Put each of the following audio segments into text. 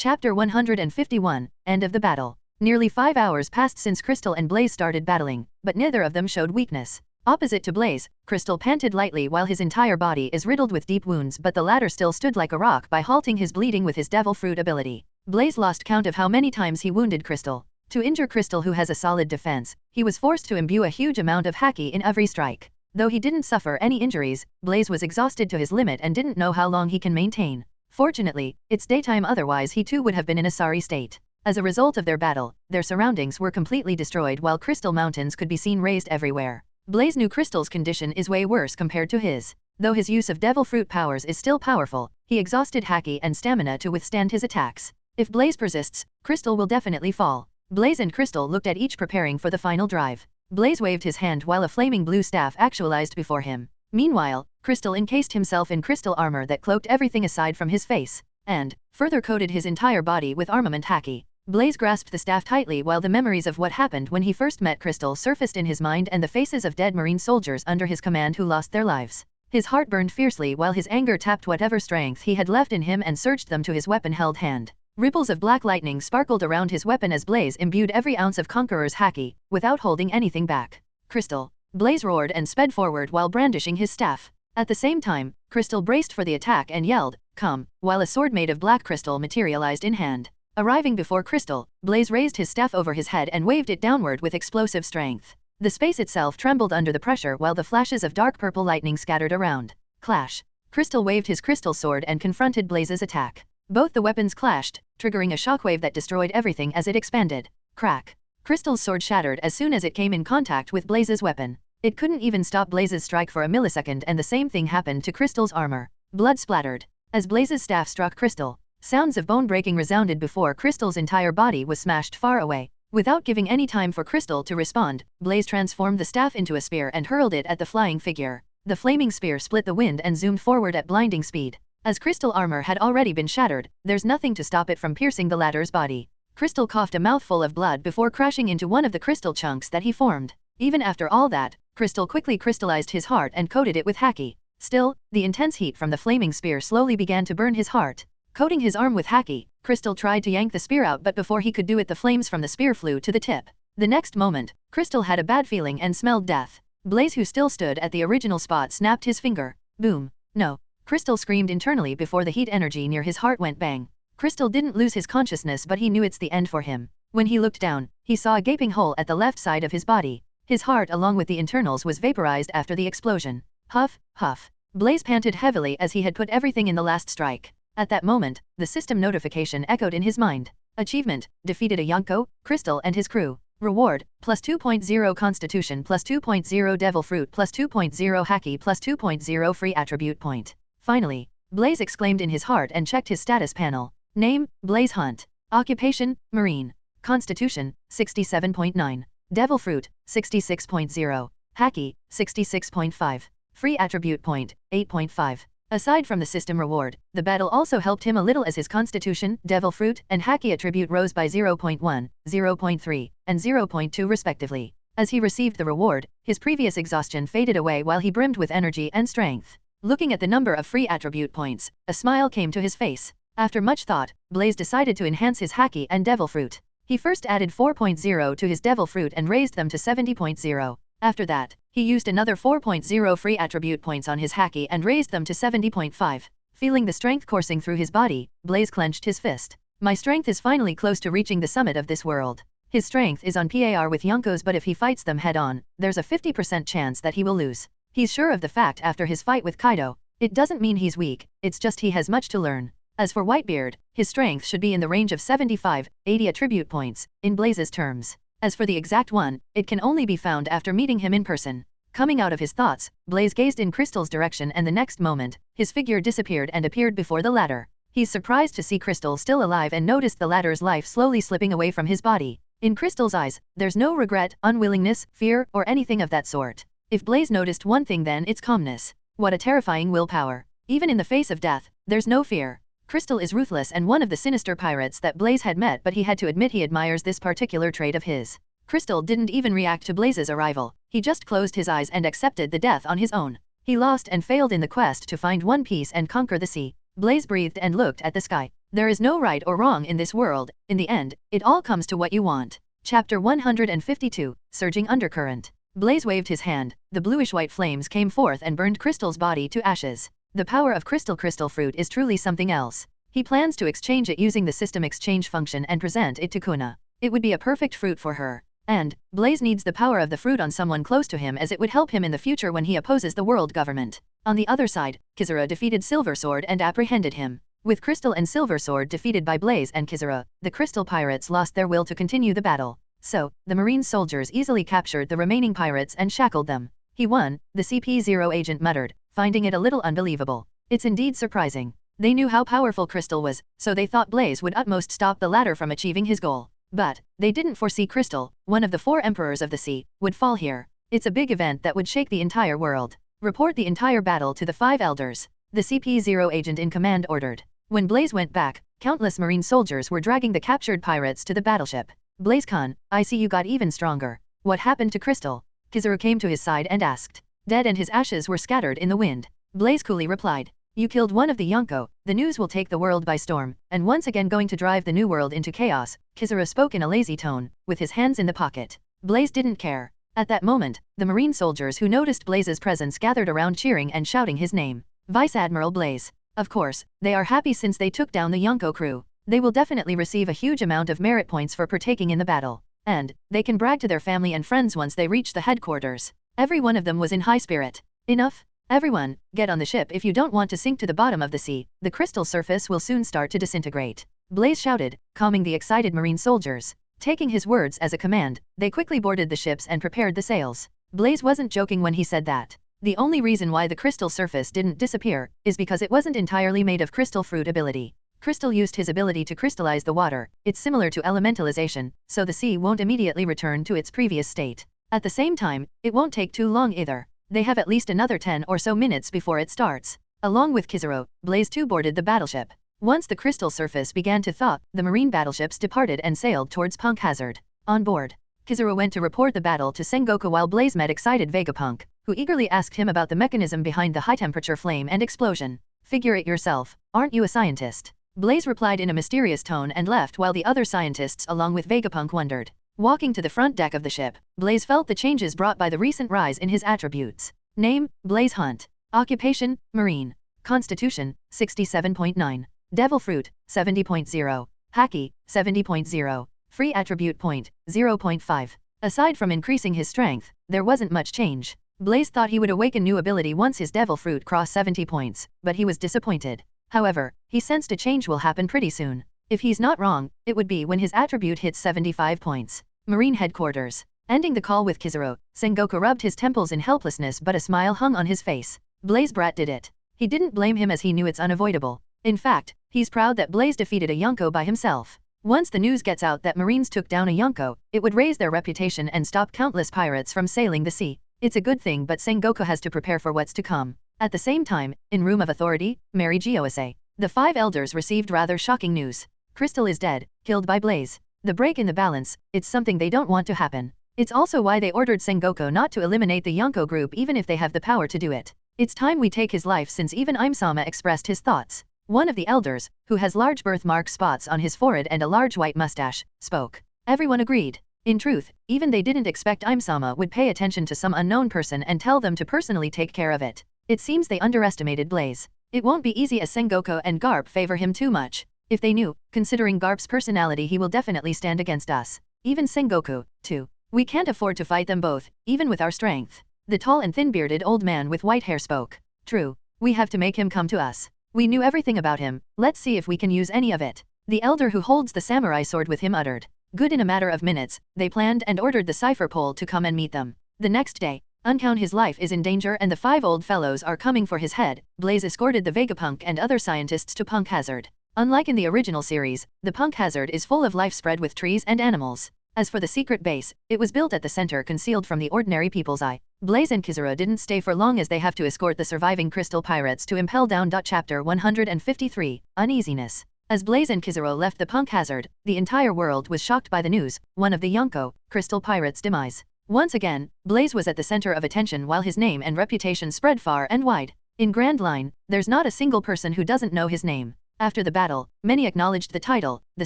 Chapter 151, End of the Battle. Nearly 5 hours passed since Crystal and Blaze started battling, but neither of them showed weakness. Opposite to Blaze, Crystal panted lightly while his entire body is riddled with deep wounds, but the latter still stood like a rock by halting his bleeding with his devil fruit ability. Blaze lost count of how many times he wounded Crystal. To injure Crystal, who has a solid defense, he was forced to imbue a huge amount of haki in every strike. Though he didn't suffer any injuries, Blaze was exhausted to his limit and didn't know how long he can maintain. Fortunately, it's daytime, otherwise he too would have been in a sorry state. As a result of their battle, their surroundings were completely destroyed while crystal mountains could be seen raised everywhere. Blaze knew Crystal's condition is way worse compared to his. Though his use of devil fruit powers is still powerful, he exhausted haki and stamina to withstand his attacks. If Blaze persists, Crystal will definitely fall. Blaze and Crystal looked at each, preparing for the final drive. Blaze waved his hand while a flaming blue staff actualized before him. Meanwhile, Crystal encased himself in crystal armor that cloaked everything aside from his face, and further coated his entire body with armament haki. Blaze grasped the staff tightly while the memories of what happened when he first met Crystal surfaced in his mind, and the faces of dead Marine soldiers under his command who lost their lives. His heart burned fiercely while his anger tapped whatever strength he had left in him and surged them to his weapon-held hand. Ripples of black lightning sparkled around his weapon as Blaze imbued every ounce of Conqueror's haki, without holding anything back. Crystal! Blaze roared and sped forward while brandishing his staff. At the same time, Crystal braced for the attack and yelled, "Come," while a sword made of black crystal materialized in hand. Arriving before Crystal, Blaze raised his staff over his head and waved it downward with explosive strength. The space itself trembled under the pressure while the flashes of dark purple lightning scattered around. Clash! Crystal waved his crystal sword and confronted Blaze's attack. Both the weapons clashed, triggering a shockwave that destroyed everything as it expanded. Crack! Crystal's sword shattered as soon as it came in contact with Blaze's weapon. It couldn't even stop Blaze's strike for a millisecond, and the same thing happened to Crystal's armor. Blood splattered. As Blaze's staff struck Crystal, sounds of bone breaking resounded before Crystal's entire body was smashed far away. Without giving any time for Crystal to respond, Blaze transformed the staff into a spear and hurled it at the flying figure. The flaming spear split the wind and zoomed forward at blinding speed. As Crystal armor had already been shattered, there's nothing to stop it from piercing the latter's body. Crystal coughed a mouthful of blood before crashing into one of the crystal chunks that he formed. Even after all that, Crystal quickly crystallized his heart and coated it with haki. Still, the intense heat from the flaming spear slowly began to burn his heart. Coating his arm with haki, Crystal tried to yank the spear out, but before he could do it, the flames from the spear flew to the tip. The next moment, Crystal had a bad feeling and smelled death. Blaze, who still stood at the original spot, snapped his finger. Boom. No. Crystal screamed internally before the heat energy near his heart went bang. Crystal didn't lose his consciousness, but he knew it's the end for him. When he looked down, he saw a gaping hole at the left side of his body. His heart, along with the internals, was vaporized after the explosion. Huff, huff. Blaze panted heavily as he had put everything in the last strike. At that moment, the system notification echoed in his mind. Achievement: defeated a Yonko, Crystal and his crew. Reward: plus 2.0 Constitution, plus 2.0 Devil Fruit, plus 2.0 Haki, plus 2.0 free attribute point. Finally, Blaze exclaimed in his heart and checked his status panel. Name: Blaze Hunt. Occupation: Marine. Constitution: 67.9. Devil Fruit: 66.0. Haki: 66.5. Free attribute point: 8.5. Aside from the system reward, the battle also helped him a little, as his Constitution, Devil Fruit, and Haki attribute rose by 0.1, 0.3, and 0.2 respectively. As he received the reward, his previous exhaustion faded away while he brimmed with energy and strength. Looking at the number of free attribute points, a smile came to his face. After much thought, Blaze decided to enhance his Haki and Devil Fruit. He first added 4.0 to his Devil Fruit and raised them to 70.0. After that, he used another 4.0 free attribute points on his Haki and raised them to 70.5. Feeling the strength coursing through his body, Blaze clenched his fist. My strength is finally close to reaching the summit of this world. His strength is on par with Yonkos, but if he fights them head-on, there's a 50% chance that he will lose. He's sure of the fact after his fight with Kaido. It doesn't mean he's weak, it's just he has much to learn. As for Whitebeard, his strength should be in the range of 75, 80 attribute points, in Blaze's terms. As for the exact one, it can only be found after meeting him in person. Coming out of his thoughts, Blaze gazed in Crystal's direction, and the next moment, his figure disappeared and appeared before the latter. He's surprised to see Crystal still alive and noticed the latter's life slowly slipping away from his body. In Crystal's eyes, there's no regret, unwillingness, fear, or anything of that sort. If Blaze noticed one thing, then it's calmness. What a terrifying willpower. Even in the face of death, there's no fear. Crystal is ruthless and one of the sinister pirates that Blaze had met, but he had to admit he admires this particular trait of his. Crystal didn't even react to Blaze's arrival. He just closed his eyes and accepted the death on his own. He lost and failed in the quest to find One Piece and conquer the sea. Blaze breathed and looked at the sky. There is no right or wrong in this world, in the end, it all comes to what you want. Chapter 152, Surging Undercurrent. Blaze waved his hand, the bluish-white flames came forth and burned Crystal's body to ashes. The power of crystal fruit is truly something else. He plans to exchange it using the system exchange function and present it to Kuna. It would be a perfect fruit for her. And, Blaze needs the power of the fruit on someone close to him as it would help him in the future when he opposes the world government. On the other side, Kizura defeated Silver Sword and apprehended him. With Crystal and Silver Sword defeated by Blaze and Kizura, the Crystal Pirates lost their will to continue the battle. So, the Marine soldiers easily captured the remaining pirates and shackled them. He won, the CP0 agent muttered, finding it a little unbelievable. It's indeed surprising. They knew how powerful Crystal was, so they thought Blaze would utmost stop the latter from achieving his goal. But, they didn't foresee Crystal, one of the 4 emperors of the sea, would fall here. It's a big event that would shake the entire world. Report the entire battle to the 5 elders. The CP0 agent in command ordered. When Blaze went back, countless Marine soldiers were dragging the captured pirates to the battleship. Blaze-kun, I see you got even stronger. What happened to Crystal? Kizura came to his side and asked. Dead and his ashes were scattered in the wind. Blaze coolly replied. You killed one of the Yonko, the news will take the world by storm, and once again going to drive the new world into chaos. Kizura spoke in a lazy tone, with his hands in the pocket. Blaze didn't care. At that moment, the Marine soldiers who noticed Blaze's presence gathered around cheering and shouting his name. Vice Admiral Blaze. Of course, they are happy since they took down the Yonko crew. They will definitely receive a huge amount of merit points for partaking in the battle. And, they can brag to their family and friends once they reach the headquarters. Every one of them was in high spirit. Enough? Everyone, get on the ship if you don't want to sink to the bottom of the sea. The crystal surface will soon start to disintegrate. Blaze shouted, calming the excited Marine soldiers. Taking his words as a command, they quickly boarded the ships and prepared the sails. Blaze wasn't joking when he said that. The only reason why the crystal surface didn't disappear is because it wasn't entirely made of crystal fruit ability. Crystal used his ability to crystallize the water. It's similar to elementalization, so the sea won't immediately return to its previous state. At the same time, it won't take too long either. They have at least another 10 or so minutes before it starts. Along with Kizura, Blaze too boarded the battleship. Once the crystal surface began to thaw, the marine battleships departed and sailed towards Punk Hazard. On board, Kizura went to report the battle to Sengoku while Blaze met excited Vegapunk, who eagerly asked him about the mechanism behind the high-temperature flame and explosion. Figure it yourself, aren't you a scientist? Blaze replied in a mysterious tone and left while the other scientists along with Vegapunk wondered. Walking to the front deck of the ship, Blaze felt the changes brought by the recent rise in his attributes. Name, Blaze Hunt. Occupation, Marine. Constitution, 67.9. Devil Fruit, 70.0. Haki, 70.0. Free Attribute Point, 0.5. Aside from increasing his strength, there wasn't much change. Blaze thought he would awaken new ability once his Devil Fruit crossed 70 points, but he was disappointed. However, he sensed a change will happen pretty soon. If he's not wrong, it would be when his attribute hits 75 points. Marine Headquarters. Ending the call with Kizura, Sengoku rubbed his temples in helplessness but a smile hung on his face. Blaze Brat did it. He didn't blame him as he knew it's unavoidable. In fact, he's proud that Blaze defeated a Yonko by himself. Once the news gets out that Marines took down a Yonko, it would raise their reputation and stop countless pirates from sailing the sea. It's a good thing but Sengoku has to prepare for what's to come. At the same time, in Room of Authority, Mary Giose. The 5 elders received rather shocking news. Crystal is dead, killed by Blaze. The break in the balance, it's something they don't want to happen. It's also why they ordered Sengoku not to eliminate the Yonko group even if they have the power to do it. It's time we take his life since even Imsama expressed his thoughts. One of the elders, who has large birthmark spots on his forehead and a large white mustache, spoke. Everyone agreed. In truth, even they didn't expect Imsama would pay attention to some unknown person and tell them to personally take care of it. It seems they underestimated Blaze. It won't be easy as Sengoku and Garp favor him too much. If they knew, considering Garp's personality he will definitely stand against us. Even Sengoku, too. We can't afford to fight them both, even with our strength. The tall and thin-bearded old man with white hair spoke. True. We have to make him come to us. We knew everything about him, let's see if we can use any of it. The elder who holds the samurai sword with him uttered. Good. In a matter of minutes, they planned and ordered the cipher pole to come and meet them. The next day, Uncount his life is in danger and the 5 old fellows are coming for his head. Blaze escorted the Vegapunk and other scientists to Punk Hazard. Unlike in the original series, the Punk Hazard is full of life spread with trees and animals. As for the secret base, it was built at the center concealed from the ordinary people's eye. Blaze and Kizura didn't stay for long as they have to escort the surviving crystal pirates to Impel Down. Chapter 153, Uneasiness. As Blaze and Kizura left the Punk Hazard, the entire world was shocked by the news, one of the Yonko, crystal pirates' demise. Once again, Blaze was at the center of attention while his name and reputation spread far and wide. In Grand Line, there's not a single person who doesn't know his name. After the battle, many acknowledged the title, the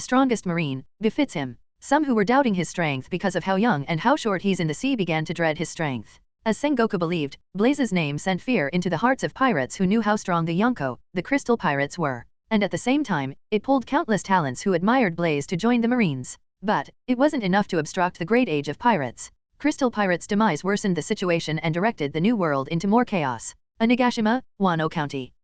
strongest marine, befits him. Some who were doubting his strength because of how young and how short he's in the sea began to dread his strength. As Sengoku believed, Blaze's name sent fear into the hearts of pirates who knew how strong the Yonko, the Crystal Pirates, were. And at the same time, it pulled countless talents who admired Blaze to join the Marines. But it wasn't enough to obstruct the great age of pirates. Crystal Pirates' demise worsened the situation and directed the new world into more chaos. Onigashima, Wano County.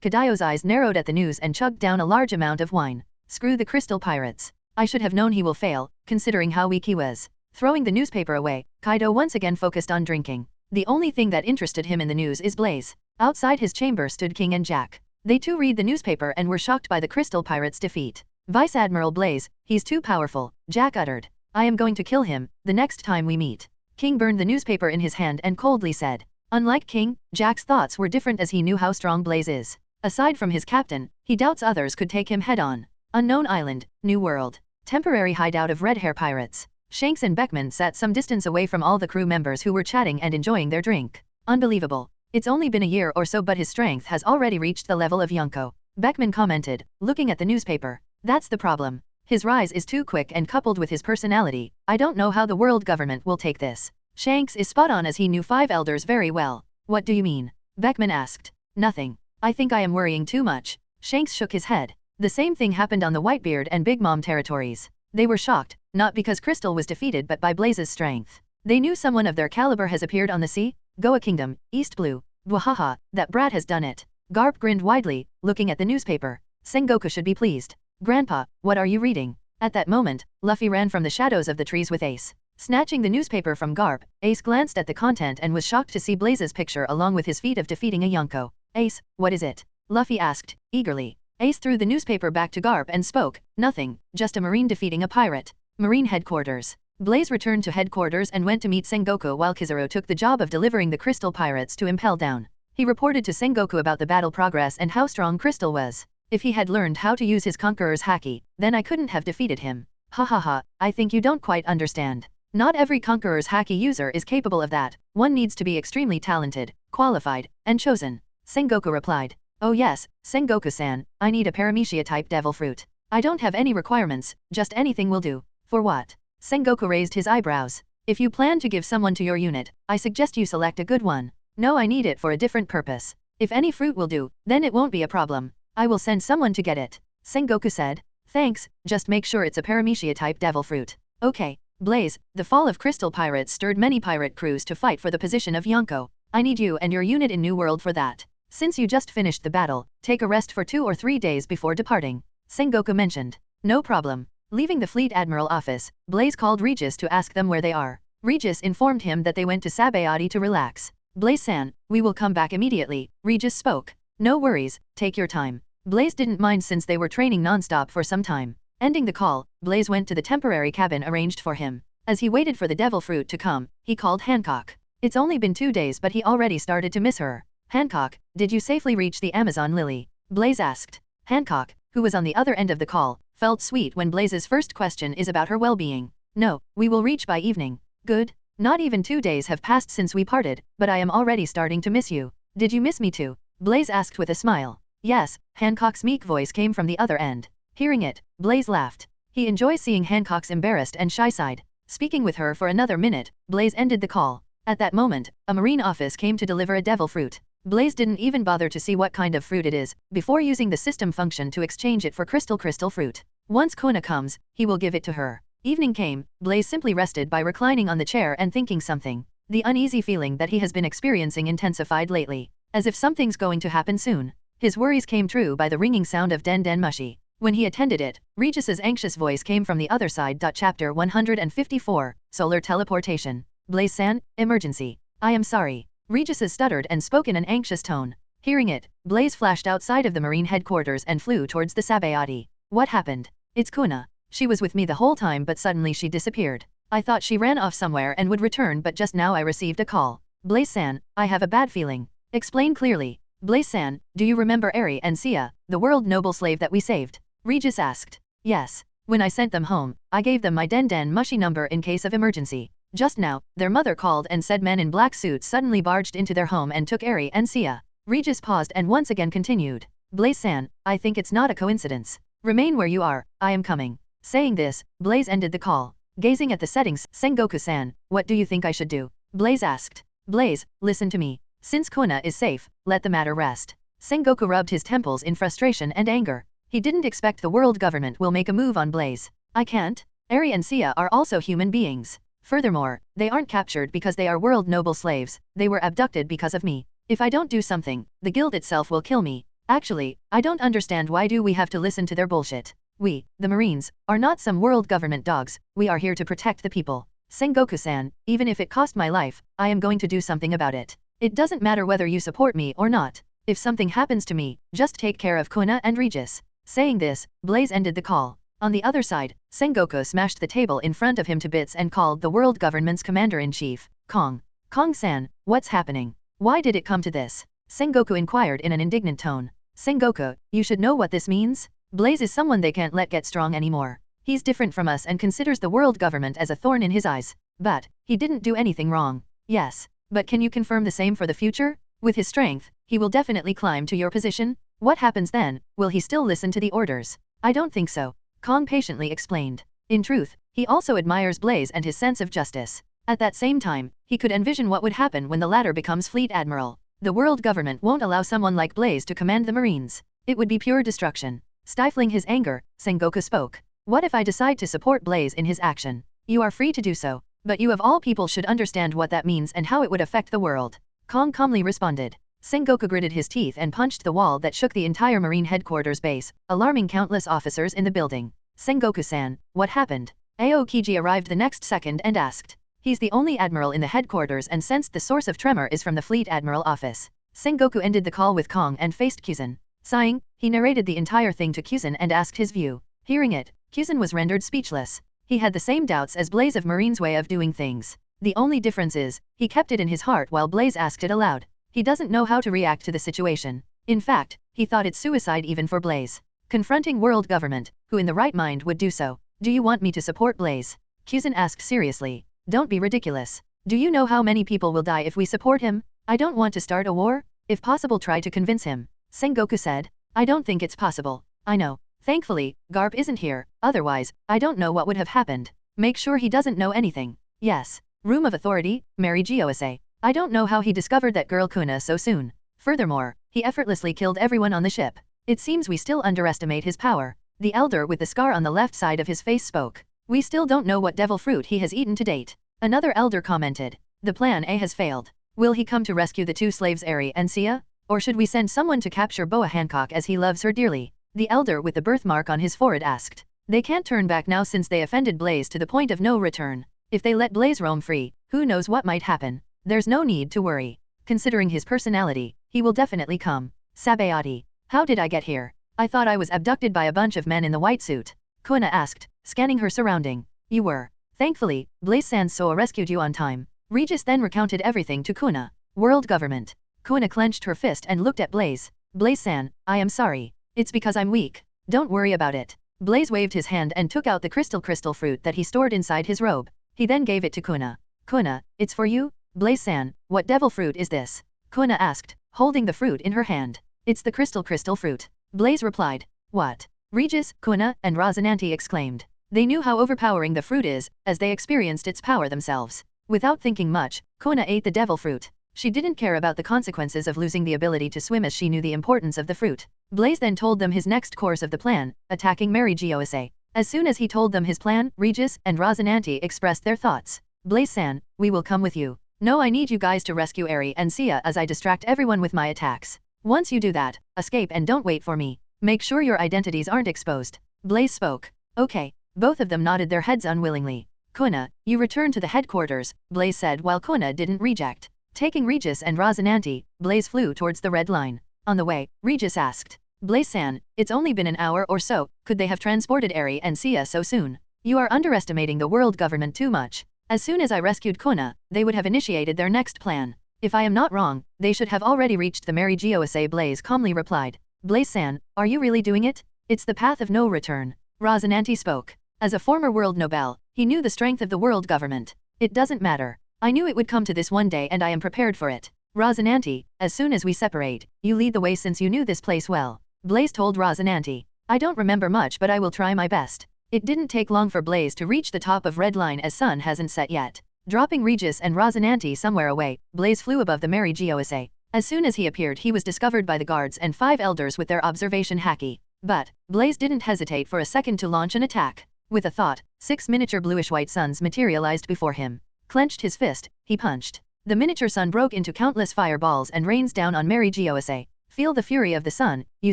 Kadayo's eyes narrowed at the news and chugged down a large amount of wine. Screw the Crystal Pirates. I should have known he will fail, considering how weak he was. Throwing the newspaper away, Kaido once again focused on drinking. The only thing that interested him in the news is Blaze. Outside his chamber stood King and Jack. They too read the newspaper and were shocked by the Crystal Pirates' defeat. Vice Admiral Blaze, he's too powerful, Jack uttered. I am going to kill him, the next time we meet. King burned the newspaper in his hand and coldly said. Unlike King, Jack's thoughts were different as he knew how strong Blaze is. Aside from his captain, he doubts others could take him head-on. Unknown Island, New World. Temporary hideout of red-hair pirates. Shanks and Beckman sat some distance away from all the crew members who were chatting and enjoying their drink. Unbelievable. It's only been a year or so but his strength has already reached the level of Yonko. Beckman commented, looking at the newspaper. That's the problem. His rise is too quick and coupled with his personality, I don't know how the world government will take this. Shanks is spot on as he knew 5 elders very well. What do you mean? Beckman asked. Nothing. I think I am worrying too much. Shanks shook his head. The same thing happened on the Whitebeard and Big Mom territories. They were shocked, not because Crystal was defeated but by Blaze's strength. They knew someone of their caliber has appeared on the sea. Goa Kingdom, East Blue. Bwahaha, that brat has done it. Garp grinned widely, looking at the newspaper. Sengoku should be pleased. Grandpa, what are you reading? At that moment, Luffy ran from the shadows of the trees with Ace. Snatching the newspaper from Garp, Ace glanced at the content and was shocked to see Blaze's picture along with his feat of defeating a Yonko. Ace, what is it? Luffy asked, eagerly. Ace threw the newspaper back to Garp and spoke, nothing, just a marine defeating a pirate. Marine headquarters. Blaze returned to headquarters and went to meet Sengoku while Kizaru took the job of delivering the Crystal Pirates to Impel Down. He reported to Sengoku about the battle progress and how strong Crystal was. If he had learned how to use his Conqueror's Haki, then I couldn't have defeated him. Ha ha ha, I think you don't quite understand. Not every Conqueror's Haki user is capable of that, one needs to be extremely talented, qualified, and chosen. Sengoku replied. Oh yes, Sengoku-san, I need a Paramecia-type devil fruit. I don't have any requirements, just anything will do. For what? Sengoku raised his eyebrows. If you plan to give someone to your unit, I suggest you select a good one. No, I need it for a different purpose. If any fruit will do, then it won't be a problem. I will send someone to get it. Sengoku said. Thanks, just make sure it's a Paramecia-type devil fruit. Okay. Blaze, the fall of Crystal Pirates stirred many pirate crews to fight for the position of Yonko. I need you and your unit in New World for that. Since you just finished the battle, take a rest for 2 or 3 days before departing. Sengoku mentioned. No problem. Leaving the Fleet Admiral office, Blaze called Regis to ask them where they are. Regis informed him that they went to Sabayati to relax. Blaze-san, we will come back immediately, Regis spoke. No worries, take your time. Blaze didn't mind since they were training non-stop for some time. Ending the call, Blaze went to the temporary cabin arranged for him. As he waited for the devil fruit to come, he called Hancock. It's only been 2 days but he already started to miss her. Hancock, did you safely reach the Amazon Lily? Blaze asked. Hancock, who was on the other end of the call, felt sweet when Blaze's first question is about her well-being. No, we will reach by evening. Good. Not even 2 days have passed since we parted, but I am already starting to miss you. Did you miss me too? Blaze asked with a smile. Yes, Hancock's meek voice came from the other end. Hearing it, Blaze laughed. He enjoys seeing Hancock's embarrassed and shy side. Speaking with her for another minute, Blaze ended the call. At that moment, a marine office came to deliver a devil fruit. Blaze didn't even bother to see what kind of fruit it is, before using the system function to exchange it for crystal fruit. Once Kona comes, he will give it to her. Evening came, Blaze simply rested by reclining on the chair and thinking something. The uneasy feeling that he has been experiencing intensified lately, as if something's going to happen soon. His worries came true by the ringing sound of Den Den Mushi. When he attended it, Regis's anxious voice came from the other side. Chapter 154, Solar Teleportation. Blaze-san, emergency. I am sorry. Regis stuttered and spoke in an anxious tone. Hearing it, Blaze flashed outside of the marine headquarters and flew towards the Sabayati. What happened? It's Kuna. She was with me the whole time but suddenly she disappeared. I thought she ran off somewhere and would return but just now I received a call. Blaze-san, I have a bad feeling. Explain clearly. Blaze-san, do you remember Eri and Sia, the world noble slave that we saved? Regis asked. Yes. When I sent them home, I gave them my Den Den Mushi number in case of emergency. Just now, their mother called and said men in black suits suddenly barged into their home and took Eri and Sia. Regis paused and once again continued. Blaze-san, I think it's not a coincidence. Remain where you are, I am coming. Saying this, Blaze ended the call. Gazing at the settings, Sengoku-san, what do you think I should do? Blaze asked. Blaze, listen to me. Since Kuna is safe, let the matter rest. Sengoku rubbed his temples in frustration and anger. He didn't expect the world government will make a move on Blaze. I can't. Eri and Sia are also human beings. Furthermore, they aren't captured because they are world noble slaves, they were abducted because of me. If I don't do something, the guild itself will kill me. Actually, I don't understand why do we have to listen to their bullshit. We, the Marines, are not some world government dogs, we are here to protect the people. Sengoku-san, even if it cost my life, I am going to do something about it. It doesn't matter whether you support me or not. If something happens to me, just take care of Kuna and Regis. Saying this, Blaze ended the call. On the other side, Sengoku smashed the table in front of him to bits and called the world government's commander-in-chief, Kong. Kong-san, what's happening? Why did it come to this? Sengoku inquired in an indignant tone. Sengoku, you should know what this means. Blaze is someone they can't let get strong anymore. He's different from us and considers the world government as a thorn in his eyes. But, he didn't do anything wrong. Yes. But can you confirm the same for the future? With his strength, he will definitely climb to your position. What happens then? Will he still listen to the orders? I don't think so. Kong patiently explained. In truth, he also admires Blaze and his sense of justice. At that same time, he could envision what would happen when the latter becomes fleet admiral. The world government won't allow someone like Blaze to command the Marines. It would be pure destruction. Stifling his anger, Sengoku spoke. What if I decide to support Blaze in his action? You are free to do so, but you of all people should understand what that means and how it would affect the world. Kong calmly responded. Sengoku gritted his teeth and punched the wall that shook the entire Marine headquarters base, alarming countless officers in the building. Sengoku-san, what happened? Aokiji arrived the next second and asked. He's the only admiral in the headquarters and sensed the source of tremor is from the fleet admiral office. Sengoku ended the call with Kong and faced Kuzan. Sighing, he narrated the entire thing to Kuzan and asked his view. Hearing it, Kuzan was rendered speechless. He had the same doubts as Blaze of Marine's way of doing things. The only difference is, he kept it in his heart while Blaze asked it aloud. He doesn't know how to react to the situation. In fact, he thought it's suicide even for Blaze. Confronting world government, who in the right mind would do so. Do you want me to support Blaze? Kuzan asked seriously. Don't be ridiculous. Do you know how many people will die if we support him? I don't want to start a war. If possible, try to convince him. Sengoku said. I don't think it's possible. I know. Thankfully, Garp isn't here, otherwise, I don't know what would have happened. Make sure he doesn't know anything. Yes. Room of Authority, Mary Giose. I don't know how he discovered that girl Kuna so soon. Furthermore, he effortlessly killed everyone on the ship. It seems we still underestimate his power. The elder with the scar on the left side of his face spoke. We still don't know what devil fruit he has eaten to date. Another elder commented. The plan A has failed. Will he come to rescue the two slaves Eri and Sia? Or should we send someone to capture Boa Hancock as he loves her dearly? The elder with the birthmark on his forehead asked. They can't turn back now since they offended Blaze to the point of no return. If they let Blaze roam free, who knows what might happen? There's no need to worry. Considering his personality, he will definitely come. Sabayati. How did I get here? I thought I was abducted by a bunch of men in the white suit. Kuna asked, scanning her surrounding. You were. Thankfully, Blaze Sansoa rescued you on time. Regis then recounted everything to Kuna. World government. Kuna clenched her fist and looked at Blaze. Blaze-san, I am sorry. It's because I'm weak. Don't worry about it. Blaze waved his hand and took out the crystal fruit that he stored inside his robe. He then gave it to Kuna. Kuna, it's for you? Blaze-san, what devil fruit is this? Kuna asked, holding the fruit in her hand. It's the crystal fruit. Blaze replied. What? Regis, Kuna, and Rosinante exclaimed. They knew how overpowering the fruit is, as they experienced its power themselves. Without thinking much, Kuna ate the devil fruit. She didn't care about the consequences of losing the ability to swim as she knew the importance of the fruit. Blaze then told them his next course of the plan, attacking Mary Giose. As soon as he told them his plan, Regis and Rosinante expressed their thoughts. Blaze-san, we will come with you. No, I need you guys to rescue Eri and Sia as I distract everyone with my attacks. Once you do that, escape and don't wait for me. Make sure your identities aren't exposed. Blaze spoke. Okay. Both of them nodded their heads unwillingly. Kuna, you return to the headquarters, Blaze said while Kuna didn't reject. Taking Regis and Rosinante, Blaze flew towards the red line. On the way, Regis asked. Blaze-san, it's only been an hour or so, could they have transported Eri and Sia so soon? You are underestimating the world government too much. As soon as I rescued Kuna, they would have initiated their next plan. If I am not wrong, they should have already reached the Mary Giose, Blaze calmly replied. Blaze-san, are you really doing it? It's the path of no return. Rosinante spoke. As a former world Nobel, he knew the strength of the world government. It doesn't matter. I knew it would come to this one day and I am prepared for it. Rosinante, as soon as we separate, you lead the way since you knew this place well. Blaze told Rosinante. I don't remember much, but I will try my best. It didn't take long for Blaze to reach the top of Red Line as sun hasn't set yet. Dropping Regis and Rosinante somewhere away, Blaze flew above the Mary Gosa. As soon as he appeared, he was discovered by the guards and 5 elders with their observation haki. But Blaze didn't hesitate for a second to launch an attack. With a thought, 6 miniature bluish-white suns materialized before him. Clenched his fist, he punched. The miniature sun broke into countless fireballs and rains down on Mary Gosa. Feel the fury of the sun, you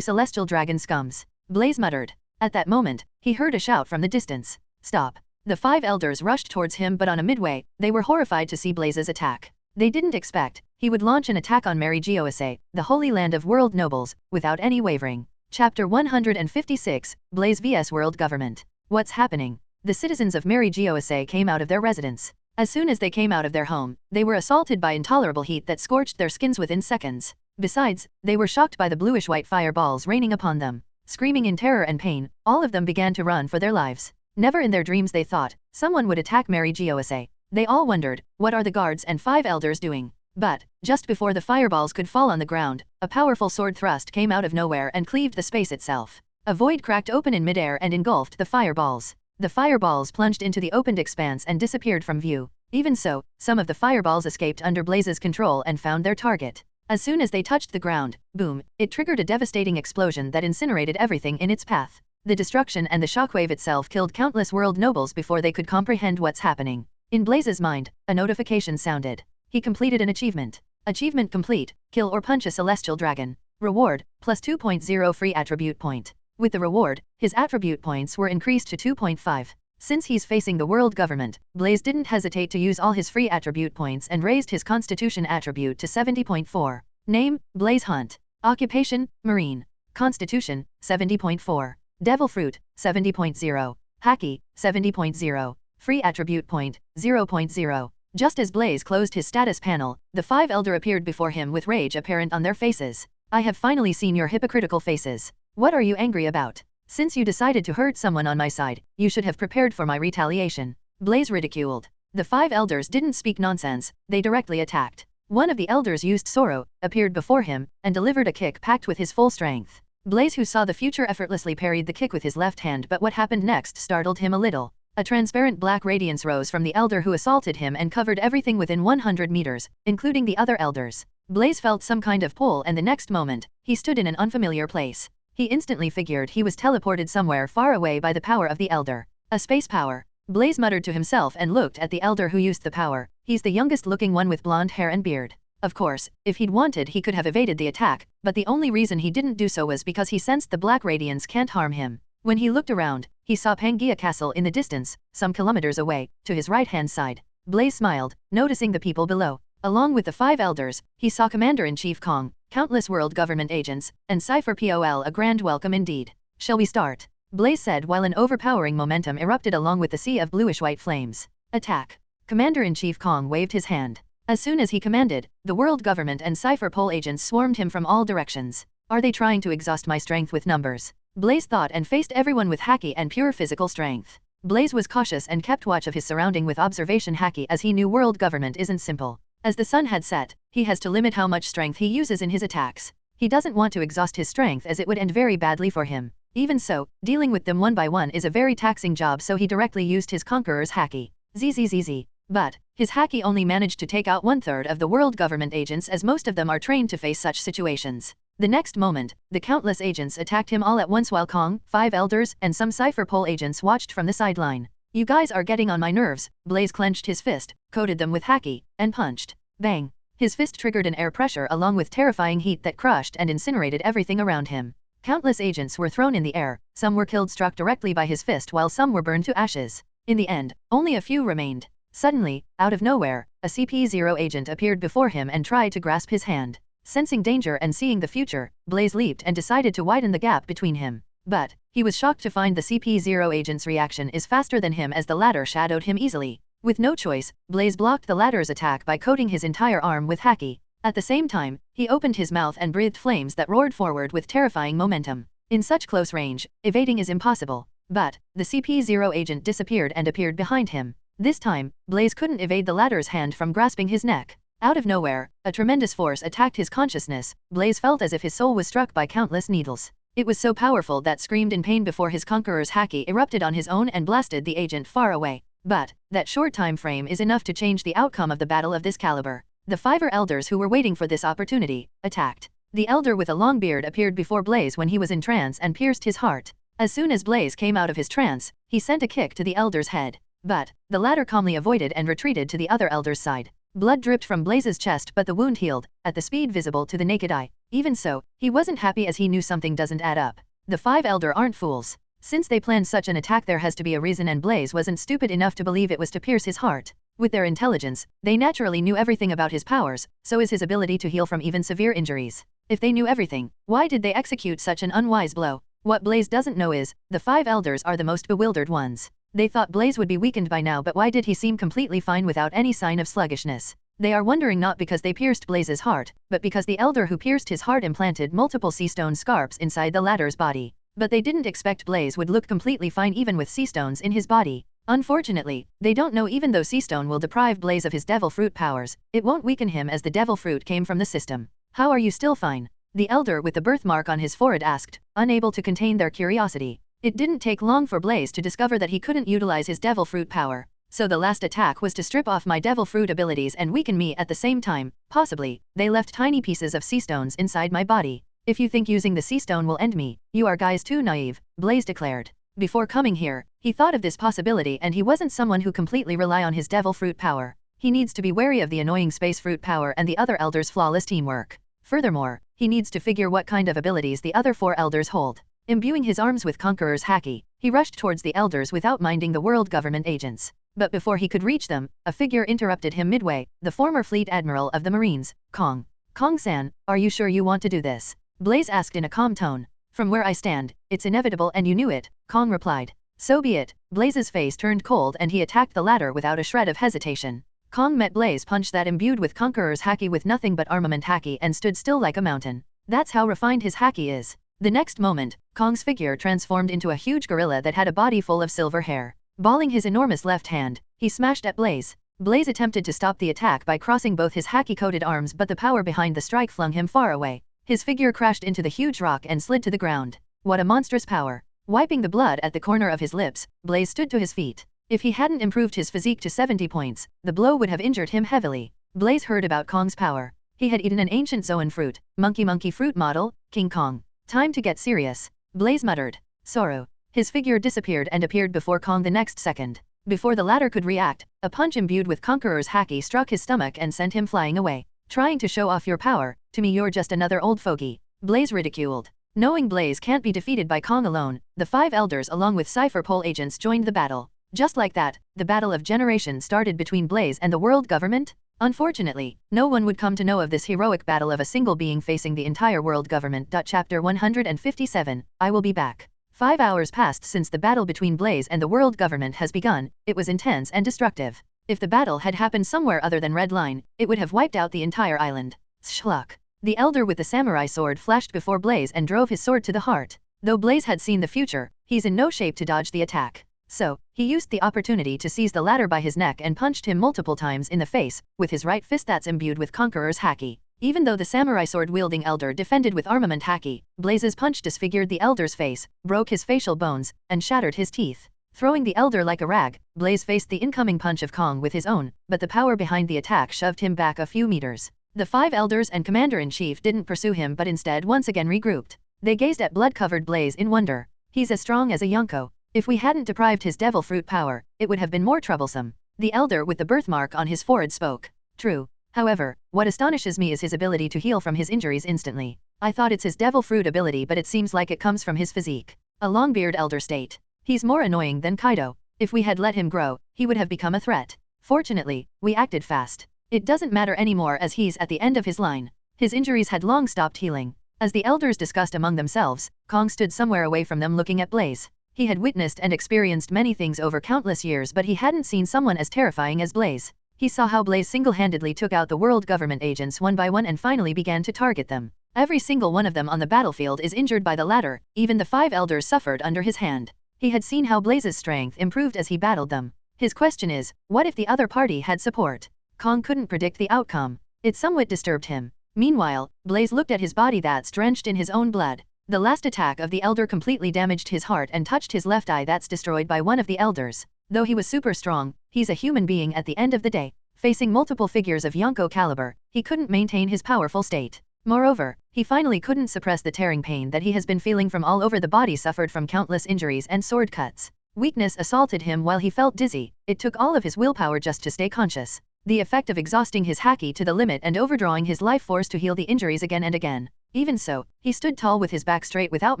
celestial dragon scums. Blaze muttered. At that moment, he heard a shout from the distance. Stop. The 5 elders rushed towards him, but on a midway, they were horrified to see Blaze's attack. They didn't expect he would launch an attack on Mary Gosa, the holy land of world nobles, without any wavering. Chapter 156, Blaze vs World Government. What's happening? The citizens of Mary Gosa came out of their residence. As soon as they came out of their home, they were assaulted by intolerable heat that scorched their skins within seconds. Besides, they were shocked by the bluish-white fireballs raining upon them. Screaming in terror and pain, all of them began to run for their lives. Never in their dreams they thought someone would attack Mary Gosa. They all wondered, what are the guards and 5 elders doing? But, just before the fireballs could fall on the ground, a powerful sword thrust came out of nowhere and cleaved the space itself. A void cracked open in midair and engulfed the fireballs. The fireballs plunged into the opened expanse and disappeared from view. Even so, some of the fireballs escaped under Blaze's control and found their target. As soon as they touched the ground, boom, it triggered a devastating explosion that incinerated everything in its path. The destruction and the shockwave itself killed countless world nobles before they could comprehend what's happening. In Blaze's mind, a notification sounded. He completed an achievement. Achievement complete, kill or punch a celestial dragon. Reward, plus 2.0 free attribute point. With the reward, his attribute points were increased to 2.5. Since he's facing the world government, Blaze didn't hesitate to use all his free attribute points and raised his constitution attribute to 70.4. Name, Blaze Hunt. Occupation, Marine. Constitution, 70.4. Devil Fruit, 70.0. Haki, 70.0. Free attribute point, 0.0. Just as Blaze closed his status panel, the 5 elder appeared before him with rage apparent on their faces. I have finally seen your hypocritical faces. What are you angry about? Since you decided to hurt someone on my side, you should have prepared for my retaliation. Blaze ridiculed. The 5 elders didn't speak nonsense, they directly attacked. One of the elders used Sorrow, appeared before him, and delivered a kick packed with his full strength. Blaze, who saw the future, effortlessly parried the kick with his left hand, but what happened next startled him a little. A transparent black radiance rose from the elder who assaulted him and covered everything within 100 meters, including the other elders. Blaze felt some kind of pull, and the next moment, he stood in an unfamiliar place. He instantly figured he was teleported somewhere far away by the power of the elder. A space power. Blaze muttered to himself and looked at the elder who used the power. He's the youngest looking one with blonde hair and beard. Of course, if he'd wanted he could have evaded the attack, but the only reason he didn't do so was because he sensed the black radiance can't harm him. When he looked around, he saw Pangaea Castle in the distance, some kilometers away, to his right-hand side. Blaze smiled, noticing the people below. Along with the 5 elders, he saw Commander-in-Chief Kong, countless world government agents, and Cypher Pol. A grand welcome indeed. Shall we start? Blaze said while an overpowering momentum erupted along with the sea of bluish-white flames. Attack. Commander-in-Chief Kong waved his hand. As soon as he commanded, the world government and Cypher Pol agents swarmed him from all directions. Are they trying to exhaust my strength with numbers? Blaze thought and faced everyone with haki and pure physical strength. Blaze was cautious and kept watch of his surrounding with observation haki, as he knew world government isn't simple. As the sun had set, he has to limit how much strength he uses in his attacks. He doesn't want to exhaust his strength as it would end very badly for him. Even so, dealing with them one by one is a very taxing job, so he directly used his Conqueror's haki. ZZZZ. But his haki only managed to take out 1/3 of the world government agents, as most of them are trained to face such situations. The next moment, the countless agents attacked him all at once while Kong, 5 elders, and some Cypher Pol agents watched from the sideline. You guys are getting on my nerves. Blaze clenched his fist, coated them with haki, and punched. Bang! His fist triggered an air pressure along with terrifying heat that crushed and incinerated everything around him. Countless agents were thrown in the air, some were killed struck directly by his fist while some were burned to ashes. In the end, only a few remained. Suddenly, out of nowhere, a CP0 agent appeared before him and tried to grasp his hand. Sensing danger and seeing the future, Blaze leaped and decided to widen the gap between him. But he was shocked to find the CP0 agent's reaction is faster than him, as the latter shadowed him easily. With no choice, Blaze blocked the latter's attack by coating his entire arm with haki. At the same time, he opened his mouth and breathed flames that roared forward with terrifying momentum. In such close range, evading is impossible. But the CP0 agent disappeared and appeared behind him. This time, Blaze couldn't evade the latter's hand from grasping his neck. Out of nowhere, a tremendous force attacked his consciousness. Blaze felt as if his soul was struck by countless needles. It was so powerful that screamed in pain before his conqueror's haki erupted on his own and blasted the agent far away. But that short time frame is enough to change the outcome of the battle of this caliber. The 5 elders who were waiting for this opportunity attacked. The elder with a long beard appeared before Blaze when he was in trance and pierced his heart. As soon as Blaze came out of his trance, he sent a kick to the elder's head. But the latter calmly avoided and retreated to the other elder's side. Blood dripped from Blaze's chest, but the wound healed at the speed visible to the naked eye. Even so, he wasn't happy as he knew something doesn't add up. The 5 elder aren't fools. Since they planned such an attack, there has to be a reason, and Blaze wasn't stupid enough to believe it was to pierce his heart. With their intelligence, they naturally knew everything about his powers, so is his ability to heal from even severe injuries. If they knew everything, why did they execute such an unwise blow? What Blaze doesn't know is, the 5 elders are the most bewildered ones. They thought Blaze would be weakened by now, but why did he seem completely fine without any sign of sluggishness? They are wondering not because they pierced Blaze's heart, but because the elder who pierced his heart implanted multiple sea stone scarps inside the latter's body. But they didn't expect Blaze would look completely fine even with sea stones in his body. Unfortunately, they don't know even though sea stone will deprive Blaze of his devil fruit powers, it won't weaken him as the devil fruit came from the system. How are you still fine? The elder with the birthmark on his forehead asked, unable to contain their curiosity. It didn't take long for Blaze to discover that he couldn't utilize his devil fruit power. So the last attack was to strip off my devil fruit abilities and weaken me at the same time. Possibly, they left tiny pieces of sea stones inside my body. If you think using the sea stone will end me, you are guys too naive, Blaze declared. Before coming here, he thought of this possibility, and he wasn't someone who completely rely on his devil fruit power. He needs to be wary of the annoying space fruit power and the other elders' flawless teamwork. Furthermore, he needs to figure what kind of abilities the other 4 elders hold. Imbuing his arms with Conqueror's haki, he rushed towards the elders without minding the world government agents. But before he could reach them, a figure interrupted him midway, the former fleet admiral of the Marines, Kong. Kong-san, are you sure you want to do this? Blaze asked in a calm tone. From where I stand, it's inevitable and you knew it, Kong replied. So be it. Blaze's face turned cold and he attacked the latter without a shred of hesitation. Kong met Blaze punch that imbued with Conqueror's haki with nothing but armament haki and stood still like a mountain. That's how refined his haki is. The next moment, Kong's figure transformed into a huge gorilla that had a body full of silver hair. Balling his enormous left hand, he smashed at Blaze. Blaze attempted to stop the attack by crossing both his haki-coated arms, but the power behind the strike flung him far away. His figure crashed into the huge rock and slid to the ground. What a monstrous power! Wiping the blood at the corner of his lips, Blaze stood to his feet. If he hadn't improved his physique to 70 points, the blow would have injured him heavily. Blaze heard about Kong's power. He had eaten an ancient Zoan fruit, monkey fruit model, King Kong. Time to get serious, Blaze muttered. Sorrow. His figure disappeared and appeared before Kong the next second. Before the latter could react, a punch imbued with Conqueror's haki struck his stomach and sent him flying away. Trying to show off your power, to me you're just another old fogey, Blaze ridiculed. Knowing Blaze can't be defeated by Kong alone, the 5 elders along with Cypher Pole agents joined the battle. Just like that, the battle of generation started between Blaze and the world government? Unfortunately, no one would come to know of this heroic battle of a single being facing the entire world government. Chapter 157, I will be back. 5 hours passed since the battle between Blaze and the world government has begun. It was intense and destructive. If the battle had happened somewhere other than Red Line, it would have wiped out the entire island. Schluck. The elder with the samurai sword flashed before Blaze and drove his sword to the heart. Though Blaze had seen the future, he's in no shape to dodge the attack. So, he used the opportunity to seize the latter by his neck and punched him multiple times in the face, with his right fist that's imbued with Conqueror's haki. Even though the samurai sword-wielding elder defended with armament haki, Blaze's punch disfigured the elder's face, broke his facial bones, and shattered his teeth. Throwing the elder like a rag, Blaze faced the incoming punch of Kong with his own, but the power behind the attack shoved him back a few meters. The 5 elders and commander-in-chief didn't pursue him but instead once again regrouped. They gazed at blood-covered Blaze in wonder. He's as strong as a Yonko. If we hadn't deprived his devil fruit power, it would have been more troublesome. The elder with the birthmark on his forehead spoke. True. However, what astonishes me is his ability to heal from his injuries instantly. I thought it's his devil fruit ability, but it seems like it comes from his physique. A long-beard elder state. He's more annoying than Kaido. If we had let him grow, he would have become a threat. Fortunately, we acted fast. It doesn't matter anymore as he's at the end of his line. His injuries had long stopped healing. As the elders discussed among themselves, Kong stood somewhere away from them looking at Blaze. He had witnessed and experienced many things over countless years, but he hadn't seen someone as terrifying as Blaze. He saw how Blaze single-handedly took out the world government agents one by one and finally began to target them. Every single one of them on the battlefield is injured by the latter, even the 5 elders suffered under his hand. He had seen how Blaze's strength improved as he battled them. His question is, what if the other party had support? Kong couldn't predict the outcome. It somewhat disturbed him. Meanwhile, Blaze looked at his body that's drenched in his own blood. The last attack of the Elder completely damaged his heart and touched his left eye. That's destroyed by one of the Elders. Though he was super strong, he's a human being at the end of the day. Facing multiple figures of Yonko caliber, he couldn't maintain his powerful state. Moreover, he finally couldn't suppress the tearing pain that he has been feeling from all over the body, suffered from countless injuries and sword cuts. Weakness assaulted him while he felt dizzy. It took all of his willpower just to stay conscious. The effect of exhausting his haki to the limit and overdrawing his life force to heal the injuries again and again. Even so, he stood tall with his back straight without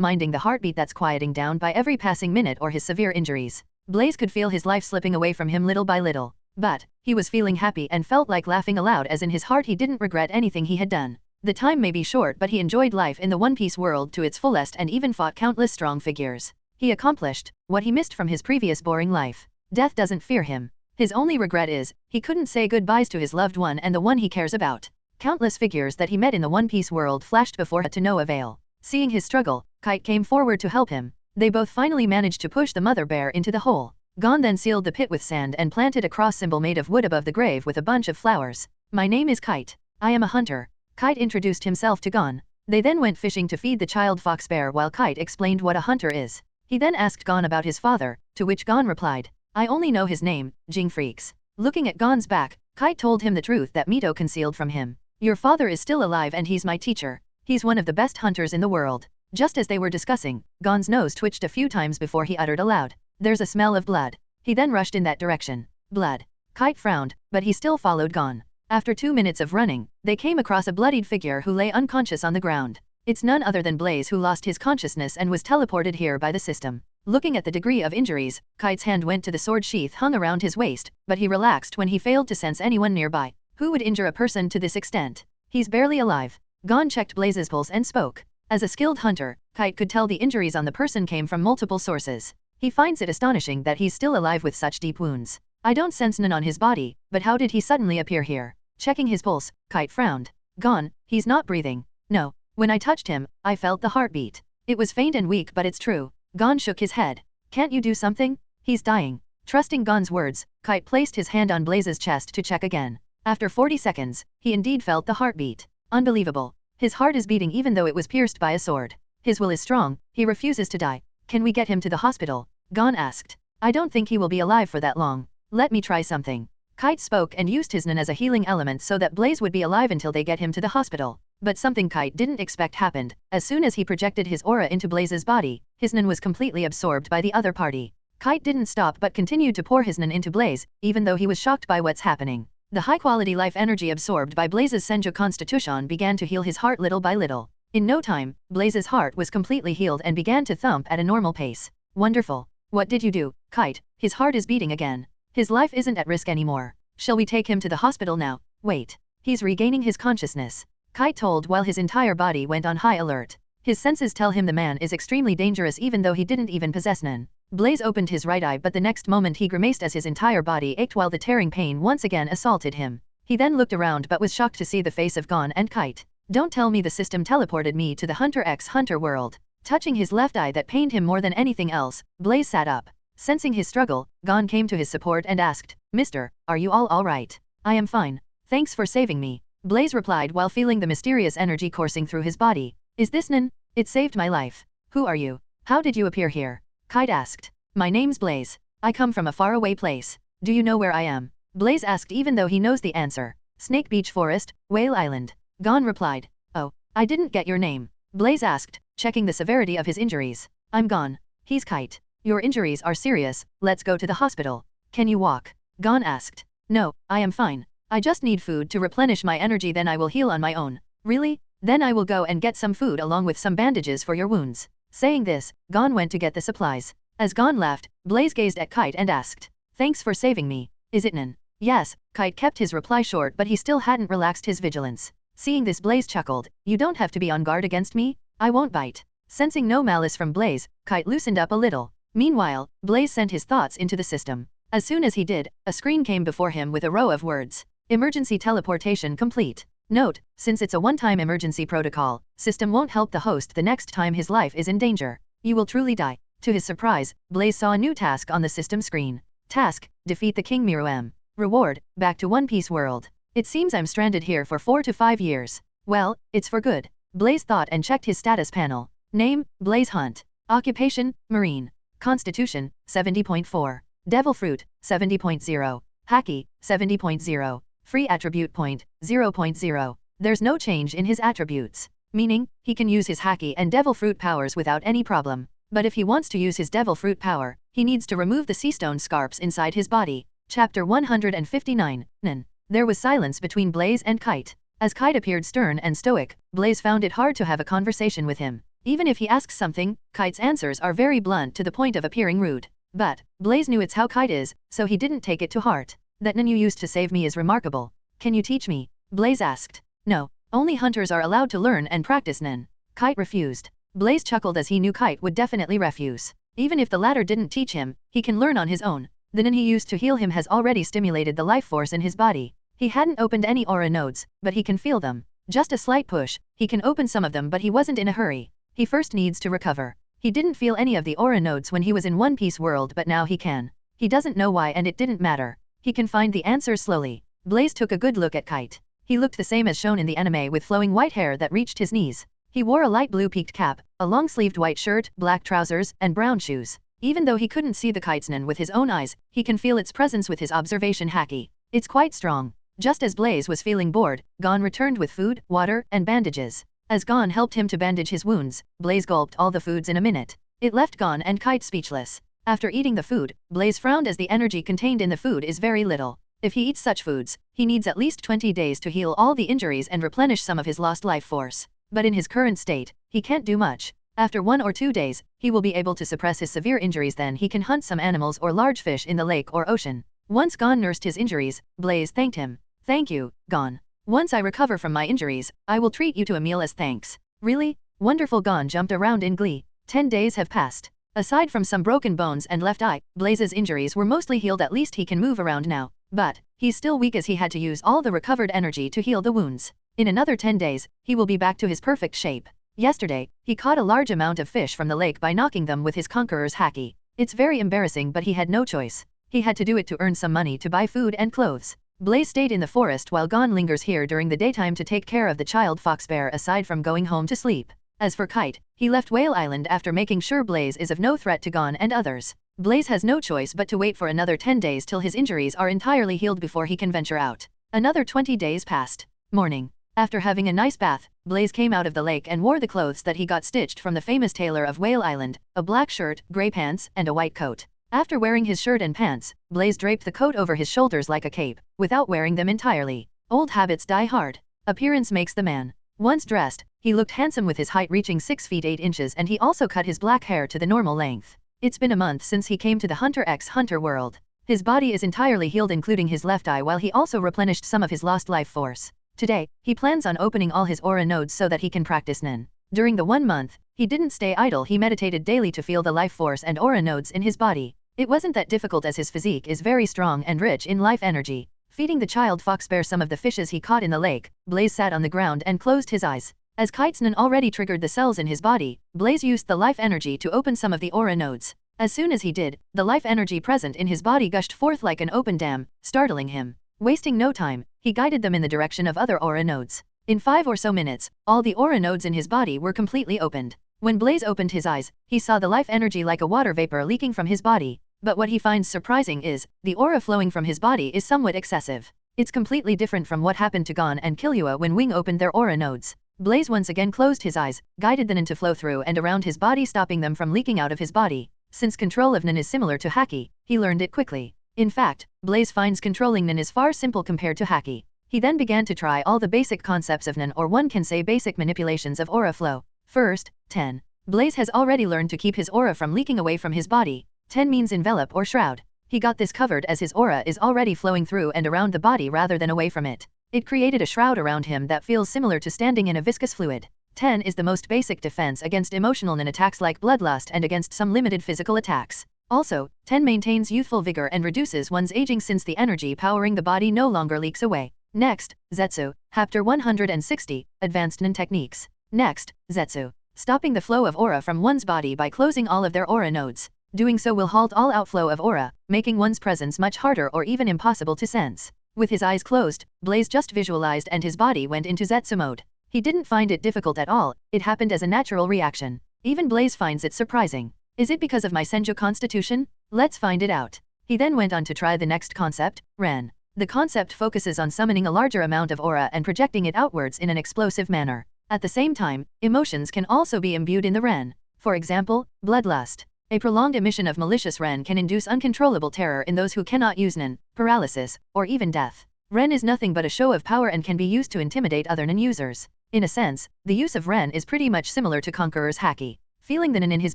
minding the heartbeat that's quieting down by every passing minute or his severe injuries. Blaze could feel his life slipping away from him little by little. But he was feeling happy and felt like laughing aloud, as in his heart he didn't regret anything he had done. The time may be short, but he enjoyed life in the One Piece world to its fullest and even fought countless strong figures. He accomplished what he missed from his previous boring life. Death doesn't fear him. His only regret is he couldn't say goodbyes to his loved one and the one he cares about. Countless figures that he met in the One Piece world flashed before him to no avail. Seeing his struggle, Kite came forward to help him. They both finally managed to push the mother bear into the hole. Gon then sealed the pit with sand and planted a cross symbol made of wood above the grave with a bunch of flowers. My name is Kite. I am a hunter. Kite introduced himself to Gon. They then went fishing to feed the child fox bear while Kite explained what a hunter is. He then asked Gon about his father, to which Gon replied, I only know his name, Jing Freaks. Looking at Gon's back, Kite told him the truth that Mito concealed from him. Your father is still alive and he's my teacher. He's one of the best hunters in the world. Just as they were discussing, Gon's nose twitched a few times before he uttered aloud, there's a smell of blood. He then rushed in that direction. Blood. Kite frowned, but he still followed Gon. After 2 minutes of running, they came across a bloodied figure who lay unconscious on the ground. It's none other than Blaze, who lost his consciousness and was teleported here by the system. Looking at the degree of injuries, Kite's hand went to the sword sheath hung around his waist, but he relaxed when he failed to sense anyone nearby. Who would injure a person to this extent? He's barely alive. Gon checked Blaze's pulse and spoke. As a skilled hunter, Kite could tell the injuries on the person came from multiple sources. He finds it astonishing that he's still alive with such deep wounds. I don't sense none on his body, but how did he suddenly appear here? Checking his pulse, Kite frowned. Gon, he's not breathing. No. When I touched him, I felt the heartbeat. It was faint and weak, but it's true. Gon shook his head. Can't you do something? He's dying. Trusting Gon's words, Kite placed his hand on Blaze's chest to check again. After 40 seconds, he indeed felt the heartbeat. Unbelievable. His heart is beating even though it was pierced by a sword. His will is strong, he refuses to die. Can we get him to the hospital? Gon asked. I don't think he will be alive for that long. Let me try something. Kite spoke and used his Nen as a healing element so that Blaze would be alive until they get him to the hospital. But something Kite didn't expect happened. As soon as he projected his aura into Blaze's body, his Nen was completely absorbed by the other party. Kite didn't stop but continued to pour his Nen into Blaze, even though he was shocked by what's happening. The high-quality life energy absorbed by Blaze's Senju Constitution began to heal his heart little by little. In no time, Blaze's heart was completely healed and began to thump at a normal pace. Wonderful. What did you do, Kite? His heart is beating again. His life isn't at risk anymore. Shall we take him to the hospital now? Wait. He's regaining his consciousness. Kite told while his entire body went on high alert. His senses tell him the man is extremely dangerous even though he didn't even possess Nen. Blaze opened his right eye, but the next moment he grimaced as his entire body ached while the tearing pain once again assaulted him. He then looked around but was shocked to see the face of Gon and Kite. Don't tell me the system teleported me to the Hunter x Hunter world. Touching his left eye that pained him more than anything else, Blaze sat up. Sensing his struggle, Gon came to his support and asked, Mister, are you all right? I am fine. Thanks for saving me. Blaze replied while feeling the mysterious energy coursing through his body. Is this Nen? It saved my life. Who are you? How did you appear here? Kite asked. My name's Blaze. I come from a faraway place. Do you know where I am? Blaze asked even though he knows the answer. Snake Beach Forest, Whale Island. Gon replied. Oh, I didn't get your name. Blaze asked, checking the severity of his injuries. I'm Gon. He's Kite. Your injuries are serious, let's go to the hospital. Can you walk? Gon asked. No, I am fine. I just need food to replenish my energy, then I will heal on my own. Really? Then I will go and get some food along with some bandages for your wounds. Saying this, Gon went to get the supplies. As Gon left, Blaze gazed at Kite and asked. Thanks for saving me. Is it Nen? Yes. Kite kept his reply short, but he still hadn't relaxed his vigilance. Seeing this, Blaze chuckled. You don't have to be on guard against me. I won't bite. Sensing no malice from Blaze, Kite loosened up a little. Meanwhile, Blaze sent his thoughts into the system. As soon as he did, a screen came before him with a row of words. Emergency teleportation complete. Note, since it's a one-time emergency protocol, system won't help the host the next time his life is in danger. You will truly die. To his surprise, Blaze saw a new task on the system screen. Task, defeat the King Miru. Reward, back to One Piece world. It seems I'm stranded here for 4 to 5 years. Well, it's for good. Blaze thought and checked his status panel. Name, Blaze Hunt. Occupation, Marine. Constitution, 70.4. Devil Fruit, 70.0. Haki, 70.0. Free Attribute Point, 0.0. There's no change in his attributes. Meaning, he can use his Haki and Devil Fruit powers without any problem. But if he wants to use his Devil Fruit power, he needs to remove the sea stone scarps inside his body. Chapter 159, Nen. There was silence between Blaze and Kite. As Kite appeared stern and stoic, Blaze found it hard to have a conversation with him. Even if he asks something, Kite's answers are very blunt to the point of appearing rude. But Blaze knew it's how Kite is, so he didn't take it to heart. That Nen you used to save me is remarkable. Can you teach me? Blaze asked. No, only hunters are allowed to learn and practice Nen. Kite refused. Blaze chuckled as he knew Kite would definitely refuse. Even if the latter didn't teach him, he can learn on his own. The Nen he used to heal him has already stimulated the life force in his body. He hadn't opened any aura nodes, but he can feel them. Just a slight push, he can open some of them, but he wasn't in a hurry. He first needs to recover. He didn't feel any of the aura nodes when he was in One Piece world, but now he can. He doesn't know why and it didn't matter. He can find the answers slowly. Blaze took a good look at Kite. He looked the same as shown in the anime with flowing white hair that reached his knees. He wore a light blue peaked cap, a long-sleeved white shirt, black trousers, and brown shoes. Even though he couldn't see the Kite's Nen with his own eyes, he can feel its presence with his observation Haki. It's quite strong. Just as Blaze was feeling bored, Gon returned with food, water, and bandages. As Gon helped him to bandage his wounds, Blaze gulped all the foods in a minute. It left Gon and Kite speechless. After eating the food, Blaze frowned as the energy contained in the food is very little. If he eats such foods, he needs at least 20 days to heal all the injuries and replenish some of his lost life force. But in his current state, he can't do much. After 1 or 2 days, he will be able to suppress his severe injuries, then he can hunt some animals or large fish in the lake or ocean. Once Gon nursed his injuries, Blaze thanked him. Thank you, Gon. Once I recover from my injuries, I will treat you to a meal as thanks. Really? Wonderful. Gon jumped around in glee. 10 days have passed. Aside from some broken bones and left eye, Blaze's injuries were mostly healed. At least he can move around now. But he's still weak as he had to use all the recovered energy to heal the wounds. In another 10 days, he will be back to his perfect shape. Yesterday, he caught a large amount of fish from the lake by knocking them with his conqueror's Haki. It's very embarrassing, but he had no choice. He had to do it to earn some money to buy food and clothes. Blaze stayed in the forest while Gon lingers here during the daytime to take care of the child foxbear aside from going home to sleep. As for Kite, he left Whale Island after making sure Blaze is of no threat to Gon and others. Blaze has no choice but to wait for another 10 days till his injuries are entirely healed before he can venture out. Another 20 days passed. Morning. After having a nice bath, Blaze came out of the lake and wore the clothes that he got stitched from the famous tailor of Whale Island, a black shirt, gray pants, and a white coat. After wearing his shirt and pants, Blaze draped the coat over his shoulders like a cape, without wearing them entirely. Old habits die hard. Appearance makes the man. Once dressed, he looked handsome with his height reaching 6 feet 8 inches, and he also cut his black hair to the normal length. It's been a month since he came to the Hunter x Hunter world. His body is entirely healed including his left eye, while he also replenished some of his lost life force. Today, he plans on opening all his aura nodes so that he can practice Nen. During the 1 month, he didn't stay idle. He meditated daily to feel the life force and aura nodes in his body. It wasn't that difficult as his physique is very strong and rich in life energy. Feeding the child foxbear some of the fishes he caught in the lake, Blaze sat on the ground and closed his eyes. As Kite's Nen already triggered the cells in his body, Blaze used the life energy to open some of the aura nodes. As soon as he did, the life energy present in his body gushed forth like an open dam, startling him. Wasting no time, he guided them in the direction of other aura nodes. In 5 or so minutes, all the aura nodes in his body were completely opened. When Blaze opened his eyes, he saw the life energy like a water vapor leaking from his body. But what he finds surprising is, the aura flowing from his body is somewhat excessive. It's completely different from what happened to Gon and Killua when Wing opened their aura nodes. Blaze once again closed his eyes, guided the Nen to flow through and around his body, stopping them from leaking out of his body. Since control of Nen is similar to Haki, he learned it quickly. In fact, Blaze finds controlling Nen is far simple compared to Haki. He then began to try all the basic concepts of Nen, or one can say basic manipulations of aura flow. First, 10. Blaze has already learned to keep his aura from leaking away from his body. 10 means envelop or shroud. He got this covered as his aura is already flowing through and around the body rather than away from it. It created a shroud around him that feels similar to standing in a viscous fluid. 10 is the most basic defense against emotional Nen attacks like bloodlust and against some limited physical attacks. Also, 10 maintains youthful vigor and reduces one's aging since the energy powering the body no longer leaks away. Next, Zetsu, Chapter 160, Advanced Nen Techniques. Next, Zetsu. Stopping the flow of aura from one's body by closing all of their aura nodes. Doing so will halt all outflow of aura, making one's presence much harder or even impossible to sense. With his eyes closed, Blaze just visualized and his body went into Zetsu mode. He didn't find it difficult at all, it happened as a natural reaction. Even Blaze finds it surprising. Is it because of my Senju constitution? Let's find it out. He then went on to try the next concept, Ren. The concept focuses on summoning a larger amount of aura and projecting it outwards in an explosive manner. At the same time, emotions can also be imbued in the Ren. For example, bloodlust. A prolonged emission of malicious Ren can induce uncontrollable terror in those who cannot use Nen, paralysis, or even death. Ren is nothing but a show of power and can be used to intimidate other Nen users. In a sense, the use of Ren is pretty much similar to Conqueror's Haki. Feeling the Nen in his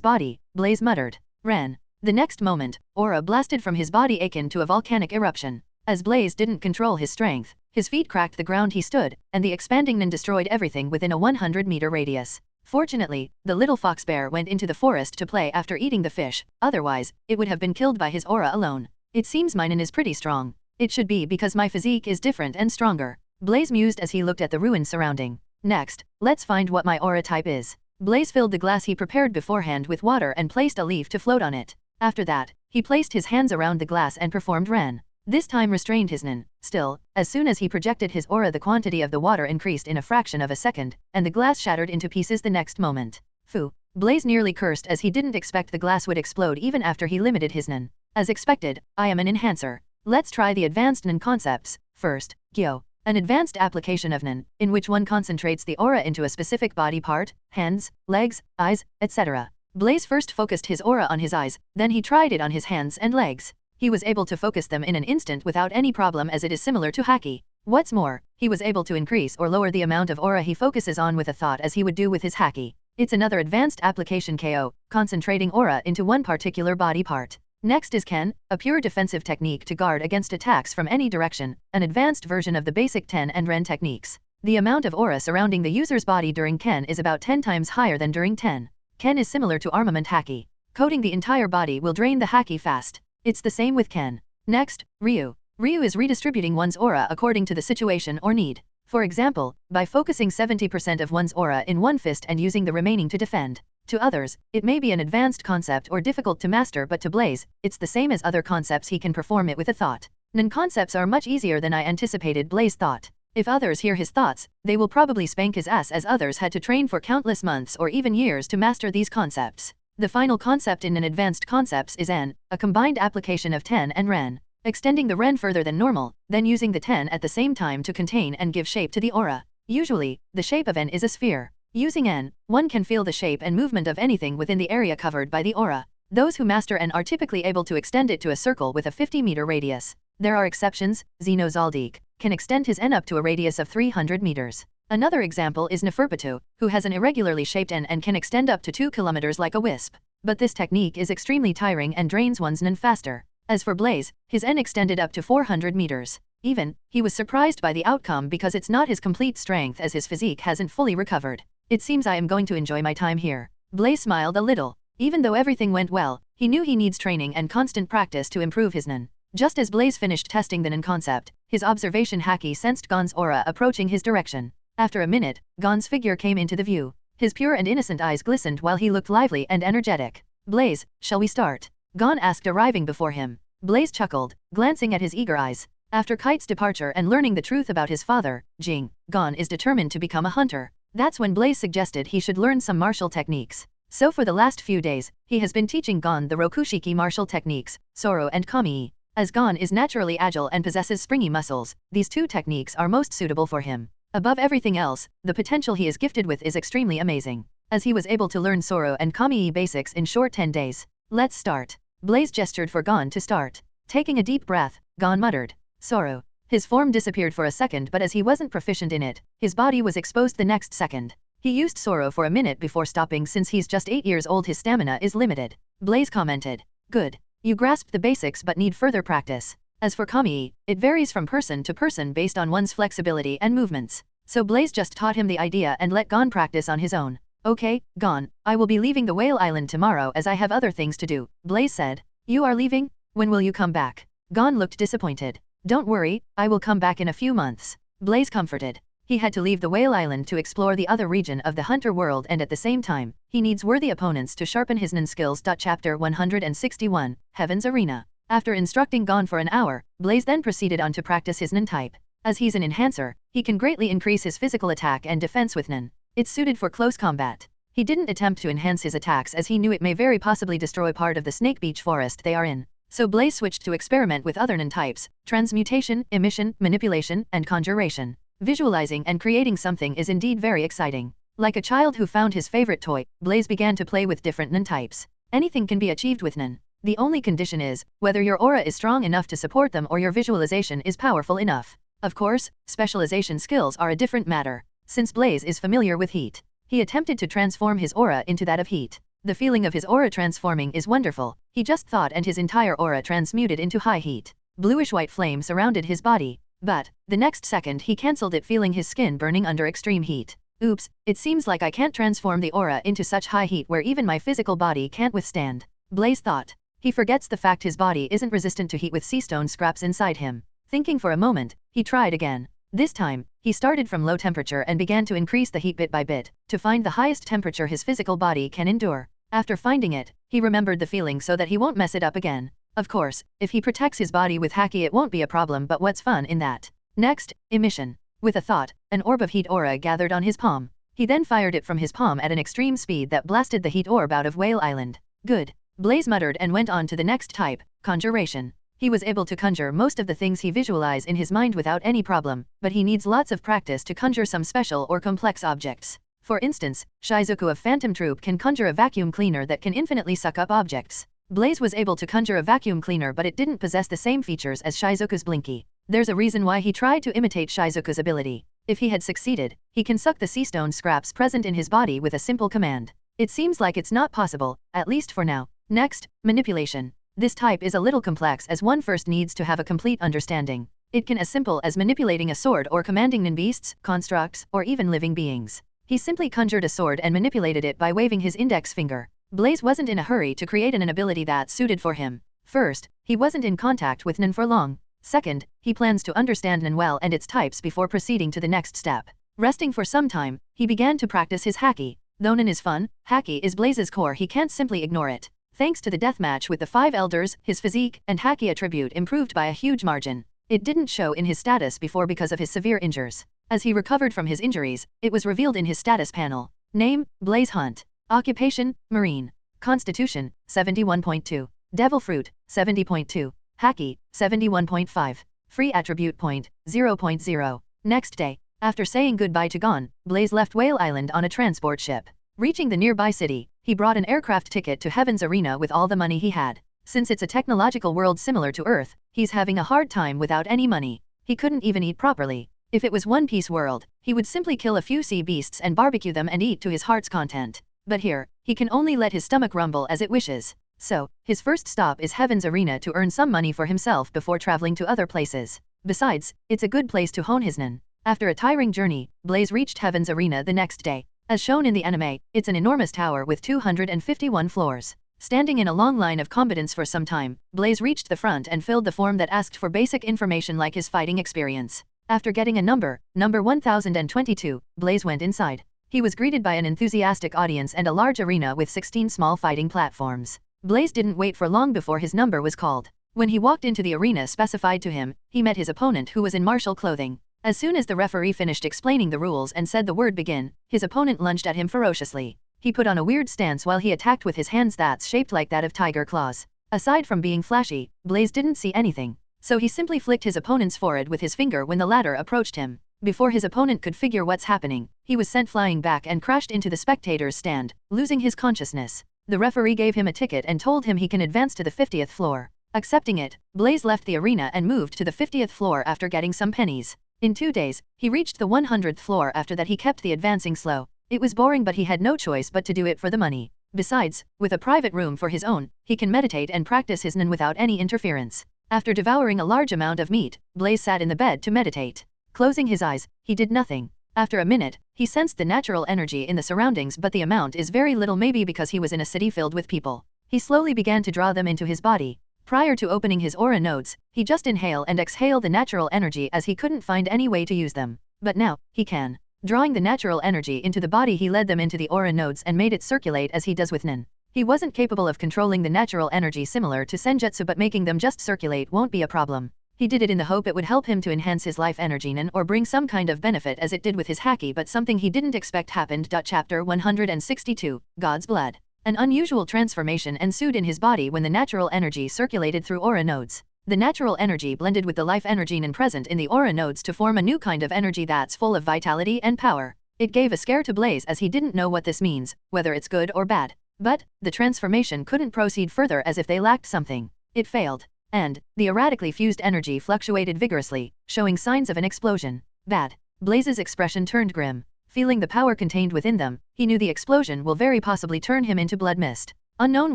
body, Blaze muttered, Ren. The next moment, aura blasted from his body akin to a volcanic eruption. As Blaze didn't control his strength, his feet cracked the ground he stood, and the expanding Nen destroyed everything within a 100-meter radius. Fortunately, the little fox bear went into the forest to play after eating the fish, otherwise, it would have been killed by his aura alone. It seems my Nen is pretty strong. It should be because my physique is different and stronger. Blaze mused as he looked at the ruins surrounding. Next, let's find what my aura type is. Blaze filled the glass he prepared beforehand with water and placed a leaf to float on it. After that, he placed his hands around the glass and performed Ren. This time restrained his Nen. Still, as soon as he projected his aura, the quantity of the water increased in a fraction of a second, and the glass shattered into pieces the next moment. Phew! Blaze nearly cursed as he didn't expect the glass would explode even after he limited his Nen. As expected, I am an enhancer. Let's try the advanced Nen concepts. First, Gyo. An advanced application of Nen, in which one concentrates the aura into a specific body part, hands, legs, eyes, etc. Blaze first focused his aura on his eyes, then he tried it on his hands and legs. He was able to focus them in an instant without any problem, as it is similar to Haki. What's more, he was able to increase or lower the amount of aura he focuses on with a thought as he would do with his Haki. It's another advanced application KO, concentrating aura into one particular body part. Next is Ken, a pure defensive technique to guard against attacks from any direction, an advanced version of the basic Ten and Ren techniques. The amount of aura surrounding the user's body during Ken is about 10 times higher than during Ten. Ken is similar to armament Haki. Coating the entire body will drain the Haki fast. It's the same with Ken. Next, Ryu. Ryu is redistributing one's aura according to the situation or need. For example, by focusing 70% of one's aura in one fist and using the remaining to defend. To others, it may be an advanced concept or difficult to master, but to Blaze, it's the same as other concepts. He can perform it with a thought. Nen concepts are much easier than I anticipated, Blaze thought. If others hear his thoughts, they will probably spank his ass, as others had to train for countless months or even years to master these concepts. The final concept in an advanced concepts is N, a combined application of Ten and Ren. Extending the Ren further than normal, then using the Ten at the same time to contain and give shape to the aura. Usually, the shape of N is a sphere. Using N, one can feel the shape and movement of anything within the area covered by the aura. Those who master N are typically able to extend it to a circle with a 50-meter radius. There are exceptions. Zeno Zaldik can extend his N up to a radius of 300 meters. Another example is Neferpitu, who has an irregularly shaped N and can extend up to 2 kilometers like a wisp. But this technique is extremely tiring and drains one's Nen faster. As for Blaze, his N extended up to 400 meters. Even, he was surprised by the outcome because it's not his complete strength, as his physique hasn't fully recovered. It seems I am going to enjoy my time here. Blaze smiled a little. Even though everything went well, he knew he needs training and constant practice to improve his Nen. Just as Blaze finished testing the Nen concept, his observation Haki sensed Gon's aura approaching his direction. After a minute, Gon's figure came into the view. His pure and innocent eyes glistened while he looked lively and energetic. Blaze, shall we start? Gon asked, arriving before him. Blaze chuckled, glancing at his eager eyes. After Kite's departure and learning the truth about his father, Jing, Gon is determined to become a hunter. That's when Blaze suggested he should learn some martial techniques. So for the last few days, he has been teaching Gon the Rokushiki martial techniques, Soro and Kami. As Gon is naturally agile and possesses springy muscles, these two techniques are most suitable for him. Above everything else, the potential he is gifted with is extremely amazing, as he was able to learn Soro and Kami basics in short 10 days. Let's start. Blaze gestured for Gon to start. Taking a deep breath, Gon muttered, Soro. His form disappeared for a second, but as he wasn't proficient in it, his body was exposed the next second. He used Soro for a minute before stopping. Since he's just 8 years old, his stamina is limited. Blaze commented, good. You grasped the basics but need further practice. As for Kami, it varies from person to person based on one's flexibility and movements. So Blaze just taught him the idea and let Gon practice on his own. Okay, Gon, I will be leaving the Whale Island tomorrow as I have other things to do, Blaze said. You are leaving? When will you come back? Gon looked disappointed. Don't worry, I will come back in a few months. Blaze comforted. He had to leave the Whale Island to explore the other region of the Hunter world, and at the same time, he needs worthy opponents to sharpen his Nen skills. Chapter 161, Heaven's Arena. After instructing Gon for an hour, Blaze then proceeded on to practice his Nen type. As he's an enhancer, he can greatly increase his physical attack and defense with Nen. It's suited for close combat. He didn't attempt to enhance his attacks as he knew it may very possibly destroy part of the snake beach forest they are in. So Blaze switched to experiment with other Nen types: transmutation, emission, manipulation, and conjuration. Visualizing and creating something is indeed very exciting. Like a child who found his favorite toy, Blaze began to play with different Nen types. Anything can be achieved with Nen. The only condition is whether your aura is strong enough to support them or your visualization is powerful enough. Of course, specialization skills are a different matter. Since Blaze is familiar with heat, he attempted to transform his aura into that of heat. The feeling of his aura transforming is wonderful, he just thought, and his entire aura transmuted into high heat. Bluish-white flame surrounded his body, but the next second he cancelled it, feeling his skin burning under extreme heat. Oops, it seems like I can't transform the aura into such high heat where even my physical body can't withstand, Blaze thought. He forgets the fact his body isn't resistant to heat with sea stone scraps inside him. Thinking for a moment, he tried again. This time, he started from low temperature and began to increase the heat bit by bit, to find the highest temperature his physical body can endure. After finding it, he remembered the feeling so that he won't mess it up again. Of course, if he protects his body with haki it won't be a problem, but what's fun in that? Next, emission. With a thought, an orb of heat aura gathered on his palm. He then fired it from his palm at an extreme speed that blasted the heat orb out of Whale Island. Good, Blaze muttered and went on to the next type, conjuration. He was able to conjure most of the things he visualized in his mind without any problem, but he needs lots of practice to conjure some special or complex objects. For instance, Shizuku of Phantom Troop can conjure a vacuum cleaner that can infinitely suck up objects. Blaze was able to conjure a vacuum cleaner, but it didn't possess the same features as Shizuku's Blinky. There's a reason why he tried to imitate Shizuku's ability. If he had succeeded, he can suck the sea stone scraps present in his body with a simple command. It seems like it's not possible, at least for now. Next, manipulation. This type is a little complex as one first needs to have a complete understanding. It can as simple as manipulating a sword or commanding Nen beasts, constructs, or even living beings. He simply conjured a sword and manipulated it by waving his index finger. Blaze wasn't in a hurry to create an ability that suited for him. First, he wasn't in contact with Nen for long. Second, he plans to understand Nen well and its types before proceeding to the next step. Resting for some time, he began to practice his haki. Though Nen is fun, haki is Blaze's core, he can't simply ignore it. Thanks to the deathmatch with the 5 elders, his physique and haki attribute improved by a huge margin. It didn't show in his status before because of his severe injuries. As he recovered from his injuries, it was revealed in his status panel. Name, Blaze Hunt. Occupation, Marine. Constitution, 71.2. Devil Fruit, 70.2. Haki, 71.5. Free attribute point, 0.0. Next day, after saying goodbye to Gon, Blaze left Whale Island on a transport ship. Reaching the nearby city, he brought an aircraft ticket to Heaven's Arena with all the money he had. Since it's a technological world similar to Earth, he's having a hard time without any money. He couldn't even eat properly. If it was One Piece world, he would simply kill a few sea beasts and barbecue them and eat to his heart's content. But here, he can only let his stomach rumble as it wishes. So, his first stop is Heaven's Arena to earn some money for himself before traveling to other places. Besides, it's a good place to hone his Nen. After a tiring journey, Blaze reached Heaven's Arena the next day. As shown in the anime, it's an enormous tower with 251 floors. Standing in a long line of combatants for some time, Blaze reached the front and filled the form that asked for basic information like his fighting experience. After getting a number 1022, Blaze went inside. He was greeted by an enthusiastic audience and a large arena with 16 small fighting platforms. Blaze didn't wait for long before his number was called. When he walked into the arena specified to him, he met his opponent who was in martial clothing. As soon as the referee finished explaining the rules and said the word begin, his opponent lunged at him ferociously. He put on a weird stance while he attacked with his hands that's shaped like that of tiger claws. Aside from being flashy, Blaze didn't see anything. So he simply flicked his opponent's forehead with his finger when the latter approached him. Before his opponent could figure what's happening, he was sent flying back and crashed into the spectator's stand, losing his consciousness. The referee gave him a ticket and told him he can advance to the 50th floor. Accepting it, Blaze left the arena and moved to the 50th floor after getting some pennies. In 2 days, he reached the 100th floor. After that he kept the advancing slow. It was boring but he had no choice but to do it for the money. Besides, with a private room for his own, he can meditate and practice his Nen without any interference. After devouring a large amount of meat, Blaze sat in the bed to meditate. Closing his eyes, he did nothing. After a minute, he sensed the natural energy in the surroundings, but the amount is very little, maybe because he was in a city filled with people. He slowly began to draw them into his body. Prior to opening his aura nodes, he just inhale and exhale the natural energy as he couldn't find any way to use them. But now, he can. Drawing the natural energy into the body, he led them into the aura nodes and made it circulate as he does with Nen. He wasn't capable of controlling the natural energy similar to Senjutsu, but making them just circulate won't be a problem. He did it in the hope it would help him to enhance his life energy or bring some kind of benefit as it did with his haki, but something he didn't expect happened. Chapter 162, God's Blood. An unusual transformation ensued in his body when the natural energy circulated through aura nodes. The natural energy blended with the life energy present in the aura nodes to form a new kind of energy that's full of vitality and power. It gave a scare to Blaze as he didn't know what this means, whether it's good or bad. But the transformation couldn't proceed further as if they lacked something. It failed. And the erratically fused energy fluctuated vigorously, showing signs of an explosion. Bad. Blaze's expression turned grim. Feeling the power contained within them, he knew the explosion will very possibly turn him into blood mist. Unknown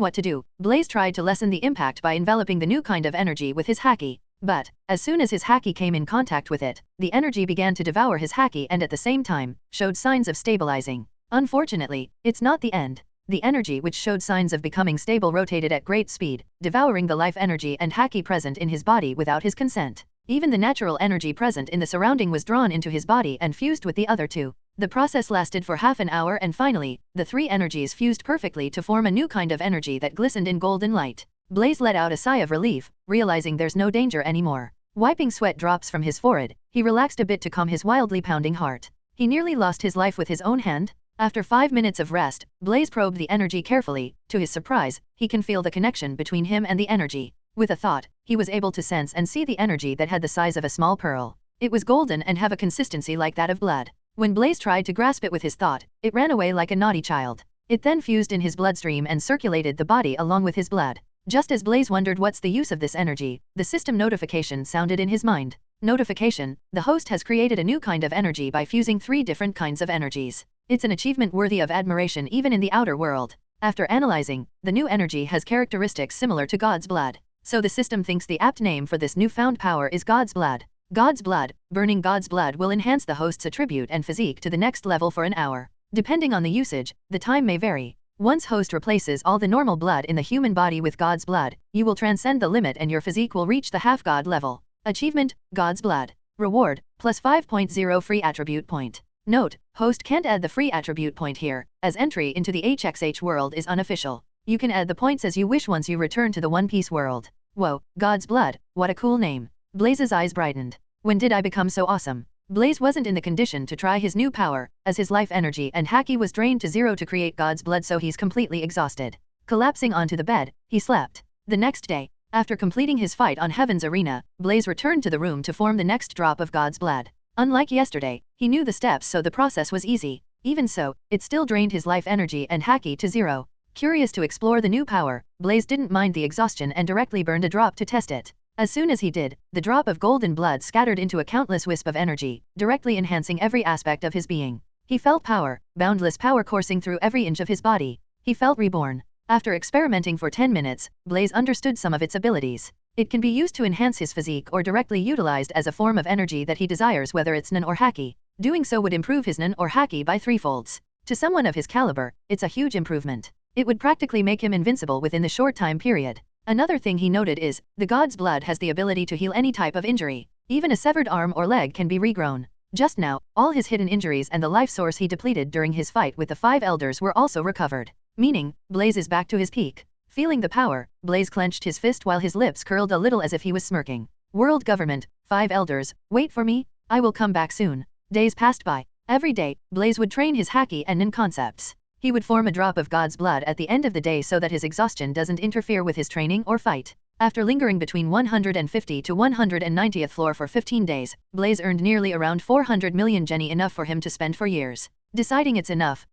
what to do, Blaze tried to lessen the impact by enveloping the new kind of energy with his haki. But, as soon as his haki came in contact with it, the energy began to devour his haki and at the same time, showed signs of stabilizing. Unfortunately, it's not the end. The energy which showed signs of becoming stable rotated at great speed, devouring the life energy and haki present in his body without his consent. Even the natural energy present in the surrounding was drawn into his body and fused with the other two. The process lasted for half an hour and finally, the three energies fused perfectly to form a new kind of energy that glistened in golden light. Blaze let out a sigh of relief, realizing there's no danger anymore. Wiping sweat drops from his forehead, he relaxed a bit to calm his wildly pounding heart. He nearly lost his life with his own hand. After 5 minutes of rest, Blaze probed the energy carefully. To his surprise, he can feel the connection between him and the energy. With a thought, he was able to sense and see the energy that had the size of a small pearl. It was golden and have a consistency like that of blood. When Blaze tried to grasp it with his thought, it ran away like a naughty child. It then fused in his bloodstream and circulated the body along with his blood. Just as Blaze wondered what's the use of this energy, the system notification sounded in his mind. Notification: the host has created a new kind of energy by fusing 3 different kinds of energies. It's an achievement worthy of admiration even in the outer world. After analyzing, the new energy has characteristics similar to God's blood. So the system thinks the apt name for this newfound power is God's blood. God's blood. Burning God's blood will enhance the host's attribute and physique to the next level for an hour. Depending on the usage, the time may vary. Once host replaces all the normal blood in the human body with God's blood, you will transcend the limit and your physique will reach the half-god level. Achievement: God's blood. Reward: plus 5.0 free attribute point. Note: host can't add the free attribute point here, as entry into the HXH world is unofficial. You can add the points as you wish once you return to the One Piece world. Whoa, God's blood, what a cool name. Blaze's eyes brightened. When did I become so awesome? Blaze wasn't in the condition to try his new power, as his life energy and haki was drained to zero to create God's blood, so he's completely exhausted. Collapsing onto the bed, he slept. The next day, after completing his fight on Heaven's Arena, Blaze returned to the room to form the next drop of God's blood. Unlike yesterday, he knew the steps, so the process was easy. Even so, it still drained his life energy and haki to zero. Curious to explore the new power, Blaze didn't mind the exhaustion and directly burned a drop to test it. As soon as he did, the drop of golden blood scattered into a countless wisp of energy, directly enhancing every aspect of his being. He felt power, boundless power coursing through every inch of his body. He felt reborn. After experimenting for 10 minutes, Blaze understood some of its abilities. It can be used to enhance his physique or directly utilized as a form of energy that he desires, whether it's nin or haki. Doing so would improve his nin or haki by 3-folds. To someone of his caliber, it's a huge improvement. It would practically make him invincible within the short time period. Another thing he noted is, the God's blood has the ability to heal any type of injury. Even a severed arm or leg can be regrown. Just now, all his hidden injuries and the life source he depleted during his fight with the 5 elders were also recovered. Meaning, Blaze is back to his peak. Feeling the power, Blaze clenched his fist while his lips curled a little as if he was smirking. World government, 5 elders, wait for me, I will come back soon. Days passed by. Every day, Blaze would train his haki and nin concepts. He would form a drop of God's blood at the end of the day so that his exhaustion doesn't interfere with his training or fight. After lingering between 150 to 190th floor for 15 days, Blaze earned nearly around 400 million jenny, enough for him to spend for years. Deciding it's enough.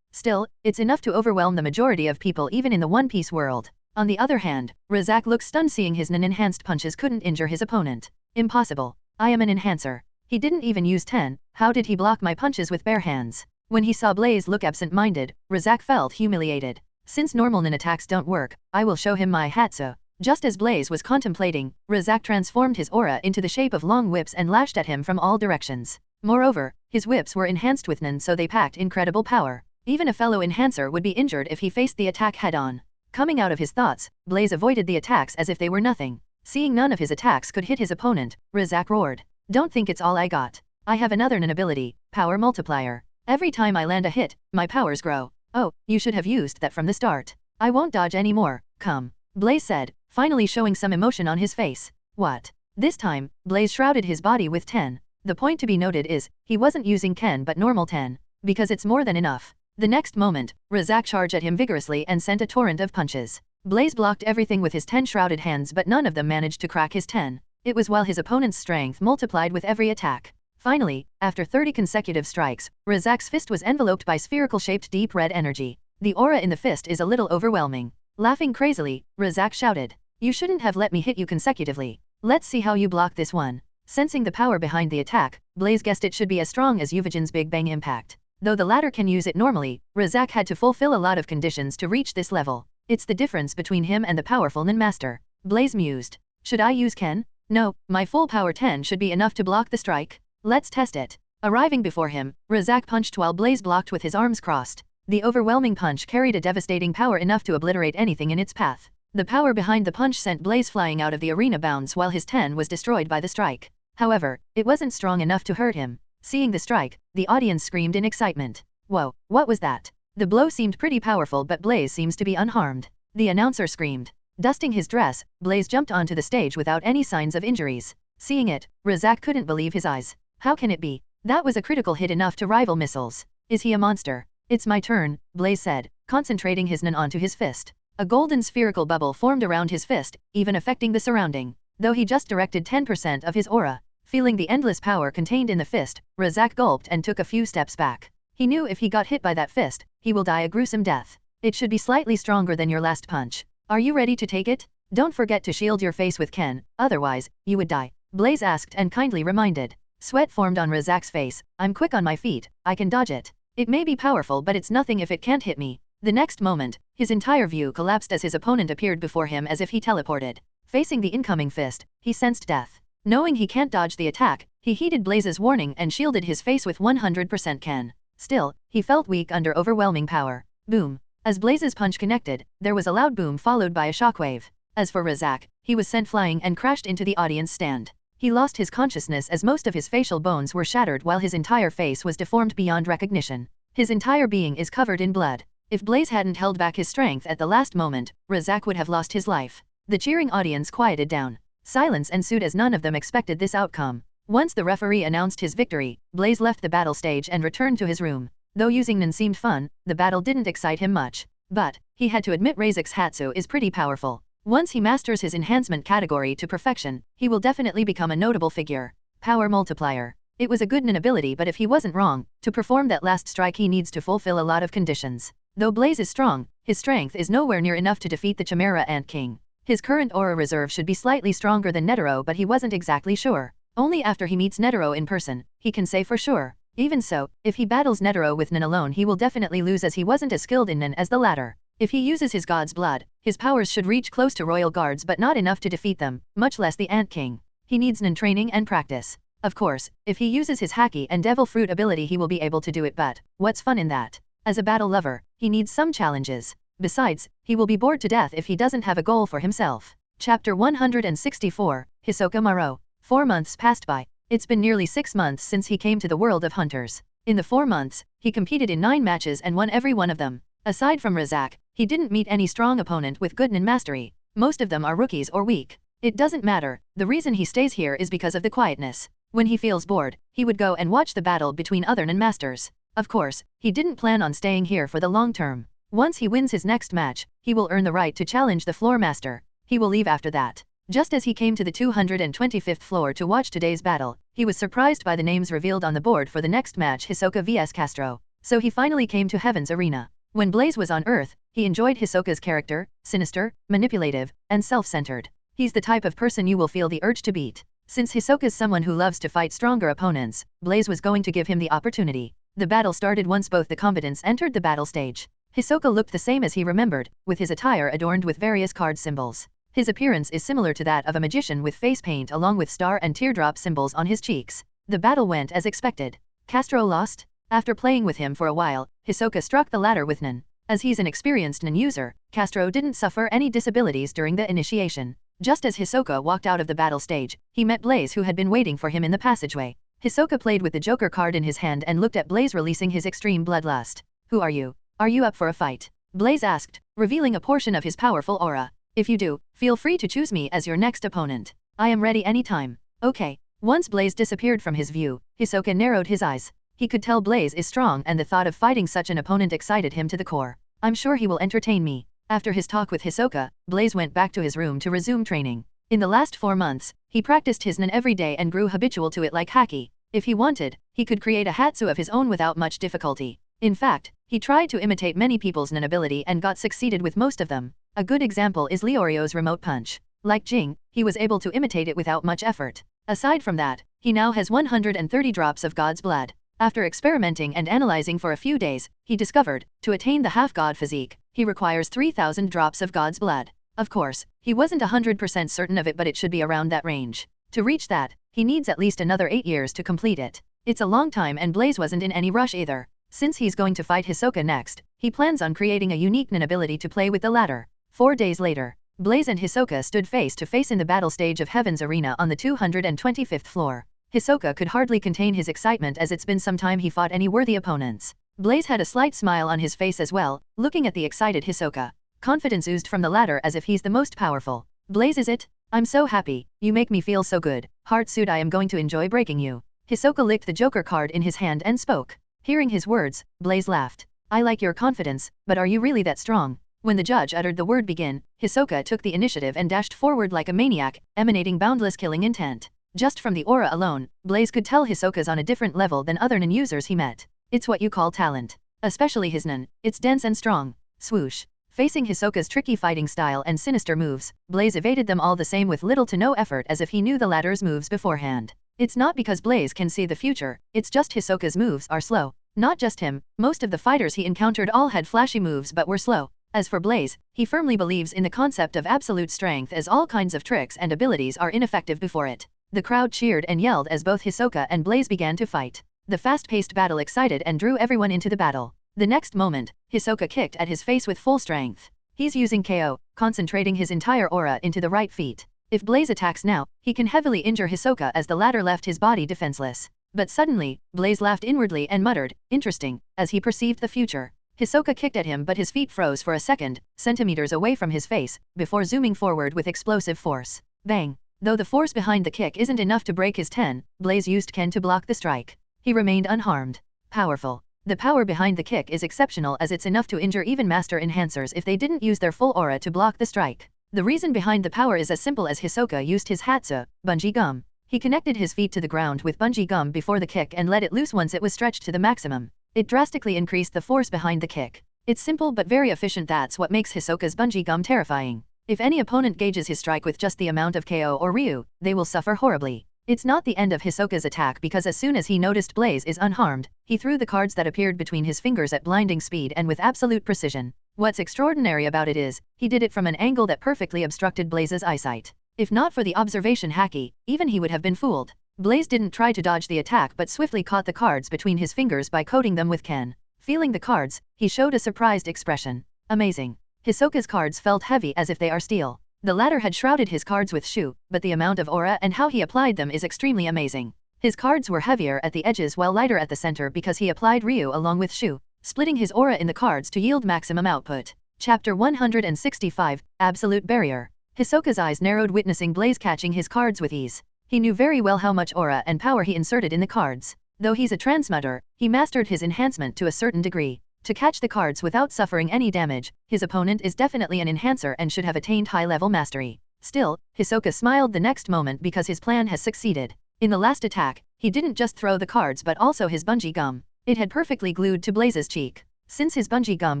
Still, it's enough to overwhelm the majority of people even in the One Piece world. On the other hand, Razak looked stunned seeing his nin-enhanced punches couldn't injure his opponent. Impossible. I am an enhancer. He didn't even use 10, how did he block my punches with bare hands? When he saw Blaze look absent-minded, Razak felt humiliated. Since normal nin attacks don't work, I will show him my hatsu. Just as Blaze was contemplating, Razak transformed his aura into the shape of long whips and lashed at him from all directions. Moreover, his whips were enhanced with nin, so they packed incredible power. Even a fellow enhancer would be injured if he faced the attack head-on. Coming out of his thoughts, Blaze avoided the attacks as if they were nothing. Seeing none of his attacks could hit his opponent, Razak roared. Don't think it's all I got. I have another nin ability, Power Multiplier. Every time I land a hit, my powers grow. Oh, you should have used that from the start. I won't dodge anymore, come. Blaze said, finally showing some emotion on his face. What? This time, Blaze shrouded his body with 10. The point to be noted is, he wasn't using Ken but normal 10, because it's more than enough. The next moment, Razak charged at him vigorously and sent a torrent of punches. Blaze blocked everything with his 10 shrouded hands but none of them managed to crack his 10. It was while his opponent's strength multiplied with every attack. Finally, after 30 consecutive strikes, Razak's fist was enveloped by spherical-shaped deep red energy. The aura in the fist is a little overwhelming. Laughing crazily, Razak shouted, "You shouldn't have let me hit you consecutively. Let's see how you block this one." Sensing the power behind the attack, Blaze guessed it should be as strong as Yuvajin's Big Bang impact. Though the latter can use it normally, Razak had to fulfill a lot of conditions to reach this level. It's the difference between him and the powerful Nin Master. Blaze mused. Should I use Ken? No, my full power 10 should be enough to block the strike. Let's test it. Arriving before him, Razak punched while Blaze blocked with his arms crossed. The overwhelming punch carried a devastating power enough to obliterate anything in its path. The power behind the punch sent Blaze flying out of the arena bounds while his 10 was destroyed by the strike. However, it wasn't strong enough to hurt him. Seeing the strike, the audience screamed in excitement. Whoa, what was that? The blow seemed pretty powerful but Blaze seems to be unharmed. The announcer screamed. Dusting his dress, Blaze jumped onto the stage without any signs of injuries. Seeing it, Razak couldn't believe his eyes. How can it be? That was a critical hit enough to rival missiles. Is he a monster? It's my turn, Blaze said, concentrating his Nin onto his fist. A golden spherical bubble formed around his fist, even affecting the surrounding. Though he just directed 10% of his aura. Feeling the endless power contained in the fist, Razak gulped and took a few steps back. He knew if he got hit by that fist, he will die a gruesome death. It should be slightly stronger than your last punch. Are you ready to take it? Don't forget to shield your face with Ken, otherwise, you would die. Blaze asked and kindly reminded. Sweat formed on Razak's face. I'm quick on my feet, I can dodge it. It may be powerful but it's nothing if it can't hit me. The next moment, his entire view collapsed as his opponent appeared before him as if he teleported. Facing the incoming fist, he sensed death. Knowing he can't dodge the attack, he heeded Blaze's warning and shielded his face with 100% Ken. Still, he felt weak under overwhelming power. Boom. As Blaze's punch connected, there was a loud boom followed by a shockwave. As for Razak, he was sent flying and crashed into the audience stand. He lost his consciousness as most of his facial bones were shattered while his entire face was deformed beyond recognition. His entire being is covered in blood. If Blaze hadn't held back his strength at the last moment, Razak would have lost his life. The cheering audience quieted down. Silence ensued as none of them expected this outcome. Once the referee announced his victory, Blaze left the battle stage and returned to his room. Though using Nin seemed fun, the battle didn't excite him much. But, he had to admit Razak's Hatsu is pretty powerful. Once he masters his enhancement category to perfection, he will definitely become a notable figure. Power multiplier. It was a good Nin ability but if he wasn't wrong, to perform that last strike he needs to fulfill a lot of conditions. Though Blaze is strong, his strength is nowhere near enough to defeat the Chimera Ant King. His current aura reserve should be slightly stronger than Netero but he wasn't exactly sure. Only after he meets Netero in person, he can say for sure. Even so, if he battles Netero with Nin alone he will definitely lose as he wasn't as skilled in Nin as the latter. If he uses his God's blood, his powers should reach close to royal guards but not enough to defeat them, much less the Ant King. He needs Nin training and practice. Of course, if he uses his Haki and Devil Fruit ability he will be able to do it but, what's fun in that? As a battle lover, he needs some challenges. Besides, he will be bored to death if he doesn't have a goal for himself. Chapter 164, Hisoka Maro. 4 months passed by. It's been nearly 6 months since he came to the world of hunters. In the 4 months, he competed in 9 matches and won every one of them. Aside from Razak, he didn't meet any strong opponent with good Nin mastery. Most of them are rookies or weak. It doesn't matter, the reason he stays here is because of the quietness. When he feels bored, he would go and watch the battle between other Nin masters. Of course, he didn't plan on staying here for the long term. Once he wins his next match, he will earn the right to challenge the floor master. He will leave after that. Just as he came to the 225th floor to watch today's battle, he was surprised by the names revealed on the board for the next match Hisoka vs Castro. So he finally came to Heaven's arena. When Blaze was on Earth, he enjoyed Hisoka's character, sinister, manipulative, and self-centered. He's the type of person you will feel the urge to beat. Since Hisoka's someone who loves to fight stronger opponents, Blaze was going to give him the opportunity. The battle started once both the combatants entered the battle stage. Hisoka looked the same as he remembered, with his attire adorned with various card symbols. His appearance is similar to that of a magician with face paint along with star and teardrop symbols on his cheeks. The battle went as expected. Castro lost? After playing with him for a while, Hisoka struck the latter with Nin. As he's an experienced Nin user, Castro didn't suffer any disabilities during the initiation. Just as Hisoka walked out of the battle stage, he met Blaze who had been waiting for him in the passageway. Hisoka played with the Joker card in his hand and looked at Blaze releasing his extreme bloodlust. Who are you? Are you up for a fight? Blaze asked, revealing a portion of his powerful aura. If you do, feel free to choose me as your next opponent. I am ready anytime. Okay. Once Blaze disappeared from his view, Hisoka narrowed his eyes. He could tell Blaze is strong and the thought of fighting such an opponent excited him to the core. I'm sure he will entertain me. After his talk with Hisoka, Blaze went back to his room to resume training. In the last 4 months, he practiced his nen every day and grew habitual to it like haki. If he wanted, he could create a hatsu of his own without much difficulty. In fact, he tried to imitate many people's nen ability and got succeeded with most of them. A good example is Leorio's remote punch. Like Jing, he was able to imitate it without much effort. Aside from that, he now has 130 drops of God's blood. After experimenting and analyzing for a few days, he discovered, to attain the half-god physique, he requires 3,000 drops of God's blood. Of course, he wasn't 100% certain of it, but it should be around that range. To reach that, he needs at least another 8 years to complete it. It's a long time and Blaze wasn't in any rush either. Since he's going to fight Hisoka next, he plans on creating a unique nen ability to play with the latter. 4 days later, Blaze and Hisoka stood face to face in the battle stage of Heaven's Arena on the 225th floor. Hisoka could hardly contain his excitement as it's been some time he fought any worthy opponents. Blaze had a slight smile on his face as well, looking at the excited Hisoka. Confidence oozed from the latter as if he's the most powerful. Blaze, is it? I'm so happy, you make me feel so good. Heartsuit, I am going to enjoy breaking you. Hisoka licked the Joker card in his hand and spoke. Hearing his words, Blaze laughed. I like your confidence, but are you really that strong? When the judge uttered the word begin, Hisoka took the initiative and dashed forward like a maniac, emanating boundless killing intent. Just from the aura alone, Blaze could tell Hisoka's on a different level than other nen users he met. It's what you call talent. Especially his nen, it's dense and strong. Swoosh. Facing Hisoka's tricky fighting style and sinister moves, Blaze evaded them all the same with little to no effort as if he knew the latter's moves beforehand. It's not because Blaze can see the future, it's just Hisoka's moves are slow. Not just him, most of the fighters he encountered all had flashy moves but were slow. As for Blaze, he firmly believes in the concept of absolute strength as all kinds of tricks and abilities are ineffective before it. The crowd cheered and yelled as both Hisoka and Blaze began to fight. The fast-paced battle excited and drew everyone into the battle. The next moment, Hisoka kicked at his face with full strength. He's using KO, concentrating his entire aura into the right feet. If Blaze attacks now, he can heavily injure Hisoka as the latter left his body defenseless. But suddenly, Blaze laughed inwardly and muttered, interesting, as he perceived the future. Hisoka kicked at him but his feet froze for a second, centimeters away from his face, before zooming forward with explosive force. Bang! Though the force behind the kick isn't enough to break his ten, Blaze used Ken to block the strike. He remained unharmed. Powerful. The power behind the kick is exceptional as it's enough to injure even master enhancers if they didn't use their full aura to block the strike. The reason behind the power is as simple as Hisoka used his hatsu, bungee gum. He connected his feet to the ground with bungee gum before the kick and let it loose once it was stretched to the maximum. It drastically increased the force behind the kick. It's simple but very efficient. That's what makes Hisoka's bungee gum terrifying. If any opponent gauges his strike with just the amount of KO or Ryu, they will suffer horribly. It's not the end of Hisoka's attack because as soon as he noticed Blaze is unharmed, he threw the cards that appeared between his fingers at blinding speed and with absolute precision. What's extraordinary about it is, he did it from an angle that perfectly obstructed Blaze's eyesight. If not for the observation haki, even he would have been fooled. Blaze didn't try to dodge the attack but swiftly caught the cards between his fingers by coating them with Ken. Feeling the cards, he showed a surprised expression. Amazing. Hisoka's cards felt heavy as if they are steel. The latter had shrouded his cards with shu, but the amount of aura and how he applied them is extremely amazing. His cards were heavier at the edges while lighter at the center because he applied Ryu along with shu, splitting his aura in the cards to yield maximum output. Chapter 165, Absolute Barrier. Hisoka's eyes narrowed witnessing Blaze catching his cards with ease. He knew very well how much aura and power he inserted in the cards. Though he's a transmuter, he mastered his enhancement to a certain degree. To catch the cards without suffering any damage, his opponent is definitely an enhancer and should have attained high-level mastery. Still, Hisoka smiled the next moment because his plan has succeeded. In the last attack, he didn't just throw the cards but also his bungee gum. It had perfectly glued to Blaze's cheek. Since his bungee gum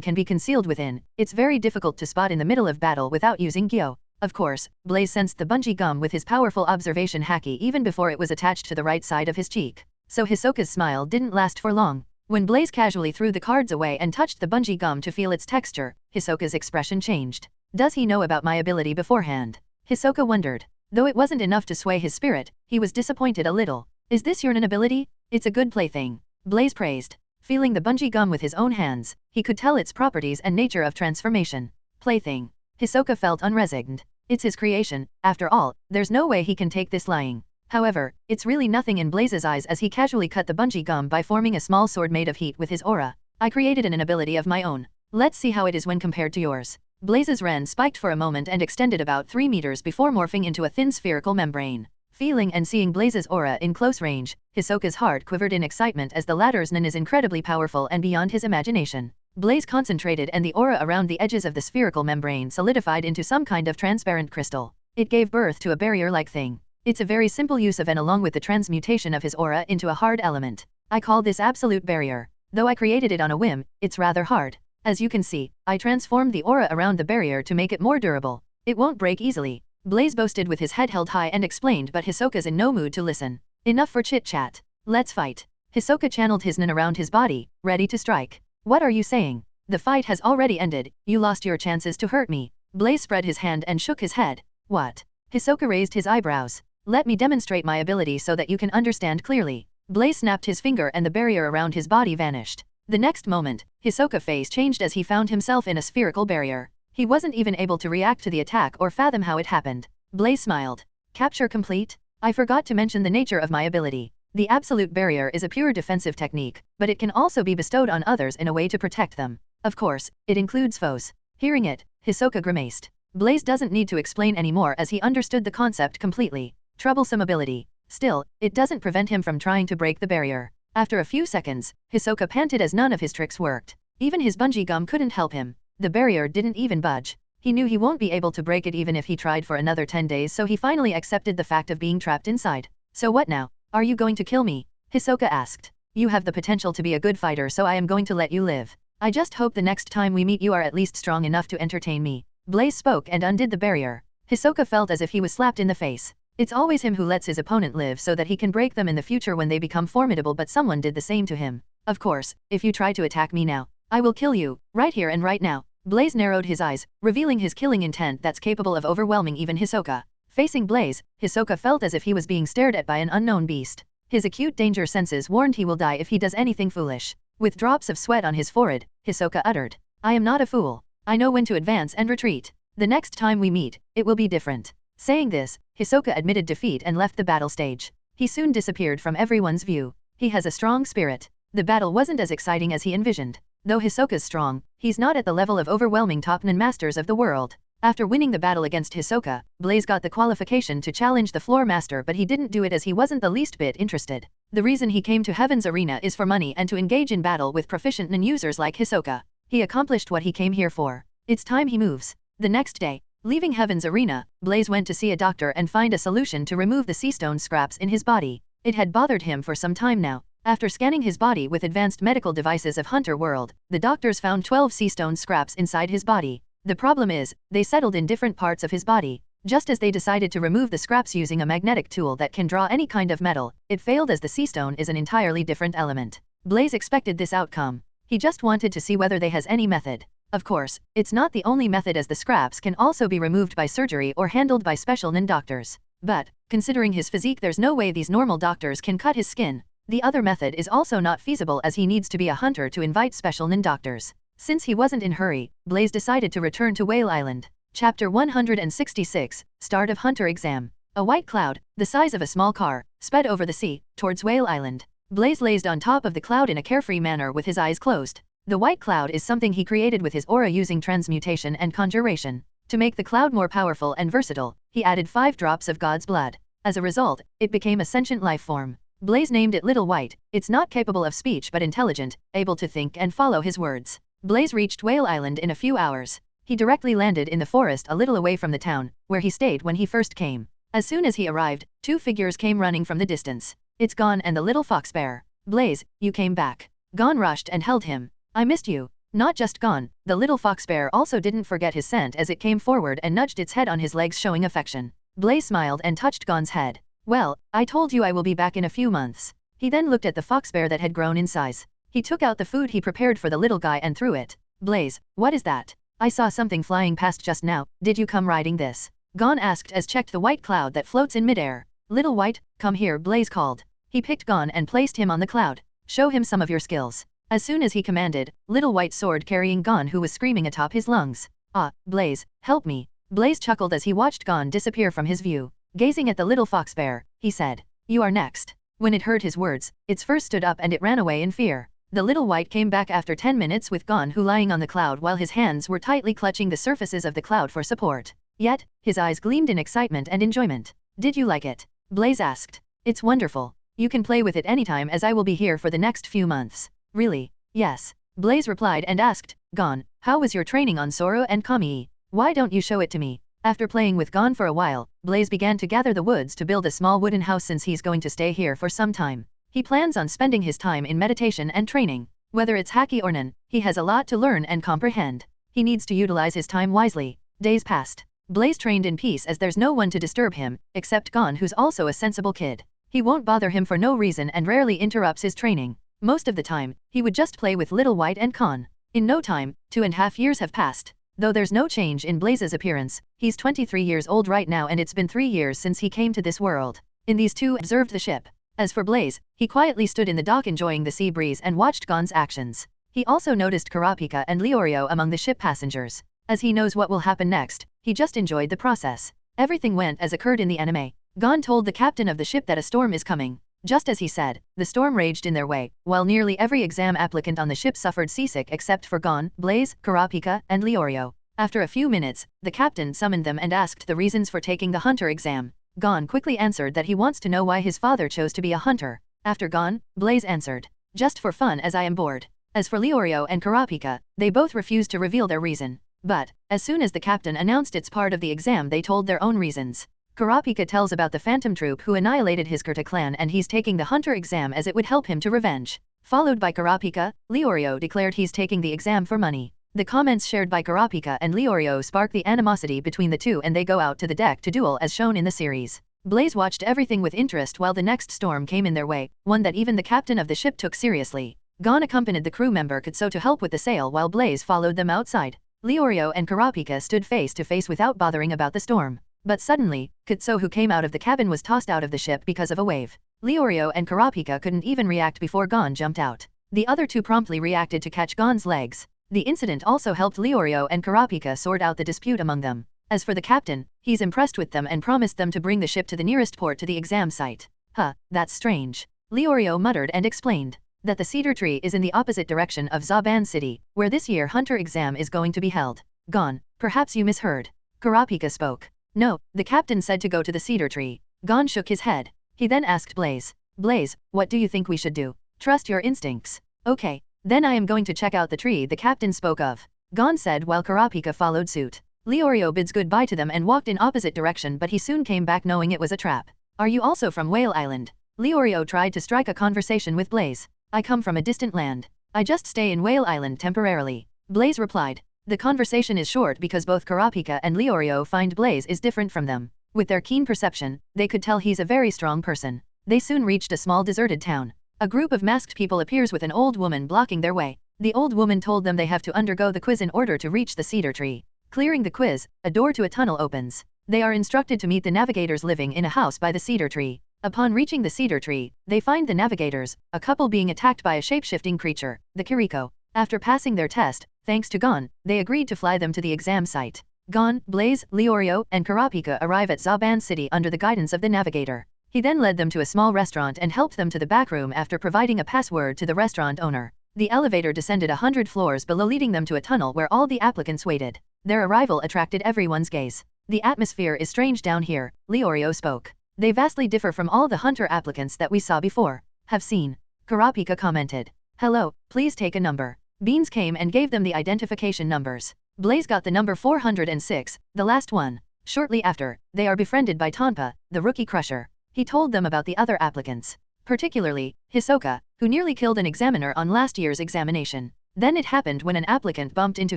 can be concealed within, it's very difficult to spot in the middle of battle without using Gyo. Of course, Blaze sensed the bungee gum with his powerful observation haki even before it was attached to the right side of his cheek. So Hisoka's smile didn't last for long. When Blaze casually threw the cards away and touched the bungee gum to feel its texture, Hisoka's expression changed. Does he know about my ability beforehand? Hisoka wondered. Though it wasn't enough to sway his spirit, he was disappointed a little. Is this your nen ability? It's a good plaything. Blaze praised. Feeling the bungee gum with his own hands, he could tell its properties and nature of transformation. Plaything. Hisoka felt unresigned. It's his creation, after all, there's no way he can take this lying. However, it's really nothing in Blaze's eyes as he casually cut the bungee gum by forming a small sword made of heat with his aura. I created an ability of my own. Let's see how it is when compared to yours. Blaze's Ren spiked for a moment and extended about 3 meters before morphing into a thin spherical membrane. Feeling and seeing Blaze's aura in close range, Hisoka's heart quivered in excitement as the latter's Nen is incredibly powerful and beyond his imagination. Blaze concentrated and the aura around the edges of the spherical membrane solidified into some kind of transparent crystal. It gave birth to a barrier-like thing. It's a very simple use of N along with the transmutation of his aura into a hard element. I call this absolute barrier. Though I created it on a whim, it's rather hard. As you can see, I transformed the aura around the barrier to make it more durable. It won't break easily. Blaze boasted with his head held high and explained, but Hisoka's in no mood to listen. Enough for chit-chat. Let's fight. Hisoka channeled his Nen around his body, ready to strike. What are you saying? The fight has already ended, you lost your chances to hurt me. Blaze spread his hand and shook his head. What? Hisoka raised his eyebrows. Let me demonstrate my ability so that you can understand clearly. Blaze snapped his finger and the barrier around his body vanished. The next moment, Hisoka's face changed as he found himself in a spherical barrier. He wasn't even able to react to the attack or fathom how it happened. Blaze smiled. Capture complete? I forgot to mention the nature of my ability. The absolute barrier is a pure defensive technique, but it can also be bestowed on others in a way to protect them. Of course, it includes foes. Hearing it, Hisoka grimaced. Blaze doesn't need to explain anymore as he understood the concept completely. Troublesome ability. Still, it doesn't prevent him from trying to break the barrier. After a few seconds, Hisoka panted as none of his tricks worked. Even his bungee gum couldn't help him. The barrier didn't even budge. He knew he won't be able to break it even if he tried for another 10 days, so he finally accepted the fact of being trapped inside. So what now? Are you going to kill me? Hisoka asked. You have the potential to be a good fighter, so I am going to let you live. I just hope the next time we meet you are at least strong enough to entertain me. Blaze spoke and undid the barrier. Hisoka felt as if he was slapped in the face. It's always him who lets his opponent live so that he can break them in the future when they become formidable, but someone did the same to him. Of course, if you try to attack me now, I will kill you, right here and right now. Blaze narrowed his eyes, revealing his killing intent that's capable of overwhelming even Hisoka. Facing Blaze, Hisoka felt as if he was being stared at by an unknown beast. His acute danger senses warned he will die if he does anything foolish. With drops of sweat on his forehead, Hisoka uttered, I am not a fool. I know when to advance and retreat. The next time we meet, it will be different. Saying this, Hisoka admitted defeat and left the battle stage. He soon disappeared from everyone's view. He has a strong spirit. The battle wasn't as exciting as he envisioned. Though Hisoka's strong, he's not at the level of overwhelming top nin masters of the world. After winning the battle against Hisoka, Blaze got the qualification to challenge the floor master, but he didn't do it as he wasn't the least bit interested. The reason he came to Heaven's Arena is for money and to engage in battle with proficient nin users like Hisoka. He accomplished what he came here for. It's time he moves. The next day, leaving Heaven's Arena, Blaze went to see a doctor and find a solution to remove the sea stone scraps in his body. It had bothered him for some time now. After scanning his body with advanced medical devices of Hunter World, the doctors found 12 sea stone scraps inside his body. The problem is, they settled in different parts of his body. Just as they decided to remove the scraps using a magnetic tool that can draw any kind of metal, it failed as the sea stone is an entirely different element. Blaze expected this outcome. He just wanted to see whether they has any method. Of course, it's not the only method, as the scraps can also be removed by surgery or handled by special nin doctors. But, considering his physique, there's no way these normal doctors can cut his skin. The other method is also not feasible as he needs to be a hunter to invite special nin doctors. Since he wasn't in a hurry, Blaze decided to return to Whale Island. Chapter 166, Start of Hunter Exam. A white cloud, the size of a small car, sped over the sea, towards Whale Island. Blaze lazed on top of the cloud in a carefree manner with his eyes closed. The white cloud is something he created with his aura using transmutation and conjuration. To make the cloud more powerful and versatile, he added 5 drops of God's blood. As a result, it became a sentient life form. Blaze named it Little White. It's not capable of speech but intelligent, able to think and follow his words. Blaze reached Whale Island in a few hours. He directly landed in the forest a little away from the town, where he stayed when he first came. As soon as he arrived, 2 figures came running from the distance. It's Gon and the little fox bear. Blaze, you came back. Gon rushed and held him. I missed you. Not just Gon, the little fox bear also didn't forget his scent as it came forward and nudged its head on his legs, showing affection. Blaze smiled and touched Gon's head. Well, I told you I will be back in a few months. He then looked at the fox bear that had grown in size. He took out the food he prepared for the little guy and threw it. Blaze, what is that? I saw something flying past just now. Did you come riding this? Gon asked as checked the white cloud that floats in midair. Little White, come here, Blaze called. He picked Gon and placed him on the cloud. Show him some of your skills. As soon as he commanded, Little White soared, carrying Gon, who was screaming atop his lungs. Ah, Blaze, help me. Blaze chuckled as he watched Gon disappear from his view. Gazing at the little fox bear, he said, you are next. When it heard his words, it first stood up and it ran away in fear. The little white came back after 10 minutes with Gon, who lying on the cloud while his hands were tightly clutching the surfaces of the cloud for support. Yet, his eyes gleamed in excitement and enjoyment. Did you like it? Blaze asked. It's wonderful. You can play with it anytime as I will be here for the next few months. Really? Yes. Blaze replied and asked, Gon, how was your training on Zoro and Kami? Why don't you show it to me? After playing with Gon for a while, Blaze began to gather the woods to build a small wooden house since he's going to stay here for some time. He plans on spending his time in meditation and training. Whether it's haki or nin, he has a lot to learn and comprehend. He needs to utilize his time wisely. Days passed. Blaze trained in peace as there's no one to disturb him, except Gon, who's also a sensible kid. He won't bother him for no reason and rarely interrupts his training. Most of the time, he would just play with Little White and Khan. In no time, 2.5 years have passed. Though there's no change in Blaze's appearance, he's 23 years old right now and it's been 3 years since he came to this world. In these two observed the ship. As for Blaze, he quietly stood in the dock enjoying the sea breeze and watched Gon's actions. He also noticed Kurapika and Leorio among the ship passengers. As he knows what will happen next, he just enjoyed the process. Everything went as occurred in the anime. Gon told the captain of the ship that a storm is coming. Just as he said, the storm raged in their way, while nearly every exam applicant on the ship suffered seasick except for Gon, Blaze, Kurapika, and Leorio. After a few minutes, the captain summoned them and asked the reasons for taking the hunter exam. Gon quickly answered that he wants to know why his father chose to be a hunter. After Gon, Blaze answered, just for fun as I am bored. As for Leorio and Kurapika, they both refused to reveal their reason. But, as soon as the captain announced it's part of the exam, they told their own reasons. Kurapika tells about the phantom troop who annihilated his Kurta clan and he's taking the hunter exam as it would help him to revenge. Followed by Kurapika, Leorio declared he's taking the exam for money. The comments shared by Kurapika and Leorio spark the animosity between the two and they go out to the deck to duel as shown in the series. Blaze watched everything with interest while the next storm came in their way, one that even the captain of the ship took seriously. Gon accompanied the crew member Katsuo to help with the sail while Blaze followed them outside. Leorio and Kurapika stood face to face without bothering about the storm. But suddenly, Katsuo, who came out of the cabin, was tossed out of the ship because of a wave. Leorio and Kurapika couldn't even react before Gon jumped out. The other two promptly reacted to catch Gon's legs. The incident also helped Leorio and Kurapika sort out the dispute among them. As for the captain, he's impressed with them and promised them to bring the ship to the nearest port to the exam site. Huh, that's strange. Leorio muttered and explained that the cedar tree is in the opposite direction of Zaban City, where this year hunter exam is going to be held. Gon, perhaps you misheard. Kurapika spoke. No, the captain said to go to the cedar tree. Gon shook his head. He then asked Blaze. Blaze, what do you think we should do? Trust your instincts. Okay, then I am going to check out the tree the captain spoke of. Gon said while Kurapika followed suit. Leorio bids goodbye to them and walked in opposite direction, but he soon came back knowing it was a trap. Are you also from Whale Island? Leorio tried to strike a conversation with Blaze. I come from a distant land. I just stay in Whale Island temporarily. Blaze replied. The conversation is short because both Kurapika and Leorio find Blaze is different from them. With their keen perception, they could tell he's a very strong person. They soon reached a small deserted town. A group of masked people appears with an old woman blocking their way. The old woman told them they have to undergo the quiz in order to reach the cedar tree. Clearing the quiz, a door to a tunnel opens. They are instructed to meet the navigators living in a house by the cedar tree. Upon reaching the cedar tree, they find the navigators, a couple being attacked by a shape-shifting creature, the Kiriko. After passing their test, thanks to Gon, they agreed to fly them to the exam site. Gon, Blaze, Leorio, and Kurapika arrive at Zaban City under the guidance of the navigator. He then led them to a small restaurant and helped them to the back room after providing a password to the restaurant owner. The elevator descended 100 floors below, leading them to a tunnel where all the applicants waited. Their arrival attracted everyone's gaze. The atmosphere is strange down here, Leorio spoke. They vastly differ from all the hunter applicants that we saw before. Have seen. Kurapika commented. Hello, please take a number. Beans came and gave them the identification numbers. Blaze got the number 406, the last one. Shortly after, they are befriended by Tonpa, the rookie crusher. He told them about the other applicants. Particularly, Hisoka, who nearly killed an examiner on last year's examination. Then it happened when an applicant bumped into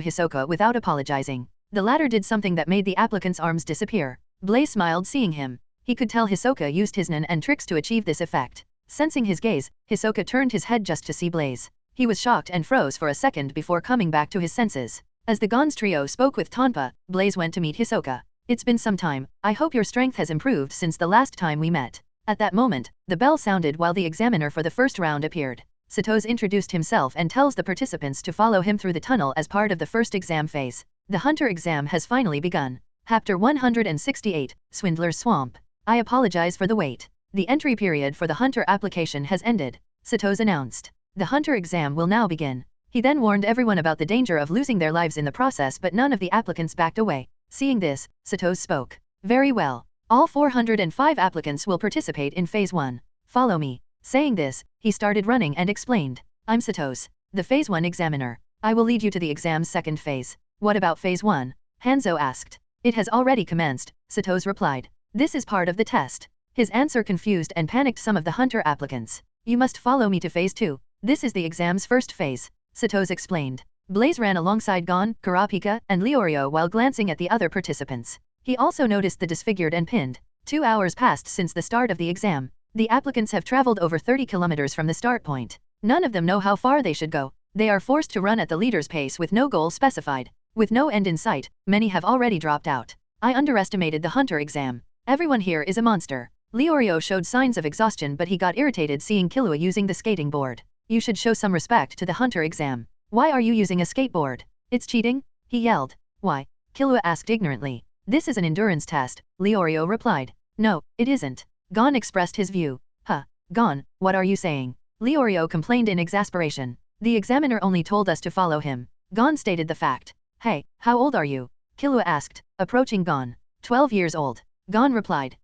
Hisoka without apologizing. The latter did something that made the applicant's arms disappear. Blaze smiled seeing him. He could tell Hisoka used his nin and tricks to achieve this effect. Sensing his gaze, Hisoka turned his head just to see Blaze. He was shocked and froze for a second before coming back to his senses. As the Gon's trio spoke with Tonpa, Blaze went to meet Hisoka. It's been some time, I hope your strength has improved since the last time we met. At that moment, the bell sounded while the examiner for the first round appeared. Satoz introduced himself and tells the participants to follow him through the tunnel as part of the first exam phase. The hunter exam has finally begun. Chapter 168, Swindler's Swamp. I apologize for the wait. The entry period for the hunter application has ended, Satoz announced. The hunter exam will now begin. He then warned everyone about the danger of losing their lives in the process, but none of the applicants backed away. Seeing this, Synopsis spoke. Very well. All 405 applicants will participate in Phase 1. Follow me. Saying this, he started running and explained. I'm Synopsis, the Phase 1 examiner. I will lead you to the exam's second phase. What about Phase 1? Hanzo asked. It has already commenced, Synopsis replied. This is part of the test. His answer confused and panicked some of the hunter applicants. You must follow me to Phase 2. This is the exam's first phase, Synopsis explained. Blaze ran alongside Gon, Kurapika, and Leorio while glancing at the other participants. He also noticed the disfigured and pinned. 2 hours passed since the start of the exam. The applicants have traveled over 30 kilometers from the start point. None of them know how far they should go. They are forced to run at the leader's pace with no goal specified. With no end in sight, many have already dropped out. I underestimated the hunter exam. Everyone here is a monster. Leorio showed signs of exhaustion, but he got irritated seeing Killua using the skating board. You should show some respect to the hunter exam. Why are you using a skateboard? It's cheating? He yelled. Why? Killua asked ignorantly. This is an endurance test, Leorio replied. No, it isn't. Gon expressed his view. Huh. Gon, what are you saying? Leorio complained in exasperation. The examiner only told us to follow him. Gon stated the fact. Hey, how old are you? Killua asked, approaching Gon. 12 years old. Gon replied.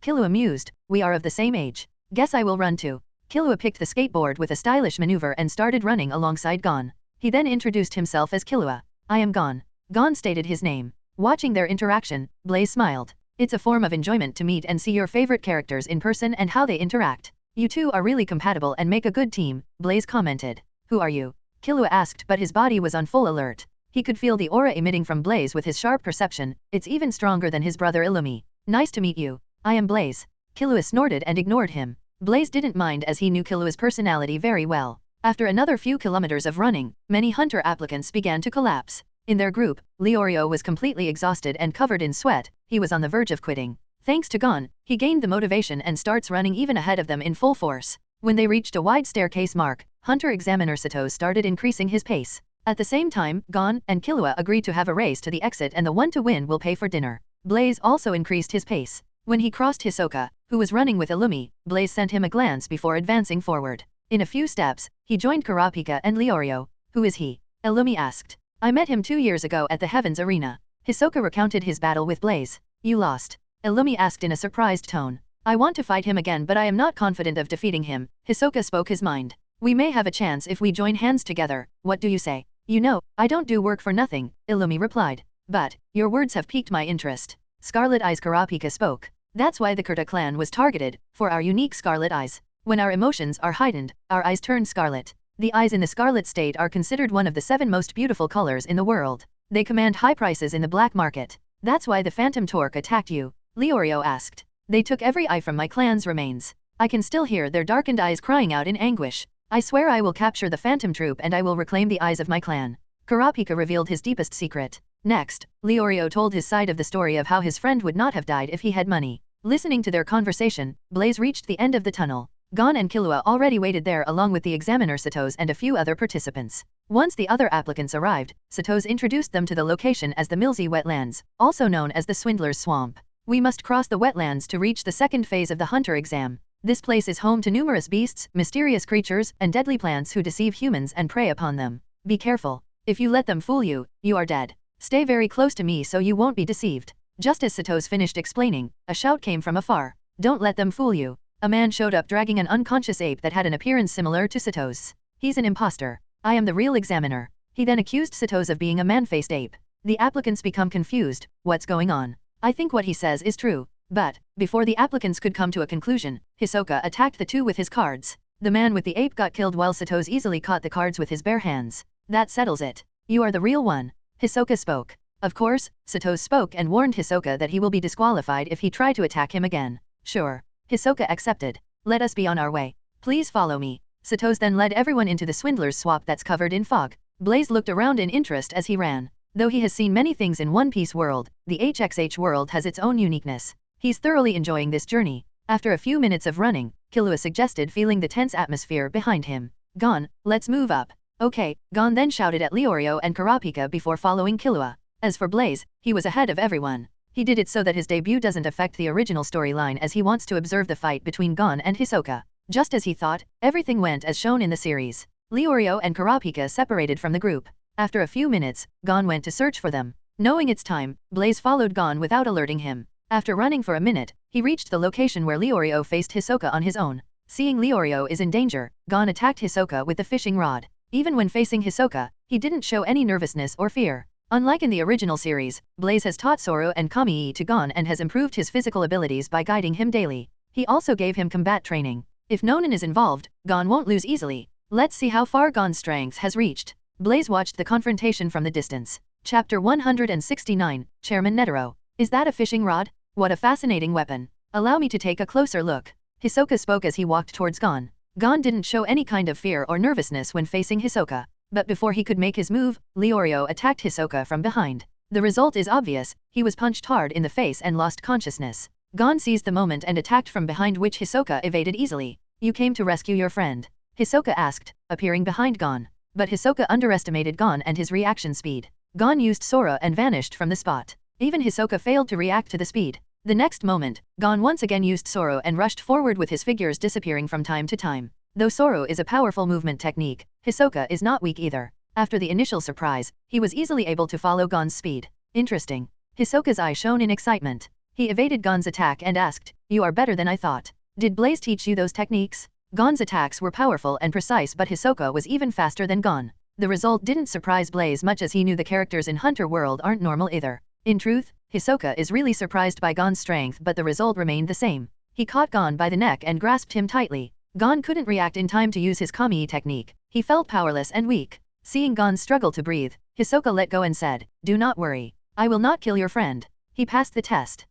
Killua mused, we are of the same age. Guess I will run too. Killua picked the skateboard with a stylish maneuver and started running alongside Gon. He then introduced himself as Killua. I am Gon. Gon stated his name. Watching their interaction, Blaze smiled. It's a form of enjoyment to meet and see your favorite characters in person and how they interact. You two are really compatible and make a good team, Blaze commented. Who are you? Killua asked, but his body was on full alert. He could feel the aura emitting from Blaze with his sharp perception. It's even stronger than his brother Illumi. Nice to meet you. I am Blaze. Killua snorted and ignored him. Blaze didn't mind as he knew Killua's personality very well. After another few kilometers of running, many hunter applicants began to collapse. In their group, Leorio was completely exhausted and covered in sweat. He was on the verge of quitting. Thanks to Gon, he gained the motivation and starts running even ahead of them in full force. When they reached a wide staircase mark, Hunter Examiner Synopsis started increasing his pace. At the same time, Gon and Killua agreed to have a race to the exit and the one to win will pay for dinner. Blaze also increased his pace. When he crossed Hisoka, who was running with Illumi, Blaze sent him a glance before advancing forward. In a few steps, he joined Kurapika and Leorio. Who is he? Illumi asked. I met him 2 years ago at the Heavens Arena. Hisoka recounted his battle with Blaze. You lost. Illumi asked in a surprised tone. I want to fight him again, but I am not confident of defeating him. Hisoka spoke his mind. We may have a chance if we join hands together. What do you say? You know, I don't do work for nothing, Illumi replied. But, your words have piqued my interest. Scarlet Eyes Kurapika spoke. That's why the Kurta clan was targeted, for our unique scarlet eyes. When our emotions are heightened, our eyes turn scarlet. The eyes in the scarlet state are considered one of the 7 most beautiful colors in the world. They command high prices in the black market. That's why the Phantom Torque attacked you, Leorio asked. They took every eye from my clan's remains. I can still hear their darkened eyes crying out in anguish. I swear I will capture the Phantom Troop and I will reclaim the eyes of my clan. Kurapika revealed his deepest secret. Next, Leorio told his side of the story of how his friend would not have died if he had money. Listening to their conversation, Blaze reached the end of the tunnel. Gon and Killua already waited there along with the examiner Synopsis and a few other participants. Once the other applicants arrived, Synopsis introduced them to the location as the Milsey Wetlands, also known as the Swindler's Swamp. We must cross the wetlands to reach the second phase of the hunter exam. This place is home to numerous beasts, mysterious creatures, and deadly plants who deceive humans and prey upon them. Be careful. If you let them fool you, you are dead. Stay very close to me so you won't be deceived. Just as Synopsis finished explaining, a shout came from afar. Don't let them fool you. A man showed up dragging an unconscious ape that had an appearance similar to Synopsis. He's an imposter. I am the real examiner. He then accused Synopsis of being a man-faced ape. The applicants become confused. What's going on? I think what he says is true. But, before the applicants could come to a conclusion, Hisoka attacked the two with his cards. The man with the ape got killed while Synopsis easily caught the cards with his bare hands. That settles it. You are the real one. Hisoka spoke. Of course, Synopsis spoke and warned Hisoka that he will be disqualified if he tried to attack him again. Sure. Hisoka accepted. Let us be on our way. Please follow me. Synopsis then led everyone into the Swindler's Swamp that's covered in fog. Blaze looked around in interest as he ran. Though he has seen many things in One Piece world, the HXH world has its own uniqueness. He's thoroughly enjoying this journey. After a few minutes of running, Killua suggested, feeling the tense atmosphere behind him. Gon, let's move up. Okay, Gon then shouted at Leorio and Kurapika before following Killua. As for Blaze, he was ahead of everyone. He did it so that his debut doesn't affect the original storyline as he wants to observe the fight between Gon and Hisoka. Just as he thought, everything went as shown in the series. Leorio and Kurapika separated from the group. After a few minutes, Gon went to search for them. Knowing it's time, Blaze followed Gon without alerting him. After running for a minute, he reached the location where Leorio faced Hisoka on his own. Seeing Leorio is in danger, Gon attacked Hisoka with the fishing rod. Even when facing Hisoka, he didn't show any nervousness or fear. Unlike in the original series, Blaze has taught Zoro and Kami to Gon and has improved his physical abilities by guiding him daily. He also gave him combat training. If Nonin is involved, Gon won't lose easily. Let's see how far Gon's strength has reached. Blaze watched the confrontation from the distance. Chapter 169, Chairman Netero. Is that a fishing rod? What a fascinating weapon. Allow me to take a closer look. Hisoka spoke as he walked towards Gon. Gon didn't show any kind of fear or nervousness when facing Hisoka. But before he could make his move, Leorio attacked Hisoka from behind. The result is obvious, he was punched hard in the face and lost consciousness. Gon seized the moment and attacked from behind, which Hisoka evaded easily. You came to rescue your friend? Hisoka asked, appearing behind Gon. But Hisoka underestimated Gon and his reaction speed. Gon used Sora and vanished from the spot. Even Hisoka failed to react to the speed. The next moment, Gon once again used Zoro and rushed forward with his figures disappearing from time to time. Though Zoro is a powerful movement technique, Hisoka is not weak either. After the initial surprise, he was easily able to follow Gon's speed. Interesting. Hisoka's eye shone in excitement. He evaded Gon's attack and asked, "You are better than I thought. Did Blaze teach you those techniques?" Gon's attacks were powerful and precise, but Hisoka was even faster than Gon. The result didn't surprise Blaze much, as he knew the characters in Hunter World aren't normal either. In truth, Hisoka is really surprised by Gon's strength, but the result remained the same. He caught Gon by the neck and grasped him tightly. Gon couldn't react in time to use his Kami technique. He felt powerless and weak. Seeing Gon struggle to breathe, Hisoka let go and said, "Do not worry. I will not kill your friend. He passed the test."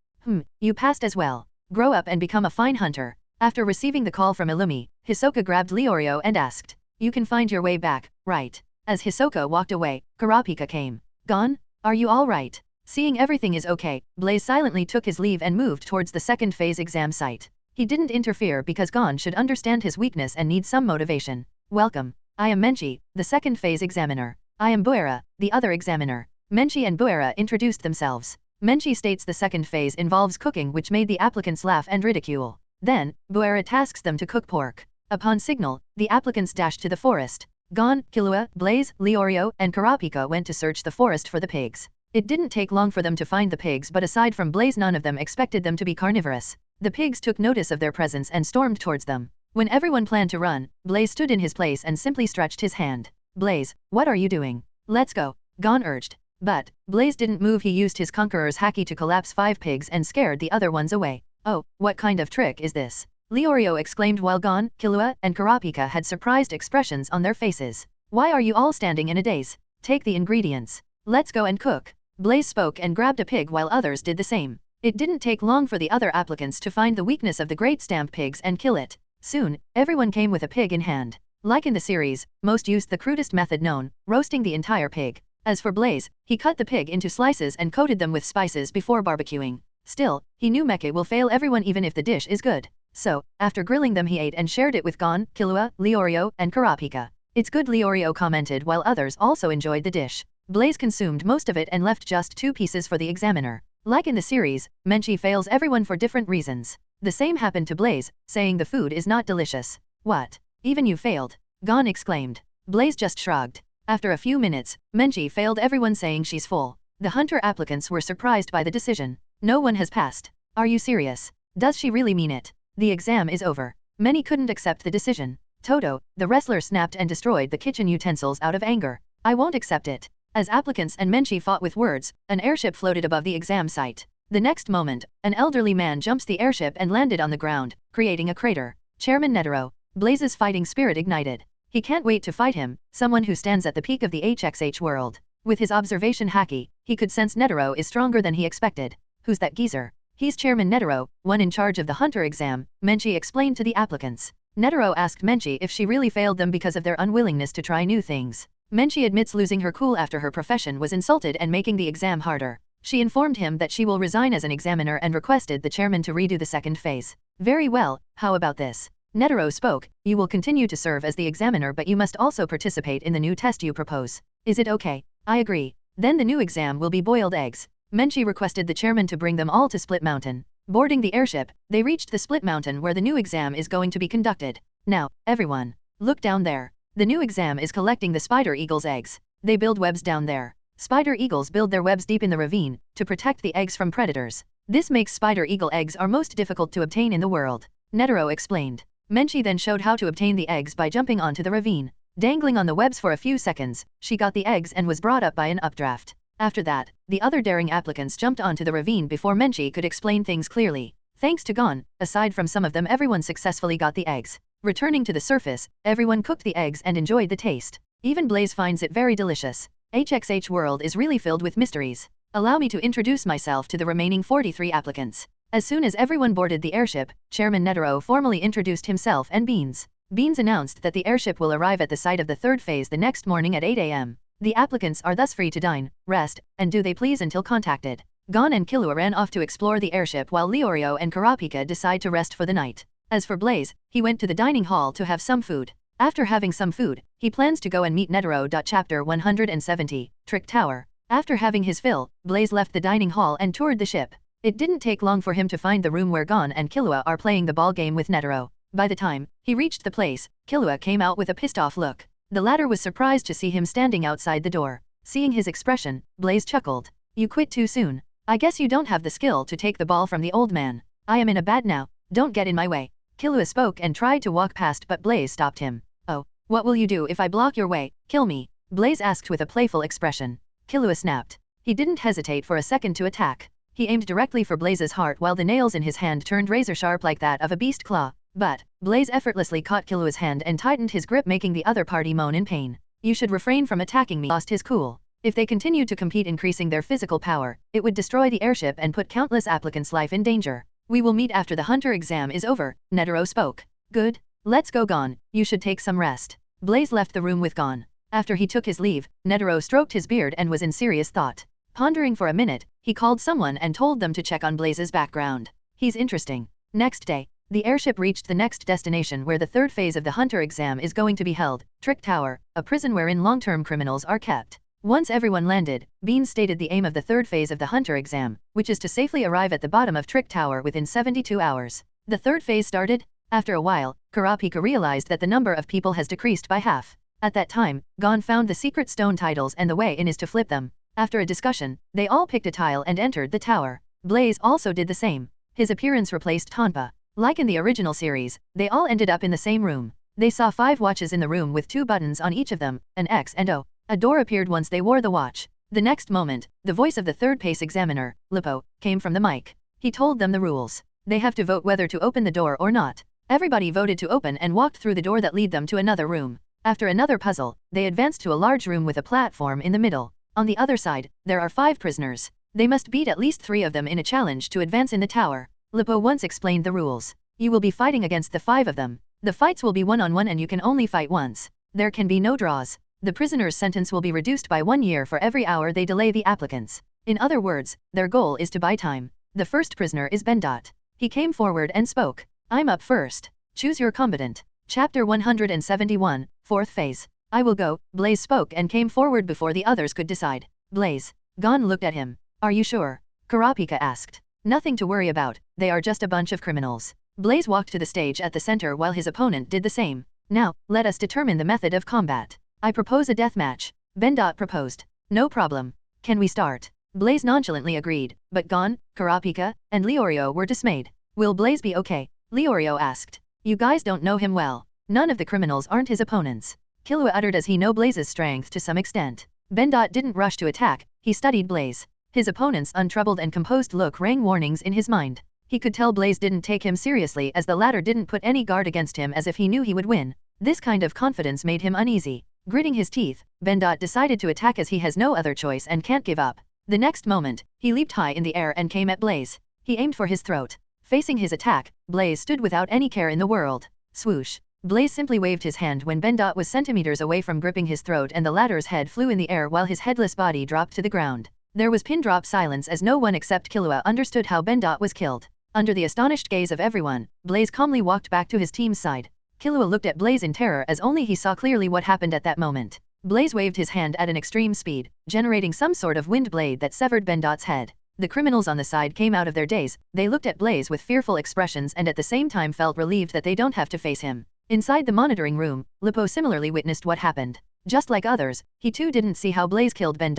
You passed as well. Grow up and become a fine hunter." After receiving the call from Illumi, Hisoka grabbed Leorio and asked, "You can find your way back, right?" As Hisoka walked away, Kurapika came. "Gon? Are you all right?" Seeing everything is okay, Blaze silently took his leave and moved towards the second phase exam site. He didn't interfere because Gon should understand his weakness and need some motivation. "Welcome. I am Menchi, the second phase examiner. I am Buera, the other examiner." Menchi and Buera introduced themselves. Menchi states the second phase involves cooking, which made the applicants laugh and ridicule. Then, Buera tasks them to cook pork. Upon signal, the applicants dashed to the forest. Gon, Killua, Blaze, Leorio, and Kurapika went to search the forest for the pigs. It didn't take long for them to find the pigs, but aside from Blaze, none of them expected them to be carnivorous. The pigs took notice of their presence and stormed towards them. When everyone planned to run, Blaze stood in his place and simply stretched his hand. "Blaze, what are you doing? Let's go," Gon urged. But Blaze didn't move. He used his Conqueror's haki to collapse 5 pigs and scared the other ones away. "Oh, what kind of trick is this?" Leorio exclaimed while Gon, Killua, and Kurapika had surprised expressions on their faces. "Why are you all standing in a daze? Take the ingredients. Let's go and cook." Blaze spoke and grabbed a pig while others did the same. It didn't take long for the other applicants to find the weakness of the great stamp pigs and kill it. Soon, everyone came with a pig in hand. Like in the series, most used the crudest method known, roasting the entire pig. As for Blaze, he cut the pig into slices and coated them with spices before barbecuing. Still, he knew mecha will fail everyone even if the dish is good. So, after grilling them, he ate and shared it with Gon, Killua, Leorio, and Kurapika. "It's good," Leorio commented while others also enjoyed the dish. Blaze consumed most of it and left just 2 pieces for the examiner. Like in the series, Menchi fails everyone for different reasons. The same happened to Blaze, saying the food is not delicious. "What? Even you failed?" Gon exclaimed. Blaze just shrugged. After a few minutes, Menchi failed everyone, saying she's full. The hunter applicants were surprised by the decision. "No one has passed. Are you serious? Does she really mean it? The exam is over." Many couldn't accept the decision. Toto, the wrestler, snapped and destroyed the kitchen utensils out of anger. "I won't accept it." As applicants and Menchi fought with words, an airship floated above the exam site. The next moment, an elderly man jumps the airship and landed on the ground, creating a crater. Chairman Netero. Blaze's fighting spirit ignited. He can't wait to fight him, someone who stands at the peak of the HXH world. With his observation haki, he could sense Netero is stronger than he expected. "Who's that geezer?" "He's Chairman Netero, one in charge of the hunter exam," Menchi explained to the applicants. Netero asked Menchi if she really failed them because of their unwillingness to try new things. Menchi admits losing her cool after her profession was insulted and making the exam harder. She informed him that she will resign as an examiner and requested the chairman to redo the second phase. "Very well, how about this?" Netero spoke, "You will continue to serve as the examiner, but you must also participate in the new test you propose. Is it okay?" "I agree. Then the new exam will be boiled eggs." Menchi requested the chairman to bring them all to Split Mountain. Boarding the airship, they reached the split mountain where the new exam is going to be conducted. Now, everyone, look down there. The new exam is collecting the spider eagle's eggs. They build webs down there. Spider eagles build their webs deep in the ravine to protect the eggs from predators. This makes spider eagle eggs are most difficult to obtain in the world. Netero explained. Menchi then showed how to obtain the eggs by jumping onto the ravine. Dangling on the webs for a few seconds, she got the eggs and was brought up by an updraft. After that, the other daring applicants jumped onto the ravine before Menchi could explain things clearly. Thanks to Gon, aside from some of them, everyone successfully got the eggs. Returning to the surface, everyone cooked the eggs and enjoyed the taste. Even Blaze finds it very delicious. HXH world is really filled with mysteries. Allow me to introduce myself to the remaining 43 applicants. As soon as everyone boarded the airship, Chairman Netero formally introduced himself and Beans. Beans announced that the airship will arrive at the site of the third phase the next morning at 8 a.m. The applicants are thus free to dine, rest, and do they please until contacted. Gon and Killua ran off to explore the airship while Leorio and Kurapika decide to rest for the night. As for Blaze, he went to the dining hall to have some food. After having some food, he plans to go and meet Netero. Chapter 170, Trick Tower. After having his fill, Blaze left the dining hall and toured the ship. It didn't take long for him to find the room where Gon and Killua are playing the ball game with Netero. By the time he reached the place, Killua came out with a pissed-off look. The latter was surprised to see him standing outside the door. Seeing his expression, Blaze chuckled. You quit too soon. I guess you don't have the skill to take the ball from the old man. I am in a bad now. Don't get in my way. Killua spoke and tried to walk past, but Blaze stopped him. Oh, what will you do if I block your way? Kill me? Blaze asked with a playful expression. Killua snapped. He didn't hesitate for a second to attack. He aimed directly for Blaze's heart while the nails in his hand turned razor-sharp like that of a beast claw. But Blaze effortlessly caught Killua's hand and tightened his grip, making the other party moan in pain. You should refrain from attacking me. Lost his cool. If they continued to compete, increasing their physical power, it would destroy the airship and put countless applicants' life in danger. We will meet after the hunter exam is over, Netero spoke. Good. Let's go, Gon. You should take some rest. Blaze left the room with Gon. After he took his leave, Netero stroked his beard and was in serious thought. Pondering for a minute, he called someone and told them to check on Blaze's background. He's interesting. Next day, the airship reached the next destination where the third phase of the hunter exam is going to be held, Trick Tower, a prison wherein long-term criminals are kept. Once everyone landed, Beans stated the aim of the third phase of the hunter exam, which is to safely arrive at the bottom of Trick Tower within 72 hours. The third phase started. After a while, Kurapika realized that the number of people has decreased by half. At that time, Gon found the secret stone tiles and the way in is to flip them. After a discussion, they all picked a tile and entered the tower. Blaze also did the same. His appearance replaced Tonpa. Like in the original series, they all ended up in the same room. They saw 5 watches in the room with 2 buttons on each of them, an X and O. A door appeared once they wore the watch. The next moment, the voice of the third pace examiner, Lippo, came from the mic. He told them the rules. They have to vote whether to open the door or not. Everybody voted to open and walked through the door that led them to another room. After another puzzle, they advanced to a large room with a platform in the middle. On the other side, there are 5 prisoners. They must beat at least 3 of them in a challenge to advance in the tower. Lippo once explained the rules. You will be fighting against the 5 of them. The fights will be one-on-one and you can only fight once. There can be no draws. The prisoner's sentence will be reduced by 1 year for every hour they delay the applicants. In other words, their goal is to buy time. The first prisoner is Ben. He came forward and spoke. I'm up first. Choose your combatant. Chapter 171, 4th phase. I will go, Blaze spoke and came forward before the others could decide. Blaze. Gon looked at him. Are you sure? Kurapika asked. Nothing to worry about, they are just a bunch of criminals. Blaze walked to the stage at the center while his opponent did the same. Now, let us determine the method of combat. I propose a deathmatch. Ben. Proposed. No problem. Can we start? Blaze nonchalantly agreed, but Gon, Kurapika, and Leorio were dismayed. Will Blaze be okay? Leorio asked. You guys don't know him well. None of the criminals aren't his opponents. Killua uttered as he know Blaze's strength to some extent. Ben. Didn't rush to attack, he studied Blaze. His opponent's untroubled and composed look rang warnings in his mind. He could tell Blaze didn't take him seriously as the latter didn't put any guard against him as if he knew he would win. This kind of confidence made him uneasy. Gritting his teeth, Ben. Decided to attack as he has no other choice and can't give up. The next moment, he leaped high in the air and came at Blaze. He aimed for his throat. Facing his attack, Blaze stood without any care in the world. Swoosh. Blaze simply waved his hand when Ben. Was centimeters away from gripping his throat and the latter's head flew in the air while his headless body dropped to the ground. There was pin-drop silence as no one except Killua understood how Ben. Was killed. Under the astonished gaze of everyone, Blaze calmly walked back to his team's side. Killua looked at Blaze in terror as only he saw clearly what happened at that moment. Blaze waved his hand at an extreme speed, generating some sort of wind blade that severed Ben. Head. The criminals on the side came out of their daze, they looked at Blaze with fearful expressions and at the same time felt relieved that they don't have to face him. Inside the monitoring room, Lippo similarly witnessed what happened. Just like others, he too didn't see how Blaze killed Ben.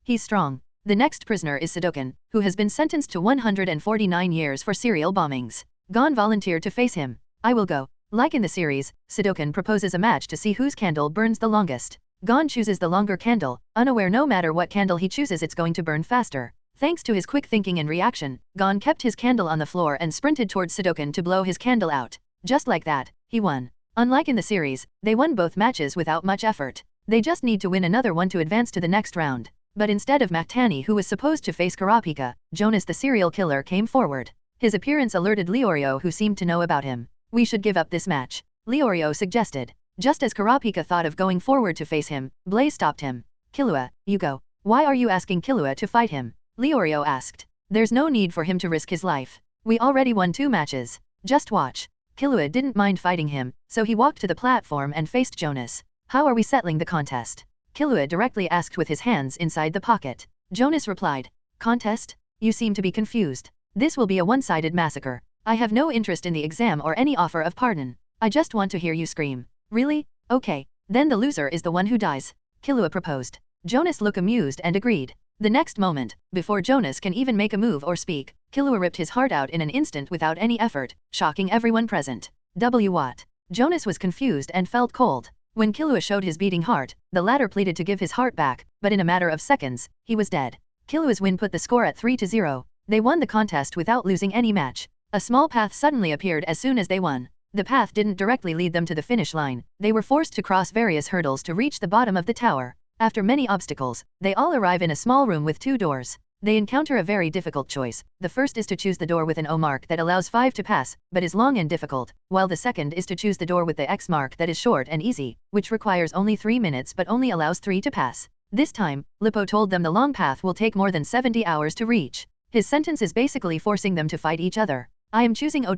He's strong. The next prisoner is Sudokan, who has been sentenced to 149 years for serial bombings. Gon volunteered to face him. I will go. Like in the series, Sudokan proposes a match to see whose candle burns the longest. Gon chooses the longer candle, unaware no matter what candle he chooses it's going to burn faster. Thanks to his quick thinking and reaction, Gon kept his candle on the floor and sprinted towards Sudokan to blow his candle out. Just like that, he won. Unlike in the series, they won both matches without much effort. They just need to win another one to advance to the next round. But instead of Maktani who was supposed to face Kurapika, Jonas the serial killer came forward. His appearance alerted Leorio who seemed to know about him. We should give up this match, Leorio suggested. Just as Kurapika thought of going forward to face him, Blaze stopped him. Killua, you go. Why are you asking Killua to fight him? Leorio asked. There's no need for him to risk his life. We already won 2 matches. Just watch. Killua didn't mind fighting him, so he walked to the platform and faced Jonas. How are we settling the contest? Killua directly asked with his hands inside the pocket. Jonas replied. Contest? You seem to be confused. This will be a one-sided massacre. I have no interest in the exam or any offer of pardon. I just want to hear you scream. Really? Okay. Then the loser is the one who dies. Killua proposed. Jonas looked amused and agreed. The next moment, before Jonas can even make a move or speak, Killua ripped his heart out in an instant without any effort, shocking everyone present. What? Jonas was confused and felt cold. When Killua showed his beating heart, the latter pleaded to give his heart back, but in a matter of seconds, he was dead. Killua's win put the score at 3-0. They won the contest without losing any match. A small path suddenly appeared as soon as they won. The path didn't directly lead them to the finish line, they were forced to cross various hurdles to reach the bottom of the tower. After many obstacles, they all arrive in a small room with 2 doors. They encounter a very difficult choice. The first is to choose the door with an O mark that allows 5 to pass, but is long and difficult, while the second is to choose the door with the X mark that is short and easy, which requires only 3 minutes but only allows 3 to pass. This time, Lippo told them the long path will take more than 70 hours to reach. His sentence is basically forcing them to fight each other. I am choosing O.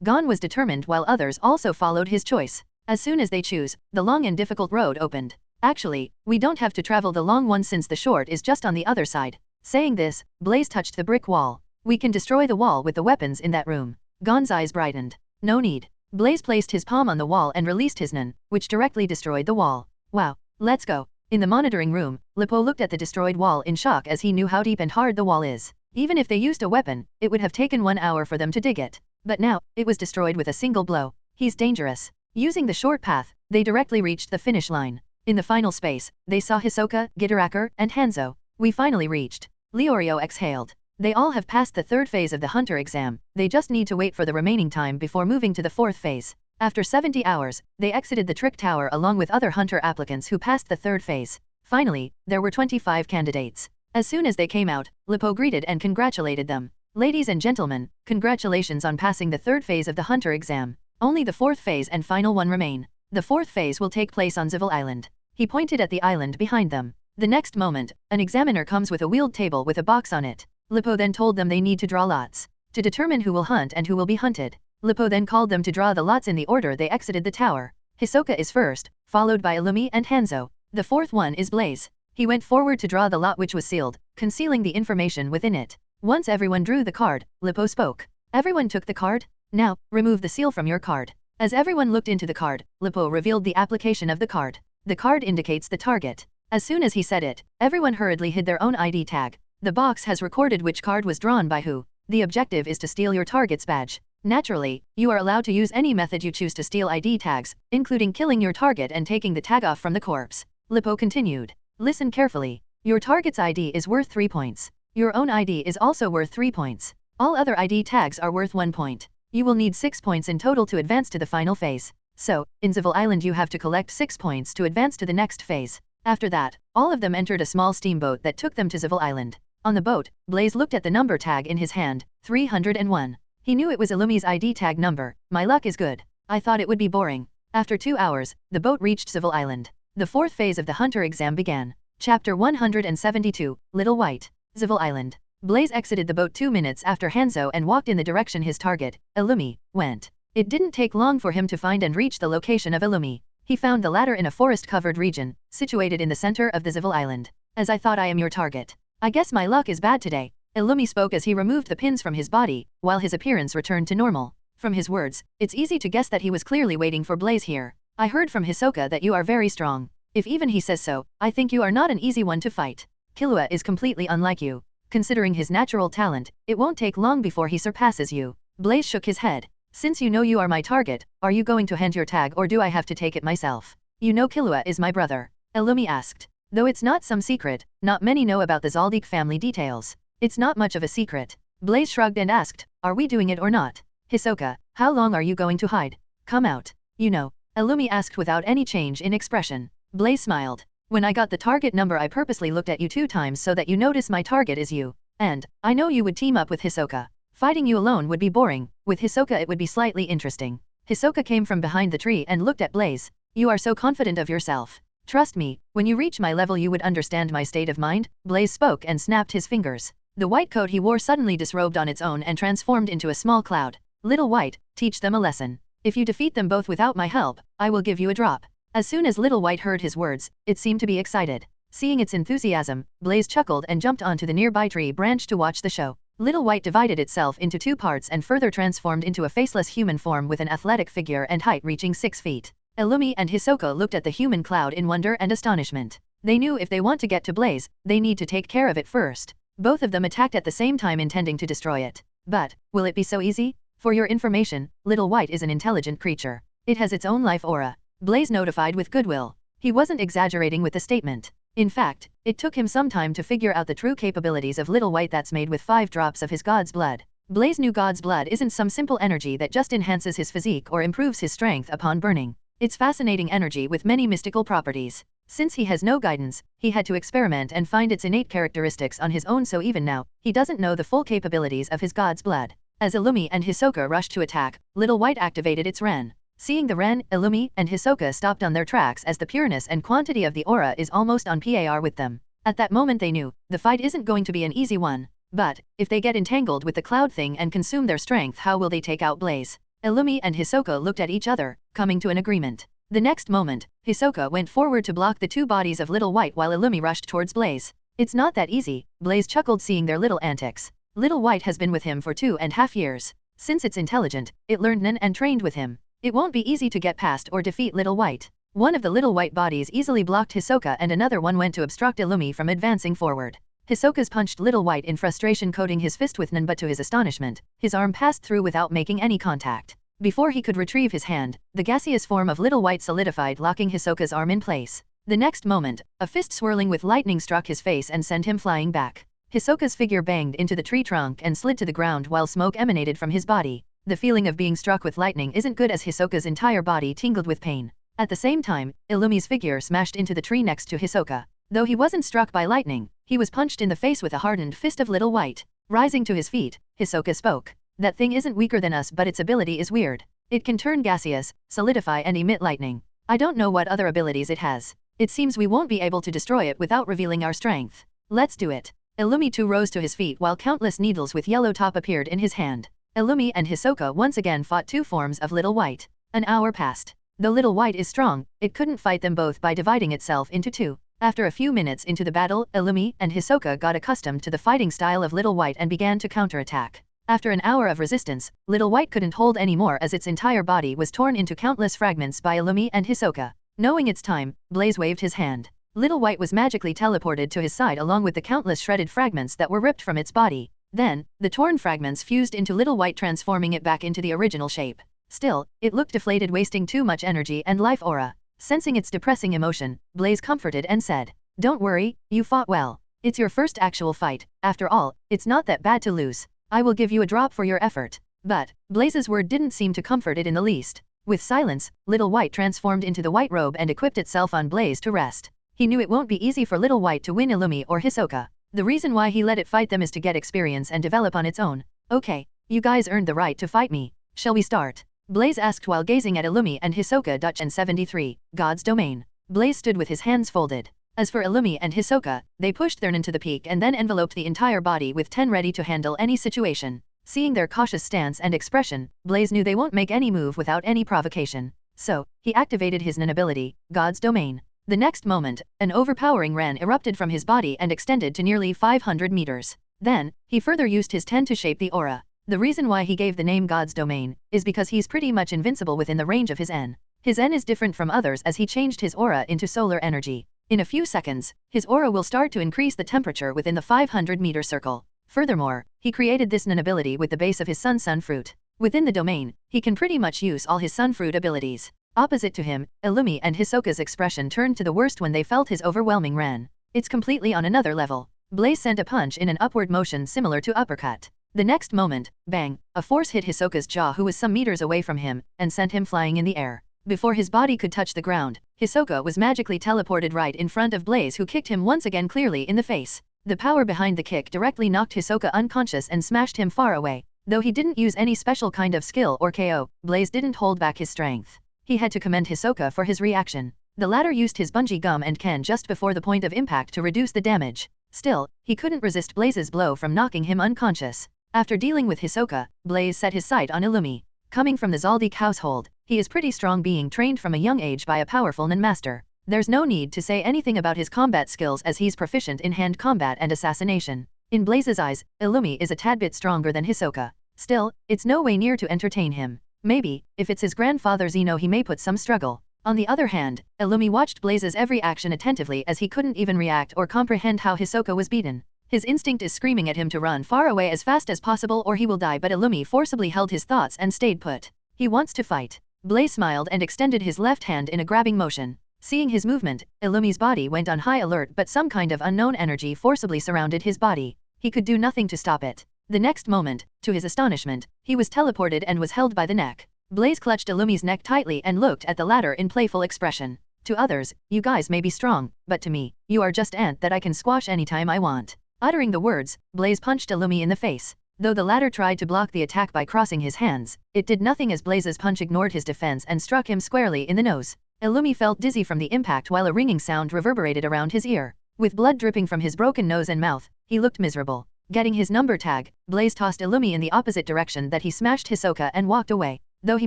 Gon was determined while others also followed his choice. As soon as they choose, the long and difficult road opened. Actually, we don't have to travel the long one since the short is just on the other side. Saying this, Blaze touched the brick wall. We can destroy the wall with the weapons in that room. Gon's eyes brightened. No need. Blaze placed his palm on the wall and released his nun, which directly destroyed the wall. Wow, let's go. In the monitoring room, Lippo looked at the destroyed wall in shock as he knew how deep and hard the wall is. Even if they used a weapon, it would have taken 1 hour for them to dig it. But now, it was destroyed with a single blow. He's dangerous. Using the short path, they directly reached the finish line. In the final space, they saw Hisoka, Gitaraker, and Hanzo. We finally reached. Leorio exhaled. They all have passed the 3rd phase of the Hunter exam, they just need to wait for the remaining time before moving to the 4th phase. After 70 hours, they exited the Trick Tower along with other Hunter applicants who passed the 3rd phase. Finally, there were 25 candidates. As soon as they came out, Lippo greeted and congratulated them. Ladies and gentlemen, congratulations on passing the 3rd phase of the Hunter exam. Only the 4th phase and final one remain. The 4th phase will take place on Zivil Island. He pointed at the island behind them. The next moment, an examiner comes with a wheeled table with a box on it. Lippo then told them they need to draw lots to determine who will hunt and who will be hunted. Lippo then called them to draw the lots in the order they exited the tower. Hisoka is first, followed by Illumi and Hanzo. The 4th one is Blaze. He went forward to draw the lot which was sealed, concealing the information within it. Once everyone drew the card, Lippo spoke. Everyone took the card? Now, remove the seal from your card. As everyone looked into the card, Lippo revealed the application of the card. The card indicates the target. As soon as he said it, everyone hurriedly hid their own ID tag. The box has recorded which card was drawn by who. The objective is to steal your target's badge. Naturally, you are allowed to use any method you choose to steal ID tags, including killing your target and taking the tag off from the corpse. Lippo continued. Listen carefully. Your target's ID is worth 3 points. Your own ID is also worth 3 points. All other ID tags are worth 1 point. You will need 6 points in total to advance to the final phase. So, in Zivil Island you have to collect 6 points to advance to the next phase. After that, all of them entered a small steamboat that took them to Zivil Island. On the boat, Blaze looked at the number tag in his hand, 301. He knew it was Illumi's ID tag number. My luck is good. I thought it would be boring. After 2 hours, the boat reached Zivil Island. The 4th phase of the Hunter exam began. Chapter 172, Little White. Zivil Island. Blaze exited the boat 2 minutes after Hanzo and walked in the direction his target, Illumi, went. It didn't take long for him to find and reach the location of Illumi. He found the latter in a forest-covered region, situated in the center of the Zivil Island. As I thought I am your target. I guess my luck is bad today. Illumi spoke as he removed the pins from his body, while his appearance returned to normal. From his words, it's easy to guess that he was clearly waiting for Blaze here. I heard from Hisoka that you are very strong. If even he says so, I think you are not an easy one to fight. Killua is completely unlike you. Considering his natural talent, it won't take long before he surpasses you. Blaze shook his head. Since you know you are my target, are you going to hand your tag or do I have to take it myself? You know Killua is my brother. Illumi asked. Though it's not some secret, not many know about the Zaldik family details. It's not much of a secret. Blaze shrugged and asked, are we doing it or not? Hisoka, how long are you going to hide? Come out. You know. Illumi asked without any change in expression. Blaze smiled. When I got the target number I purposely looked at you 2 times so that you notice my target is you. And, I know you would team up with Hisoka. Fighting you alone would be boring, with Hisoka it would be slightly interesting. Hisoka came from behind the tree and looked at Blaze. You are so confident of yourself. Trust me, when you reach my level you would understand my state of mind, Blaze spoke and snapped his fingers. The white coat he wore suddenly disrobed on its own and transformed into a small cloud. Little White, teach them a lesson. If you defeat them both without my help, I will give you a drop. As soon as Little White heard his words, it seemed to be excited. Seeing its enthusiasm, Blaze chuckled and jumped onto the nearby tree branch to watch the show. Little White divided itself into 2 parts and further transformed into a faceless human form with an athletic figure and height reaching 6 feet. Illumi and Hisoka looked at the human cloud in wonder and astonishment. They knew if they want to get to Blaze, they need to take care of it first. Both of them attacked at the same time intending to destroy it. But, will it be so easy? For your information, Little White is an intelligent creature. It has its own life aura. Blaze notified with goodwill. He wasn't exaggerating with the statement. In fact, it took him some time to figure out the true capabilities of Little White that's made with 5 drops of his god's blood. Blaze knew god's blood isn't some simple energy that just enhances his physique or improves his strength upon burning. It's fascinating energy with many mystical properties. Since he has no guidance, he had to experiment and find its innate characteristics on his own, so even now, he doesn't know the full capabilities of his god's blood. As Illumi and Hisoka rushed to attack, Little White activated its Ren. Seeing the Ren, Illumi and Hisoka stopped on their tracks as the pureness and quantity of the aura is almost on par with them. At that moment they knew, the fight isn't going to be an easy one. But, if they get entangled with the cloud thing and consume their strength, how will they take out Blaze? Illumi and Hisoka looked at each other, coming to an agreement. The next moment, Hisoka went forward to block the 2 bodies of Little White while Illumi rushed towards Blaze. It's not that easy, Blaze chuckled seeing their little antics. Little White has been with him for 2.5 years. Since it's intelligent, it learned Nen and trained with him. It won't be easy to get past or defeat Little White. One of the Little White bodies easily blocked Hisoka and another one went to obstruct Illumi from advancing forward. Hisoka's punched Little White in frustration, coating his fist with Nen, but to his astonishment, his arm passed through without making any contact. Before he could retrieve his hand, the gaseous form of Little White solidified, locking Hisoka's arm in place. The next moment, a fist swirling with lightning struck his face and sent him flying back. Hisoka's figure banged into the tree trunk and slid to the ground while smoke emanated from his body. The feeling of being struck with lightning isn't good, as Hisoka's entire body tingled with pain. At the same time, Illumi's figure smashed into the tree next to Hisoka. Though he wasn't struck by lightning, he was punched in the face with a hardened fist of Little White. Rising to his feet, Hisoka spoke. That thing isn't weaker than us, but its ability is weird. It can turn gaseous, solidify and emit lightning. I don't know what other abilities it has. It seems we won't be able to destroy it without revealing our strength. Let's do it. Illumi too rose to his feet while countless needles with yellow top appeared in his hand. Illumi and Hisoka once again fought 2 forms of Little White. An hour passed. Though Little White is strong, it couldn't fight them both by dividing itself into 2. After a few minutes into the battle, Illumi and Hisoka got accustomed to the fighting style of Little White and began to counterattack. After an hour of resistance, Little White couldn't hold anymore as its entire body was torn into countless fragments by Illumi and Hisoka. Knowing it's time, Blaze waved his hand. Little White was magically teleported to his side along with the countless shredded fragments that were ripped from its body. Then, the torn fragments fused into Little White, transforming it back into the original shape. Still, it looked deflated, wasting too much energy and life aura. Sensing its depressing emotion, Blaze comforted and said, "Don't worry, you fought well. It's your first actual fight. After all, it's not that bad to lose. I will give you a drop for your effort." But, Blaze's word didn't seem to comfort it in the least. With silence, Little White transformed into the white robe and equipped itself on Blaze to rest. He knew it won't be easy for Little White to win Illumi or Hisoka. The reason why he let it fight them is to get experience and develop on its own. "Okay, you guys earned the right to fight me. Shall we start?" Blaze asked while gazing at Illumi and Hisoka. 73, God's Domain. Blaze stood with his hands folded. As for Illumi and Hisoka, they pushed their Nen to the peak and then enveloped the entire body with 10 ready to handle any situation. Seeing their cautious stance and expression, Blaze knew they won't make any move without any provocation. So, he activated his Nen ability, God's Domain. The next moment, an overpowering Ren erupted from his body and extended to nearly 500 meters. Then, he further used his ten to shape the aura. The reason why he gave the name God's Domain is because he's pretty much invincible within the range of his N. His N is different from others as he changed his aura into solar energy. In a few seconds, his aura will start to increase the temperature within the 500-meter circle. Furthermore, he created this N ability with the base of his sun fruit. Within the domain, he can pretty much use all his sun fruit abilities. Opposite to him, Illumi and Hisoka's expression turned to the worst when they felt his overwhelming ran. It's completely on another level. Blaze sent a punch in an upward motion similar to uppercut. The next moment, bang, a force hit Hisoka's jaw, who was some meters away from him, and sent him flying in the air. Before his body could touch the ground, Hisoka was magically teleported right in front of Blaze, who kicked him once again clearly in the face. The power behind the kick directly knocked Hisoka unconscious and smashed him far away. Though he didn't use any special kind of skill or KO, Blaze didn't hold back his strength. He had to commend Hisoka for his reaction. The latter used his bungee gum and Ken just before the point of impact to reduce the damage. Still, he couldn't resist Blaze's blow from knocking him unconscious. After dealing with Hisoka, Blaze set his sight on Illumi. Coming from the Zaldik household, he is pretty strong, being trained from a young age by a powerful Nen master. There's no need to say anything about his combat skills as he's proficient in hand combat and assassination. In Blaze's eyes, Illumi is a tad bit stronger than Hisoka. Still, it's no way near to entertain him. Maybe, if it's his grandfather Zeno, he may put some struggle. On the other hand, Illumi watched Blaze's every action attentively as he couldn't even react or comprehend how Hisoka was beaten. His instinct is screaming at him to run far away as fast as possible or he will die, but Illumi forcibly held his thoughts and stayed put. He wants to fight. Blaze smiled and extended his left hand in a grabbing motion. Seeing his movement, Illumi's body went on high alert, but some kind of unknown energy forcibly surrounded his body. He could do nothing to stop it. The next moment, to his astonishment, he was teleported and was held by the neck. Blaze clutched Illumi's neck tightly and looked at the latter in playful expression. To others, you guys may be strong, but to me, you are just ant that I can squash anytime I want. Uttering the words, Blaze punched Illumi in the face. Though the latter tried to block the attack by crossing his hands, it did nothing as Blaze's punch ignored his defense and struck him squarely in the nose. Illumi felt dizzy from the impact while a ringing sound reverberated around his ear. With blood dripping from his broken nose and mouth, he looked miserable. Getting his number tag, Blaze tossed Illumi in the opposite direction that he smashed Hisoka and walked away. Though he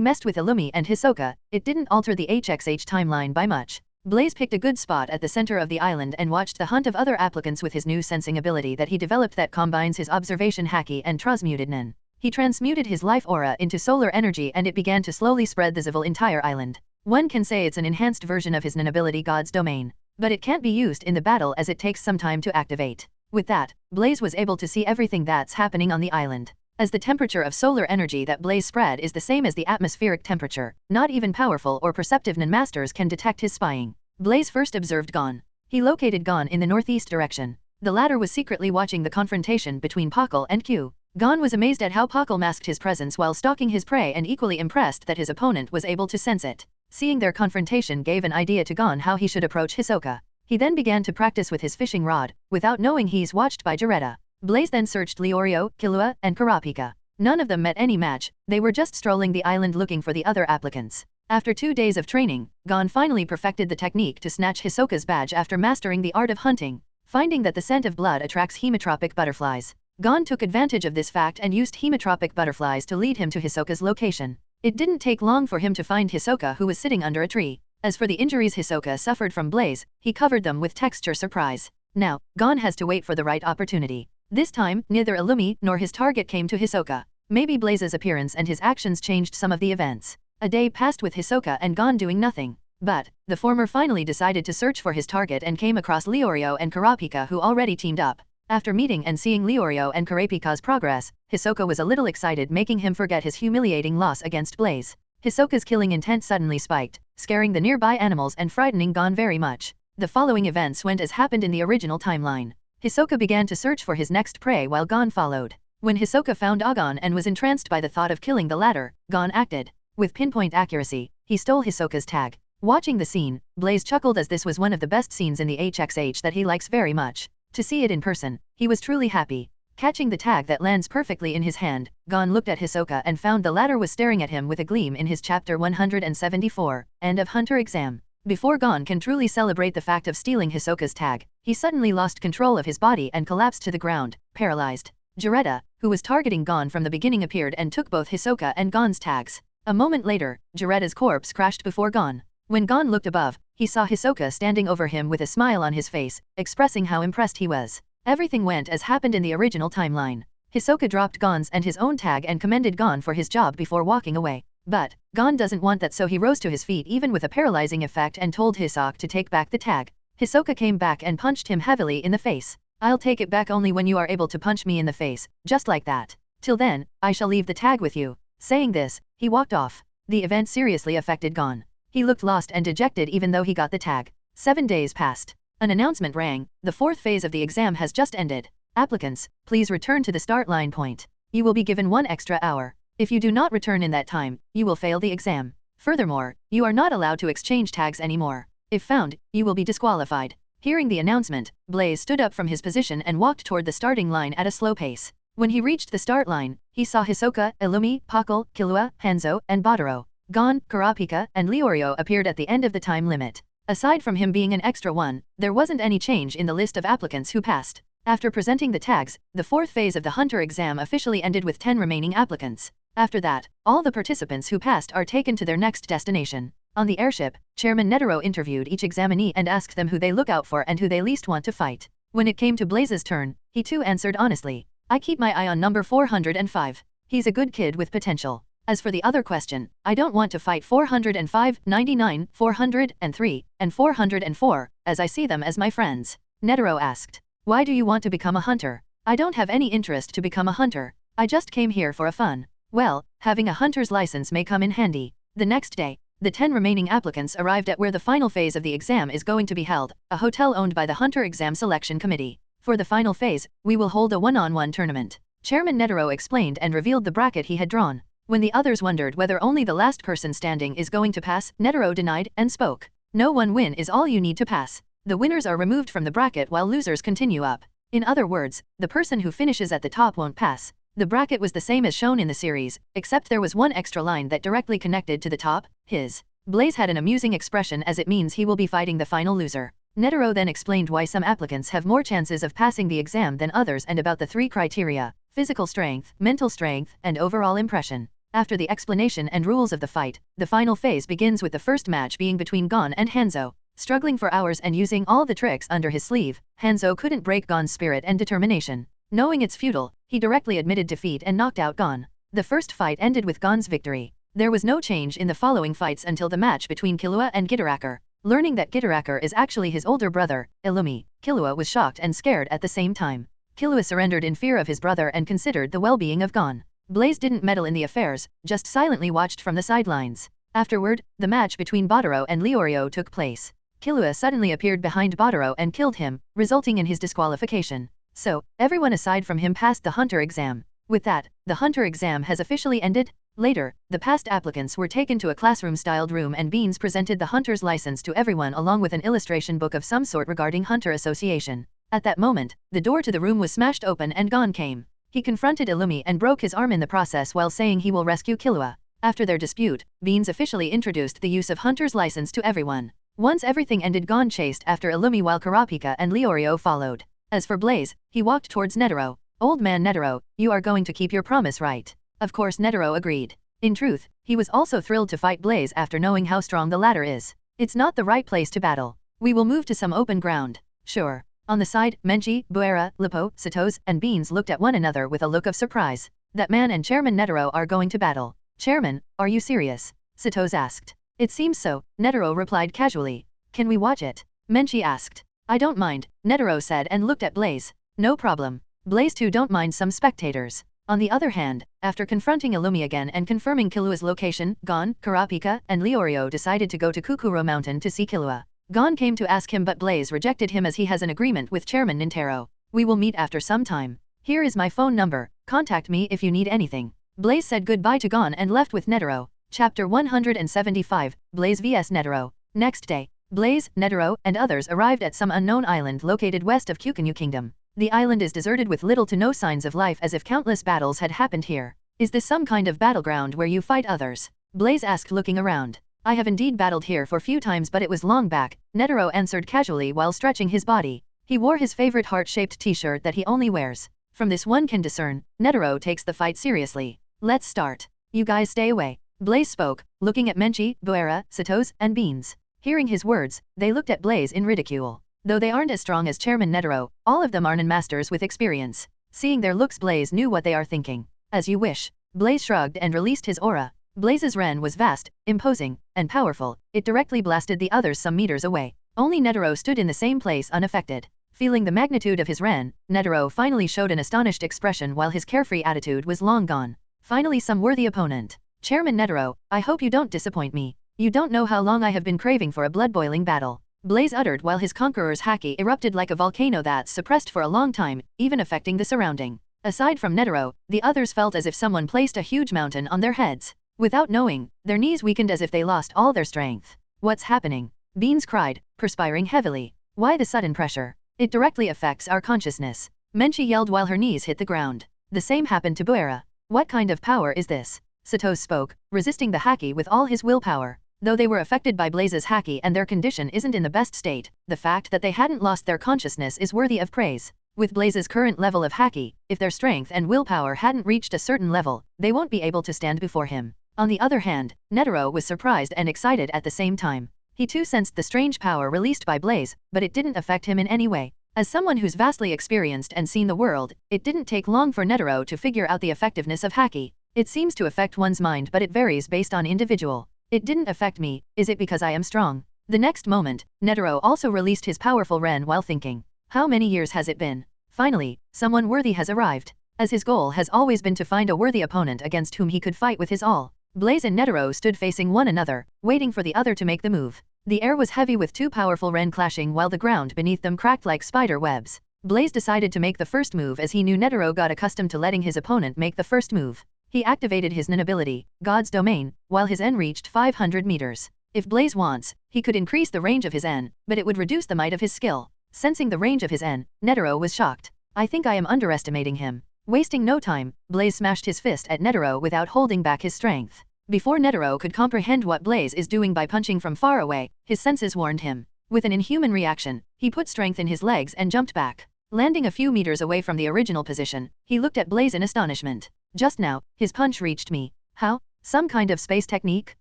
messed with Illumi and Hisoka, it didn't alter the HXH timeline by much. Blaze picked a good spot at the center of the island and watched the hunt of other applicants with his new sensing ability that he developed that combines his observation haki and transmuted Nen. He transmuted his life aura into solar energy and it began to slowly spread the Zivil entire island. One can say it's an enhanced version of his Nen ability God's Domain. But it can't be used in the battle as it takes some time to activate. With that, Blaze was able to see everything that's happening on the island. As the temperature of solar energy that Blaze spread is the same as the atmospheric temperature, not even powerful or perceptive Nen masters can detect his spying. Blaze first observed Gon. He located Gon in the northeast direction. The latter was secretly watching the confrontation between Pakal and Q. Gon was amazed at how Pakal masked his presence while stalking his prey and equally impressed that his opponent was able to sense it. Seeing their confrontation gave an idea to Gon how he should approach Hisoka. He then began to practice with his fishing rod, without knowing he's watched by Jareta. Blaze then searched Leorio, Killua, and Kurapika. None of them met any match, they were just strolling the island looking for the other applicants. After 2 days of training, Gon finally perfected the technique to snatch Hisoka's badge after mastering the art of hunting. Finding that the scent of blood attracts hemotropic butterflies, Gon took advantage of this fact and used hemotropic butterflies to lead him to Hisoka's location. It didn't take long for him to find Hisoka, who was sitting under a tree. As for the injuries Hisoka suffered from Blaze, he covered them with texture surprise. Now, Gon has to wait for the right opportunity. This time, neither Illumi nor his target came to Hisoka. Maybe Blaze's appearance and his actions changed some of the events. A day passed with Hisoka and Gon doing nothing. But, the former finally decided to search for his target and came across Leorio and Kurapika, who already teamed up. After meeting and seeing Leorio and Kurapika's progress, Hisoka was a little excited, making him forget his humiliating loss against Blaze. Hisoka's killing intent suddenly spiked, scaring the nearby animals and frightening Gon very much. The following events went as happened in the original timeline. Hisoka began to search for his next prey while Gon followed. When Hisoka found Agon and was entranced by the thought of killing the latter, Gon acted. With pinpoint accuracy, he stole Hisoka's tag. Watching the scene, Blaze chuckled as this was one of the best scenes in the HXH that he likes very much. To see it in person, he was truly happy. Catching the tag that lands perfectly in his hand, Gon looked at Hisoka and found the latter was staring at him with a gleam in his chapter 174, End of Hunter Exam. Before Gon can truly celebrate the fact of stealing Hisoka's tag, he suddenly lost control of his body and collapsed to the ground, paralyzed. Jareta, who was targeting Gon from the beginning, appeared and took both Hisoka and Gon's tags. A moment later, Jareta's corpse crashed before Gon. When Gon looked above, he saw Hisoka standing over him with a smile on his face, expressing how impressed he was. Everything went as happened in the original timeline. Hisoka dropped Gon's and his own tag and commended Gon for his job before walking away. But Gon doesn't want that, so he rose to his feet even with a paralyzing effect and told Hisoka to take back the tag. Hisoka came back and punched him heavily in the face. I'll take it back only when you are able to punch me in the face, just like that. Till then, I shall leave the tag with you. Saying this, he walked off. The event seriously affected Gon. He looked lost and dejected even though he got the tag. 7 days passed. An announcement rang, the 4th phase of the exam has just ended. Applicants, please return to the start line point. You will be given 1 extra hour. If you do not return in that time, you will fail the exam. Furthermore, you are not allowed to exchange tags anymore. If found, you will be disqualified. Hearing the announcement, Blaze stood up from his position and walked toward the starting line at a slow pace. When he reached the start line, he saw Hisoka, Illumi, Pakal, Killua, Hanzo, and Badaro. Gon, Kurapika, and Leorio appeared at the end of the time limit. Aside from him being an extra one, there wasn't any change in the list of applicants who passed. After presenting the tags, the 4th phase of the Hunter exam officially ended with 10 remaining applicants. After that, all the participants who passed are taken to their next destination. On the airship, Chairman Netero interviewed each examinee and asked them who they look out for and who they least want to fight. When it came to Blaze's turn, he too answered honestly. I keep my eye on number 405. He's a good kid with potential. As for the other question, I don't want to fight 405, 99, 403, and 404, as I see them as my friends. Netero asked. Why do you want to become a hunter? I don't have any interest to become a hunter. I just came here for a fun. Well, having a hunter's license may come in handy. The next day, the 10 remaining applicants arrived at where the final phase of the exam is going to be held, a hotel owned by the Hunter Exam Selection Committee. For the final phase, we will hold a one-on-one tournament. Chairman Netero explained and revealed the bracket he had drawn. When the others wondered whether only the last person standing is going to pass, Netero denied and spoke. No, one win is all you need to pass. The winners are removed from the bracket while losers continue up. In other words, the person who finishes at the top won't pass. The bracket was the same as shown in the series, except there was one extra line that directly connected to the top, his. Blaze had an amusing expression as it means he will be fighting the final loser. Netero then explained why some applicants have more chances of passing the exam than others and about the 3 criteria: physical strength, mental strength, and overall impression. After the explanation and rules of the fight, the final phase begins with the first match being between Gon and Hanzo. Struggling for hours and using all the tricks under his sleeve, Hanzo couldn't break Gon's spirit and determination. Knowing it's futile, he directly admitted defeat and knocked out Gon. The first fight ended with Gon's victory. There was no change in the following fights until the match between Killua and Gitaraker. Learning that Gitaraker is actually his older brother, Illumi, Killua was shocked and scared at the same time. Killua surrendered in fear of his brother and considered the well-being of Gon. Blaze didn't meddle in the affairs, just silently watched from the sidelines. Afterward, the match between Badaro and Leorio took place. Killua suddenly appeared behind Badaro and killed him, resulting in his disqualification. So, everyone aside from him passed the Hunter exam. With that, the Hunter exam has officially ended. Later, the past applicants were taken to a classroom-styled room and Beans presented the Hunter's license to everyone along with an illustration book of some sort regarding Hunter Association. At that moment, the door to the room was smashed open and Gon came. He confronted Illumi and broke his arm in the process while saying he will rescue Killua. After their dispute, Beans officially introduced the use of Hunter's license to everyone. Once everything ended, Gon chased after Illumi while Kurapika and Leorio followed. As for Blaze, he walked towards Netero. Old man Netero, you are going to keep your promise, right? Of course Netero agreed. In truth, he was also thrilled to fight Blaze after knowing how strong the latter is. It's not the right place to battle. We will move to some open ground. Sure. On the side, Menchi, Buera, Lipo, Satos, and Beans looked at one another with a look of surprise. That man and Chairman Netero are going to battle. Chairman, are you serious? Satos asked. It seems so, Netero replied casually. Can we watch it? Menchi asked. I don't mind, Netero said and looked at Blaze. No problem. Blaze too don't mind some spectators. On the other hand, after confronting Illumi again and confirming Killua's location, Gon, Kurapika, and Leorio decided to go to Kukuro Mountain to see Killua. Gon came to ask him but Blaze rejected him as he has an agreement with Chairman Nintero. We will meet after some time. Here is my phone number, contact me if you need anything. Blaze said goodbye to Gon and left with Netero. Chapter 175, Blaze vs Netero. Next day, Blaze, Netero, and others arrived at some unknown island located west of Kukinyu Kingdom. The island is deserted with little to no signs of life as if countless battles had happened here. Is this some kind of battleground where you fight others? Blaze asked looking around. I have indeed battled here for few times but it was long back, Netero answered casually while stretching his body. He wore his favorite heart-shaped t-shirt that he only wears. From this one can discern, Netero takes the fight seriously. Let's start. You guys stay away. Blaze spoke, looking at Menchi, Buera, Satos, and Beans. Hearing his words, they looked at Blaze in ridicule. Though they aren't as strong as Chairman Netero, all of them are Nen masters with experience. Seeing their looks, Blaze knew what they are thinking. As you wish. Blaze shrugged and released his aura. Blaze's Ren was vast, imposing, and powerful. It directly blasted the others some meters away. Only Netero stood in the same place unaffected. Feeling the magnitude of his Ren, Netero finally showed an astonished expression while his carefree attitude was long gone. Finally some worthy opponent. Chairman Netero, I hope you don't disappoint me. You don't know how long I have been craving for a blood-boiling battle. Blaze uttered while his conqueror's haki erupted like a volcano that's suppressed for a long time, even affecting the surrounding. Aside from Netero, the others felt as if someone placed a huge mountain on their heads. Without knowing, their knees weakened as if they lost all their strength. What's happening? Beans cried, perspiring heavily. Why the sudden pressure? It directly affects our consciousness. Menchi yelled while her knees hit the ground. The same happened to Buera. What kind of power is this? Satos spoke, resisting the haki with all his willpower. Though they were affected by Blaze's haki and their condition isn't in the best state, the fact that they hadn't lost their consciousness is worthy of praise. With Blaze's current level of haki, if their strength and willpower hadn't reached a certain level, they won't be able to stand before him. On the other hand, Netero was surprised and excited at the same time. He too sensed the strange power released by Blaze, but it didn't affect him in any way. As someone who's vastly experienced and seen the world, it didn't take long for Netero to figure out the effectiveness of haki. It seems to affect one's mind, but it varies based on individual. It didn't affect me, is it because I am strong? The next moment, Netero also released his powerful Ren while thinking. How many years has it been? Finally, someone worthy has arrived. As his goal has always been to find a worthy opponent against whom he could fight with his all. Blaze and Netero stood facing one another, waiting for the other to make the move. The air was heavy with two powerful Ren clashing while the ground beneath them cracked like spider webs. Blaze decided to make the first move as he knew Netero got accustomed to letting his opponent make the first move. He activated his Nen ability, God's Domain, while his N reached 500 meters. If Blaze wants, he could increase the range of his N, but it would reduce the might of his skill. Sensing the range of his N, Netero was shocked. I think I am underestimating him. Wasting no time, Blaze smashed his fist at Netero without holding back his strength. Before Netero could comprehend what Blaze is doing by punching from far away, his senses warned him. With an inhuman reaction, he put strength in his legs and jumped back. Landing a few meters away from the original position, he looked at Blaze in astonishment. Just now, his punch reached me. How? Some kind of space technique?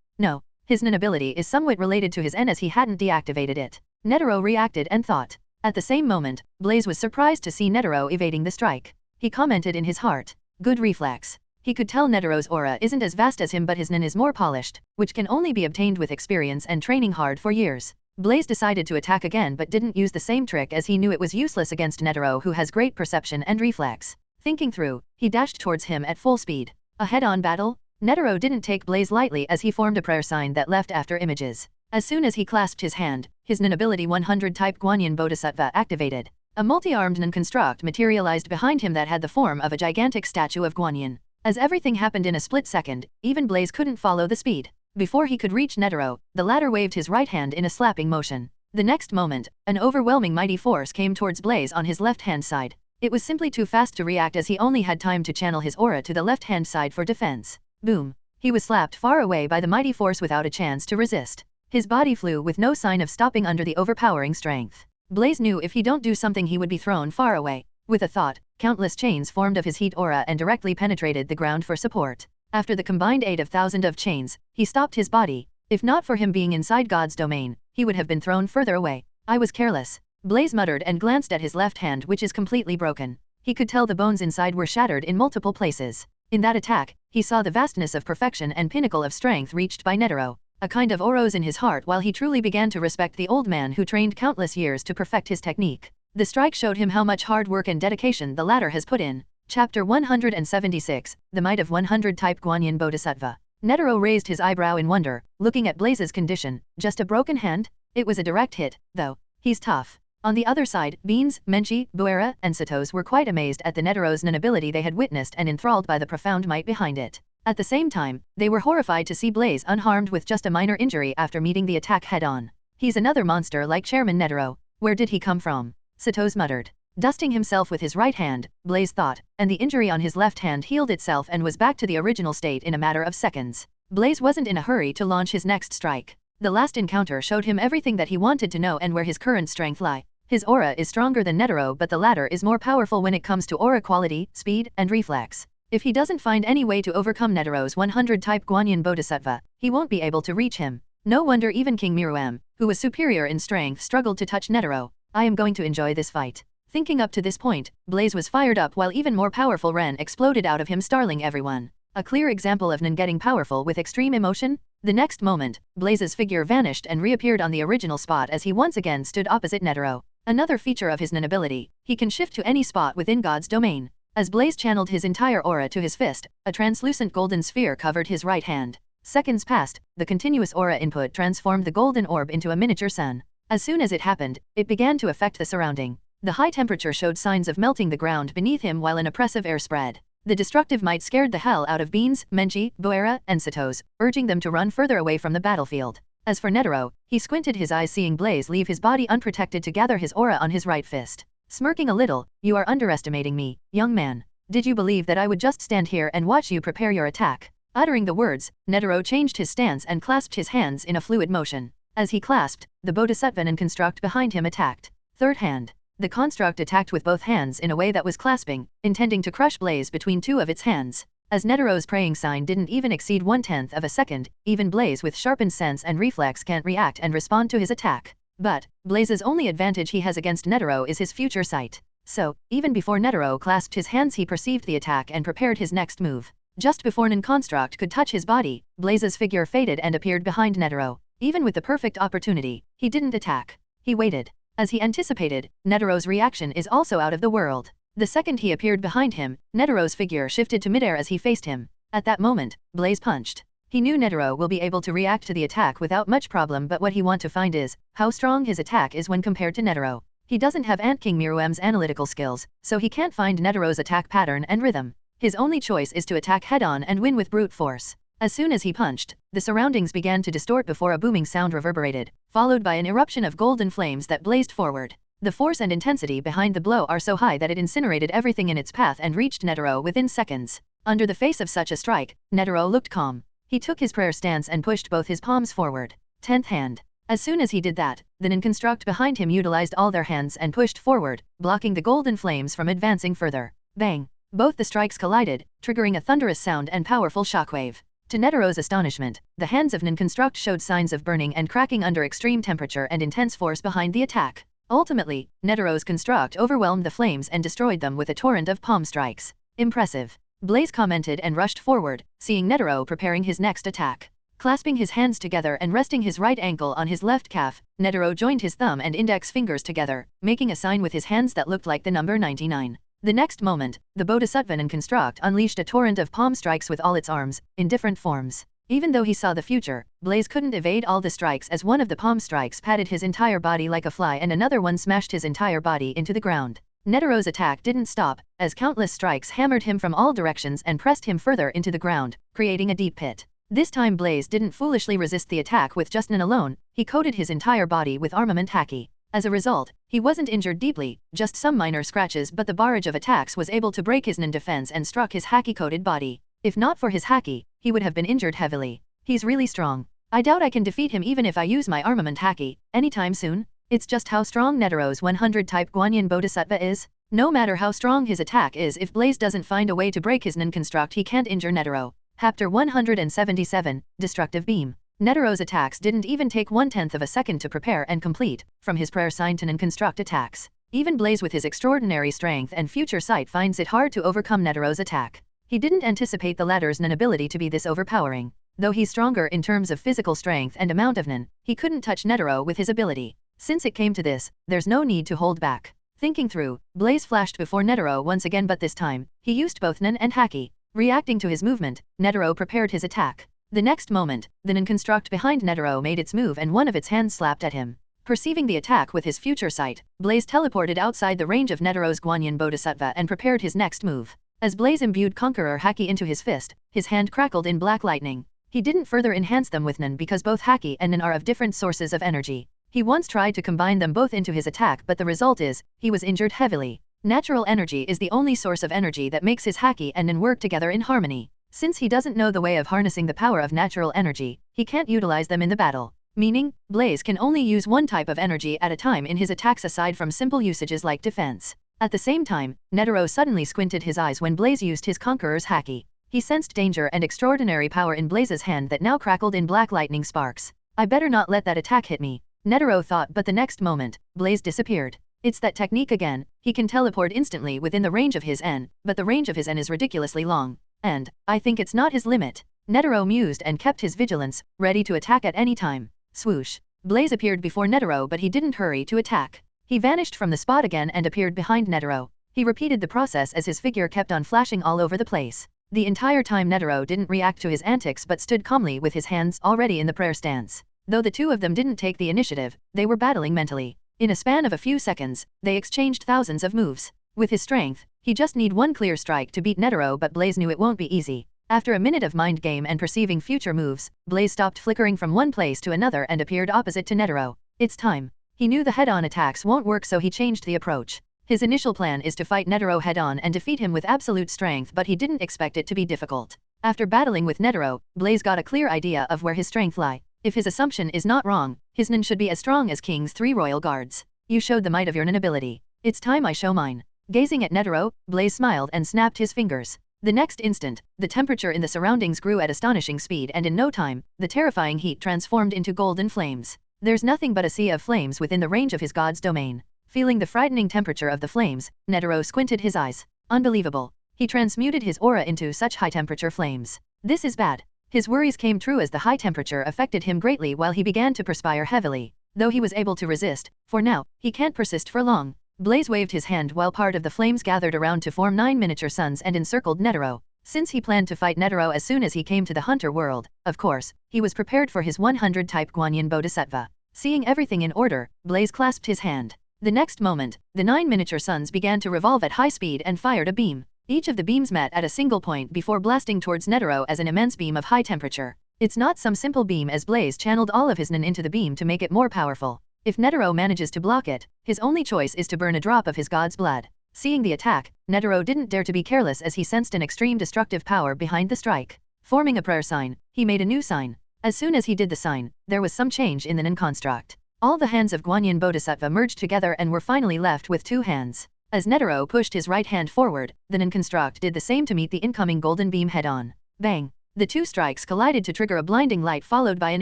No. His Nen ability is somewhat related to his N as he hadn't deactivated it. Netero reacted and thought. At the same moment, Blaze was surprised to see Netero evading the strike. He commented in his heart. Good reflex. He could tell Netero's aura isn't as vast as him, but his Nen is more polished, which can only be obtained with experience and training hard for years. Blaze decided to attack again but didn't use the same trick as he knew it was useless against Netero, who has great perception and reflex. Thinking through, he dashed towards him at full speed. A head-on battle? Netero didn't take Blaze lightly as he formed a prayer sign that left after images. As soon as he clasped his hand, his Nen ability 100 type Guanyin Bodhisattva activated. A multi-armed Nen construct materialized behind him that had the form of a gigantic statue of Guanyin. As everything happened in a split second, even Blaze couldn't follow the speed. Before he could reach Netero, the latter waved his right hand in a slapping motion. The next moment, an overwhelming mighty force came towards Blaze on his left-hand side. It was simply too fast to react as he only had time to channel his aura to the left-hand side for defense. Boom. He was slapped far away by the mighty force without a chance to resist. His body flew with no sign of stopping under the overpowering strength. Blaze knew if he don't do something he would be thrown far away. With a thought, countless chains formed of his heat aura and directly penetrated the ground for support. After the combined aid of thousands of chains, he stopped his body. If not for him being inside God's domain, he would have been thrown further away. I was careless. Blaze muttered and glanced at his left hand, which is completely broken. He could tell the bones inside were shattered in multiple places. In that attack, he saw the vastness of perfection and pinnacle of strength reached by Netero. A kind of awe rose in his heart while he truly began to respect the old man who trained countless years to perfect his technique. The strike showed him how much hard work and dedication the latter has put in. Chapter 176, The Might of 100 Type Guanyin Bodhisattva. Netero raised his eyebrow in wonder, looking at Blaze's condition. Just a broken hand? It was a direct hit, though. He's tough. On the other side, Beans, Menchi, Buera, and Satos were quite amazed at the Netero's Nen ability they had witnessed and enthralled by the profound might behind it. At the same time, they were horrified to see Blaze unharmed with just a minor injury after meeting the attack head-on. He's another monster like Chairman Netero. Where did he come from? Satos muttered. Dusting himself with his right hand, Blaze thought, and the injury on his left hand healed itself and was back to the original state in a matter of seconds. Blaze wasn't in a hurry to launch his next strike. The last encounter showed him everything that he wanted to know and where his current strength lie. His aura is stronger than Netero, but the latter is more powerful when it comes to aura quality, speed, and reflex. If he doesn't find any way to overcome Netero's 100 type Guanyin Bodhisattva, he won't be able to reach him. No wonder even King Miruem, who was superior in strength, struggled to touch Netero. I am going to enjoy this fight. Thinking up to this point, Blaze was fired up while even more powerful Ren exploded out of him, startling everyone. A clear example of Nen getting powerful with extreme emotion. The next moment, Blaze's figure vanished and reappeared on the original spot as he once again stood opposite Netero. Another feature of his Nen ability, he can shift to any spot within God's domain. As Blaze channeled his entire aura to his fist, a translucent golden sphere covered his right hand. Seconds passed, the continuous aura input transformed the golden orb into a miniature sun. As soon as it happened, it began to affect the surrounding. The high temperature showed signs of melting the ground beneath him while an oppressive air spread. The destructive might scared the hell out of Beans, Menchi, Boera, and Satos, urging them to run further away from the battlefield. As for Netero, he squinted his eyes seeing Blaze leave his body unprotected to gather his aura on his right fist. Smirking a little, "You are underestimating me, young man. Did you believe that I would just stand here and watch you prepare your attack?" Uttering the words, Netero changed his stance and clasped his hands in a fluid motion. As he clasped, the Bodhisattva and construct behind him attacked. Third hand. The construct attacked with both hands in a way that was clasping, intending to crush Blaze between two of its hands. As Netero's praying sign didn't even exceed 1/10 of a second, even Blaze with sharpened sense and reflex can't react and respond to his attack. But, Blaze's only advantage he has against Netero is his future sight. So, even before Netero clasped his hands he perceived the attack and prepared his next move. Just before Nen construct could touch his body, Blaze's figure faded and appeared behind Netero. Even with the perfect opportunity, he didn't attack. He waited. As he anticipated, Netero's reaction is also out of the world. The second he appeared behind him, Netero's figure shifted to midair as he faced him. At that moment, Blaze punched. He knew Netero will be able to react to the attack without much problem, but what he want to find is how strong his attack is when compared to Netero. He doesn't have Ant King Miruem's analytical skills, so he can't find Netero's attack pattern and rhythm. His only choice is to attack head-on and win with brute force. As soon as he punched, the surroundings began to distort before a booming sound reverberated, followed by an eruption of golden flames that blazed forward. The force and intensity behind the blow are so high that it incinerated everything in its path and reached Netero within seconds. Under the face of such a strike, Netero looked calm. He took his prayer stance and pushed both his palms forward. 10th hand. As soon as he did that, the Nen construct behind him utilized all their hands and pushed forward, blocking the golden flames from advancing further. Bang! Both the strikes collided, triggering a thunderous sound and powerful shockwave. To Netero's astonishment, the hands of Nen construct showed signs of burning and cracking under extreme temperature and intense force behind the attack. Ultimately, Netero's construct overwhelmed the flames and destroyed them with a torrent of palm strikes. Impressive. Blaze commented and rushed forward, seeing Netero preparing his next attack. Clasping his hands together and resting his right ankle on his left calf, Netero joined his thumb and index fingers together, making a sign with his hands that looked like the number 99. The next moment, the Bodhisattva Nen construct unleashed a torrent of palm strikes with all its arms, in different forms. Even though he saw the future, Blaze couldn't evade all the strikes as one of the palm strikes patted his entire body like a fly and another one smashed his entire body into the ground. Netero's attack didn't stop, as countless strikes hammered him from all directions and pressed him further into the ground, creating a deep pit. This time Blaze didn't foolishly resist the attack with just Nen alone, he coated his entire body with armament haki. As a result, he wasn't injured deeply, just some minor scratches, but the barrage of attacks was able to break his Nen defense and struck his haki-coated body. If not for his haki, he would have been injured heavily. He's really strong. I doubt I can defeat him even if I use my armament haki, anytime soon. It's just how strong Netero's 100 type Guanyin Bodhisattva is. No matter how strong his attack is, if Blaze doesn't find a way to break his Nen construct, he can't injure Netero. Chapter 177, Destructive Beam. Netero's attacks didn't even take 1/10 of a second to prepare and complete, from his prayer sign to Nen construct attacks. Even Blaze with his extraordinary strength and future sight finds it hard to overcome Netero's attack. He didn't anticipate the latter's Nen ability to be this overpowering. Though he's stronger in terms of physical strength and amount of Nen, he couldn't touch Netero with his ability. Since it came to this, there's no need to hold back. Thinking through, Blaze flashed before Netero once again, but this time, he used both Nen and haki. Reacting to his movement, Netero prepared his attack. The next moment, the Nen construct behind Netero made its move and one of its hands slapped at him. Perceiving the attack with his future sight, Blaze teleported outside the range of Netero's Guanyin Bodhisattva and prepared his next move. As Blaze imbued Conqueror haki into his fist, his hand crackled in black lightning. He didn't further enhance them with Nen because both haki and Nen are of different sources of energy. He once tried to combine them both into his attack, but the result is, he was injured heavily. Natural energy is the only source of energy that makes his haki and Nen work together in harmony. Since he doesn't know the way of harnessing the power of natural energy, he can't utilize them in the battle. Meaning, Blaze can only use one type of energy at a time in his attacks aside from simple usages like defense. At the same time, Netero suddenly squinted his eyes when Blaze used his Conqueror's haki. He sensed danger and extraordinary power in Blaze's hand that now crackled in black lightning sparks. I better not let that attack hit me, Netero thought, but the next moment, Blaze disappeared. It's that technique again, he can teleport instantly within the range of his N, but the range of his N is ridiculously long. And, I think it's not his limit. Netero mused and kept his vigilance, ready to attack at any time. Swoosh. Blaze appeared before Netero but he didn't hurry to attack. He vanished from the spot again and appeared behind Netero. He repeated the process as his figure kept on flashing all over the place. The entire time Netero didn't react to his antics but stood calmly with his hands already in the prayer stance. Though the two of them didn't take the initiative, they were battling mentally. In a span of a few seconds, they exchanged thousands of moves. With his strength, he just need one clear strike to beat Netero but Blaze knew it won't be easy. After a minute of mind game and perceiving future moves, Blaze stopped flickering from one place to another and appeared opposite to Netero. It's time. He knew the head-on attacks won't work so he changed the approach. His initial plan is to fight Netero head-on and defeat him with absolute strength but he didn't expect it to be difficult. After battling with Netero, Blaze got a clear idea of where his strength lie. If his assumption is not wrong, his Nin should be as strong as King's 3 royal guards. You showed the might of your Nin ability. It's time I show mine. Gazing at Netero, Blaze smiled and snapped his fingers. The next instant, the temperature in the surroundings grew at astonishing speed and in no time, the terrifying heat transformed into golden flames. There's nothing but a sea of flames within the range of his god's domain. Feeling the frightening temperature of the flames, Netero squinted his eyes. Unbelievable. He transmuted his aura into such high-temperature flames. This is bad. His worries came true as the high temperature affected him greatly while he began to perspire heavily. Though he was able to resist, for now, he can't persist for long. Blaze waved his hand while part of the flames gathered around to form 9 miniature suns and encircled Netero. Since he planned to fight Netero as soon as he came to the hunter world, of course, he was prepared for his 100-type Guanyin Bodhisattva. Seeing everything in order, Blaze clasped his hand. The next moment, the 9 miniature suns began to revolve at high speed and fired a beam. Each of the beams met at a single point before blasting towards Netero as an immense beam of high temperature. It's not some simple beam as Blaze channeled all of his Nin into the beam to make it more powerful. If Netero manages to block it, his only choice is to burn a drop of his god's blood. Seeing the attack, Netero didn't dare to be careless as he sensed an extreme destructive power behind the strike. Forming a prayer sign, he made a new sign. As soon as he did the sign, there was some change in the Nin construct. All the hands of Guanyin Bodhisattva merged together and were finally left with 2 hands. As Netero pushed his right hand forward, the Nin construct did the same to meet the incoming golden beam head-on. Bang! The 2 strikes collided to trigger a blinding light followed by an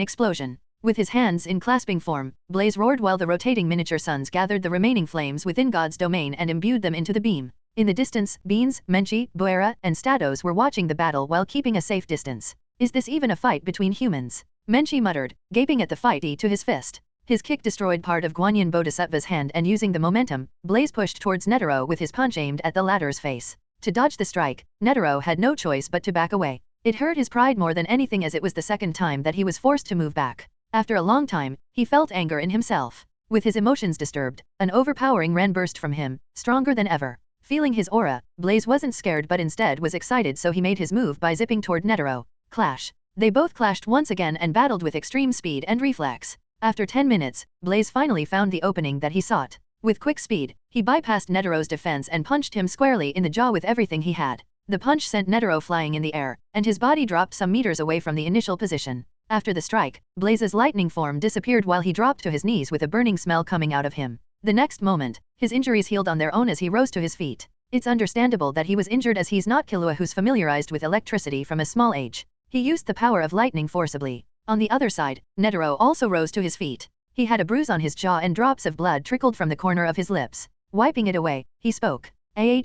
explosion. With his hands in clasping form, Blaze roared while the rotating miniature suns gathered the remaining flames within God's domain and imbued them into the beam. In the distance, Beans, Menchi, Buera, and Stados were watching the battle while keeping a safe distance. Is this even a fight between humans? Menchi muttered, gaping at the fighty to his fist. His kick destroyed part of Guanyin Bodhisattva's hand and using the momentum, Blaze pushed towards Netero with his punch aimed at the latter's face. To dodge the strike, Netero had no choice but to back away. It hurt his pride more than anything as it was the second time that he was forced to move back. After a long time, he felt anger in himself. With his emotions disturbed, an overpowering ran burst from him, stronger than ever. Feeling his aura, Blaze wasn't scared but instead was excited so he made his move by zipping toward Netero. Clash. They both clashed once again and battled with extreme speed and reflex. After 10 minutes, Blaze finally found the opening that he sought. With quick speed, he bypassed Netero's defense and punched him squarely in the jaw with everything he had. The punch sent Netero flying in the air, and his body dropped some meters away from the initial position. After the strike, Blaze's lightning form disappeared while he dropped to his knees with a burning smell coming out of him. The next moment, his injuries healed on their own as he rose to his feet. It's understandable that he was injured as he's not Killua who's familiarized with electricity from a small age. He used the power of lightning forcibly. On the other side, Netero also rose to his feet. He had a bruise on his jaw and drops of blood trickled from the corner of his lips. Wiping it away, he spoke. I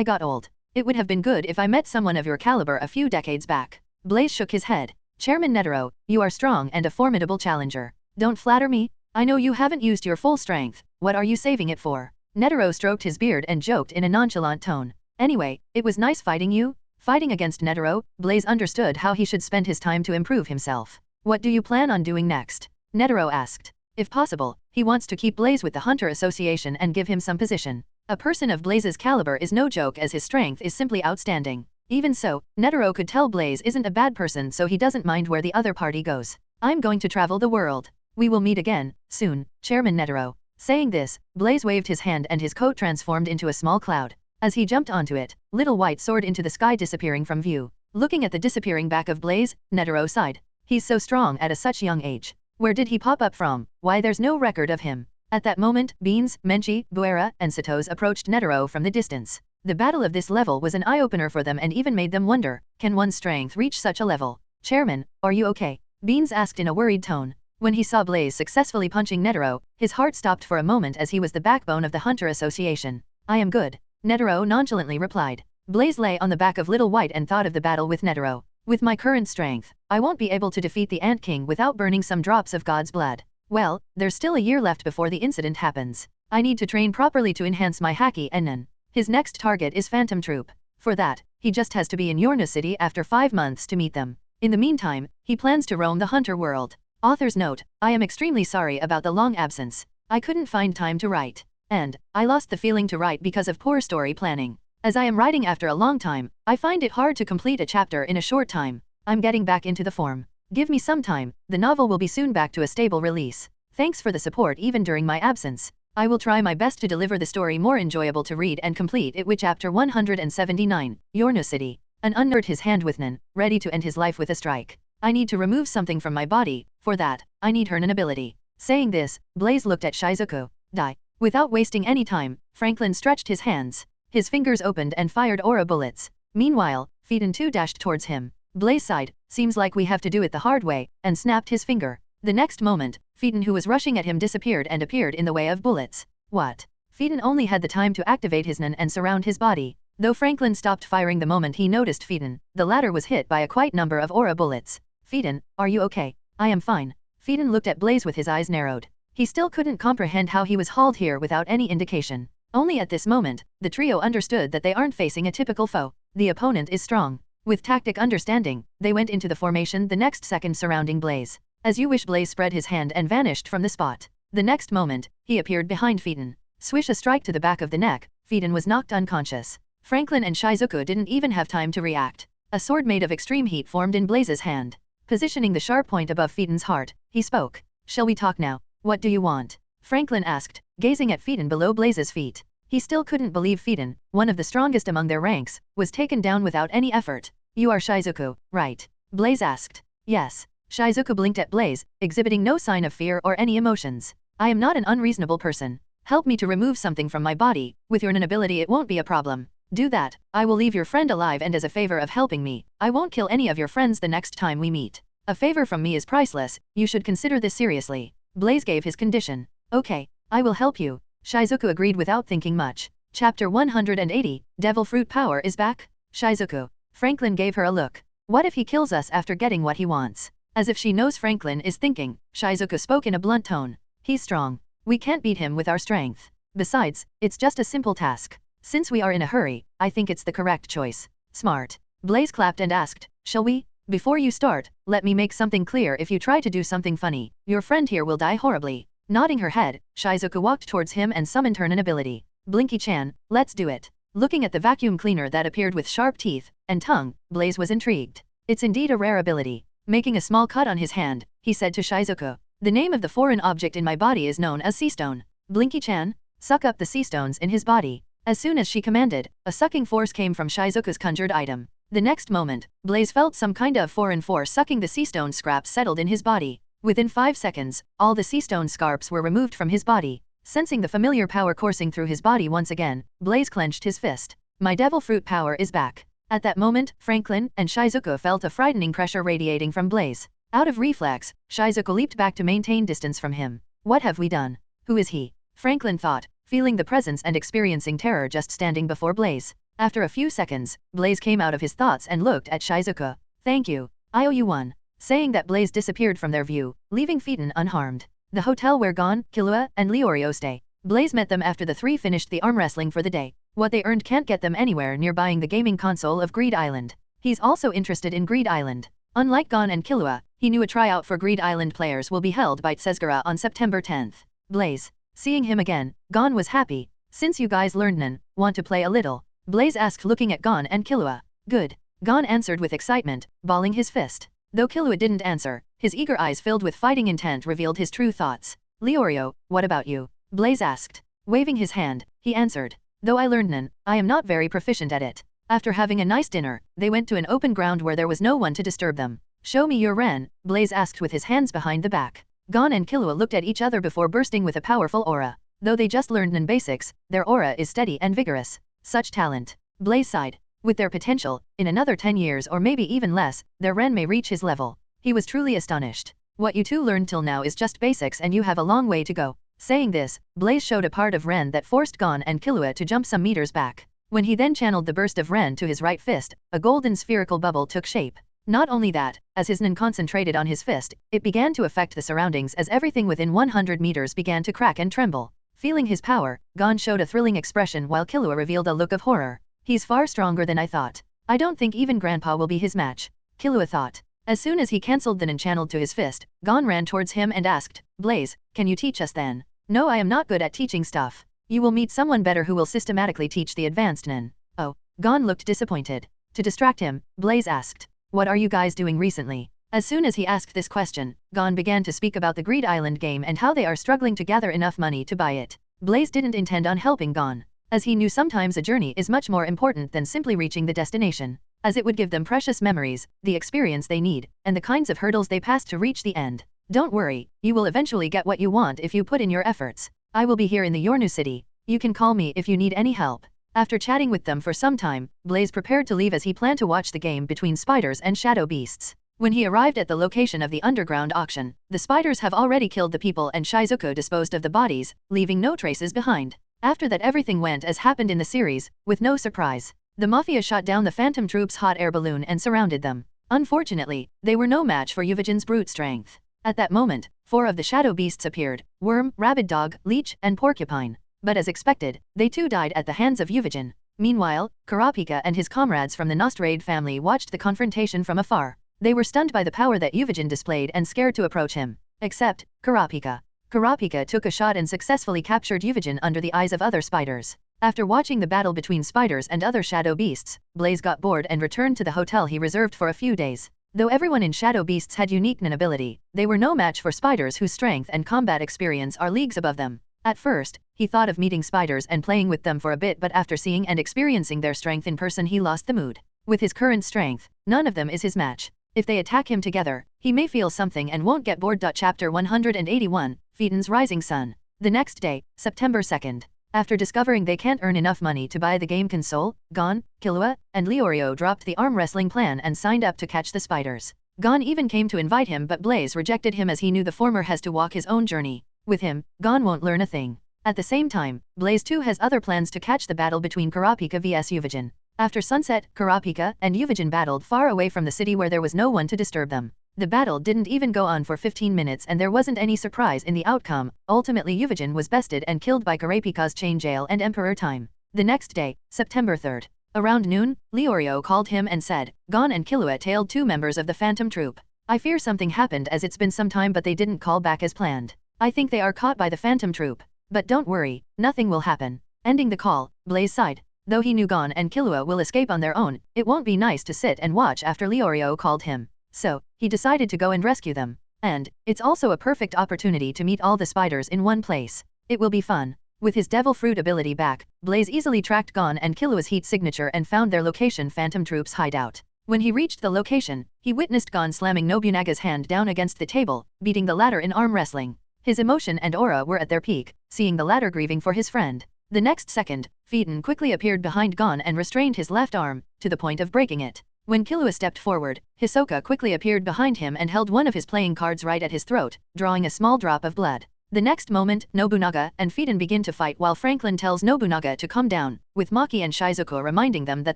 got old. It would have been good if I met someone of your caliber a few decades back. Blaze shook his head. Chairman Netero, you are strong and a formidable challenger. Don't flatter me. I know you haven't used your full strength. What are you saving it for? Netero stroked his beard and joked in a nonchalant tone. Anyway, it was nice fighting you. Fighting against Netero, Blaze understood how he should spend his time to improve himself. What do you plan on doing next? Netero asked. If possible, he wants to keep Blaze with the Hunter Association and give him some position. A person of Blaze's caliber is no joke as his strength is simply outstanding. Even so, Netero could tell Blaze isn't a bad person so he doesn't mind where the other party goes. I'm going to travel the world. We will meet again, soon, Chairman Netero. Saying this, Blaze waved his hand and his coat transformed into a small cloud. As he jumped onto it, Little White soared into the sky disappearing from view. Looking at the disappearing back of Blaze, Netero sighed. He's so strong at a such young age. Where did he pop up from? Why there's no record of him. At that moment, Beans, Menchi, Buera, and Satos approached Netero from the distance. The battle of this level was an eye-opener for them and even made them wonder, can one's strength reach such a level? Chairman, are you okay? Beans asked in a worried tone. When he saw Blaze successfully punching Netero, his heart stopped for a moment as he was the backbone of the Hunter Association. I am good. Netero nonchalantly replied. Blaze lay on the back of Little White and thought of the battle with Netero. With my current strength, I won't be able to defeat the Ant King without burning some drops of God's blood. Well, there's still a year left before the incident happens. I need to train properly to enhance my Haki Ennen. His next target is Phantom Troop. For that, he just has to be in Yorna City after 5 months to meet them. In the meantime, he plans to roam the Hunter world. Author's note, I am extremely sorry about the long absence. I couldn't find time to write. And, I lost the feeling to write because of poor story planning. As I am writing after a long time, I find it hard to complete a chapter in a short time. I'm getting back into the form. Give me some time, the novel will be soon back to a stable release. Thanks for the support even during my absence. I will try my best to deliver the story more enjoyable to read and complete it with chapter 179, Yorna City. An unnerd his hand with Nan, ready to end his life with a strike. I need to remove something from my body, for that, I need her Nan ability. Saying this, Blaze looked at Shizuku. Die. Without wasting any time, Franklin stretched his hands. His fingers opened and fired aura bullets. Meanwhile, Phaeton too dashed towards him. Blaze sighed, seems like we have to do it the hard way, and snapped his finger. The next moment, Phaeton who was rushing at him disappeared and appeared in the way of bullets. What? Phaeton only had the time to activate his Nan and surround his body. Though Franklin stopped firing the moment he noticed Phaeton, the latter was hit by a quite number of aura bullets. Phaeton, are you okay? I am fine. Phaeton looked at Blaze with his eyes narrowed. He still couldn't comprehend how he was hauled here without any indication. Only at this moment, the trio understood that they aren't facing a typical foe. The opponent is strong. With tactic understanding, they went into the formation the next second surrounding Blaze. As you wish, Blaze spread his hand and vanished from the spot. The next moment, he appeared behind Phaeton. Swish a strike to the back of the neck, Phaeton was knocked unconscious. Franklin and Shizuku didn't even have time to react. A sword made of extreme heat formed in Blaze's hand. Positioning the sharp point above Phaeton's heart, he spoke. Shall we talk now? What do you want? Franklin asked, gazing at Phaeton below Blaze's feet. He still couldn't believe Phaeton, one of the strongest among their ranks, was taken down without any effort. You are Shizuku, right? Blaze asked. Yes. Shizuku blinked at Blaze, exhibiting no sign of fear or any emotions. I am not an unreasonable person. Help me to remove something from my body. With your Nan ability it won't be a problem. Do that. I will leave your friend alive, and as a favor of helping me, I won't kill any of your friends the next time we meet. A favor from me is priceless, you should consider this seriously. Blaze gave his condition. Okay, I will help you. Shizuku agreed without thinking much. Chapter 180, Devil Fruit Power is back? Shizuku. Franklin gave her a look. What if he kills us after getting what he wants? As if she knows Franklin is thinking, Shizuku spoke in a blunt tone. He's strong. We can't beat him with our strength. Besides, it's just a simple task. Since we are in a hurry, I think it's the correct choice. Smart. Blaze clapped and asked, shall we? Before you start, let me make something clear. If you try to do something funny, your friend here will die horribly. Nodding her head, Shizuku walked towards him and summoned her Nan ability. Blinky-chan, let's do it. Looking at the vacuum cleaner that appeared with sharp teeth and tongue, Blaze was intrigued. It's indeed a rare ability. Making a small cut on his hand, he said to Shizuku, the name of the foreign object in my body is known as sea stone. Blinky-chan, suck up the sea stones in his body. As soon as she commanded, a sucking force came from Shizuku's conjured item. The next moment, Blaze felt some kind of foreign force sucking the sea stone scraps settled in his body. Within 5 seconds, all the sea stone scraps were removed from his body. Sensing the familiar power coursing through his body once again, Blaze clenched his fist. My devil fruit power is back. At that moment, Franklin and Shizuku felt a frightening pressure radiating from Blaze. Out of reflex, Shizuku leaped back to maintain distance from him. What have we done? Who is he? Franklin thought, feeling the presence and experiencing terror just standing before Blaze. After a few seconds, Blaze came out of his thoughts and looked at Shizuku. Thank you. I owe you one. Saying that, Blaze disappeared from their view, leaving Phaeton unharmed. The hotel where Gon, Killua, and Leorio stay. Blaze met them after the three finished the arm wrestling for the day. What they earned can't get them anywhere near buying the gaming console of Greed Island. He's also interested in Greed Island. Unlike Gon and Killua, he knew a tryout for Greed Island players will be held by Tsezgara on September 10th. Blaze. Seeing him again, Gon was happy. Since you guys learned Nan, want to play a little? Blaze asked, looking at Gon and Killua. Good. Gon answered with excitement, balling his fist. Though Killua didn't answer, his eager eyes filled with fighting intent revealed his true thoughts. Leorio, what about you? Blaze asked. Waving his hand, he answered. Though I learned Nan, I am not very proficient at it. After having a nice dinner, they went to an open ground where there was no one to disturb them. Show me your Ren, Blaze asked with his hands behind the back. Gon and Killua looked at each other before bursting with a powerful aura. Though they just learned Nan basics, their aura is steady and vigorous. Such talent. Blaze sighed. With their potential, in another 10 years or maybe even less, their Ren may reach his level. He was truly astonished. What you two learned till now is just basics and you have a long way to go. Saying this, Blaze showed a part of Ren that forced Gon and Killua to jump some meters back. When he then channeled the burst of Ren to his right fist, a golden spherical bubble took shape. Not only that, as his Nen concentrated on his fist, it began to affect the surroundings as everything within 100 meters began to crack and tremble. Feeling his power, Gon showed a thrilling expression while Killua revealed a look of horror. He's far stronger than I thought. I don't think even Grandpa will be his match, Killua thought. As soon as he cancelled the Nen channeled to his fist, Gon ran towards him and asked, Blaze, can you teach us then? No, I am not good at teaching stuff. You will meet someone better who will systematically teach the advanced Nen. Oh, Gon looked disappointed. To distract him, Blaze asked, what are you guys doing recently? As soon as he asked this question, Gon began to speak about the Greed Island game and how they are struggling to gather enough money to buy it. Blaze didn't intend on helping Gon, as he knew sometimes a journey is much more important than simply reaching the destination, as it would give them precious memories, the experience they need, and the kinds of hurdles they pass to reach the end. Don't worry, you will eventually get what you want if you put in your efforts. I will be here in the Yornu city. You can call me if you need any help. After chatting with them for some time, Blaze prepared to leave as he planned to watch the game between spiders and shadow beasts. When he arrived at the location of the underground auction, the spiders have already killed the people and Shizuku disposed of the bodies, leaving no traces behind. After that everything went as happened in the series, with no surprise. The Mafia shot down the Phantom Troops' hot air balloon and surrounded them. Unfortunately, they were no match for Yuvijin's brute strength. At that moment, 4 of the shadow beasts appeared, Worm, Rabid Dog, Leech, and Porcupine. But as expected, they too died at the hands of Yuvijin. Meanwhile, Kurapika and his comrades from the Nostrade family watched the confrontation from afar. They were stunned by the power that Yuvijin displayed and scared to approach him. Except, Kurapika. Kurapika took a shot and successfully captured Yuvijin under the eyes of other spiders. After watching the battle between spiders and other shadow beasts, Blaze got bored and returned to the hotel he reserved for a few days. Though everyone in shadow beasts had unique Nen ability, they were no match for spiders whose strength and combat experience are leagues above them. At first, he thought of meeting spiders and playing with them for a bit, but after seeing and experiencing their strength in person he lost the mood. With his current strength, none of them is his match. If they attack him together, he may feel something and won't get bored. Chapter 181, Phaeton's Rising Sun. The next day, September 2nd. After discovering they can't earn enough money to buy the game console, Gon, Killua, and Leorio dropped the arm wrestling plan and signed up to catch the spiders. Gon even came to invite him, but Blaze rejected him as he knew the former has to walk his own journey. With him, Gon won't learn a thing. At the same time, Blaze too has other plans to catch the battle between Kurapika vs Yuvijin. After sunset, Kurapika and Yuvijin battled far away from the city where there was no one to disturb them. The battle didn't even go on for 15 minutes and there wasn't any surprise in the outcome. Ultimately Yuvijin was bested and killed by Kurapika's chain jail and Emperor Time. The next day, September 3rd. Around noon, Leorio called him and said, Gon and Killua tailed 2 members of the Phantom Troop. I fear something happened as it's been some time but they didn't call back as planned. I think they are caught by the Phantom Troop. But don't worry, nothing will happen. Ending the call, Blaze sighed. Though he knew Gon and Killua will escape on their own, it won't be nice to sit and watch after Leorio called him. So, he decided to go and rescue them. And, it's also a perfect opportunity to meet all the spiders in one place. It will be fun. With his Devil Fruit ability back, Blaze easily tracked Gon and Killua's heat signature and found their location, Phantom Troop's hideout. When he reached the location, he witnessed Gon slamming Nobunaga's hand down against the table, beating the latter in arm wrestling. His emotion and aura were at their peak, seeing the latter grieving for his friend. The next second, Phaeton quickly appeared behind Gon and restrained his left arm, to the point of breaking it. When Killua stepped forward, Hisoka quickly appeared behind him and held one of his playing cards right at his throat, drawing a small drop of blood. The next moment, Nobunaga and Phaeton begin to fight while Franklin tells Nobunaga to calm down, with Maki and Shizuku reminding them that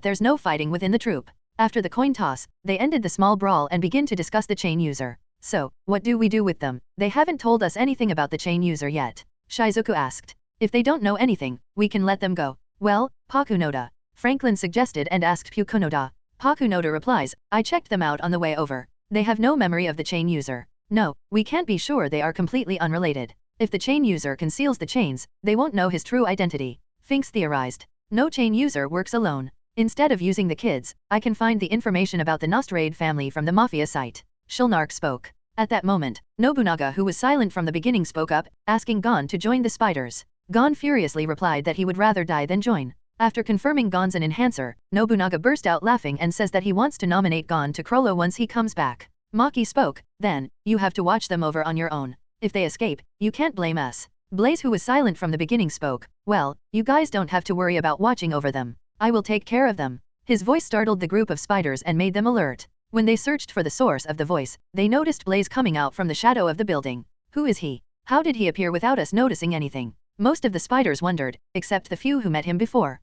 there's no fighting within the troop. After the coin toss, they ended the small brawl and begin to discuss the chain user. So, what do we do with them? They haven't told us anything about the chain user yet, Shizuku asked. If they don't know anything, we can let them go. Well, Pakunoda, Franklin suggested and asked Pukunoda. Pakunoda replies, I checked them out on the way over. They have no memory of the chain user. No, we can't be sure they are completely unrelated. If the chain user conceals the chains, they won't know his true identity. Finks theorized. No chain user works alone. Instead of using the kids, I can find the information about the Nostrade family from the Mafia site. Shulnark spoke. At that moment, Nobunaga, who was silent from the beginning, spoke up, asking Gon to join the spiders. Gon furiously replied that he would rather die than join. After confirming Gon's an enhancer, Nobunaga burst out laughing and says that he wants to nominate Gon to Crollo once he comes back. Maki spoke, then, you have to watch them over on your own. If they escape, you can't blame us. Blaze, who was silent from the beginning, spoke, well, you guys don't have to worry about watching over them. I will take care of them. His voice startled the group of spiders and made them alert. When they searched for the source of the voice, they noticed Blaze coming out from the shadow of the building. Who is he? How did he appear without us noticing anything? Most of the spiders wondered, except the few who met him before.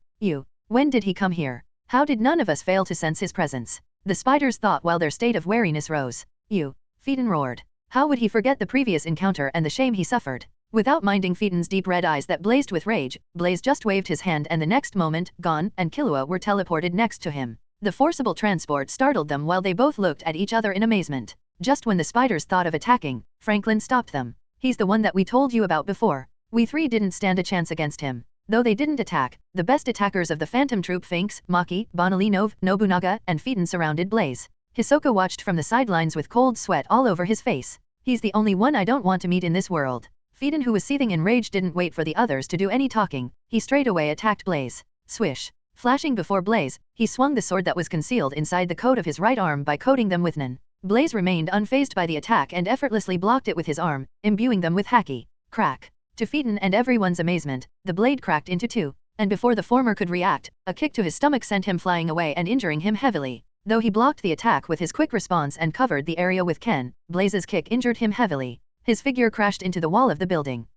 When did he come here? How did none of us fail to sense his presence? The spiders thought while their state of wariness rose. Phaeton roared. How would he forget the previous encounter and the shame he suffered? Without minding Phaeton's deep red eyes that blazed with rage, Blaze just waved his hand and the next moment, Gon and Killua were teleported next to him. The forcible transport startled them while they both looked at each other in amazement. Just when the spiders thought of attacking, Franklin stopped them. He's the one that we told you about before. We three didn't stand a chance against him. Though they didn't attack, the best attackers of the Phantom Troop Finks, Maki, Bonilynov, Nobunaga, and Phaeton surrounded Blaze. Hisoka watched from the sidelines with cold sweat all over his face. He's the only one I don't want to meet in this world. Phaeton, who was seething in rage, didn't wait for the others to do any talking. He straight away attacked Blaze. Swish. Flashing before Blaze, he swung the sword that was concealed inside the coat of his right arm by coating them with nin. Blaze remained unfazed by the attack and effortlessly blocked it with his arm, imbuing them with haki. Crack. To Phaeton and everyone's amazement, the blade cracked into two, and before the former could react, a kick to his stomach sent him flying away and injuring him heavily. Though he blocked the attack with his quick response and covered the area with Ken, Blaze's kick injured him heavily. His figure crashed into the wall of the building.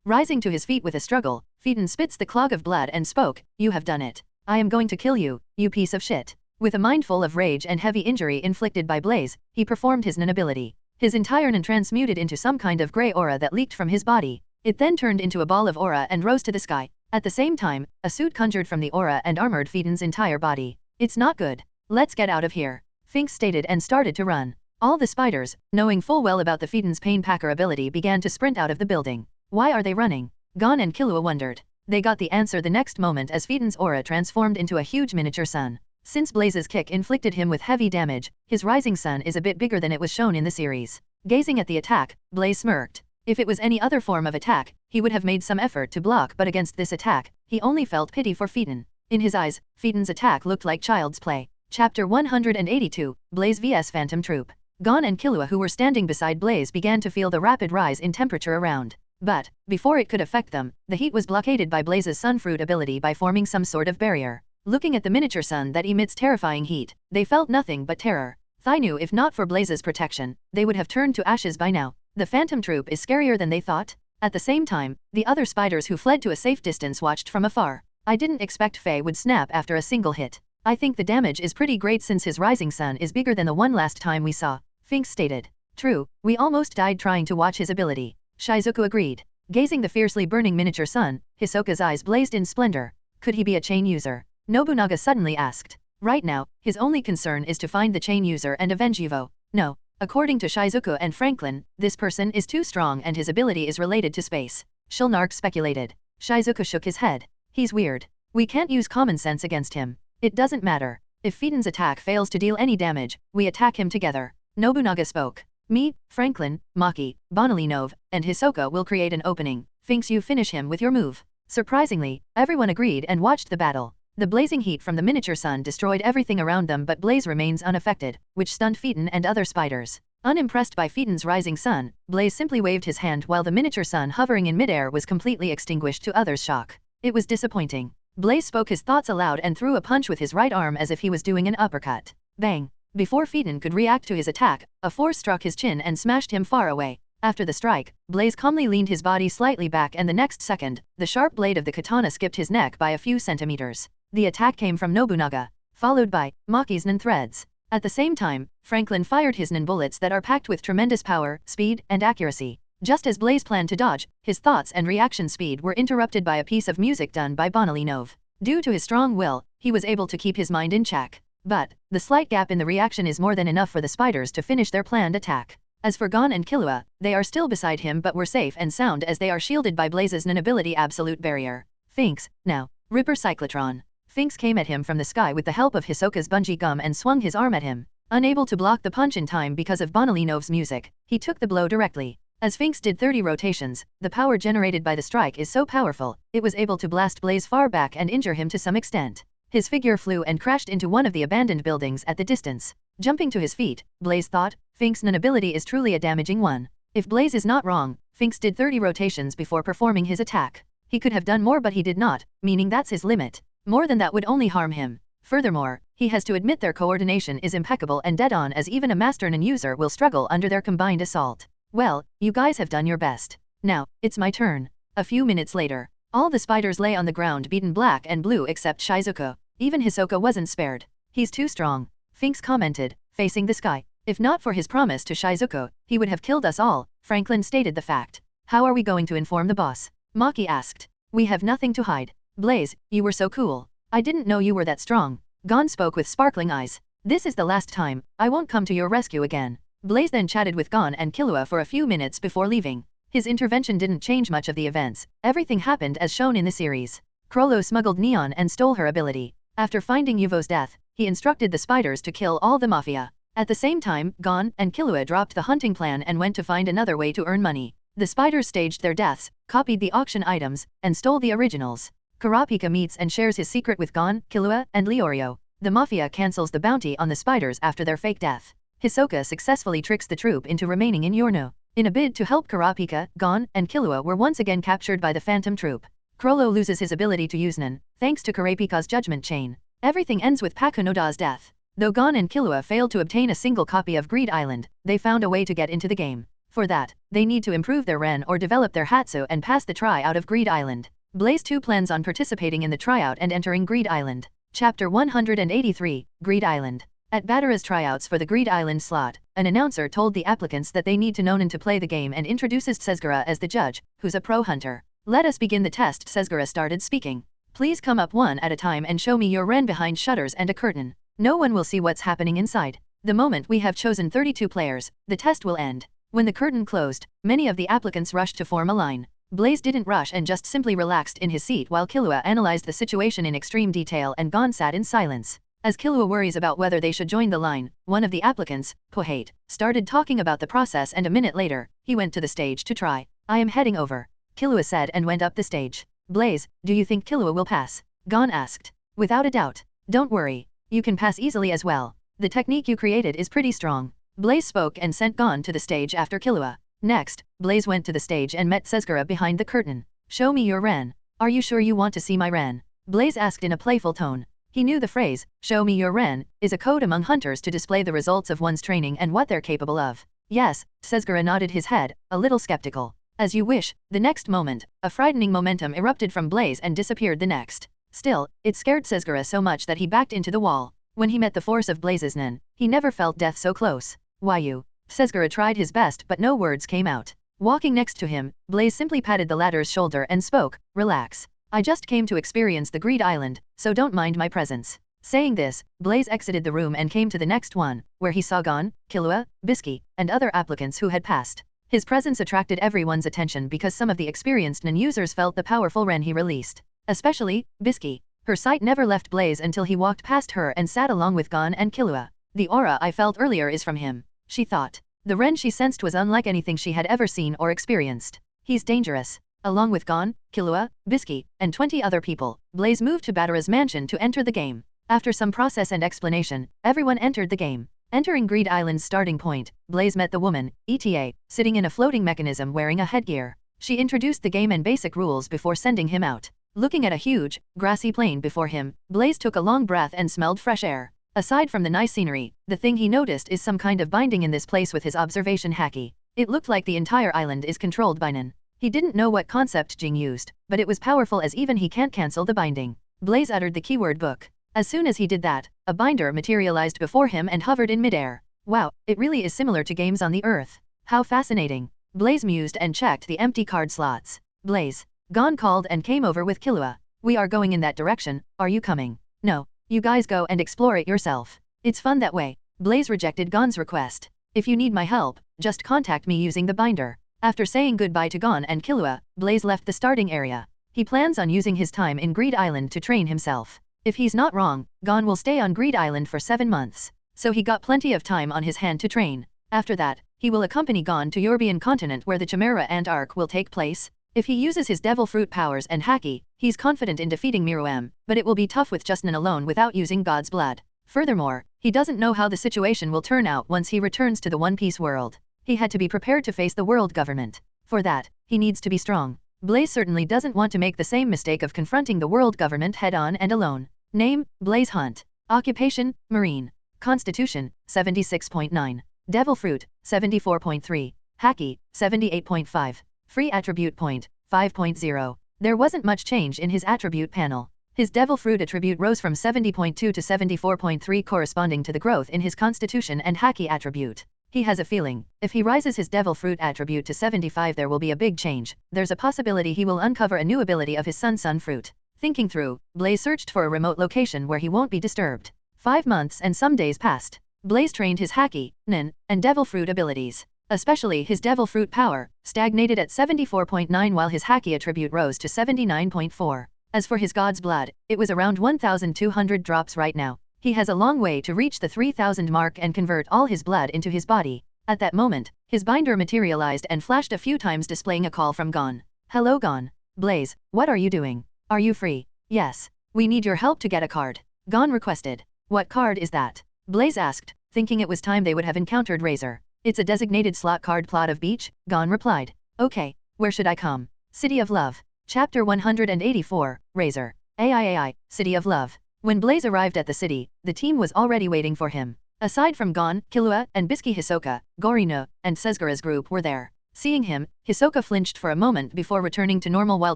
Rising to his feet with a struggle, Phaeton spits the clog of blood and spoke, "You have done it. I am going to kill you, you piece of shit." With a mind full of rage and heavy injury inflicted by Blaze, he performed his nin ability. His entire nin transmuted into some kind of grey aura that leaked from his body. It then turned into a ball of aura and rose to the sky. At the same time, a suit conjured from the aura and armored Phaeton's entire body. "It's not good. Let's get out of here," Finks stated and started to run. All the spiders, knowing full well about the Phaeton's pain packer ability, began to sprint out of the building. Why are they running? Gon and Killua wondered. They got the answer the next moment as Phaeton's aura transformed into a huge miniature sun. Since Blaze's kick inflicted him with heavy damage, his rising sun is a bit bigger than it was shown in the series. Gazing at the attack, Blaze smirked. If it was any other form of attack, he would have made some effort to block, but against this attack, he only felt pity for Phaeton. In his eyes, Phaeton's attack looked like child's play. Chapter 182, Blaze vs Phantom Troop. Gon and Killua, who were standing beside Blaze, began to feel the rapid rise in temperature around. But, before it could affect them, the heat was blockaded by Blaze's sun fruit ability by forming some sort of barrier. Looking at the miniature sun that emits terrifying heat, they felt nothing but terror. They knew if not for Blaze's protection, they would have turned to ashes by now. The Phantom Troop is scarier than they thought. At the same time, the other spiders who fled to a safe distance watched from afar. I didn't expect Faye would snap after a single hit. I think the damage is pretty great since his rising sun is bigger than the one last time we saw, Finks stated. True, we almost died trying to watch his ability. Shizuku agreed. Gazing the fiercely burning miniature sun, Hisoka's eyes blazed in splendor. Could he be a chain user? Nobunaga suddenly asked. Right now, his only concern is to find the chain user and avenge Yuvo. No. According to Shizuku and Franklin, this person is too strong and his ability is related to space. Shulnark speculated. Shizuku shook his head. He's weird. We can't use common sense against him. It doesn't matter. If Phaeton's attack fails to deal any damage, we attack him together. Nobunaga spoke. Me, Franklin, Maki, Bonilynov, and Hisoka will create an opening. Finks, you finish him with your move. Surprisingly, everyone agreed and watched the battle. The blazing heat from the miniature sun destroyed everything around them, but Blaze remains unaffected, which stunned Phaeton and other spiders. Unimpressed by Phaeton's rising sun, Blaze simply waved his hand while the miniature sun hovering in midair was completely extinguished to others' shock. It was disappointing. Blaze spoke his thoughts aloud and threw a punch with his right arm as if he was doing an uppercut. Bang! Before Phaeton could react to his attack, a force struck his chin and smashed him far away. After the strike, Blaze calmly leaned his body slightly back, and the next second, the sharp blade of the katana skipped his neck by a few centimeters. The attack came from Nobunaga, followed by Maki's nin threads. At the same time, Franklin fired his nin bullets that are packed with tremendous power, speed, and accuracy. Just as Blaze planned to dodge, his thoughts and reaction speed were interrupted by a piece of music done by Bonilynov. Due to his strong will, he was able to keep his mind in check. But, the slight gap in the reaction is more than enough for the spiders to finish their planned attack. As for Gon and Killua, they are still beside him but were safe and sound as they are shielded by Blaze's nin ability Absolute Barrier. Finks, now, Ripper Cyclotron. Finks came at him from the sky with the help of Hisoka's bungee gum and swung his arm at him. Unable to block the punch in time because of Bonilynov's music, he took the blow directly. As Finks did 30 rotations, the power generated by the strike is so powerful, it was able to blast Blaze far back and injure him to some extent. His figure flew and crashed into one of the abandoned buildings at the distance. Jumping to his feet, Blaze thought, Finks' nin ability is truly a damaging one. If Blaze is not wrong, Finks did 30 rotations before performing his attack. He could have done more but he did not, meaning that's his limit. More than that would only harm him. Furthermore, he has to admit their coordination is impeccable and dead-on, as even a master nin user will struggle under their combined assault. Well, you guys have done your best. Now, it's my turn. A few minutes later, all the spiders lay on the ground beaten black and blue except Shizuko. Even Hisoka wasn't spared. He's too strong, Finks commented, facing the sky. If not for his promise to Shizuko, he would have killed us all, Franklin stated the fact. How are we going to inform the boss? Maki asked. We have nothing to hide. Blaze, you were so cool. I didn't know you were that strong. Gon spoke with sparkling eyes. This is the last time. I won't come to your rescue again. Blaze then chatted with Gon and Killua for a few minutes before leaving. His intervention didn't change much of the events. Everything happened as shown in the series. Crollo smuggled Neon and stole her ability. After finding Yuvo's death, he instructed the spiders to kill all the mafia. At the same time, Gon and Killua dropped the hunting plan and went to find another way to earn money. The spiders staged their deaths, copied the auction items, and stole the originals. Kurapika meets and shares his secret with Gon, Killua, and Leorio. The mafia cancels the bounty on the spiders after their fake death. Hisoka successfully tricks the troop into remaining in Yorno. In a bid to help Kurapika, Gon, and Killua were once again captured by the Phantom Troop. Crollo loses his ability to use Nin, thanks to Kurapika's judgment chain. Everything ends with Pakunoda's death. Though Gon and Killua failed to obtain a single copy of Greed Island, they found a way to get into the game. For that, they need to improve their Ren or develop their Hatsu and pass the tryout of Greed Island. Blaze 2 plans on participating in the tryout and entering Greed Island. Chapter 183, Greed Island. At Batara's tryouts for the Greed Island slot, an announcer told the applicants that they need to know Nin to play the game and introduces Sesgura as the judge, who's a pro hunter. Let us begin the test. Sesgura started speaking. Please come up one at a time and show me your Ren behind shutters and a curtain. No one will see what's happening inside. The moment we have chosen 32 players, the test will end. When the curtain closed, many of the applicants rushed to form a line. Blaze didn't rush and just simply relaxed in his seat while Killua analyzed the situation in extreme detail and Gon sat in silence. As Killua worries about whether they should join the line, one of the applicants, Pohate, started talking about the process, and a minute later, he went to the stage to try. I am heading over, Killua said and went up the stage. Blaze, do you think Killua will pass? Gon asked. Without a doubt. Don't worry. You can pass easily as well. The technique you created is pretty strong. Blaze spoke and sent Gon to the stage after Killua. Next, Blaze went to the stage and met Sesgura behind the curtain. Show me your Ren. Are you sure you want to see my Ren? Blaze asked in a playful tone. He knew the phrase, show me your Ren, is a code among hunters to display the results of one's training and what they're capable of. Yes, Sesgura nodded his head, a little skeptical. As you wish. The next moment, a frightening momentum erupted from Blaze and disappeared the next. Still, it scared Sesgura so much that he backed into the wall. When he met the force of Blaze's Nin, he never felt death so close. Why you? Sesgura tried his best but no words came out. Walking next to him, Blaze simply patted the latter's shoulder and spoke, relax. I just came to experience the Greed Island, so don't mind my presence. Saying this, Blaze exited the room and came to the next one, where he saw Gon, Killua, Bisky, and other applicants who had passed. His presence attracted everyone's attention because some of the experienced Nin users felt the powerful Ren he released. Especially, Bisky. Her sight never left Blaze until he walked past her and sat along with Gon and Killua. The aura I felt earlier is from him, she thought. The Ren she sensed was unlike anything she had ever seen or experienced. He's dangerous. Along with Gon, Killua, Bisky, and 20 other people, Blaze moved to Batara's mansion to enter the game. After some process and explanation, everyone entered the game. Entering Greed Island's starting point, Blaze met the woman, ETA, sitting in a floating mechanism wearing a headgear. She introduced the game and basic rules before sending him out. Looking at a huge, grassy plain before him, Blaze took a long breath and smelled fresh air. Aside from the nice scenery, the thing he noticed is some kind of binding in this place with his observation haki. It looked like the entire island is controlled by Nin. He didn't know what concept Jing used, but it was powerful as even he can't cancel the binding. Blaze uttered the keyword book. As soon as he did that, a binder materialized before him and hovered in midair. Wow, it really is similar to games on the Earth. How fascinating. Blaze mused and checked the empty card slots. Blaze. Gon called and came over with Killua. We are going in that direction, are you coming? No. You guys go and explore it yourself. It's fun that way. Blaze rejected Gon's request. If you need my help, just contact me using the binder. After saying goodbye to Gon and Killua, Blaze left the starting area. He plans on using his time in Greed Island to train himself. If he's not wrong, Gon will stay on Greed Island for 7 months. So he got plenty of time on his hand to train. After that, he will accompany Gon to Yorbian continent where the Chimera Ant arc will take place. If he uses his devil fruit powers and haki, he's confident in defeating Miruem, but it will be tough with just Nin alone without using God's blood. Furthermore, he doesn't know how the situation will turn out once he returns to the One Piece world. He had to be prepared to face the world government. For that, he needs to be strong. Blaze certainly doesn't want to make the same mistake of confronting the world government head-on and alone. Name, Blaze Hunt. Occupation, Marine. Constitution, 76.9. Devil Fruit, 74.3. Hacky, 78.5. Free Attribute Point, 5.0. There wasn't much change in his attribute panel. His Devil Fruit attribute rose from 70.2 to 74.3, corresponding to the growth in his Constitution and Hacky attribute. He has a feeling, if he rises his Devil Fruit attribute to 75, there will be a big change. There's a possibility he will uncover a new ability of his Sun Fruit. Thinking through, Blaze searched for a remote location where he won't be disturbed. 5 months and some days passed. Blaze trained his Hacky, Nin, and Devil Fruit abilities. Especially his Devil Fruit power, stagnated at 74.9 while his Hacky attribute rose to 79.4. As for his God's Blood, it was around 1,200 drops right now. He has a long way to reach the 3,000 mark and convert all his blood into his body. At that moment, his binder materialized and flashed a few times, displaying a call from Gon. Hello Gon. Blaze, what are you doing? Are you free? Yes. We need your help to get a card. Gon requested. What card is that? Blaze asked, thinking it was time they would have encountered Razor. It's a designated slot card. Plot of Beach, Gon replied. Okay, where should I come? City of Love. Chapter 184, Razor. AI, City of Love. When Blaze arrived at the city, the team was already waiting for him. Aside from Gon, Killua, and Bisky, Hisoka, Gorino, and Sesgura's group were there. Seeing him, Hisoka flinched for a moment before returning to normal, while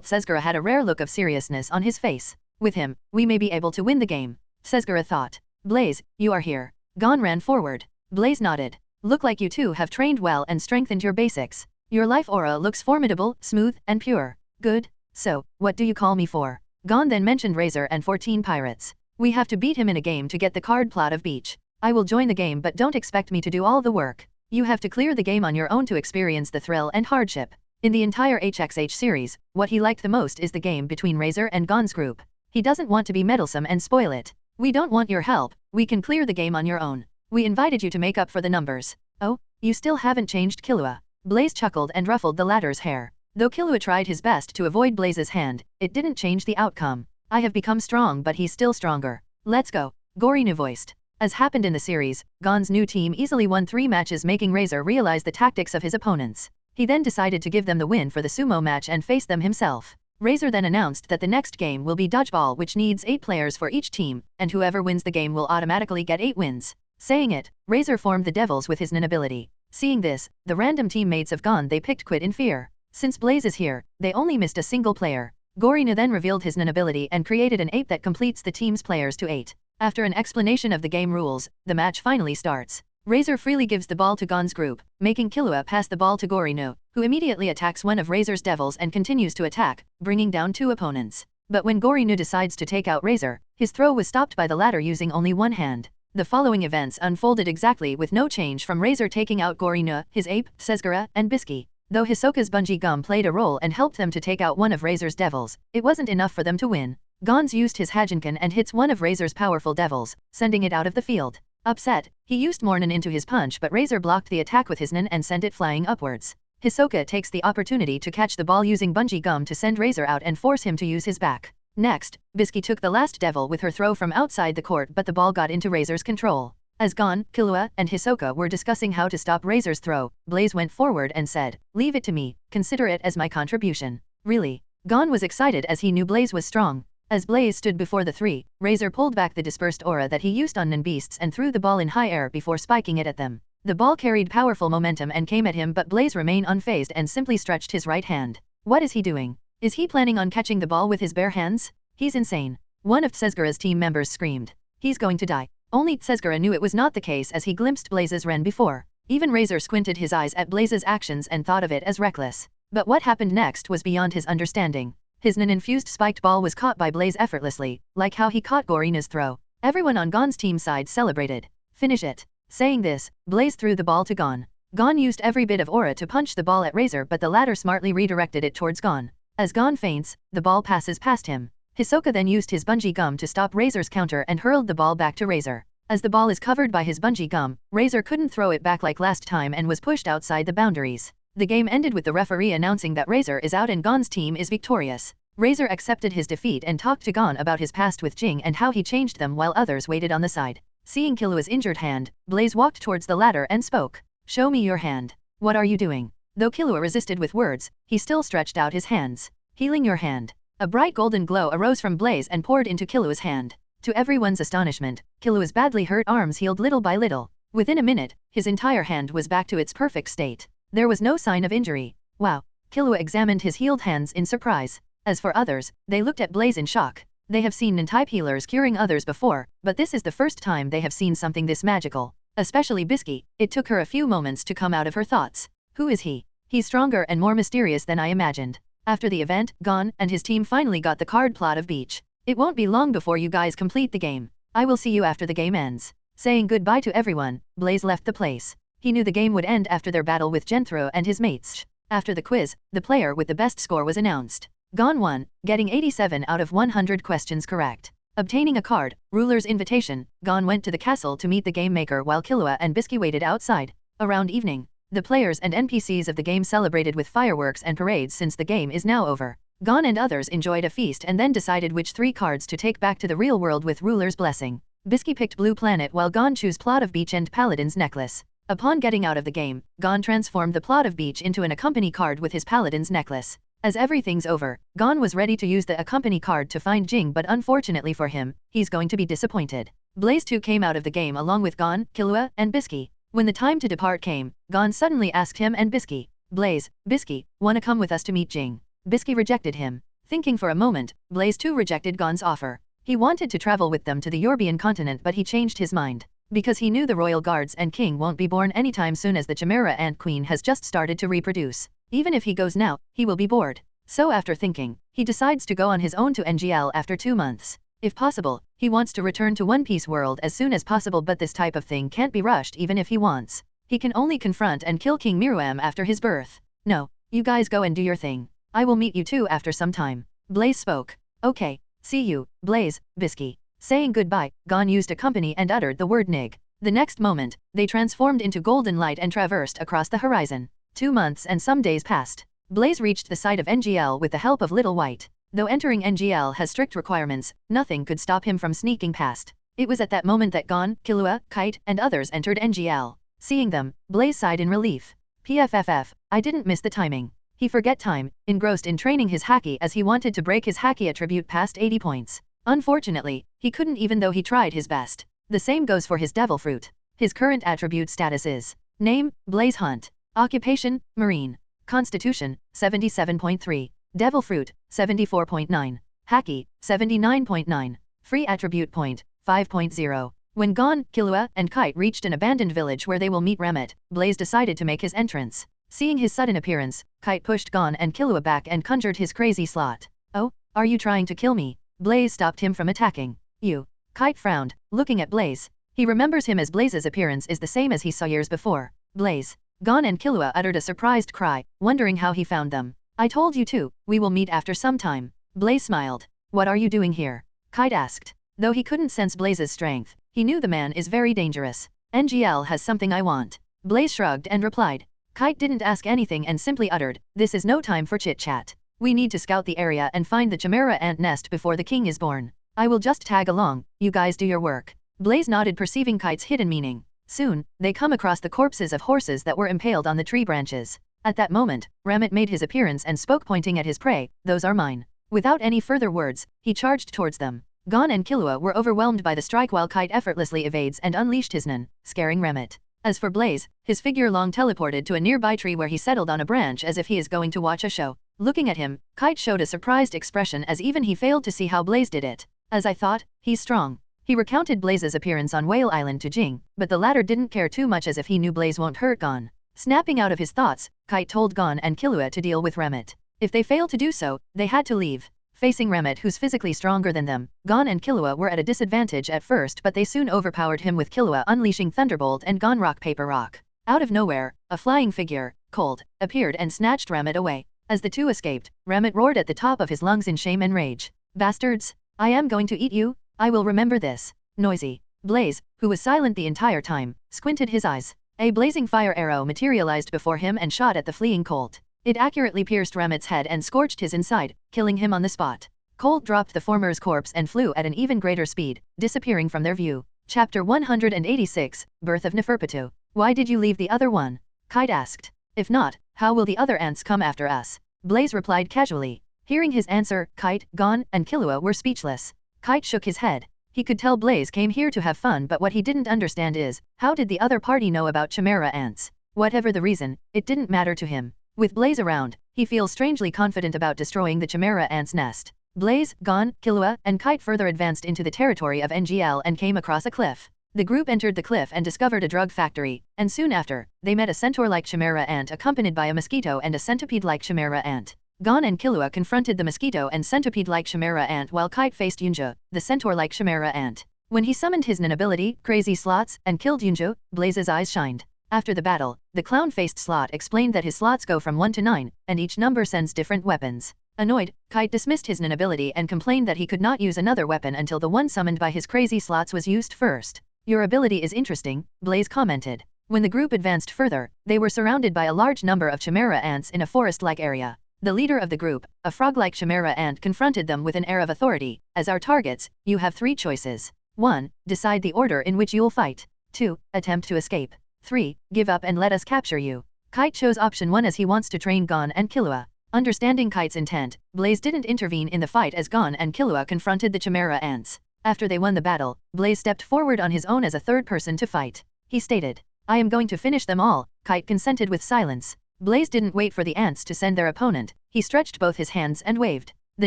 Sesgura had a rare look of seriousness on his face. With him, we may be able to win the game, Sesgura thought. Blaze, you are here. Gon ran forward. Blaze nodded. Look like you two have trained well and strengthened your basics. Your life aura looks formidable, smooth, and pure. Good. So, what do you call me for? Gon then mentioned Razor and 14 pirates. We have to beat him in a game to get the card. Plot of Beach. I will join the game, but don't expect me to do all the work. You have to clear the game on your own to experience the thrill and hardship. In the entire HXH series, what he liked the most is the game between Razor and Gon's group. He doesn't want to be meddlesome and spoil it. We don't want your help. We can clear the game on your own. We invited you to make up for the numbers. Oh, you still haven't changed, Killua. Blaze chuckled and ruffled the latter's hair. Though Killua tried his best to avoid Blaze's hand, it didn't change the outcome. I have become strong, but he's still stronger. Let's go, Gorino voiced. As happened in the series, Gon's new team easily won 3 matches, making Razor realize the tactics of his opponents. He then decided to give them the win for the sumo match and face them himself. Razor then announced that the next game will be dodgeball, which needs 8 players for each team, and whoever wins the game will automatically get 8 wins. Saying it, Razor formed the Devils with his Nin ability. Seeing this, the random teammates of Gon they picked quit in fear. Since Blaze is here, they only missed a single player. Gorino then revealed his Nin ability and created an ape that completes the team's players to 8. After an explanation of the game rules, the match finally starts. Razor freely gives the ball to Gon's group, making Killua pass the ball to Gorino, who immediately attacks one of Razor's devils and continues to attack, bringing down 2 opponents. But when Gorino decides to take out Razor, his throw was stopped by the latter using only one hand. The following events unfolded exactly with no change from Razor taking out Gorino, his ape, Sesgura, and Bisky. Though Hisoka's bungee gum played a role and helped them to take out one of Razor's devils, it wasn't enough for them to win. Gon's used his Hajinkan and hits one of Razor's powerful devils, sending it out of the field. Upset, he used more Nin into his punch, but Razor blocked the attack with his Nin and sent it flying upwards. Hisoka takes the opportunity to catch the ball using bungee gum to send Razor out and force him to use his back. Next, Bisky took the last devil with her throw from outside the court, but the ball got into Razor's control. As Gon, Killua, and Hisoka were discussing how to stop Razor's throw, Blaze went forward and said, "Leave it to me, consider it as my contribution." Really? Gon was excited as he knew Blaze was strong. As Blaze stood before the 3, Razor pulled back the dispersed aura that he used on Nin beasts and threw the ball in high air before spiking it at them. The ball carried powerful momentum and came at him, but Blaze remained unfazed and simply stretched his right hand. What is he doing? Is he planning on catching the ball with his bare hands? He's insane. One of Sesgura's team members screamed. He's going to die. Only Sesgura knew it was not the case as he glimpsed Blaze's Ren before. Even Razor squinted his eyes at Blaze's actions and thought of it as reckless. But what happened next was beyond his understanding. His Nin-infused spiked ball was caught by Blaze effortlessly, like how he caught Gorino's throw. Everyone on Gon's team side celebrated. Finish it. Saying this, Blaze threw the ball to Gon. Gon used every bit of aura to punch the ball at Razor, but the latter smartly redirected it towards Gon. As Gon feints, the ball passes past him. Hisoka then used his bungee gum to stop Razor's counter and hurled the ball back to Razor. As the ball is covered by his bungee gum, Razor couldn't throw it back like last time and was pushed outside the boundaries. The game ended with the referee announcing that Razor is out and Gon's team is victorious. Razor accepted his defeat and talked to Gon about his past with Jing and how he changed them while others waited on the side. Seeing Killua's injured hand, Blaze walked towards the latter and spoke. "Show me your hand. What are you doing?" Though Killua resisted with words, he still stretched out his hands. "Healing your hand." A bright golden glow arose from Blaze and poured into Killua's hand. To everyone's astonishment, Killua's badly hurt arms healed little by little. Within a minute, his entire hand was back to its perfect state. There was no sign of injury. Wow! Killua examined his healed hands in surprise. As for others, they looked at Blaze in shock. They have seen Nin-type healers curing others before, but this is the first time they have seen something this magical. Especially Bisky, it took her a few moments to come out of her thoughts. Who is he? He's stronger and more mysterious than I imagined. After the event, Gon and his team finally got the card plot of Beach. It won't be long before you guys complete the game. I will see you after the game ends. Saying goodbye to everyone, Blaze left the place. He knew the game would end after their battle with Genthro and his mates. After the quiz, the player with the best score was announced. Gon won, getting 87 out of 100 questions correct. Obtaining a card, Ruler's Invitation, Gon went to the castle to meet the game maker while Killua and Bisky waited outside. Around evening, the players and NPCs of the game celebrated with fireworks and parades since the game is now over. Gon and others enjoyed a feast and then decided which 3 cards to take back to the real world with Ruler's blessing. Bisky picked Blue Planet while Gon chose Plot of Beach and Paladin's Necklace. Upon getting out of the game, Gon transformed the Plot of Beach into an Accompany card with his Paladin's Necklace. As everything's over, Gon was ready to use the Accompany card to find Jing, but unfortunately for him, he's going to be disappointed. Blaze too came out of the game along with Gon, Killua, and Bisky. When the time to depart came, Gon suddenly asked him and Bisky, "Blaze, Bisky, wanna come with us to meet Jing?" Bisky rejected him. Thinking for a moment, Blaze too rejected Gon's offer. He wanted to travel with them to the European continent, but he changed his mind. Because he knew the royal guards and king won't be born anytime soon, as the Chimera Ant Queen has just started to reproduce. Even if he goes now, he will be bored. So after thinking, he decides to go on his own to NGL after 2 months. If possible, he wants to return to One Piece world as soon as possible, but this type of thing can't be rushed even if he wants. He can only confront and kill King Miruam after his birth. "No, you guys go and do your thing. I will meet you too after some time." Blaze spoke. "Okay, see you, Blaze, Bisky." Saying goodbye, Gon used Accompany and uttered the word Nig. The next moment, they transformed into golden light and traversed across the horizon. 2 months and some days passed. Blaze reached the site of NGL with the help of Little White. Though entering NGL has strict requirements, nothing could stop him from sneaking past. It was at that moment that Gon, Killua, Kite, and others entered NGL. Seeing them, Blaze sighed in relief. PFFF, I didn't miss the timing. He forget time, engrossed in training his haki as he wanted to break his haki attribute past 80 points. Unfortunately, he couldn't even though he tried his best. The same goes for his Devil Fruit. His current attribute status is Name, Blaze Hunt. Occupation, Marine. Constitution, 77.3. Devil Fruit, 74.9. Haki, 79.9. Free attribute point, 5.0. When Gon, Killua, and Kite reached an abandoned village where they will meet Rammet, Blaze decided to make his entrance. Seeing his sudden appearance, Kite pushed Gon and Killua back and conjured his crazy slot. "Oh, are you trying to kill me?" Blaze stopped him from attacking. "You." Kite frowned, looking at Blaze. He remembers him as Blaze's appearance is the same as he saw years before. Blaze. Gon and Killua uttered a surprised cry, wondering how he found them. "I told you to, we will meet after some time." Blaze smiled. "What are you doing here?" Kite asked. Though he couldn't sense Blaze's strength, he knew the man is very dangerous. "NGL has something I want." Blaze shrugged and replied. Kite didn't ask anything and simply uttered, "This is no time for chit-chat. We need to scout the area and find the Chimera Ant nest before the king is born. I will just tag along, you guys do your work." Blaze nodded, perceiving Kite's hidden meaning. Soon, they come across the corpses of horses that were impaled on the tree branches. At that moment, Rammet made his appearance and spoke, pointing at his prey, "Those are mine." Without any further words, he charged towards them. Gon and Killua were overwhelmed by the strike while Kite effortlessly evades and unleashed his Nin, scaring Rammet. As for Blaze, his figure long teleported to a nearby tree where he settled on a branch as if he is going to watch a show. Looking at him, Kite showed a surprised expression as even he failed to see how Blaze did it. "As I thought, he's strong." He recounted Blaze's appearance on Whale Island to Jing, but the latter didn't care too much as if he knew Blaze won't hurt Gon. Snapping out of his thoughts, Kite told Gon and Killua to deal with Rammet. If they failed to do so, they had to leave. Facing Rammet, who's physically stronger than them, Gon and Killua were at a disadvantage at first, but they soon overpowered him with Killua unleashing Thunderbolt and Gon rock paper rock. Out of nowhere, a flying figure, Cold, appeared and snatched Rammet away. As the two escaped, Rammet roared at the top of his lungs in shame and rage. "Bastards! I am going to eat you, I will remember this." Noisy. Blaze, who was silent the entire time, squinted his eyes. A blazing fire arrow materialized before him and shot at the fleeing Colt. It accurately pierced Rammet's head and scorched his inside, killing him on the spot. Colt dropped the former's corpse and flew at an even greater speed, disappearing from their view. Chapter 186, Birth of Neferpitou. "Why did you leave the other one?" Kite asked. "If not, how will the other ants come after us?" Blaze replied casually. Hearing his answer, Kite, Gon, and Killua were speechless. Kite shook his head. He could tell Blaze came here to have fun, but what he didn't understand is, how did the other party know about chimera ants? Whatever the reason, it didn't matter to him. With Blaze around, he feels strangely confident about destroying the chimera ant's nest. Blaze, Gon, Killua, and Kite further advanced into the territory of NGL and came across a cliff. The group entered the cliff and discovered a drug factory, and soon after, they met a centaur-like chimera ant accompanied by a mosquito and a centipede-like chimera ant. Gon and Killua confronted the mosquito and centipede-like chimera ant while Kite faced Yunju, the centaur-like chimera ant. When he summoned his Nin ability, Crazy Slots, and killed Yunju, Blaze's eyes shined. After the battle, the clown-faced slot explained that his slots go from 1 to 9, and each number sends different weapons. Annoyed, Kite dismissed his Nin ability and complained that he could not use another weapon until the one summoned by his Crazy Slots was used first. Your ability is interesting, Blaze commented. When the group advanced further, they were surrounded by a large number of chimera ants in a forest-like area. The leader of the group, a frog-like chimera ant, confronted them with an air of authority. As our targets, you have 3 choices. 1. Decide the order in which you'll fight. 2. Attempt to escape. 3. Give up and let us capture you. Kite chose option 1 as he wants to train Gon and Killua. Understanding Kite's intent, Blaze didn't intervene in the fight as Gon and Killua confronted the chimera ants. After they won the battle, Blaze stepped forward on his own as a third person to fight. He stated, "I am going to finish them all." Kite consented with silence. Blaze didn't wait for the ants to send their opponent. He stretched both his hands and waved. The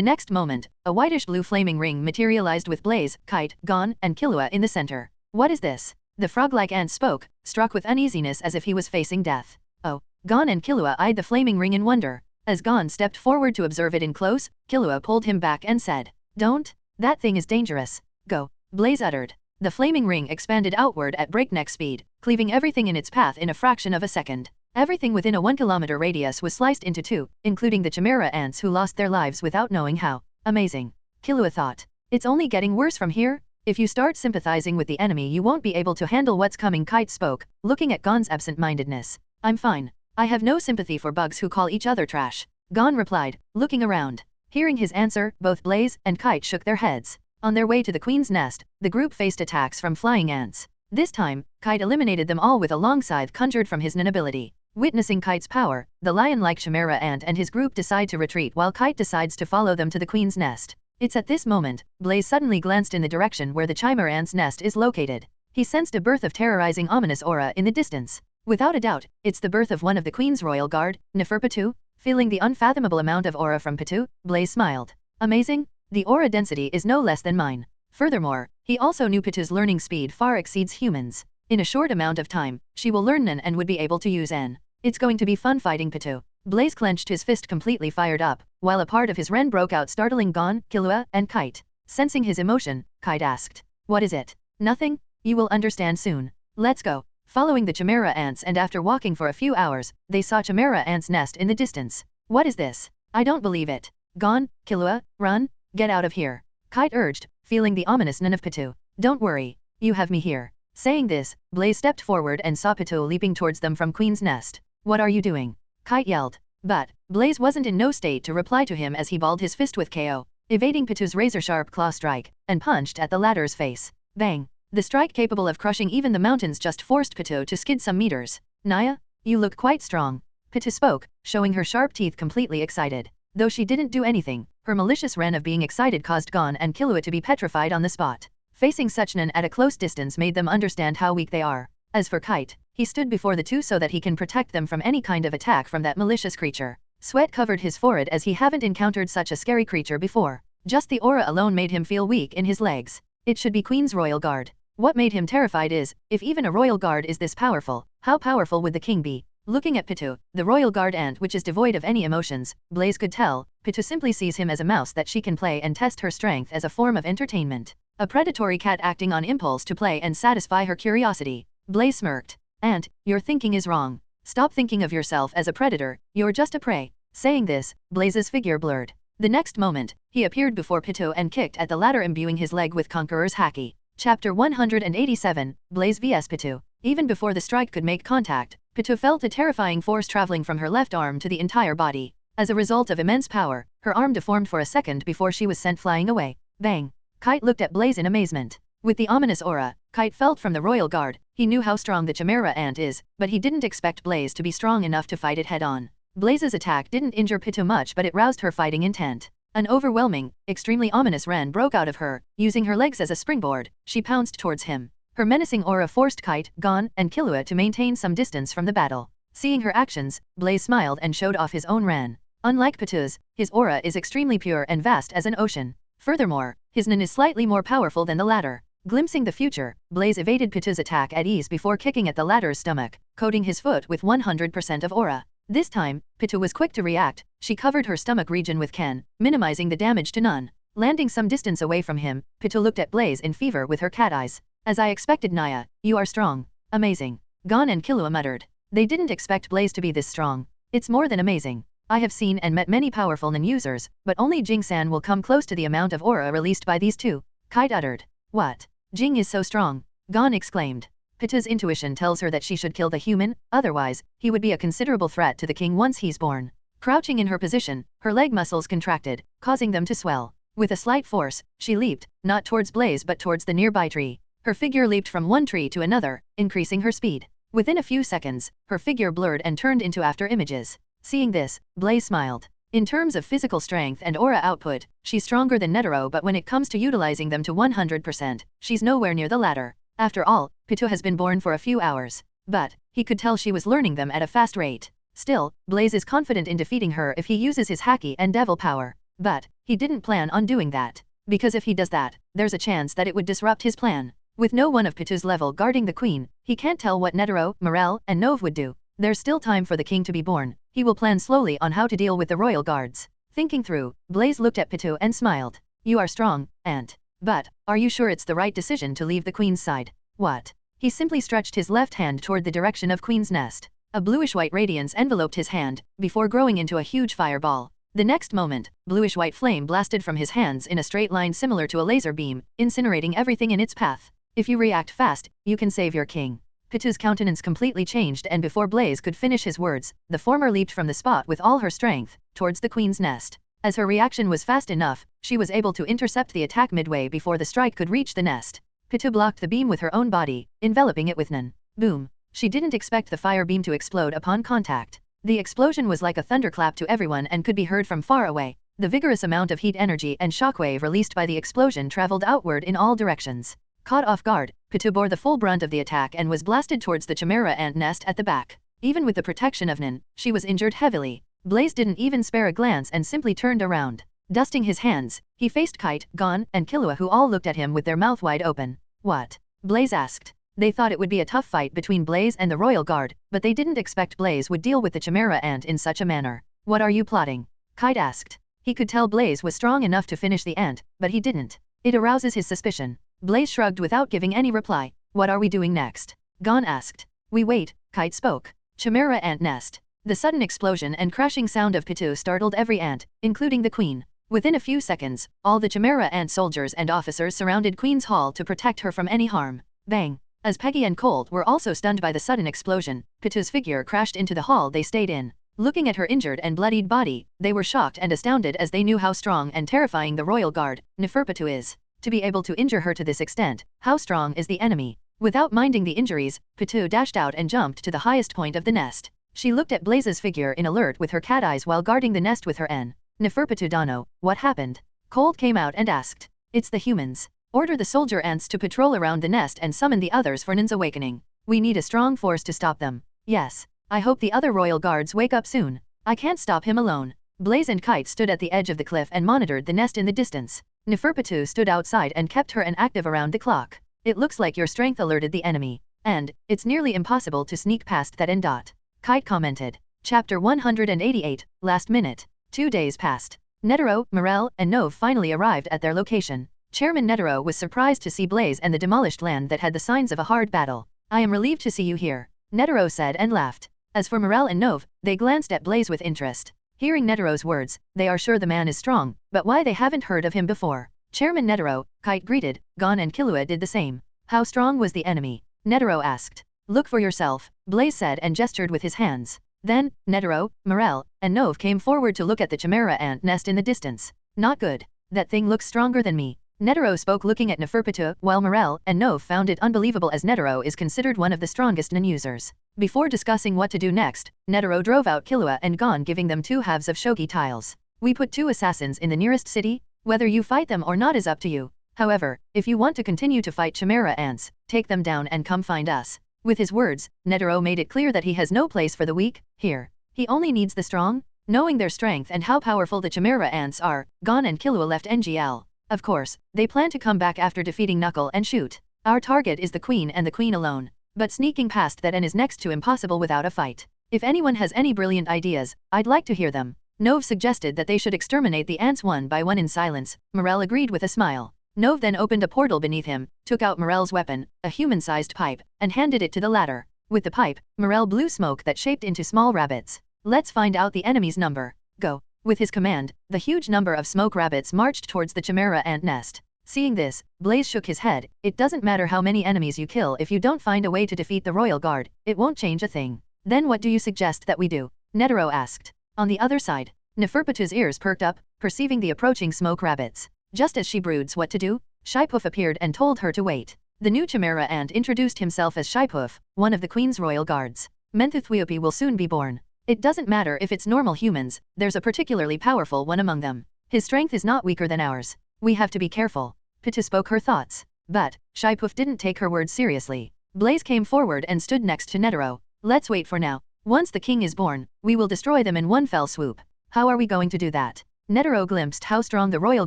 next moment, a whitish-blue flaming ring materialized with Blaze, Kite, Gon, and Killua in the center. "What is this?" The frog-like ant spoke, struck with uneasiness as if he was facing death. "Oh." Gon and Killua eyed the flaming ring in wonder. As Gon stepped forward to observe it in close, Killua pulled him back and said, "Don't. That thing is dangerous. Go." Blaze uttered. The flaming ring expanded outward at breakneck speed, cleaving everything in its path in a fraction of a second. Everything within a 1-kilometer radius was sliced into 2, including the chimera ants who lost their lives without knowing how. Amazing. Killua thought. It's only getting worse from here. If you start sympathizing with the enemy, you won't be able to handle what's coming. Kite spoke, looking at Gon's absent-mindedness. "I'm fine. I have no sympathy for bugs who call each other trash." Gon replied, looking around. Hearing his answer, both Blaze and Kite shook their heads. On their way to the Queen's Nest, the group faced attacks from flying ants. This time, Kite eliminated them all with a long scythe conjured from his Nin ability. Witnessing Kite's power, the lion-like chimera ant and his group decide to retreat while Kite decides to follow them to the Queen's Nest. It's at this moment, Blaze suddenly glanced in the direction where the chimera ant's nest is located. He sensed a birth of terrorizing ominous aura in the distance. Without a doubt, it's the birth of one of the Queen's royal guard, Neferpitu. Feeling the unfathomable amount of aura from Pitu, Blaze smiled. Amazing? The aura density is no less than mine. Furthermore, he also knew Pitu's learning speed far exceeds humans. In a short amount of time, she will learn Nen and would be able to use N. It's going to be fun fighting Pitu. Blaze clenched his fist, completely fired up, while a part of his Ren broke out, startling Gon, Killua, and Kite. Sensing his emotion, Kite asked, "What is it?" "Nothing. You will understand soon. Let's go." Following the chimera ants and after walking for a few hours, they saw chimera ants' nest in the distance. "What is this? I don't believe it." "Gon, Killua, run. Get out of here," Kite urged, feeling the ominous Nen of Pitu. "Don't worry. You have me here." Saying this, Blaze stepped forward and saw Pitu leaping towards them from Queen's Nest. "What are you doing?" Kite yelled. But Blaze wasn't in no state to reply to him as he balled his fist with KO, evading Pitu's razor-sharp claw strike, and punched at the latter's face. Bang! The strike, capable of crushing even the mountains, just forced Pitu to skid some meters. "Naya, you look quite strong." Pitu spoke, showing her sharp teeth, completely excited. Though she didn't do anything, her malicious Ren of being excited caused Gon and Killua to be petrified on the spot. Facing such Nen at a close distance made them understand how weak they are. As for Kite, he stood before the two so that he can protect them from any kind of attack from that malicious creature. Sweat covered his forehead as he haven't encountered such a scary creature before. Just the aura alone made him feel weak in his legs. It should be Queen's royal guard. What made him terrified is, if even a royal guard is this powerful, how powerful would the king be? Looking at Pitu, the royal guard ant which is devoid of any emotions, Blaze could tell, Pitu simply sees him as a mouse that she can play and test her strength as a form of entertainment. A predatory cat acting on impulse to play and satisfy her curiosity. Blaze smirked. "Ant, your thinking is wrong. Stop thinking of yourself as a predator, you're just a prey." Saying this, Blaze's figure blurred. The next moment, he appeared before Pitu and kicked at the latter, imbuing his leg with Conqueror's Haki. Chapter 187, Blaze vs Pitu. Even before the strike could make contact, Pitu felt a terrifying force traveling from her left arm to the entire body. As a result of immense power, her arm deformed for a second before she was sent flying away. Bang! Kite looked at Blaze in amazement. With the ominous aura Kite felt from the royal guard, he knew how strong the chimera ant is, but he didn't expect Blaze to be strong enough to fight it head-on. Blaze's attack didn't injure Pitu much, but it roused her fighting intent. An overwhelming, extremely ominous ran broke out of her. Using her legs as a springboard, she pounced towards him. Her menacing aura forced Kite, Gon, and Killua to maintain some distance from the battle. Seeing her actions, Blaze smiled and showed off his own ran. Unlike Patu's, his aura is extremely pure and vast as an ocean. Furthermore, his Nen is slightly more powerful than the latter. Glimpsing the future, Blaze evaded Patu's attack at ease before kicking at the latter's stomach, coating his foot with 100% of aura. This time, Patu was quick to react. She covered her stomach region with Ken, minimizing the damage to none. Landing some distance away from him, Patu looked at Blaze in fever with her cat eyes. As I expected, Naya, you are strong. Amazing. Gon and Killua muttered. They didn't expect Blaze to be this strong. It's more than amazing. I have seen and met many powerful Nen users, but only Jing-san will come close to the amount of aura released by these two. Kite uttered. What? Jing is so strong. Gon exclaimed. Patu's intuition tells her that she should kill the human, otherwise, he would be a considerable threat to the king once he's born. Crouching in her position, her leg muscles contracted, causing them to swell. With a slight force, she leaped, not towards Blaze but towards the nearby tree. Her figure leaped from one tree to another, increasing her speed. Within a few seconds, her figure blurred and turned into after images. Seeing this, Blaze smiled. In terms of physical strength and aura output, she's stronger than Netero, but when it comes to utilizing them to 100%, she's nowhere near the latter. After all, Patu has been born for a few hours. But, he could tell she was learning them at a fast rate. Still, Blaze is confident in defeating her if he uses his Haki and Devil power. But, he didn't plan on doing that. Because if he does that, there's a chance that it would disrupt his plan. With no one of Patu's level guarding the queen, he can't tell what Netero, Morel, and Nove would do. There's still time for the king to be born. He will plan slowly on how to deal with the royal guards. Thinking through, Blaze looked at Patu and smiled. You are strong, Aunt. But, are you sure it's the right decision to leave the queen's side? What? He simply stretched his left hand toward the direction of Queen's Nest. A bluish-white radiance enveloped his hand, before growing into a huge fireball. The next moment, bluish-white flame blasted from his hands in a straight line similar to a laser beam, incinerating everything in its path. If you react fast, you can save your king. Patu's countenance completely changed, and before Blaze could finish his words, the former leaped from the spot with all her strength, towards the queen's nest. As her reaction was fast enough, she was able to intercept the attack midway before the strike could reach the nest. Patu blocked the beam with her own body, enveloping it with Nen. Boom. She didn't expect the fire beam to explode upon contact. The explosion was like a thunderclap to everyone and could be heard from far away. The vigorous amount of heat energy and shockwave released by the explosion traveled outward in all directions. Caught off guard, Patu bore the full brunt of the attack and was blasted towards the chimera ant nest at the back. Even with the protection of Nen, she was injured heavily. Blaze didn't even spare a glance and simply turned around. Dusting his hands, he faced Kite, Gon, and Killua, who all looked at him with their mouth wide open. What? Blaze asked. They thought it would be a tough fight between Blaze and the royal guard, but they didn't expect Blaze would deal with the chimera ant in such a manner. What are you plotting? Kite asked. He could tell Blaze was strong enough to finish the ant, but he didn't. It arouses his suspicion. Blaze shrugged without giving any reply. What are we doing next? Gon asked. We wait, Kite spoke. Chimera ant nest. The sudden explosion and crashing sound of Patu startled every ant, including the queen. Within a few seconds, all the chimera ant soldiers and officers surrounded Queen's Hall to protect her from any harm. Bang! As Peggy and Colt were also stunned by the sudden explosion, Patu's figure crashed into the hall they stayed in. Looking at her injured and bloodied body, they were shocked and astounded as they knew how strong and terrifying the royal guard, Neferpatu, is. To be able to injure her to this extent, how strong is the enemy? Without minding the injuries, Patu dashed out and jumped to the highest point of the nest. She looked at Blaze's figure in alert with her cat eyes while guarding the nest with her Neferpatu Dano. What happened? Colt came out and asked. It's the humans. Order the soldier ants to patrol around the nest and summon the others for Nen's awakening. We need a strong force to stop them. Yes. I hope the other royal guards wake up soon. I can't stop him alone. Blaze and Kite stood at the edge of the cliff and monitored the nest in the distance. Neferpatu stood outside and kept her active around the clock. It looks like your strength alerted the enemy. And, it's nearly impossible to sneak past that . Kite commented. Chapter 188, Last Minute. 2 days passed. Netero, Morel, and Nove finally arrived at their location. Chairman Netero was surprised to see Blaze and the demolished land that had the signs of a hard battle. I am relieved to see you here, Netero said and laughed. As for Morel and Nove, they glanced at Blaze with interest. Hearing Netero's words, they are sure the man is strong, but why they haven't heard of him before. Chairman Netero, Kite greeted, Gon and Killua did the same. How strong was the enemy? Netero asked. Look for yourself, Blaze said and gestured with his hands. Then, Netero, Morel, and Nove came forward to look at the chimera ant nest in the distance. Not good. That thing looks stronger than me. Netero spoke looking at Neferpatu, while Morel and Nove found it unbelievable as Netero is considered one of the strongest Nen users. Before discussing what to do next, Netero drove out Killua and Gon, giving them 2 halves of shogi tiles. We put 2 assassins in the nearest city. Whether you fight them or not is up to you. However, if you want to continue to fight chimera ants, take them down and come find us." With his words, Netero made it clear that he has no place for the weak here. He only needs the strong. Knowing their strength and how powerful the chimera ants are, Gon and Killua left NGL. Of course, they plan to come back after defeating Knuckle and Shoot. Our target is the Queen and the Queen alone. But sneaking past that is next to impossible without a fight. If anyone has any brilliant ideas, I'd like to hear them. Nove suggested that they should exterminate the ants one by one in silence. Morel agreed with a smile. Nove then opened a portal beneath him, took out Morel's weapon, a human-sized pipe, and handed it to the latter. With the pipe, Morel blew smoke that shaped into small rabbits. "Let's find out the enemy's number. Go." With his command, the huge number of smoke rabbits marched towards the chimera ant nest. Seeing this, Blaze shook his head. "It doesn't matter how many enemies you kill if you don't find a way to defeat the royal guard, it won't change a thing." "Then what do you suggest that we do?" Netero asked. On the other side, Neferpitu's ears perked up, perceiving the approaching smoke rabbits. Just as she broods what to do, Shaipuf appeared and told her to wait. The new chimera ant introduced himself as Shaipuf, one of the Queen's royal guards. "Menthuthuiopi will soon be born. It doesn't matter if it's normal humans, there's a particularly powerful one among them. His strength is not weaker than ours. We have to be careful." Pitu spoke her thoughts. But Shaipuf didn't take her words seriously. Blaze came forward and stood next to Netero. "Let's wait for now. Once the king is born, we will destroy them in one fell swoop." "How are we going to do that?" Netero glimpsed how strong the royal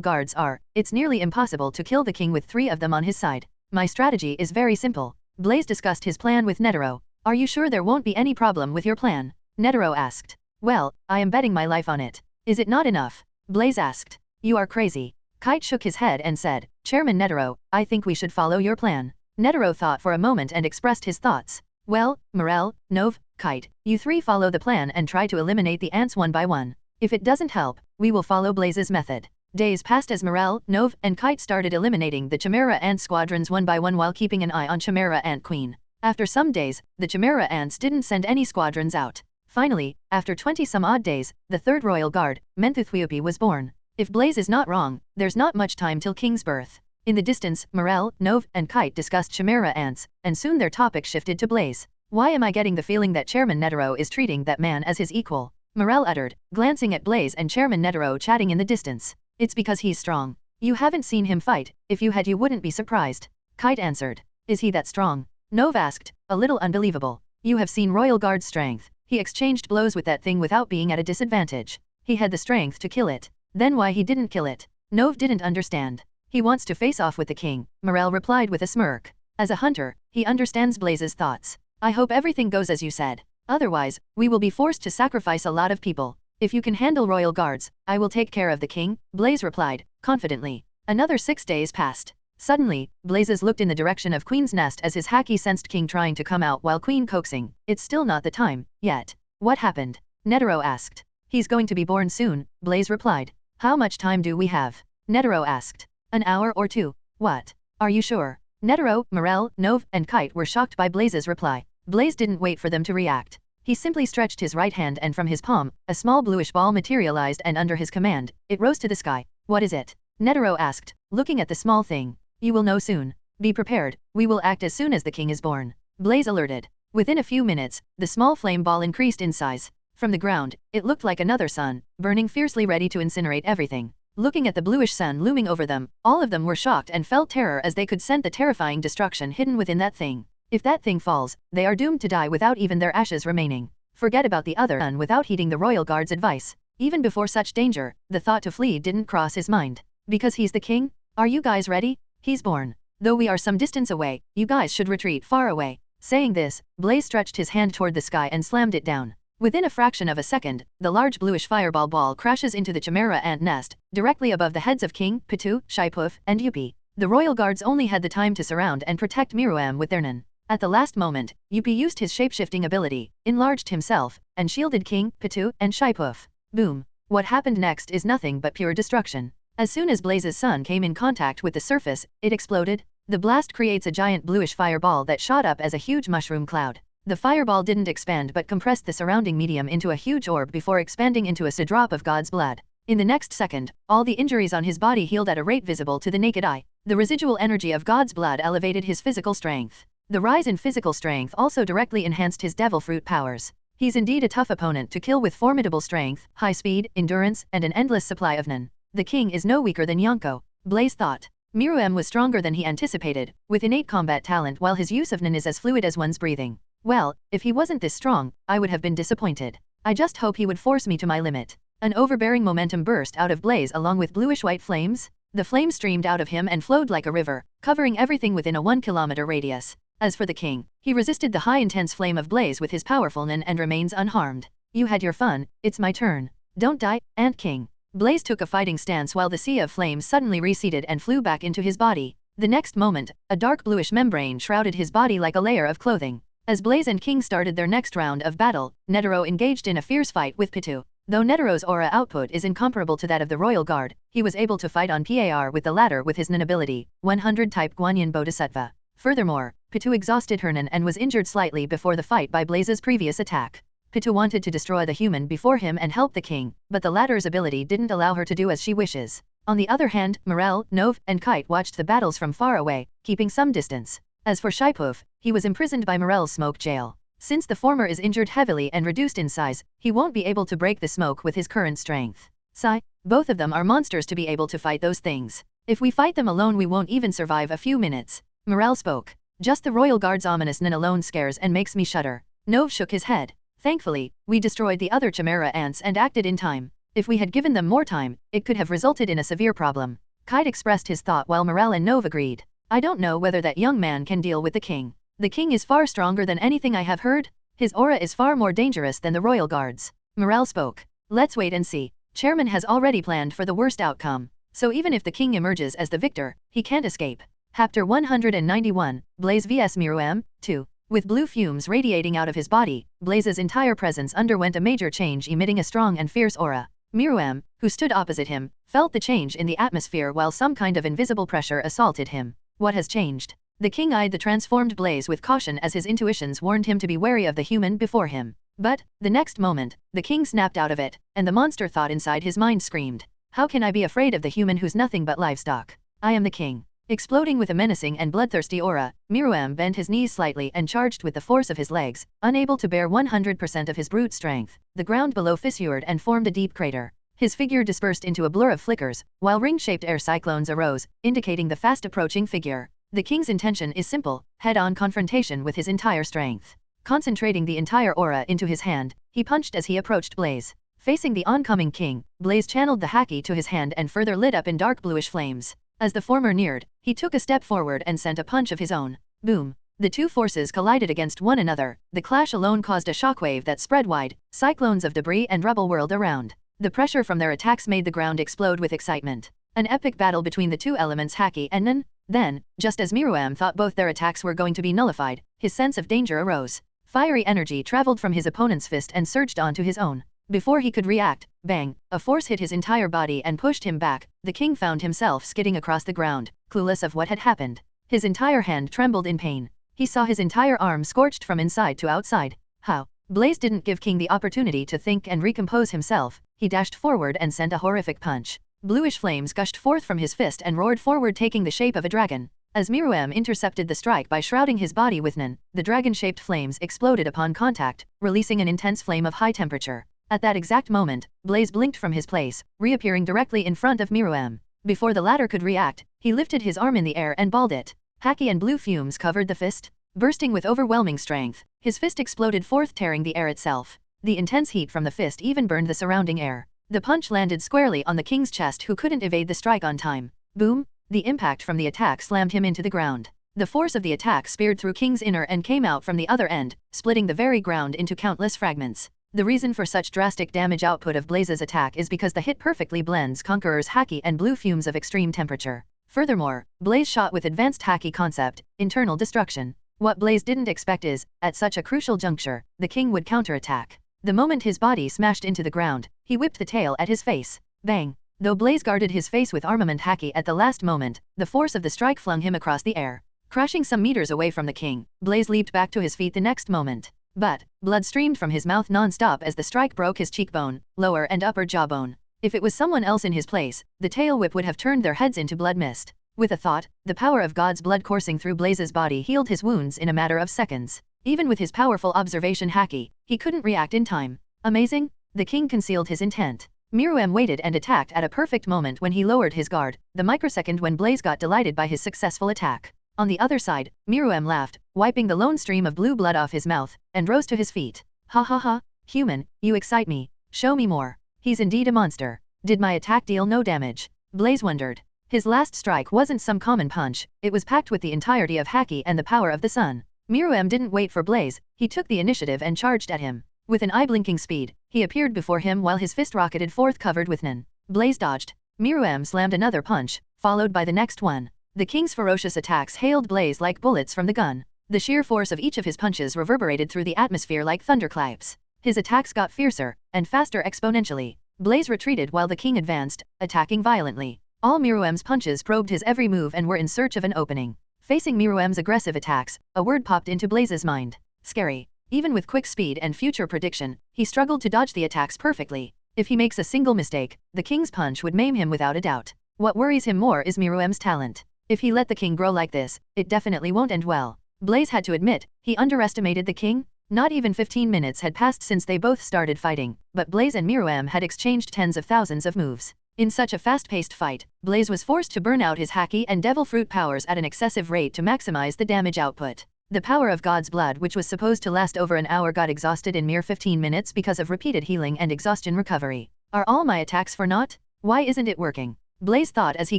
guards are. "It's nearly impossible to kill the king with 3 of them on his side. My strategy is very simple." Blaze discussed his plan with Netero. "Are you sure there won't be any problem with your plan?" Netero asked. "Well, I am betting my life on it." "Is it not enough?" Blaze asked. "You are crazy." Kite shook his head and said, "Chairman Netero, I think we should follow your plan." Netero thought for a moment and expressed his thoughts. "Well, Morel, Nove, Kite, you 3 follow the plan and try to eliminate the ants one by one. If it doesn't help, we will follow Blaze's method." Days passed as Morel, Nove, and Kite started eliminating the chimera ant squadrons one by one while keeping an eye on chimera ant queen. After some days, the chimera ants didn't send any squadrons out. Finally, after 20-some-odd days, the 3rd royal guard, Menthuthuiopi, was born. If Blaze is not wrong, there's not much time till King's birth. In the distance, Morel, Nove, and Kite discussed chimera ants, and soon their topic shifted to Blaze. "Why am I getting the feeling that Chairman Netero is treating that man as his equal?" Morel uttered, glancing at Blaze and Chairman Netero chatting in the distance. "It's because he's strong. You haven't seen him fight, if you had you wouldn't be surprised." Kite answered. "Is he that strong?" Nove asked, a little unbelievable. "You have seen Royal Guard's strength. He exchanged blows with that thing without being at a disadvantage. He had the strength to kill it. Then why he didn't kill it?" Nove didn't understand. "He wants to face off with the king," Morel replied with a smirk. As a hunter, he understands Blaze's thoughts. "I hope everything goes as you said. Otherwise, we will be forced to sacrifice a lot of people. If you can handle royal guards, I will take care of the king," Blaze replied, confidently. Another 6 days passed. Suddenly, Blazes looked in the direction of Queen's nest as his haki sensed King trying to come out while Queen coaxing. "It's still not the time, yet." "What happened?" Netero asked. "He's going to be born soon," Blaze replied. "How much time do we have?" Netero asked. "An hour or 2. "What? Are you sure?" Netero, Morel, Nove, and Kite were shocked by Blaze's reply. Blaze didn't wait for them to react. He simply stretched his right hand and from his palm, a small bluish ball materialized and under his command, it rose to the sky. "What is it?" Netero asked, looking at the small thing. "You will know soon. Be prepared, we will act as soon as the king is born." Blaze alerted. Within a few minutes, the small flame ball increased in size. From the ground, it looked like another sun, burning fiercely ready to incinerate everything. Looking at the bluish sun looming over them, all of them were shocked and felt terror as they could sense the terrifying destruction hidden within that thing. If that thing falls, they are doomed to die without even their ashes remaining. Forget about the other sun without heeding the royal guard's advice. Even before such danger, the thought to flee didn't cross his mind. Because he's the king? "Are you guys ready? He's born. Though we are some distance away, you guys should retreat far away." Saying this, Blaze stretched his hand toward the sky and slammed it down. Within a fraction of a second, the large bluish fireball ball crashes into the chimera ant nest, directly above the heads of King, Pitu, Shaipuf, and Yupi. The royal guards only had the time to surround and protect Miruam with their nan. At the last moment, Yupi used his shapeshifting ability, enlarged himself, and shielded King, Pitu, and Shaipuf. Boom. What happened next is nothing but pure destruction. As soon as Blaze's sun came in contact with the surface, it exploded. The blast creates a giant bluish fireball that shot up as a huge mushroom cloud. The fireball didn't expand but compressed the surrounding medium into a huge orb before expanding into a drop of God's blood. In the next second, all the injuries on his body healed at a rate visible to the naked eye. The residual energy of God's blood elevated his physical strength. The rise in physical strength also directly enhanced his devil fruit powers. He's indeed a tough opponent to kill with formidable strength, high speed, endurance, and an endless supply of nen. The king is no weaker than Yonko, Blaze thought. Miruem was stronger than he anticipated, with innate combat talent while his use of nen is as fluid as one's breathing. Well, if he wasn't this strong, I would have been disappointed. I just hope he would force me to my limit. An overbearing momentum burst out of Blaze along with bluish-white flames. The flames streamed out of him and flowed like a river, covering everything within a 1-kilometer radius. As for the king, he resisted the high-intense flame of Blaze with his powerful nen and remains unharmed. You had your fun, it's my turn. Don't die, Ant King. Blaze took a fighting stance while the sea of flames suddenly receded and flew back into his body. The next moment, a dark bluish membrane shrouded his body like a layer of clothing. As Blaze and King started their next round of battle, Netero engaged in a fierce fight with Pitu. Though Netero's aura output is incomparable to that of the Royal Guard, he was able to fight on par with the latter with his nen ability, 100 type Guanyin Bodhisattva. Furthermore, Pitu exhausted her nen and was injured slightly before the fight by Blaze's previous attack. Pitu wanted to destroy the human before him and help the king, but the latter's ability didn't allow her to do as she wishes. On the other hand, Morel, Nove, and Kite watched the battles from far away, keeping some distance. As for Shaipuf, he was imprisoned by Morel's smoke jail. Since the former is injured heavily and reduced in size, he won't be able to break the smoke with his current strength. Sigh, both of them are monsters to be able to fight those things. If we fight them alone we won't even survive a few minutes. Morel spoke. Just the Royal Guard's ominous nen alone scares and makes me shudder. Nove shook his head. Thankfully, we destroyed the other Chimera ants and acted in time. If we had given them more time, it could have resulted in a severe problem. Kite expressed his thought while Morel and Nove agreed. I don't know whether that young man can deal with the king. The king is far stronger than anything I have heard. His aura is far more dangerous than the Royal Guard's. Morel spoke. Let's wait and see. Chairman has already planned for the worst outcome. So even if the king emerges as the victor, he can't escape. Chapter 191, Blaze vs Miruem, 2. With blue fumes radiating out of his body, Blaze's entire presence underwent a major change, emitting a strong and fierce aura. Miruem, who stood opposite him, felt the change in the atmosphere while some kind of invisible pressure assaulted him. What has changed? The king eyed the transformed Blaze with caution as his intuitions warned him to be wary of the human before him. But, the next moment, the king snapped out of it, and the monster thought inside his mind screamed. How can I be afraid of the human who's nothing but livestock? I am the king. Exploding with a menacing and bloodthirsty aura, Miruem bent his knees slightly and charged with the force of his legs, unable to bear 100% of his brute strength. The ground below fissured and formed a deep crater. His figure dispersed into a blur of flickers, while ring-shaped air cyclones arose, indicating the fast-approaching figure. The king's intention is simple, head-on confrontation with his entire strength. Concentrating the entire aura into his hand, he punched as he approached Blaze. Facing the oncoming king, Blaze channeled the haki to his hand and further lit up in dark bluish flames. As the former neared, he took a step forward and sent a punch of his own. Boom! The two forces collided against one another. The clash alone caused a shockwave that spread wide, cyclones of debris and rubble whirled around. The pressure from their attacks made the ground explode with excitement. An epic battle between the two elements haki and nen. Then, just as Miruem thought both their attacks were going to be nullified, his sense of danger arose. Fiery energy traveled from his opponent's fist and surged onto his own. Before he could react, bang, a force hit his entire body and pushed him back. The king found himself skidding across the ground, clueless of what had happened. His entire hand trembled in pain. He saw his entire arm scorched from inside to outside. How? Blaze didn't give King the opportunity to think and recompose himself. He dashed forward and sent a horrific punch. Bluish flames gushed forth from his fist and roared forward, taking the shape of a dragon. As Miruem intercepted the strike by shrouding his body with nen, the dragon-shaped flames exploded upon contact, releasing an intense flame of high temperature. At that exact moment, Blaze blinked from his place, reappearing directly in front of Miruem. Before the latter could react, he lifted his arm in the air and balled it. Haki and blue fumes covered the fist. Bursting with overwhelming strength, his fist exploded forth, tearing the air itself. The intense heat from the fist even burned the surrounding air. The punch landed squarely on the king's chest, who couldn't evade the strike on time. Boom! The impact from the attack slammed him into the ground. The force of the attack speared through King's inner and came out from the other end, splitting the very ground into countless fragments. The reason for such drastic damage output of Blaze's attack is because the hit perfectly blends Conqueror's haki and blue fumes of extreme temperature. Furthermore, Blaze shot with advanced haki concept, internal destruction. What Blaze didn't expect is, at such a crucial juncture, the king would counterattack. The moment his body smashed into the ground, he whipped the tail at his face. Bang! Though Blaze guarded his face with armament haki at the last moment, the force of the strike flung him across the air. Crashing some meters away from the king, Blaze leaped back to his feet the next moment. But, blood streamed from his mouth non-stop as the strike broke his cheekbone, lower and upper jawbone. If it was someone else in his place, the tail whip would have turned their heads into blood mist. With a thought, the power of God's blood coursing through Blaze's body healed his wounds in a matter of seconds. Even with his powerful observation haki, he couldn't react in time. Amazing? The king concealed his intent. Miruem waited and attacked at a perfect moment when he lowered his guard, the microsecond when Blaze got delighted by his successful attack. On the other side, Miruem laughed, wiping the lone stream of blue blood off his mouth, and rose to his feet. Ha ha ha, human, you excite me. Show me more. He's indeed a monster. Did my attack deal no damage? Blaze wondered. His last strike wasn't some common punch, it was packed with the entirety of haki and the power of the sun. Miruem didn't wait for Blaze, he took the initiative and charged at him. With an eye-blinking speed, he appeared before him while his fist rocketed forth covered with nin. Blaze dodged. Miruem slammed another punch, followed by the next one. The king's ferocious attacks hailed Blaze like bullets from the gun. The sheer force of each of his punches reverberated through the atmosphere like thunderclaps. His attacks got fiercer, and faster exponentially. Blaze retreated while the king advanced, attacking violently. All Miruem's punches probed his every move and were in search of an opening. Facing Miruem's aggressive attacks, a word popped into Blaze's mind. Scary. Even with quick speed and future prediction, he struggled to dodge the attacks perfectly. If he makes a single mistake, the king's punch would maim him without a doubt. What worries him more is Miruem's talent. If he let the king grow like this, it definitely won't end well. Blaze had to admit, he underestimated the king. Not even 15 minutes had passed since they both started fighting, but Blaze and Miruem had exchanged tens of thousands of moves. In such a fast-paced fight, Blaze was forced to burn out his haki and devil fruit powers at an excessive rate to maximize the damage output. The power of God's blood, which was supposed to last over an hour, got exhausted in mere 15 minutes because of repeated healing and exhaustion recovery. Are all my attacks for naught? Why isn't it working? Blaze thought as he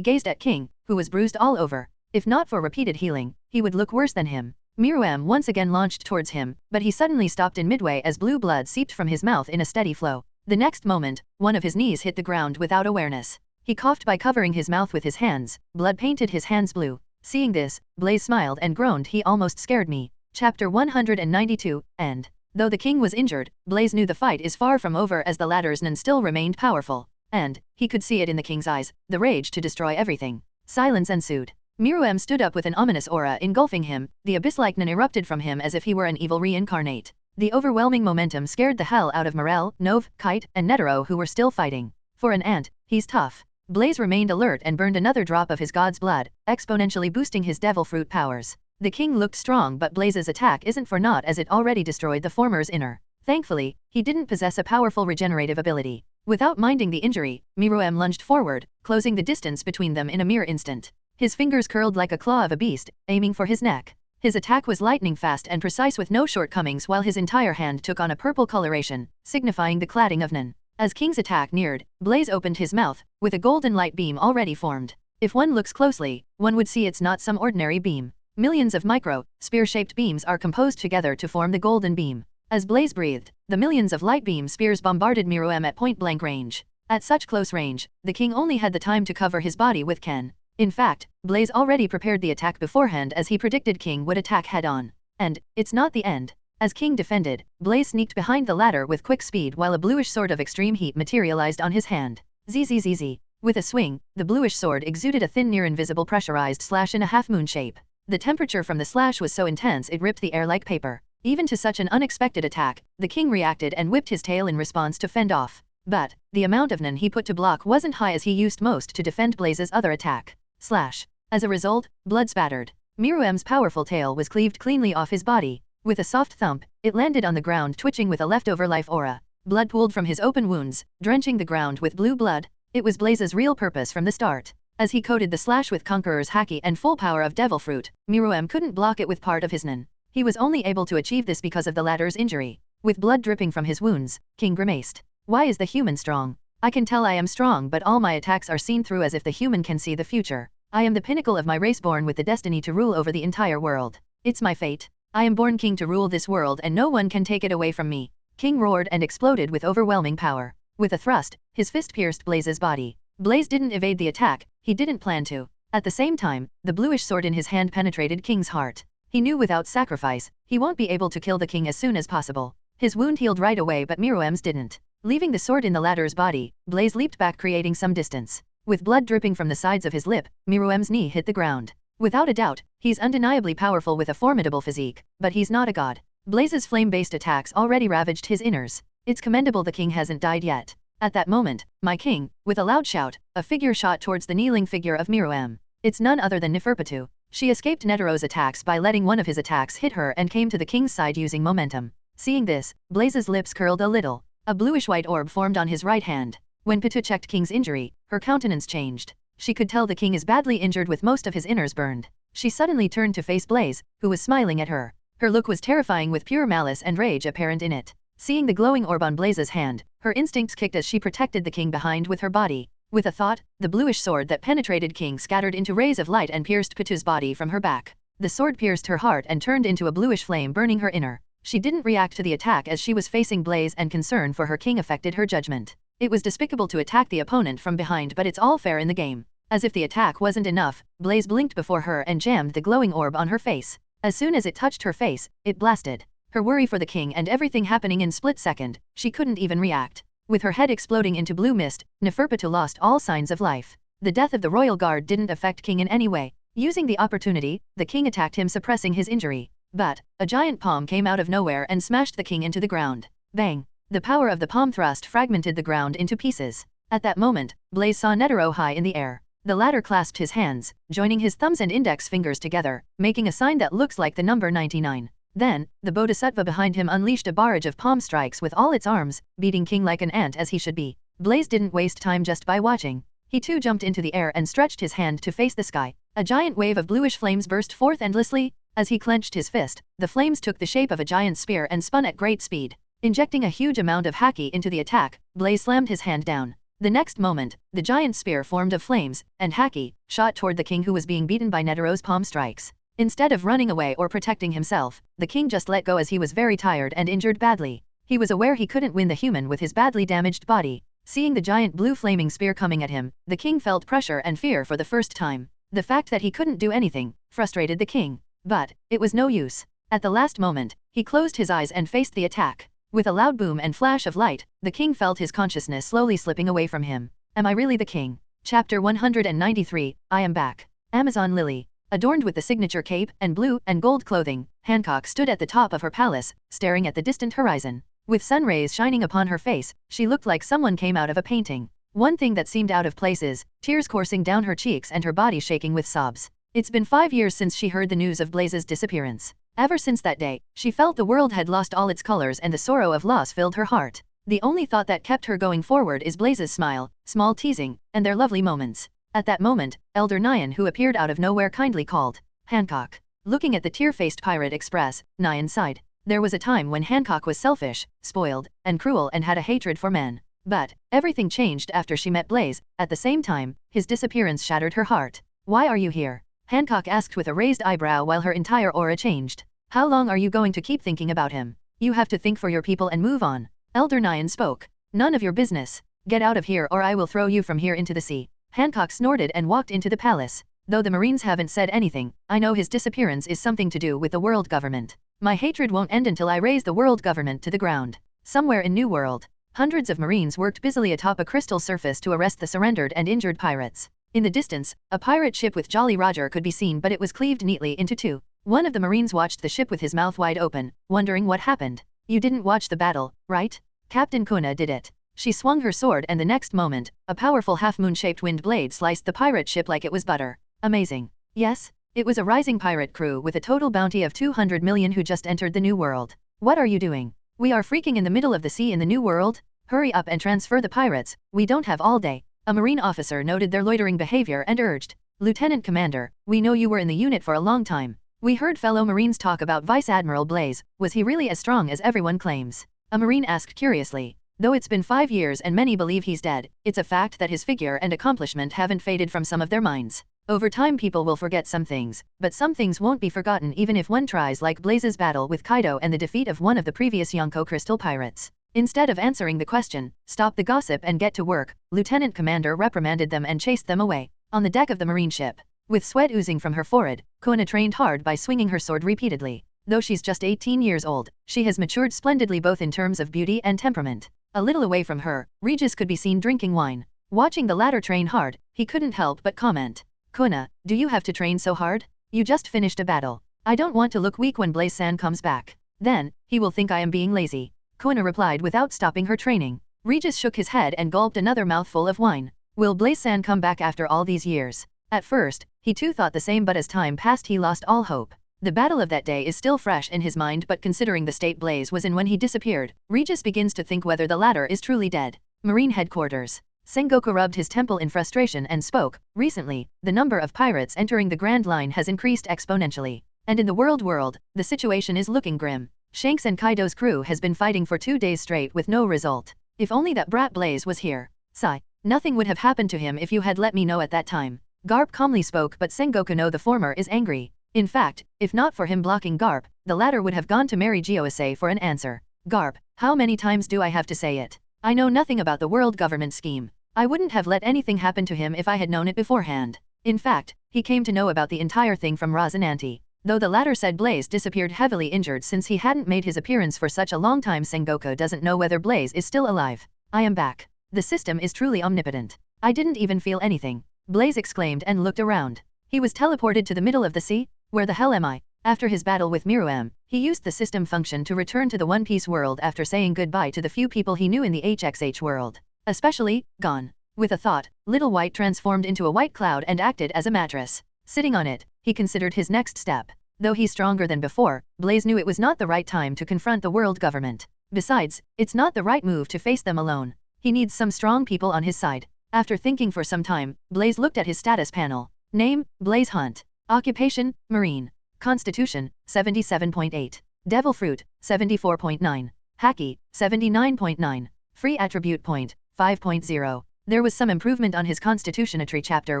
gazed at King, who was bruised all over. If not for repeated healing, he would look worse than him. Miruem once again launched towards him, but he suddenly stopped in midway as blue blood seeped from his mouth in a steady flow. The next moment, one of his knees hit the ground without awareness. He coughed by covering his mouth with his hands. Blood painted his hands blue. Seeing this, Blaze smiled and groaned, "He almost scared me." Chapter 192, End. Though the king was injured, Blaze knew the fight is far from over as the latter's nin still remained powerful. And, he could see it in the king's eyes, the rage to destroy everything. Silence ensued. Miruem stood up with an ominous aura engulfing him, the abyss-like nin erupted from him as if he were an evil reincarnate. The overwhelming momentum scared the hell out of Morel, Nove, Kite, and Netero, who were still fighting. For an ant, he's tough. Blaze remained alert and burned another drop of his god's blood, exponentially boosting his devil fruit powers. The king looked strong, but Blaze's attack isn't for naught as it already destroyed the former's inner. Thankfully, he didn't possess a powerful regenerative ability. Without minding the injury, Miruem lunged forward, closing the distance between them in a mere instant. His fingers curled like a claw of a beast, aiming for his neck. His attack was lightning fast and precise with no shortcomings, while his entire hand took on a purple coloration, signifying the cladding of nin. As King's attack neared, Blaze opened his mouth, with a golden light beam already formed. If one looks closely, one would see it's not some ordinary beam. Millions of micro, spear-shaped beams are composed together to form the golden beam. As Blaze breathed, the millions of light beam spears bombarded Miruem at point-blank range. At such close range, the king only had the time to cover his body with Ken. In fact, Blaze already prepared the attack beforehand as he predicted King would attack head-on. And, it's not the end. As King defended, Blaze sneaked behind the ladder with quick speed while a bluish sword of extreme heat materialized on his hand. Zzz. With a swing, the bluish sword exuded a thin near-invisible pressurized slash in a half-moon shape. The temperature from the slash was so intense it ripped the air like paper. Even to such an unexpected attack, the king reacted and whipped his tail in response to fend off. But, the amount of nin he put to block wasn't high as he used most to defend Blaze's other attack. Slash. As a result, blood spattered. Miruem's powerful tail was cleaved cleanly off his body. With a soft thump, it landed on the ground twitching with a leftover life aura. Blood pooled from his open wounds, drenching the ground with blue blood. It was Blaze's real purpose from the start. As he coated the slash with Conqueror's haki and full power of Devil Fruit, Miruem couldn't block it with part of his nin. He was only able to achieve this because of the latter's injury. With blood dripping from his wounds, King grimaced. Why is the human strong? I can tell I am strong, but all my attacks are seen through as if the human can see the future. I am the pinnacle of my race, born with the destiny to rule over the entire world. It's my fate. I am born king to rule this world and no one can take it away from me. King roared and exploded with overwhelming power. With a thrust, his fist pierced Blaze's body. Blaze didn't evade the attack, he didn't plan to. At the same time, the bluish sword in his hand penetrated King's heart. He knew without sacrifice, he won't be able to kill the king as soon as possible. His wound healed right away, but Miruem's didn't. Leaving the sword in the latter's body, Blaze leaped back, creating some distance. With blood dripping from the sides of his lip, Miruem's knee hit the ground. Without a doubt, he's undeniably powerful with a formidable physique, but he's not a god. Blaze's flame-based attacks already ravaged his inners. It's commendable the king hasn't died yet. At that moment, my king, with a loud shout, a figure shot towards the kneeling figure of Miruem. It's none other than Neferpitou. She escaped Netero's attacks by letting one of his attacks hit her and came to the king's side using momentum. Seeing this, Blaze's lips curled a little. A bluish-white orb formed on his right hand. When Pitu checked King's injury, her countenance changed. She could tell the king is badly injured with most of his innards burned. She suddenly turned to face Blaze, who was smiling at her. Her look was terrifying with pure malice and rage apparent in it. Seeing the glowing orb on Blaze's hand, her instincts kicked as she protected the king behind with her body. With a thought, the bluish sword that penetrated King scattered into rays of light and pierced Pitu's body from her back. The sword pierced her heart and turned into a bluish flame burning her inner. She didn't react to the attack as she was facing Blaze and concern for her king affected her judgment. It was despicable to attack the opponent from behind, but it's all fair in the game. As if the attack wasn't enough, Blaze blinked before her and jammed the glowing orb on her face. As soon as it touched her face, it blasted. Her worry for the king and everything happening in split second, she couldn't even react. With her head exploding into blue mist, Neferpitu lost all signs of life. The death of the royal guard didn't affect King in any way. Using the opportunity, the king attacked him, suppressing his injury. But a giant palm came out of nowhere and smashed the king into the ground. Bang! The power of the palm thrust fragmented the ground into pieces. At that moment, Blaze saw Netero high in the air. The latter clasped his hands, joining his thumbs and index fingers together, making a sign that looks like the number 99. Then, the Bodhisattva behind him unleashed a barrage of palm strikes with all its arms, beating King like an ant as he should be. Blaze didn't waste time just by watching. He too jumped into the air and stretched his hand to face the sky. A giant wave of bluish flames burst forth endlessly. As he clenched his fist, the flames took the shape of a giant spear and spun at great speed. Injecting a huge amount of haki into the attack, Blaze slammed his hand down. The next moment, the giant spear formed of flames, and haki, shot toward the king who was being beaten by Netero's palm strikes. Instead of running away or protecting himself, the king just let go as he was very tired and injured badly. He was aware he couldn't win the human with his badly damaged body. Seeing the giant blue flaming spear coming at him, the king felt pressure and fear for the first time. The fact that he couldn't do anything frustrated the king. But it was no use. At the last moment, he closed his eyes and faced the attack. With a loud boom and flash of light, the king felt his consciousness slowly slipping away from him. Am I really the king? Chapter 193, I am back. Amazon Lily. Adorned with the signature cape and blue and gold clothing, Hancock stood at the top of her palace, staring at the distant horizon. With sun rays shining upon her face, she looked like someone came out of a painting. One thing that seemed out of place is tears coursing down her cheeks and her body shaking with sobs. It's been 5 years since she heard the news of Blaze's disappearance. Ever since that day, she felt the world had lost all its colors and the sorrow of loss filled her heart. The only thought that kept her going forward is Blaze's smile, small teasing, and their lovely moments. At that moment, Elder Nyan, who appeared out of nowhere, kindly called, Hancock. Looking at the tear-faced pirate express, Nyan sighed. There was a time when Hancock was selfish, spoiled, and cruel and had a hatred for men. But everything changed after she met Blaze. At the same time, his disappearance shattered her heart. Why are you here? Hancock asked with a raised eyebrow while her entire aura changed. How long are you going to keep thinking about him? You have to think for your people and move on. Elder Nyan spoke. None of your business. Get out of here or I will throw you from here into the sea. Hancock snorted and walked into the palace. Though the Marines haven't said anything, I know his disappearance is something to do with the world government. My hatred won't end until I raise the world government to the ground. Somewhere in New World, hundreds of Marines worked busily atop a crystal surface to arrest the surrendered and injured pirates. In the distance, a pirate ship with Jolly Roger could be seen, but it was cleaved neatly into two. One of the Marines watched the ship with his mouth wide open, wondering what happened. You didn't watch the battle, right? Captain Kuna did it. She swung her sword and the next moment, a powerful half-moon-shaped wind blade sliced the pirate ship like it was butter. Amazing. Yes, it was a rising pirate crew with a total bounty of 200 million who just entered the New World. What are you doing? We are freaking in the middle of the sea in the New World? Hurry up and transfer the pirates, we don't have all day. A Marine officer noted their loitering behavior and urged, Lieutenant Commander, we know you were in the unit for a long time. We heard fellow Marines talk about Vice Admiral Blaze. Was he really as strong as everyone claims? A Marine asked curiously. Though it's been 5 years and many believe he's dead, it's a fact that his figure and accomplishment haven't faded from some of their minds. Over time people will forget some things, but some things won't be forgotten even if one tries, like Blaze's battle with Kaido and the defeat of one of the previous Yonko crystal pirates. Instead of answering the question, stop the gossip and get to work, Lieutenant Commander reprimanded them and chased them away. On the deck of the Marine ship, with sweat oozing from her forehead, Kuna trained hard by swinging her sword repeatedly. Though she's just 18 years old, she has matured splendidly both in terms of beauty and temperament. A little away from her, Regis could be seen drinking wine. Watching the latter train hard, he couldn't help but comment. Kuna, do you have to train so hard? You just finished a battle. I don't want to look weak when Blaze-san comes back. Then, he will think I am being lazy. Kuna replied without stopping her training. Regis shook his head and gulped another mouthful of wine. Will Blaze-san come back after all these years? At first, He too thought the same, but as time passed he lost all hope. The battle of that day is still fresh in his mind, but considering the state Blaze was in when he disappeared, Regis begins to think whether the latter is truly dead. Marine headquarters. Sengoku rubbed his temple in frustration and spoke. Recently, the number of pirates entering the Grand Line has increased exponentially. And in the world, the situation is looking grim. Shanks and Kaido's crew has been fighting for 2 days straight with no result. If only that brat Blaze was here. Sigh. Nothing would have happened to him if you had let me know at that time. Garp calmly spoke, but Sengoku know the former is angry. In fact, if not for him blocking Garp, the latter would have gone to Mary Giose for an answer. Garp, how many times do I have to say it? I know nothing about the world government scheme. I wouldn't have let anything happen to him if I had known it beforehand. In fact, he came to know about the entire thing from Razananti. Though the latter said Blaze disappeared heavily injured since he hadn't made his appearance for such a long time, Sengoku doesn't know whether Blaze is still alive. I am back. The system is truly omnipotent. I didn't even feel anything. Blaze exclaimed and looked around. He was teleported to the middle of the sea? Where the hell am I? After his battle with Miruem, he used the system function to return to the One Piece world after saying goodbye to the few people he knew in the HXH world. Especially, Gon. With a thought, Little White transformed into a white cloud and acted as a mattress. Sitting on it, he considered his next step. Though he's stronger than before, Blaze knew it was not the right time to confront the world government. Besides, it's not the right move to face them alone. He needs some strong people on his side. After thinking for some time, Blaze looked at his status panel. Name, Blaze Hunt. Occupation, Marine. Constitution, 77.8. Devil Fruit, 74.9. Haki, 79.9. Free Attribute Point, 5.0. There was some improvement on his Constitutionatry Chapter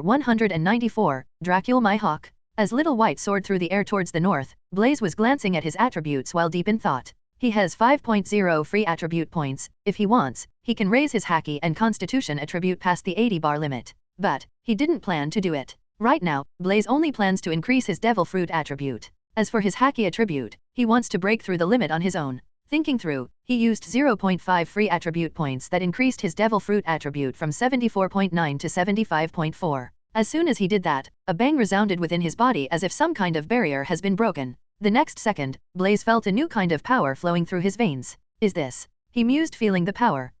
194, Dracule my Hawk. As Little White soared through the air towards the north, Blaze was glancing at his attributes while deep in thought. He has 5.0 free attribute points. If he wants, he can raise his Haki and Constitution attribute past the 80 bar limit. But he didn't plan to do it. Right now, Blaze only plans to increase his Devil Fruit attribute. As for his Haki attribute, he wants to break through the limit on his own. Thinking through, he used 0.5 free attribute points that increased his Devil Fruit attribute from 74.9 to 75.4. As soon as he did that, a bang resounded within his body as if some kind of barrier has been broken. The next second, Blaze felt a new kind of power flowing through his veins. Is this? He mused, feeling the power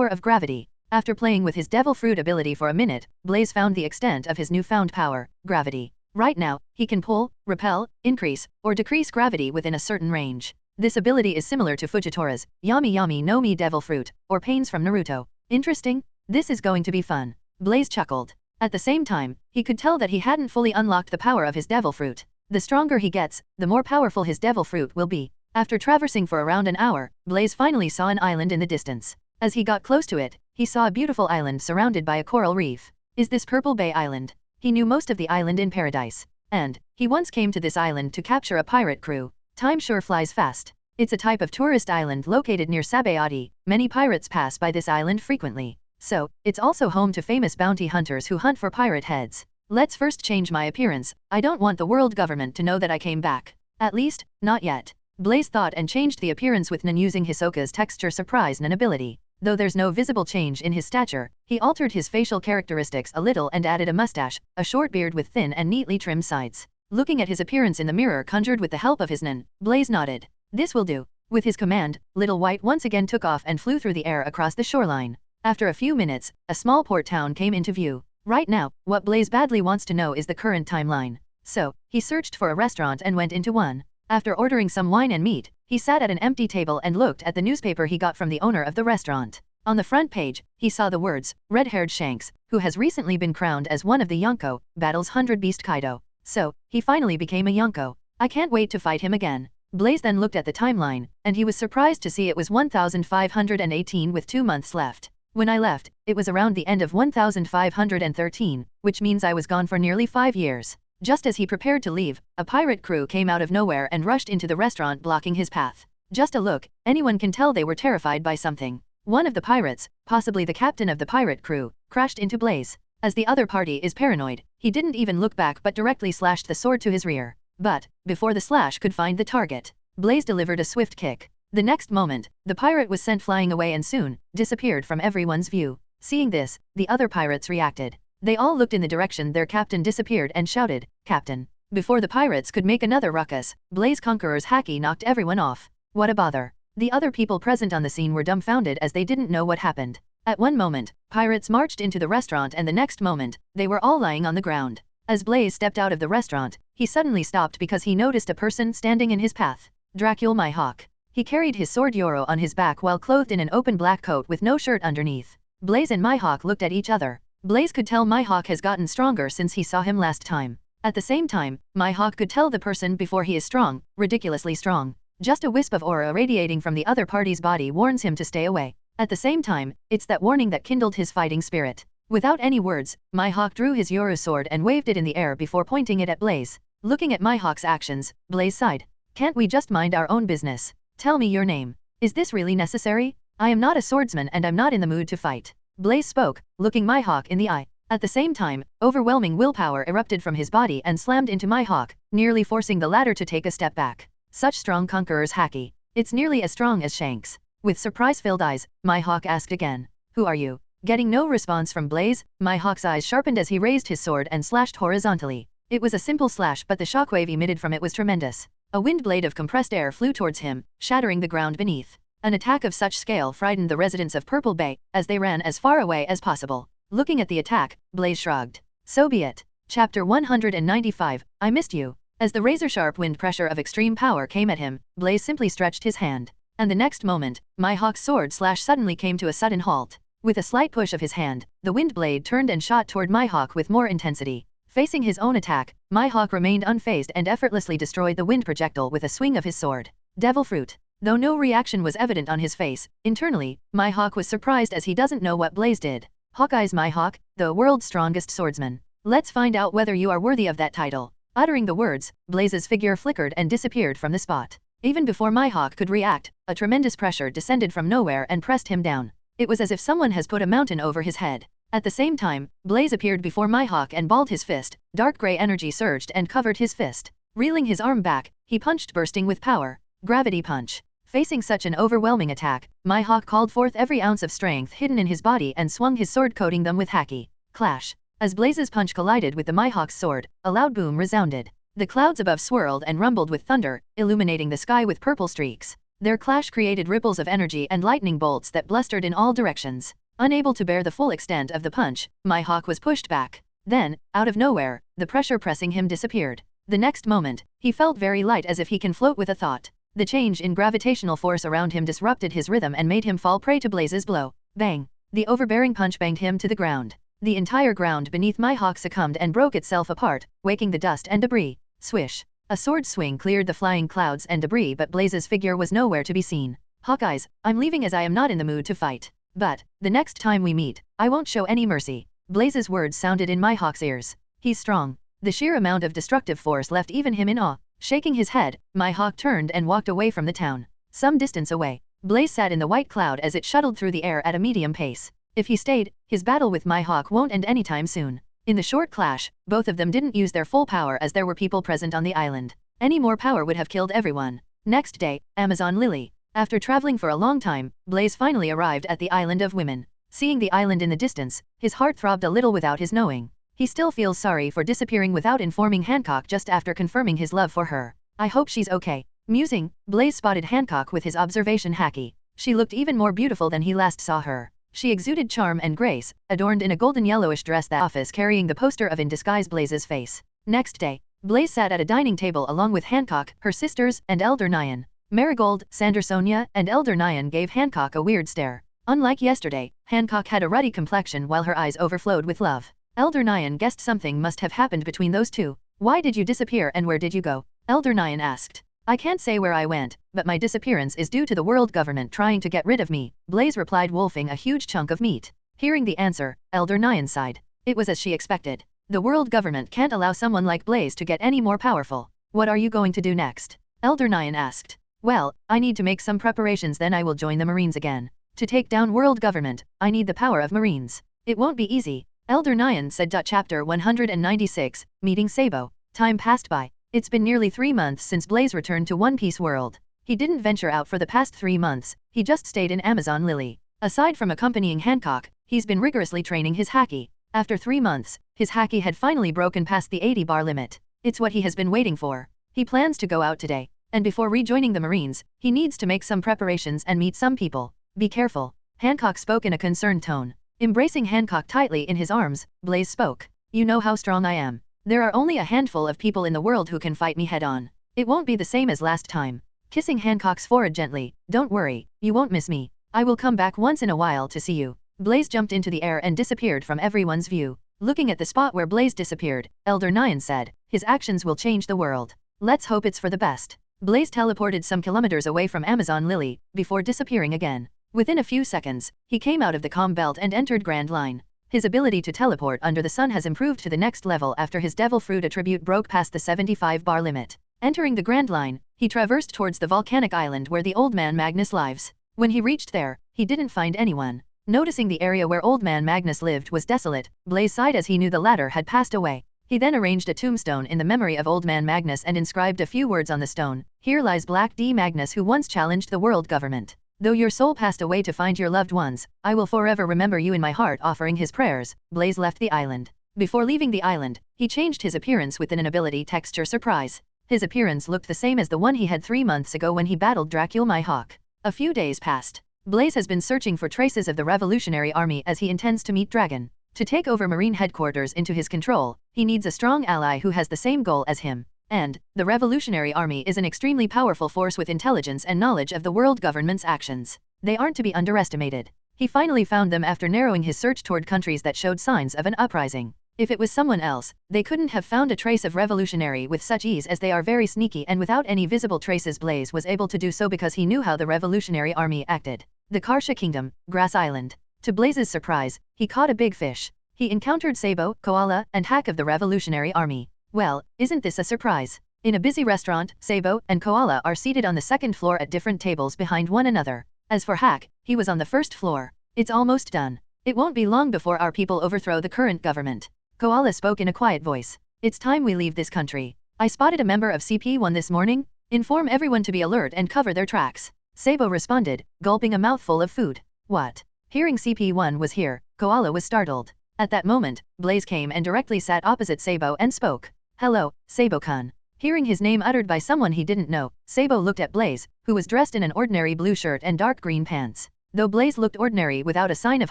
of gravity. After playing with his Devil Fruit ability for a minute, Blaze found the extent of his newfound power, gravity. Right now, he can pull, repel, increase, or decrease gravity within a certain range. This ability is similar to Fujitori's Yami Yami no Mi Devil Fruit, or Pains from Naruto. Interesting? This is going to be fun. Blaze chuckled. At the same time, he could tell that he hadn't fully unlocked the power of his Devil Fruit. The stronger he gets, the more powerful his Devil Fruit will be. After traversing for around an hour, Blaze finally saw an island in the distance. As he got close to it, he saw a beautiful island surrounded by a coral reef. Is this Purple Bay Island? He knew most of the island in Paradise. And he once came to this island to capture a pirate crew. Time sure flies fast. It's a type of tourist island located near Sabayati. Many pirates pass by this island frequently. So, it's also home to famous bounty hunters who hunt for pirate heads. Let's first change my appearance. I don't want the world government to know that I came back. At least, not yet. Blaze thought and changed the appearance with Nan using Hisoka's texture surprise Nan ability. Though there's no visible change in his stature, he altered his facial characteristics a little and added a mustache, a short beard with thin and neatly trimmed sides. Looking at his appearance in the mirror conjured with the help of his Nan, Blaze nodded. This will do. With his command, Little White once again took off and flew through the air across the shoreline. After a few minutes, a small port town came into view. Right now, what Blaze badly wants to know is the current timeline. So, he searched for a restaurant and went into one. After ordering some wine and meat, he sat at an empty table and looked at the newspaper he got from the owner of the restaurant. On the front page, he saw the words, Red-haired Shanks, who has recently been crowned as one of the Yonko, battles 100 Beast Kaido. So, he finally became a Yonko. I can't wait to fight him again. Blaze then looked at the timeline, and he was surprised to see it was 1518 with 2 months left. When I left, it was around the end of 1513, which means I was gone for nearly 5 years. Just as he prepared to leave, a pirate crew came out of nowhere and rushed into the restaurant blocking his path. Just a look, anyone can tell they were terrified by something. One of the pirates, possibly the captain of the pirate crew, crashed into Blaze. As the other party is paranoid, he didn't even look back but directly slashed the sword to his rear. But, before the slash could find the target, Blaze delivered a swift kick. The next moment, the pirate was sent flying away and soon disappeared from everyone's view. Seeing this, the other pirates reacted. They all looked in the direction their captain disappeared and shouted, Captain. Before the pirates could make another ruckus, Blaze Conqueror's Haki knocked everyone off. What a bother. The other people present on the scene were dumbfounded as they didn't know what happened. At one moment, pirates marched into the restaurant and the next moment, they were all lying on the ground. As Blaze stepped out of the restaurant, he suddenly stopped because he noticed a person standing in his path. Dracul my hawk. He carried his sword Yoro on his back while clothed in an open black coat with no shirt underneath. Blaze and Mihawk looked at each other. Blaze could tell Mihawk has gotten stronger since he saw him last time. At the same time, Mihawk could tell the person before he is strong, ridiculously strong. Just a wisp of aura radiating from the other party's body warns him to stay away. At the same time, it's that warning that kindled his fighting spirit. Without any words, Mihawk drew his Yoru sword and waved it in the air before pointing it at Blaze. Looking at Mihawk's actions, Blaze sighed. Can't we just mind our own business? Tell me your name. Is this really necessary? I am not a swordsman and I'm not in the mood to fight. Blaze spoke, looking Mihawk in the eye. At the same time, overwhelming willpower erupted from his body and slammed into Mihawk, nearly forcing the latter to take a step back. Such strong conqueror's haki. It's nearly as strong as Shanks. With surprise-filled eyes, Mihawk asked again. Who are you? Getting no response from Blaze, Mihawk's eyes sharpened as he raised his sword and slashed horizontally. It was a simple slash but the shockwave emitted from it was tremendous. A wind blade of compressed air flew towards him, shattering the ground beneath. An attack of such scale frightened the residents of Purple Bay, as they ran as far away as possible. Looking at the attack, Blaze shrugged. So be it. Chapter 195, I missed you. As the razor-sharp wind pressure of extreme power came at him, Blaze simply stretched his hand. And the next moment, Mihawk's sword slash suddenly came to a sudden halt. With a slight push of his hand, the wind blade turned and shot toward Mihawk with more intensity. Facing his own attack, Mihawk remained unfazed and effortlessly destroyed the wind projectile with a swing of his sword. Devil fruit. Though no reaction was evident on his face, internally, Mihawk was surprised as he doesn't know what Blaze did. Hawkeye's Mihawk, the world's strongest swordsman. Let's find out whether you are worthy of that title. Uttering the words, Blaze's figure flickered and disappeared from the spot. Even before Mihawk could react, a tremendous pressure descended from nowhere and pressed him down. It was as if someone has put a mountain over his head. At the same time, Blaze appeared before Mihawk and balled his fist. Dark gray energy surged and covered his fist. Reeling his arm back, he punched bursting with power. Gravity punch. Facing such an overwhelming attack, Mihawk called forth every ounce of strength hidden in his body and swung his sword coating them with haki. Clash. As Blaze's punch collided with the Mihawk's sword, a loud boom resounded. The clouds above swirled and rumbled with thunder, illuminating the sky with purple streaks. Their clash created ripples of energy and lightning bolts that blustered in all directions. Unable to bear the full extent of the punch, Mihawk was pushed back. Then, out of nowhere, the pressure pressing him disappeared. The next moment, he felt very light as if he can float with a thought. The change in gravitational force around him disrupted his rhythm and made him fall prey to Blaze's blow. Bang! The overbearing punch banged him to the ground. The entire ground beneath Mihawk succumbed and broke itself apart, waking the dust and debris. Swish! A sword swing cleared the flying clouds and debris, but Blaze's figure was nowhere to be seen. Hawkeyes, I'm leaving as I am not in the mood to fight. But, the next time we meet, I won't show any mercy. Blaze's words sounded in Mihawk's ears. He's strong. The sheer amount of destructive force left even him in awe. Shaking his head, Mihawk turned and walked away from the town. Some distance away, Blaze sat in the white cloud as it shuttled through the air at a medium pace. If he stayed, his battle with Mihawk won't end anytime soon. In the short clash, both of them didn't use their full power as there were people present on the island. Any more power would have killed everyone. Next day, Amazon Lily. After traveling for a long time, Blaze finally arrived at the Island of Women. Seeing the island in the distance, his heart throbbed a little without his knowing. He still feels sorry for disappearing without informing Hancock just after confirming his love for her. I hope she's okay. Musing, Blaze spotted Hancock with his observation haki. She looked even more beautiful than he last saw her. She exuded charm and grace, adorned in a golden yellowish dress that office carrying the poster of In Disguise Blaze's face. Next day, Blaze sat at a dining table along with Hancock, her sisters, and Elder Nyan. Marigold, Sandersonia, and Elder Nyan gave Hancock a weird stare. Unlike yesterday, Hancock had a ruddy complexion while her eyes overflowed with love. Elder Nyan guessed something must have happened between those two. Why did you disappear and where did you go? Elder Nyan asked. I can't say where I went, but my disappearance is due to the world government trying to get rid of me, Blaze replied, wolfing a huge chunk of meat. Hearing the answer, Elder Nyan sighed. It was as she expected. The world government can't allow someone like Blaze to get any more powerful. What are you going to do next? Elder Nyan asked. Well, I need to make some preparations, then I will join the Marines again. To take down world government, I need the power of Marines. It won't be easy, Elder Nyan said. Chapter 196, Meeting Sabo. Time passed by. It's been nearly 3 months since Blaze returned to One Piece World. He didn't venture out for the past 3 months, he just stayed in Amazon Lily. Aside from accompanying Hancock, he's been rigorously training his haki. After 3 months, his haki had finally broken past the 80 bar limit. It's what he has been waiting for. He plans to go out today, and before rejoining the Marines, he needs to make some preparations and meet some people. Be careful, Hancock spoke in a concerned tone. Embracing Hancock tightly in his arms, Blaze spoke. You know how strong I am. There are only a handful of people in the world who can fight me head-on. It won't be the same as last time. Kissing Hancock's forehead gently, don't worry, you won't miss me. I will come back once in a while to see you. Blaze jumped into the air and disappeared from everyone's view. Looking at the spot where Blaze disappeared, Elder Nyan said, his actions will change the world. Let's hope it's for the best. Blaze teleported some kilometers away from Amazon Lily, before disappearing again. Within a few seconds, he came out of the comm belt and entered Grand Line. His ability to teleport under the sun has improved to the next level after his Devil Fruit attribute broke past the 75 bar limit. Entering the Grand Line, he traversed towards the volcanic island where the Old Man Magnus lives. When he reached there, he didn't find anyone. Noticing the area where Old Man Magnus lived was desolate, Blaze sighed as he knew the latter had passed away. He then arranged a tombstone in the memory of Old Man Magnus and inscribed a few words on the stone. Here lies Black D. Magnus, who once challenged the world government. Though your soul passed away to find your loved ones, I will forever remember you in my heart. Offering his prayers, Blaze left the island. Before leaving the island, he changed his appearance with an ability texture surprise. His appearance looked the same as the one he had 3 months ago when he battled Dracula my Hawk. A few days passed. Blaze has been searching for traces of the Revolutionary Army as he intends to meet Dragon. To take over Marine headquarters into his control, he needs a strong ally who has the same goal as him. And, the Revolutionary Army is an extremely powerful force with intelligence and knowledge of the world government's actions. They aren't to be underestimated. He finally found them after narrowing his search toward countries that showed signs of an uprising. If it was someone else, they couldn't have found a trace of revolutionary with such ease, as they are very sneaky and without any visible traces. Blaze was able to do so because he knew how the Revolutionary Army acted. The Karsha Kingdom, Grass Island. To Blaze's surprise, he caught a big fish. He encountered Sabo, Koala, and Hack of the Revolutionary Army. Well, isn't this a surprise? In a busy restaurant, Sabo and Koala are seated on the second floor at different tables behind one another. As for Hack, he was on the first floor. It's almost done. It won't be long before our people overthrow the current government. Koala spoke in a quiet voice. It's time we leave this country. I spotted a member of CP1 this morning. Inform everyone to be alert and cover their tracks. Sabo responded, gulping a mouthful of food. What? Hearing CP1 was here, Koala was startled. At that moment, Blaze came and directly sat opposite Sabo and spoke. Hello, Sabo-kun. Hearing his name uttered by someone he didn't know, Sabo looked at Blaze, who was dressed in an ordinary blue shirt and dark green pants. Though Blaze looked ordinary without a sign of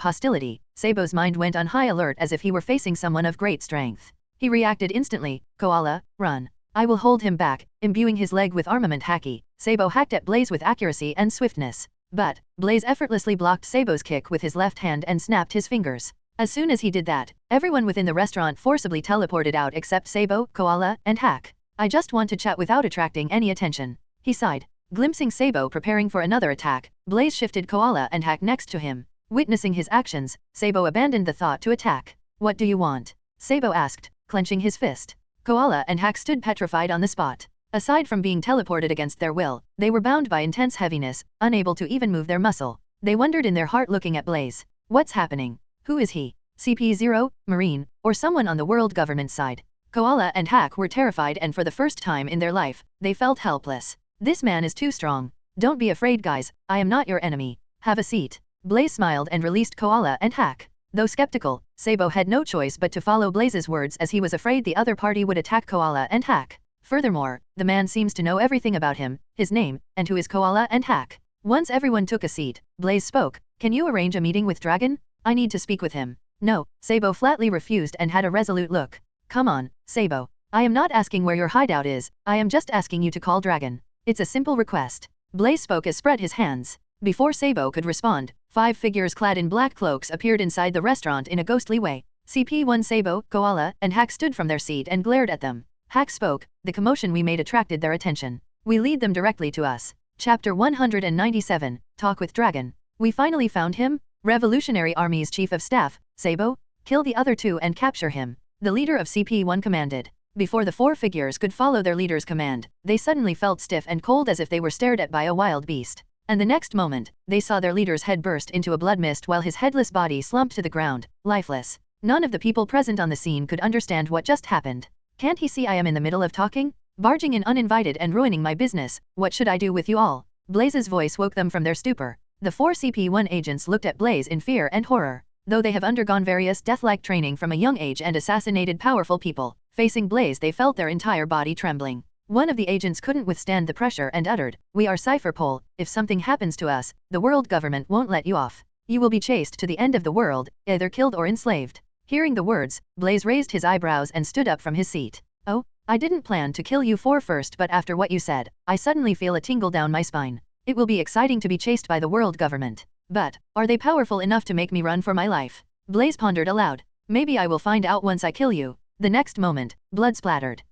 hostility, Sabo's mind went on high alert as if he were facing someone of great strength. He reacted instantly. Koala, run. I will hold him back. Imbuing his leg with armament haki, Sabo hacked at Blaze with accuracy and swiftness. But, Blaze effortlessly blocked Sabo's kick with his left hand and snapped his fingers. As soon as he did that, everyone within the restaurant forcibly teleported out except Sabo, Koala, and Hack. I just want to chat without attracting any attention. He sighed. Glimpsing Sabo preparing for another attack, Blaze shifted Koala and Hack next to him. Witnessing his actions, Sabo abandoned the thought to attack. What do you want? Sabo asked, clenching his fist. Koala and Hack stood petrified on the spot. Aside from being teleported against their will, they were bound by intense heaviness, unable to even move their muscle. They wondered in their heart looking at Blaze. What's happening? Who is he? CP0, Marine, or someone on the world government side? Koala and Hack were terrified, and for the first time in their life, they felt helpless. This man is too strong. Don't be afraid, guys, I am not your enemy. Have a seat. Blaze smiled and released Koala and Hack. Though skeptical, Sabo had no choice but to follow Blaze's words, as he was afraid the other party would attack Koala and Hack. Furthermore, the man seems to know everything about him, his name, and who is Koala and Hack. Once everyone took a seat, Blaze spoke. Can you arrange a meeting with Dragon? I need to speak with him. No, Sabo flatly refused and had a resolute look. Come on, Sabo. I am not asking where your hideout is, I am just asking you to call Dragon. It's a simple request. Blaze spoke as spread his hands. Before Sabo could respond, 5 figures clad in black cloaks appeared inside the restaurant in a ghostly way. CP1 Sabo, Koala, and Hack stood from their seat and glared at them. Hack spoke, the commotion we made attracted their attention. We lead them directly to us. Chapter 197, Talk with Dragon. We finally found him? Revolutionary Army's Chief of Staff, Sabo? Kill the other 2 and capture him. The leader of CP1 commanded. Before the 4 figures could follow their leader's command, they suddenly felt stiff and cold as if they were stared at by a wild beast. And the next moment, they saw their leader's head burst into a blood mist while his headless body slumped to the ground, lifeless. None of the people present on the scene could understand what just happened. Can't he see I am in the middle of talking? Barging in uninvited and ruining my business, what should I do with you all? Blaze's voice woke them from their stupor. The 4 CP1 agents looked at Blaze in fear and horror. Though they have undergone various death-like training from a young age and assassinated powerful people, facing Blaze they felt their entire body trembling. One of the agents couldn't withstand the pressure and uttered, "We are Cypherpole, if something happens to us, the world government won't let you off. You will be chased to the end of the world, either killed or enslaved." Hearing the words, Blaze raised his eyebrows and stood up from his seat. Oh, I didn't plan to kill you first, but after what you said, I suddenly feel a tingle down my spine. It will be exciting to be chased by the world government. But, are they powerful enough to make me run for my life? Blaze pondered aloud. Maybe I will find out once I kill you. The next moment, blood splattered.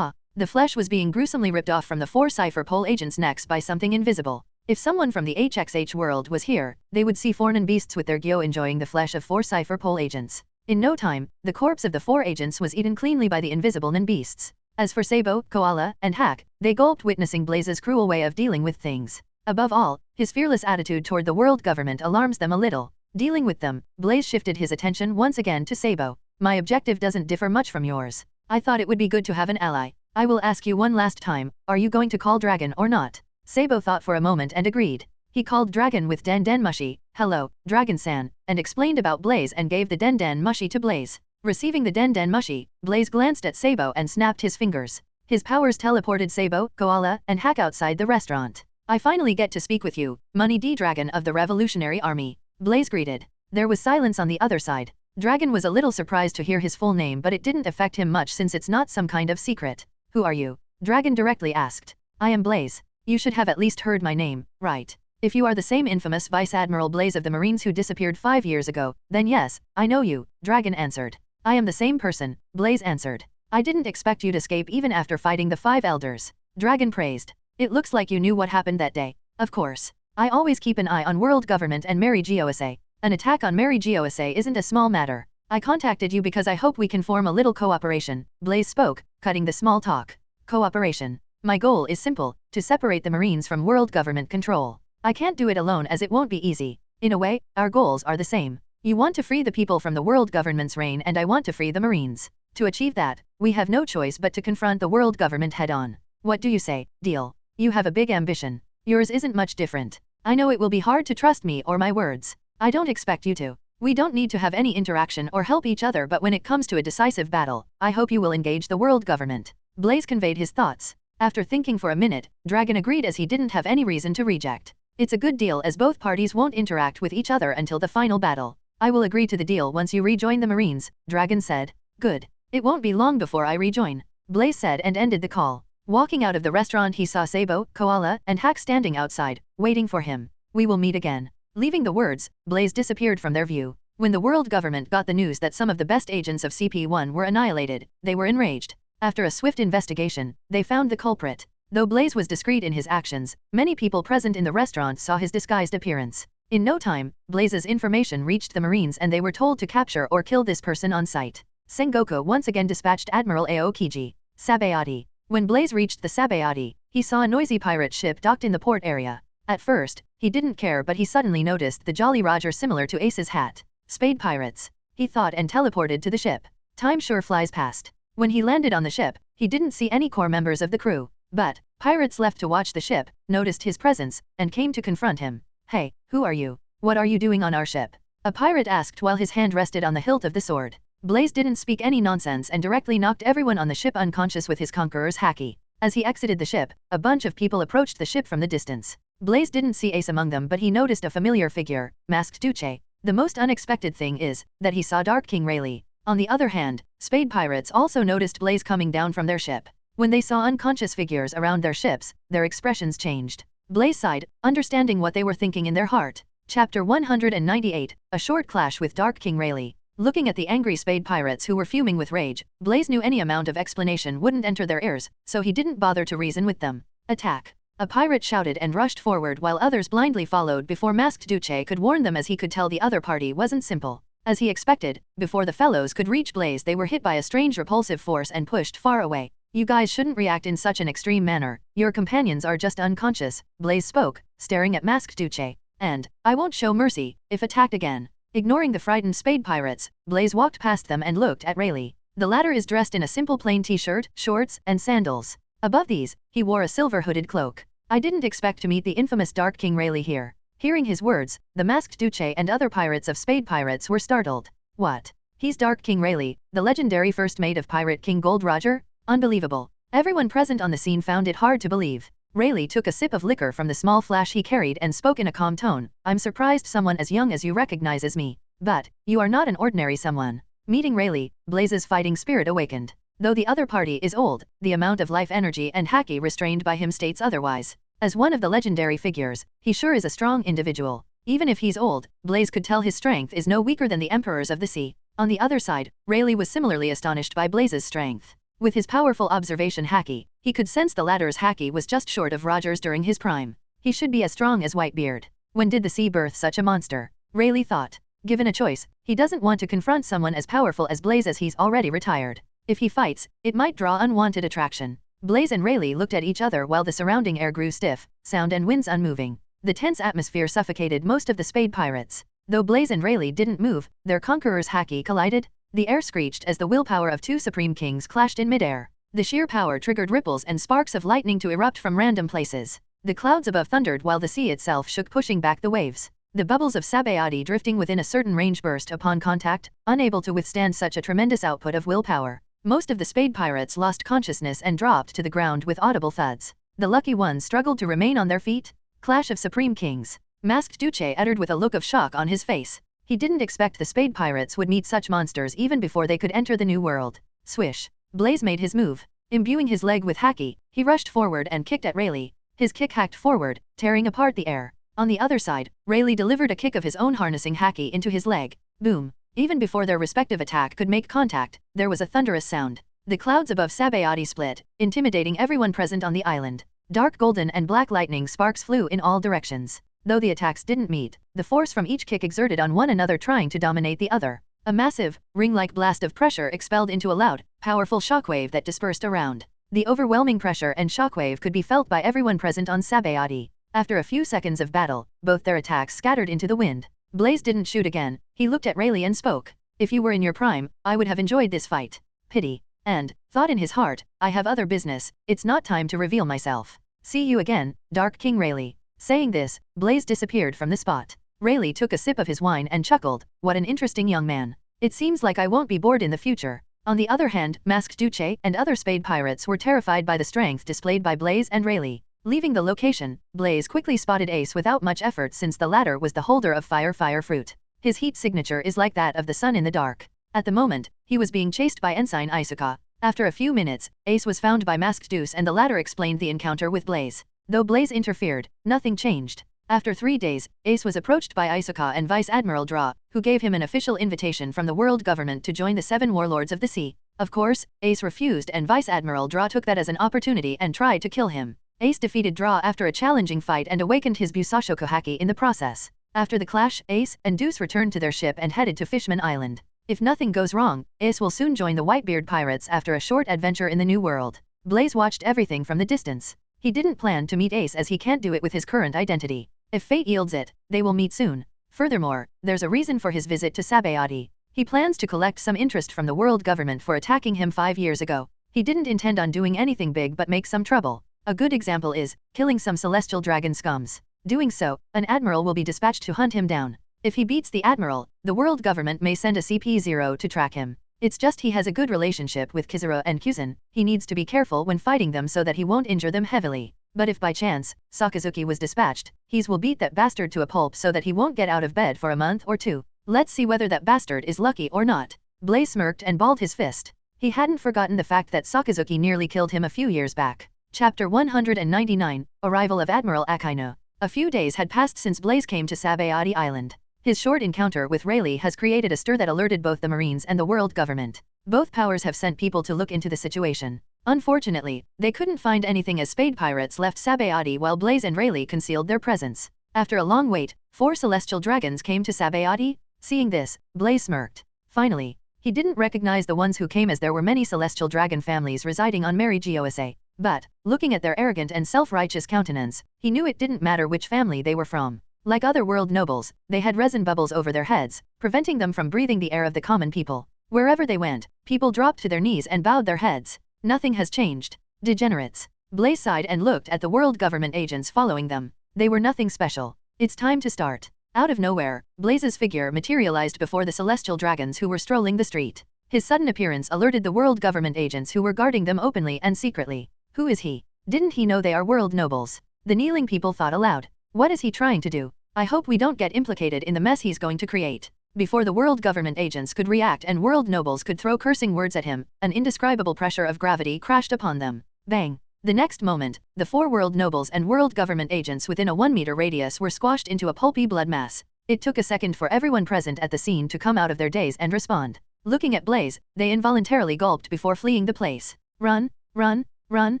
The flesh was being gruesomely ripped off from the 4 Cypher Pole agents' necks by something invisible. If someone from the HXH world was here, they would see foreign beasts with their gyo enjoying the flesh of 4 Cypher Pole agents. In no time, the corpse of the 4 agents was eaten cleanly by the invisible Nen beasts. As for Sabo, Koala, and Hack, they gulped, witnessing Blaze's cruel way of dealing with things. Above all, his fearless attitude toward the world government alarms them a little. Dealing with them, Blaze shifted his attention once again to Sabo. My objective doesn't differ much from yours. I thought it would be good to have an ally. I will ask you one last time, are you going to call Dragon or not? Sabo thought for a moment and agreed. He called Dragon with Den Den Mushi, hello, Dragon-san, and explained about Blaze and gave the Den Den Mushi to Blaze. Receiving the Den Den Mushi, Blaze glanced at Sabo and snapped his fingers. His powers teleported Sabo, Koala, and Hack outside the restaurant. I finally get to speak with you, Money D Dragon of the Revolutionary Army. Blaze greeted. There was silence on the other side. Dragon was a little surprised to hear his full name, but it didn't affect him much since it's not some kind of secret. Who are you? Dragon directly asked. I am Blaze. You should have at least heard my name, right? If you are the same infamous Vice Admiral Blaze of the Marines who disappeared 5 years ago, then yes, I know you, Dragon answered. I am the same person, Blaze answered. I didn't expect you to escape even after fighting the 5 elders. Dragon praised. It looks like you knew what happened that day. Of course. I always keep an eye on world government and Mary Gosa. An attack on Mary Gosa isn't a small matter. I contacted you because I hope we can form a little cooperation, Blaze spoke, cutting the small talk. Cooperation. My goal is simple, to separate the Marines from world government control. I can't do it alone as it won't be easy. In a way, our goals are the same. You want to free the people from the world government's reign and I want to free the Marines. To achieve that, we have no choice but to confront the world government head-on. What do you say, deal? You have a big ambition. Yours isn't much different. I know it will be hard to trust me or my words. I don't expect you to. We don't need to have any interaction or help each other, but when it comes to a decisive battle, I hope you will engage the world government. Blaze conveyed his thoughts. After thinking for a minute, Dragon agreed as he didn't have any reason to reject. It's a good deal as both parties won't interact with each other until the final battle. I will agree to the deal once you rejoin the Marines, Dragon said. Good. It won't be long before I rejoin, Blaze said and ended the call. Walking out of the restaurant he saw Sabo, Koala, and Hack standing outside, waiting for him. We will meet again. Leaving the words, Blaze disappeared from their view. When the world government got the news that some of the best agents of CP1 were annihilated, they were enraged. After a swift investigation, they found the culprit. Though Blaze was discreet in his actions, many people present in the restaurant saw his disguised appearance. In no time, Blaze's information reached the Marines and they were told to capture or kill this person on sight. Sengoku once again dispatched Admiral Aokiji Sabayati. When Blaze reached the Sabayati, he saw a noisy pirate ship docked in the port area. At first, he didn't care, but he suddenly noticed the Jolly Roger similar to Ace's hat. Spade pirates, he thought, and teleported to the ship. Time sure flies past. When he landed on the ship, he didn't see any core members of the crew. But, pirates left to watch the ship, noticed his presence, and came to confront him. Hey, who are you? What are you doing on our ship? A pirate asked while his hand rested on the hilt of the sword. Blaze didn't speak any nonsense and directly knocked everyone on the ship unconscious with his conqueror's haki. As he exited the ship, a bunch of people approached the ship from the distance. Blaze didn't see Ace among them, but he noticed a familiar figure, masked Duce. The most unexpected thing is that he saw Dark King Rayleigh. On the other hand, Spade pirates also noticed Blaze coming down from their ship. When they saw unconscious figures around their ships, their expressions changed. Blaze sighed, understanding what they were thinking in their heart. Chapter 198, A Short Clash with Dark King Rayleigh. Looking at the angry Spade pirates who were fuming with rage, Blaze knew any amount of explanation wouldn't enter their ears, so he didn't bother to reason with them. Attack! A pirate shouted and rushed forward while others blindly followed before masked Duce could warn them, as he could tell the other party wasn't simple. As he expected, before the fellows could reach Blaze they were hit by a strange repulsive force and pushed far away. You guys shouldn't react in such an extreme manner, your companions are just unconscious, Blaze spoke, staring at masked Duce. And, I won't show mercy, if attacked again. Ignoring the frightened Spade pirates, Blaze walked past them and looked at Rayleigh. The latter is dressed in a simple plain t-shirt, shorts, and sandals. Above these, he wore a silver hooded cloak. I didn't expect to meet the infamous Dark King Rayleigh here. Hearing his words, the masked Duce and other pirates of Spade pirates were startled. What? He's Dark King Rayleigh, the legendary first mate of Pirate King Gold Roger? Unbelievable. Everyone present on the scene found it hard to believe. Rayleigh took a sip of liquor from the small flask he carried and spoke in a calm tone. I'm surprised someone as young as you recognizes me. But, you are not an ordinary someone. Meeting Rayleigh, Blaze's fighting spirit awakened. Though the other party is old, the amount of life energy and haki restrained by him states otherwise. As one of the legendary figures, he sure is a strong individual. Even if he's old, Blaze could tell his strength is no weaker than the Emperors of the Sea. On the other side, Rayleigh was similarly astonished by Blaze's strength. With his powerful observation haki, he could sense the latter's haki was just short of Roger's during his prime. He should be as strong as Whitebeard. When did the sea birth such a monster? Rayleigh thought. Given a choice, he doesn't want to confront someone as powerful as Blaze as he's already retired. If he fights, it might draw unwanted attraction. Blaze and Rayleigh looked at each other while the surrounding air grew stiff, sound and winds unmoving. The tense atmosphere suffocated most of the Spade pirates. Though Blaze and Rayleigh didn't move, their conqueror's haki collided. The air screeched as the willpower of two supreme kings clashed in midair. The sheer power triggered ripples and sparks of lightning to erupt from random places. The clouds above thundered while the sea itself shook, pushing back the waves. The bubbles of Sabayati drifting within a certain range burst upon contact, unable to withstand such a tremendous output of willpower. Most of the Spade pirates lost consciousness and dropped to the ground with audible thuds. The lucky ones struggled to remain on their feet. Clash of Supreme Kings. Masked Duce uttered with a look of shock on his face. He didn't expect the Spade pirates would meet such monsters even before they could enter the new world. Swish. Blaze made his move. Imbuing his leg with haki, he rushed forward and kicked at Rayleigh. His kick hacked forward, tearing apart the air. On the other side, Rayleigh delivered a kick of his own harnessing haki into his leg. Boom. Even before their respective attack could make contact, there was a thunderous sound. The clouds above Sabayati split, intimidating everyone present on the island. Dark golden and black lightning sparks flew in all directions. Though the attacks didn't meet, the force from each kick exerted on one another trying to dominate the other. A massive, ring-like blast of pressure expelled into a loud, powerful shockwave that dispersed around. The overwhelming pressure and shockwave could be felt by everyone present on Sabayati. After a few seconds of battle, both their attacks scattered into the wind. Blaze didn't shoot again. He looked at Rayleigh and spoke. If you were in your prime, I would have enjoyed this fight. Pity. And, thought in his heart, I have other business, it's not time to reveal myself. See you again, Dark King Rayleigh. Saying this, Blaze disappeared from the spot. Rayleigh took a sip of his wine and chuckled. What an interesting young man. It seems like I won't be bored in the future. On the other hand, Masked Duce and other Spade pirates were terrified by the strength displayed by Blaze and Rayleigh. Leaving the location, Blaze quickly spotted Ace without much effort since the latter was the holder of fire fruit. His heat signature is like that of the sun in the dark. At the moment, he was being chased by Ensign Isuka. After a few minutes, Ace was found by Masked Deuce and the latter explained the encounter with Blaze. Though Blaze interfered, nothing changed. After 3 days, Ace was approached by Isuka and Vice Admiral Dra, who gave him an official invitation from the world government to join the 7 warlords of the sea. Of course, Ace refused and Vice Admiral Dra took that as an opportunity and tried to kill him. Ace defeated Dra after a challenging fight and awakened his Busashoku haki in the process. After the clash, Ace and Deuce returned to their ship and headed to Fishman Island. If nothing goes wrong, Ace will soon join the Whitebeard pirates after a short adventure in the New World. Blaze watched everything from the distance. He didn't plan to meet Ace as he can't do it with his current identity. If fate yields it, they will meet soon. Furthermore, there's a reason for his visit to Sabayati. He plans to collect some interest from the world government for attacking him 5 years ago. He didn't intend on doing anything big but make some trouble. A good example is killing some celestial dragon scums. Doing so, an admiral will be dispatched to hunt him down. If he beats the admiral, the world government may send a CP0 to track him. It's just he has a good relationship with Kizura and Kuzan. He needs to be careful when fighting them so that he won't injure them heavily. But if by chance, Sakazuki was dispatched, he will beat that bastard to a pulp so that he won't get out of bed for a month or 2. Let's see whether that bastard is lucky or not. Blaze smirked and balled his fist. He hadn't forgotten the fact that Sakazuki nearly killed him a few years back. Chapter 199, Arrival of Admiral Akainu. A few days had passed since Blaze came to Sabayati Island. His short encounter with Rayleigh has created a stir that alerted both the Marines and the world government. Both powers have sent people to look into the situation. Unfortunately, they couldn't find anything as Spade pirates left Sabayati while Blaze and Rayleigh concealed their presence. After a long wait, 4 celestial dragons came to Sabayati. Seeing this, Blaze smirked. Finally, he didn't recognize the ones who came as there were many celestial dragon families residing on Mary Gosa. But, looking at their arrogant and self-righteous countenance, he knew it didn't matter which family they were from. Like other world nobles, they had resin bubbles over their heads, preventing them from breathing the air of the common people. Wherever they went, people dropped to their knees and bowed their heads. Nothing has changed. Degenerates. Blaze sighed and looked at the world government agents following them. They were nothing special. It's time to start. Out of nowhere, Blaze's figure materialized before the celestial dragons who were strolling the street. His sudden appearance alerted the world government agents who were guarding them openly and secretly. Who is he? Didn't he know they are world nobles? The kneeling people thought aloud. What is he trying to do? I hope we don't get implicated in the mess he's going to create. Before the world government agents could react and world nobles could throw cursing words at him, an indescribable pressure of gravity crashed upon them. Bang! The next moment, the 4 world nobles and world government agents within a 1-meter radius were squashed into a pulpy blood mass. It took a second for everyone present at the scene to come out of their daze and respond. Looking at Blaze, they involuntarily gulped before fleeing the place. Run, run, run!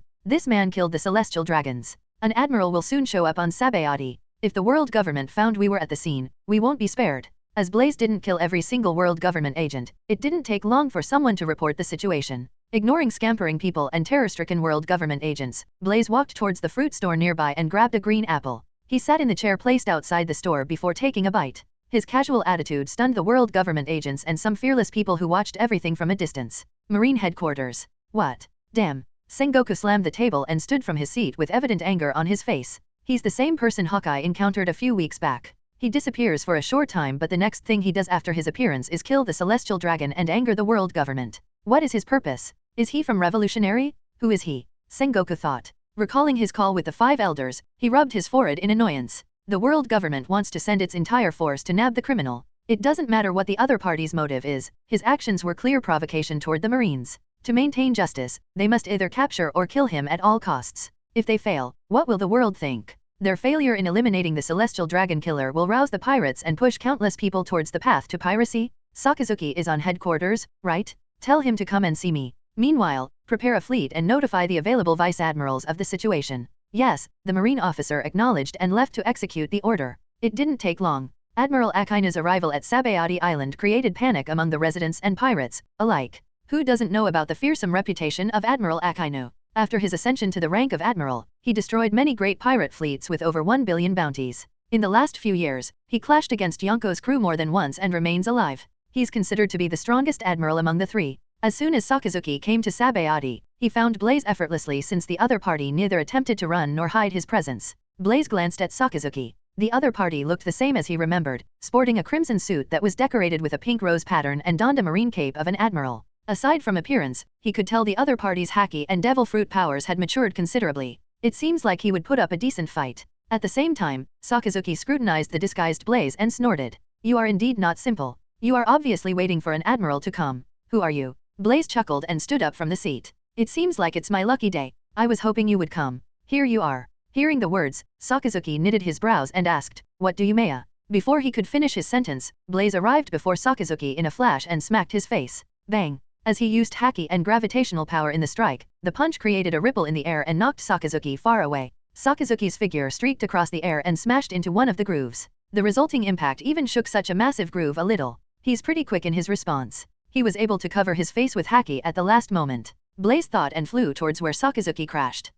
This man killed the celestial dragons. An admiral will soon show up on Sabaody. If the world government found we were at the scene, we won't be spared. As Blaze didn't kill every single world government agent, it didn't take long for someone to report the situation. Ignoring scampering people and terror-stricken world government agents, Blaze walked towards the fruit store nearby and grabbed a green apple. He sat in the chair placed outside the store before taking a bite. His casual attitude stunned the world government agents and some fearless people who watched everything from a distance. Marine headquarters. What? Damn. Sengoku slammed the table and stood from his seat with evident anger on his face. He's the same person Hawkeye encountered a few weeks back. He disappears for a short time, but the next thing he does after his appearance is kill the celestial dragon and anger the world government. What is his purpose? Is he from Revolutionary? Who is he? Sengoku thought. Recalling his call with the 5 elders, he rubbed his forehead in annoyance. The world government wants to send its entire force to nab the criminal. It doesn't matter what the other party's motive is, his actions were clear provocation toward the Marines. To maintain justice, they must either capture or kill him at all costs. If they fail, what will the world think? Their failure in eliminating the celestial dragon killer will rouse the pirates and push countless people towards the path to piracy. Sakazuki is on headquarters, right? Tell him to come and see me. Meanwhile, prepare a fleet and notify the available vice admirals of the situation. Yes, the marine officer acknowledged and left to execute the order. It didn't take long. Admiral Akaino's arrival at Sabaody Island created panic among the residents and pirates alike. Who doesn't know about the fearsome reputation of Admiral Akaino? After his ascension to the rank of admiral, he destroyed many great pirate fleets with over 1 billion bounties. In the last few years, he clashed against Yonko's crew more than once and remains alive. He's considered to be the strongest admiral among the 3. As soon as Sakazuki came to Sabaody, he found Blaze effortlessly since the other party neither attempted to run nor hide his presence. Blaze glanced at Sakazuki. The other party looked the same as he remembered, sporting a crimson suit that was decorated with a pink rose pattern and donned a marine cape of an admiral. Aside from appearance, he could tell the other party's haki and devil fruit powers had matured considerably. It seems like he would put up a decent fight. At the same time, Sakazuki scrutinized the disguised Blaze and snorted. You are indeed not simple. You are obviously waiting for an admiral to come. Who are you? Blaze chuckled and stood up from the seat. It seems like it's my lucky day. I was hoping you would come. Here you are. Hearing the words, Sakazuki knitted his brows and asked, What do you Maya? Before he could finish his sentence, Blaze arrived before Sakazuki in a flash and smacked his face. Bang! As he used haki and gravitational power in the strike, the punch created a ripple in the air and knocked Sakazuki far away. Sakazuki's figure streaked across the air and smashed into one of the grooves. The resulting impact even shook such a massive groove a little. He's pretty quick in his response. He was able to cover his face with haki at the last moment. Blaze thought and flew towards where Sakazuki crashed.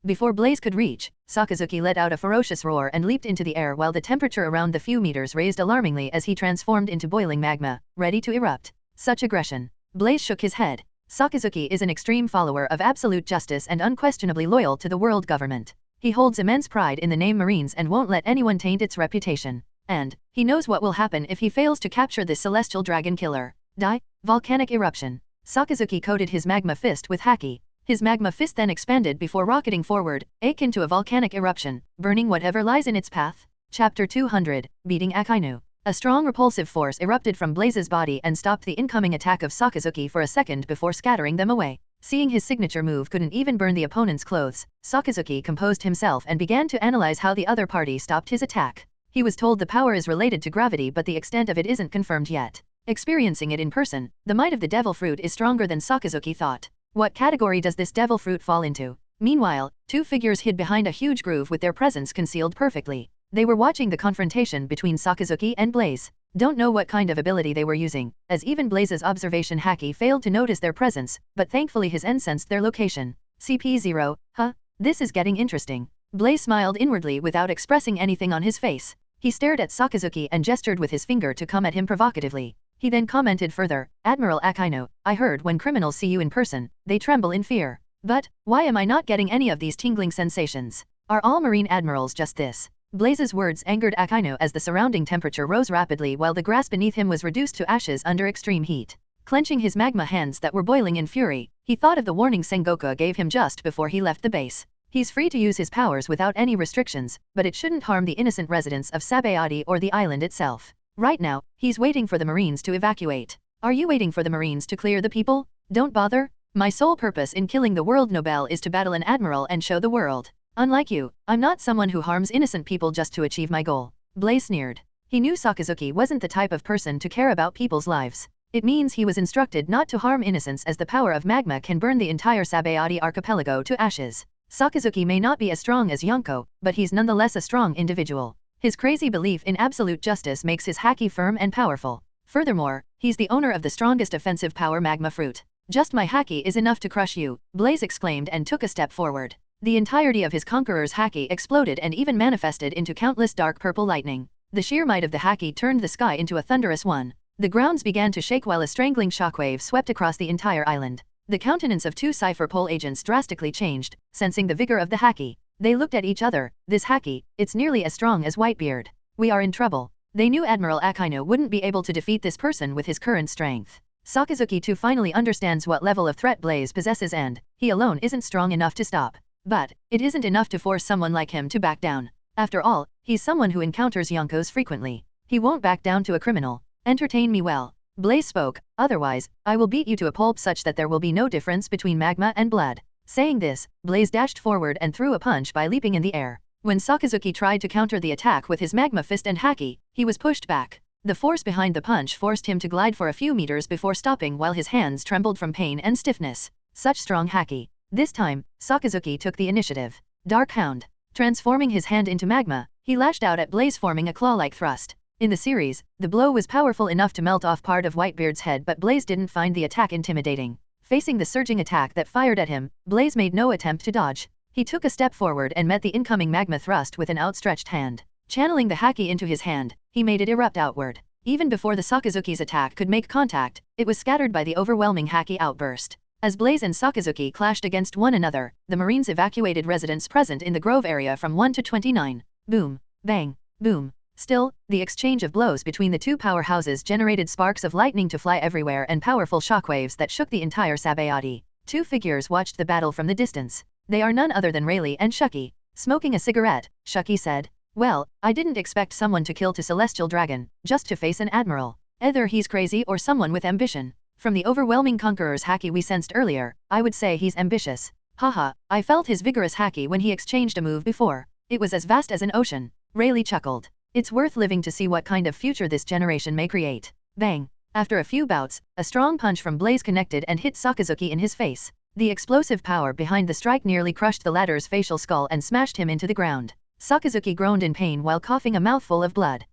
Before Blaze could reach, Sakazuki let out a ferocious roar and leaped into the air while the temperature around the few meters raised alarmingly as he transformed into boiling magma, ready to erupt. Such aggression. Blaze shook his head. Sakazuki is an extreme follower of absolute justice and unquestionably loyal to the world government. He holds immense pride in the name Marines and won't let anyone taint its reputation. And he knows what will happen if he fails to capture this celestial dragon killer. Die. Volcanic eruption. Sakazuki coated his magma fist with haki. His magma fist then expanded before rocketing forward, akin to a volcanic eruption, burning whatever lies in its path. Chapter 200, Beating Akainu. A strong repulsive force erupted from Blaze's body and stopped the incoming attack of Sakazuki for a second before scattering them away. Seeing his signature move couldn't even burn the opponent's clothes, Sakazuki composed himself and began to analyze how the other party stopped his attack. He was told the power is related to gravity, but the extent of it isn't confirmed yet. Experiencing it in person, the might of the devil fruit is stronger than Sakazuki thought. What category does this devil fruit fall into? Meanwhile, 2 figures hid behind a huge groove with their presence concealed perfectly. They were watching the confrontation between Sakazuki and Blaze. Don't know what kind of ability they were using, as even Blaze's observation haki failed to notice their presence, but thankfully his N sensed their location. CP0, huh? This is getting interesting. Blaze smiled inwardly without expressing anything on his face. He stared at Sakazuki and gestured with his finger to come at him provocatively. He then commented further, Admiral Akaino, I heard when criminals see you in person, they tremble in fear. But, why am I not getting any of these tingling sensations? Are all Marine admirals just this? Blaze's words angered Akaino as the surrounding temperature rose rapidly while the grass beneath him was reduced to ashes under extreme heat. Clenching his magma hands that were boiling in fury, he thought of the warning Sengoku gave him just before he left the base. He's free to use his powers without any restrictions, but it shouldn't harm the innocent residents of Sabaody or the island itself. Right now, he's waiting for the Marines to evacuate. Are you waiting for the Marines to clear the people? Don't bother. My sole purpose in killing the world Nobel is to battle an admiral and show the world. Unlike you, I'm not someone who harms innocent people just to achieve my goal. Blaze sneered. He knew Sakazuki wasn't the type of person to care about people's lives. It means he was instructed not to harm innocents as the power of magma can burn the entire Sabayati archipelago to ashes. Sakazuki may not be as strong as Yonko, but he's nonetheless a strong individual. His crazy belief in absolute justice makes his haki firm and powerful. Furthermore, he's the owner of the strongest offensive power magma fruit. Just my haki is enough to crush you, Blaze exclaimed and took a step forward. The entirety of his conqueror's haki exploded and even manifested into countless dark purple lightning. The sheer might of the haki turned the sky into a thunderous one. The grounds began to shake while a strangling shockwave swept across the entire island. The countenance of two Cypher Pole agents drastically changed, sensing the vigor of the haki. They looked at each other. This haki, it's nearly as strong as Whitebeard. We are in trouble. They knew Admiral Akainu wouldn't be able to defeat this person with his current strength. Sakazuki too finally understands what level of threat Blaze possesses and, he alone isn't strong enough to stop. But, it isn't enough to force someone like him to back down. After all, he's someone who encounters Yonkos frequently. He won't back down to a criminal. Entertain me well. Blaze spoke, otherwise, I will beat you to a pulp such that there will be no difference between magma and blood. Saying this, Blaze dashed forward and threw a punch by leaping in the air. When Sakazuki tried to counter the attack with his magma fist and haki, he was pushed back. The force behind the punch forced him to glide for a few meters before stopping while his hands trembled from pain and stiffness. Such strong haki. This time, Sakazuki took the initiative. Dark Hound. Transforming his hand into magma, he lashed out at Blaze forming a claw-like thrust. In the series, the blow was powerful enough to melt off part of Whitebeard's head but Blaze didn't find the attack intimidating. Facing the surging attack that fired at him, Blaze made no attempt to dodge. He took a step forward and met the incoming magma thrust with an outstretched hand. Channeling the haki into his hand, he made it erupt outward. Even before the Sakazuki's attack could make contact, it was scattered by the overwhelming haki outburst. As Blaze and Sakazuki clashed against one another, the Marines evacuated residents present in the Grove area from 1 to 29. Boom. Bang. Boom. Still, the exchange of blows between the two powerhouses generated sparks of lightning to fly everywhere and powerful shockwaves that shook the entire Sabayati. Two figures watched the battle from the distance. They are none other than Rayleigh and Shucky. Smoking a cigarette, Shucky said. Well, I didn't expect someone to kill to Celestial Dragon, just to face an admiral. Either he's crazy or someone with ambition. From the overwhelming conqueror's haki we sensed earlier, I would say he's ambitious. Haha, I felt his vigorous haki when he exchanged a move before. It was as vast as an ocean. Rayleigh chuckled. It's worth living to see what kind of future this generation may create. Bang. After a few bouts, a strong punch from Blaze connected and hit Sakazuki in his face. The explosive power behind the strike nearly crushed the latter's facial skull and smashed him into the ground. Sakazuki groaned in pain while coughing a mouthful of blood.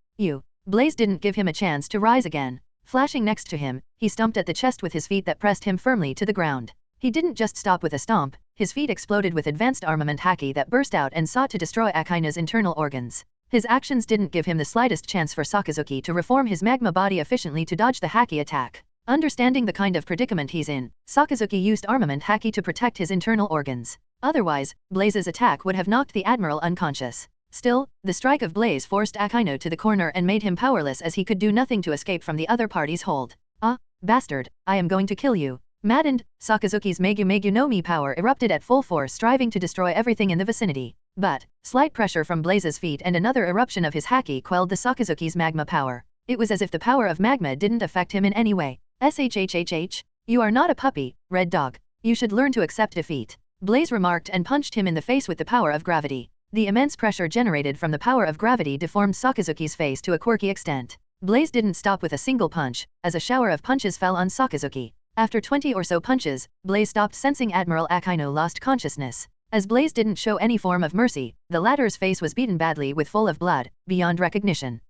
Blaze didn't give him a chance to rise again. Flashing next to him, he stomped at the chest with his feet that pressed him firmly to the ground. He didn't just stop with a stomp, his feet exploded with advanced armament haki that burst out and sought to destroy Akaina's internal organs. His actions didn't give him the slightest chance for Sakazuki to reform his magma body efficiently to dodge the haki attack. Understanding the kind of predicament he's in, Sakazuki used armament haki to protect his internal organs. Otherwise, Blaze's attack would have knocked the admiral unconscious. Still, the strike of Blaze forced Akainu to the corner and made him powerless as he could do nothing to escape from the other party's hold. Ah, bastard, I am going to kill you. Maddened, Sakazuki's Megu no Mi power erupted at full force striving to destroy everything in the vicinity. But, slight pressure from Blaze's feet and another eruption of his haki quelled the Sakazuki's magma power. It was as if the power of magma didn't affect him in any way. SHHHH. You are not a puppy, Red Dog. You should learn to accept defeat. Blaze remarked and punched him in the face with the power of gravity. The immense pressure generated from the power of gravity deformed Sakazuki's face to a quirky extent. Blaze didn't stop with a single punch, as a shower of punches fell on Sakazuki. After 20 or so punches, Blaze stopped sensing Admiral Akainu lost consciousness. As Blaze didn't show any form of mercy, the latter's face was beaten badly with full of blood, beyond recognition.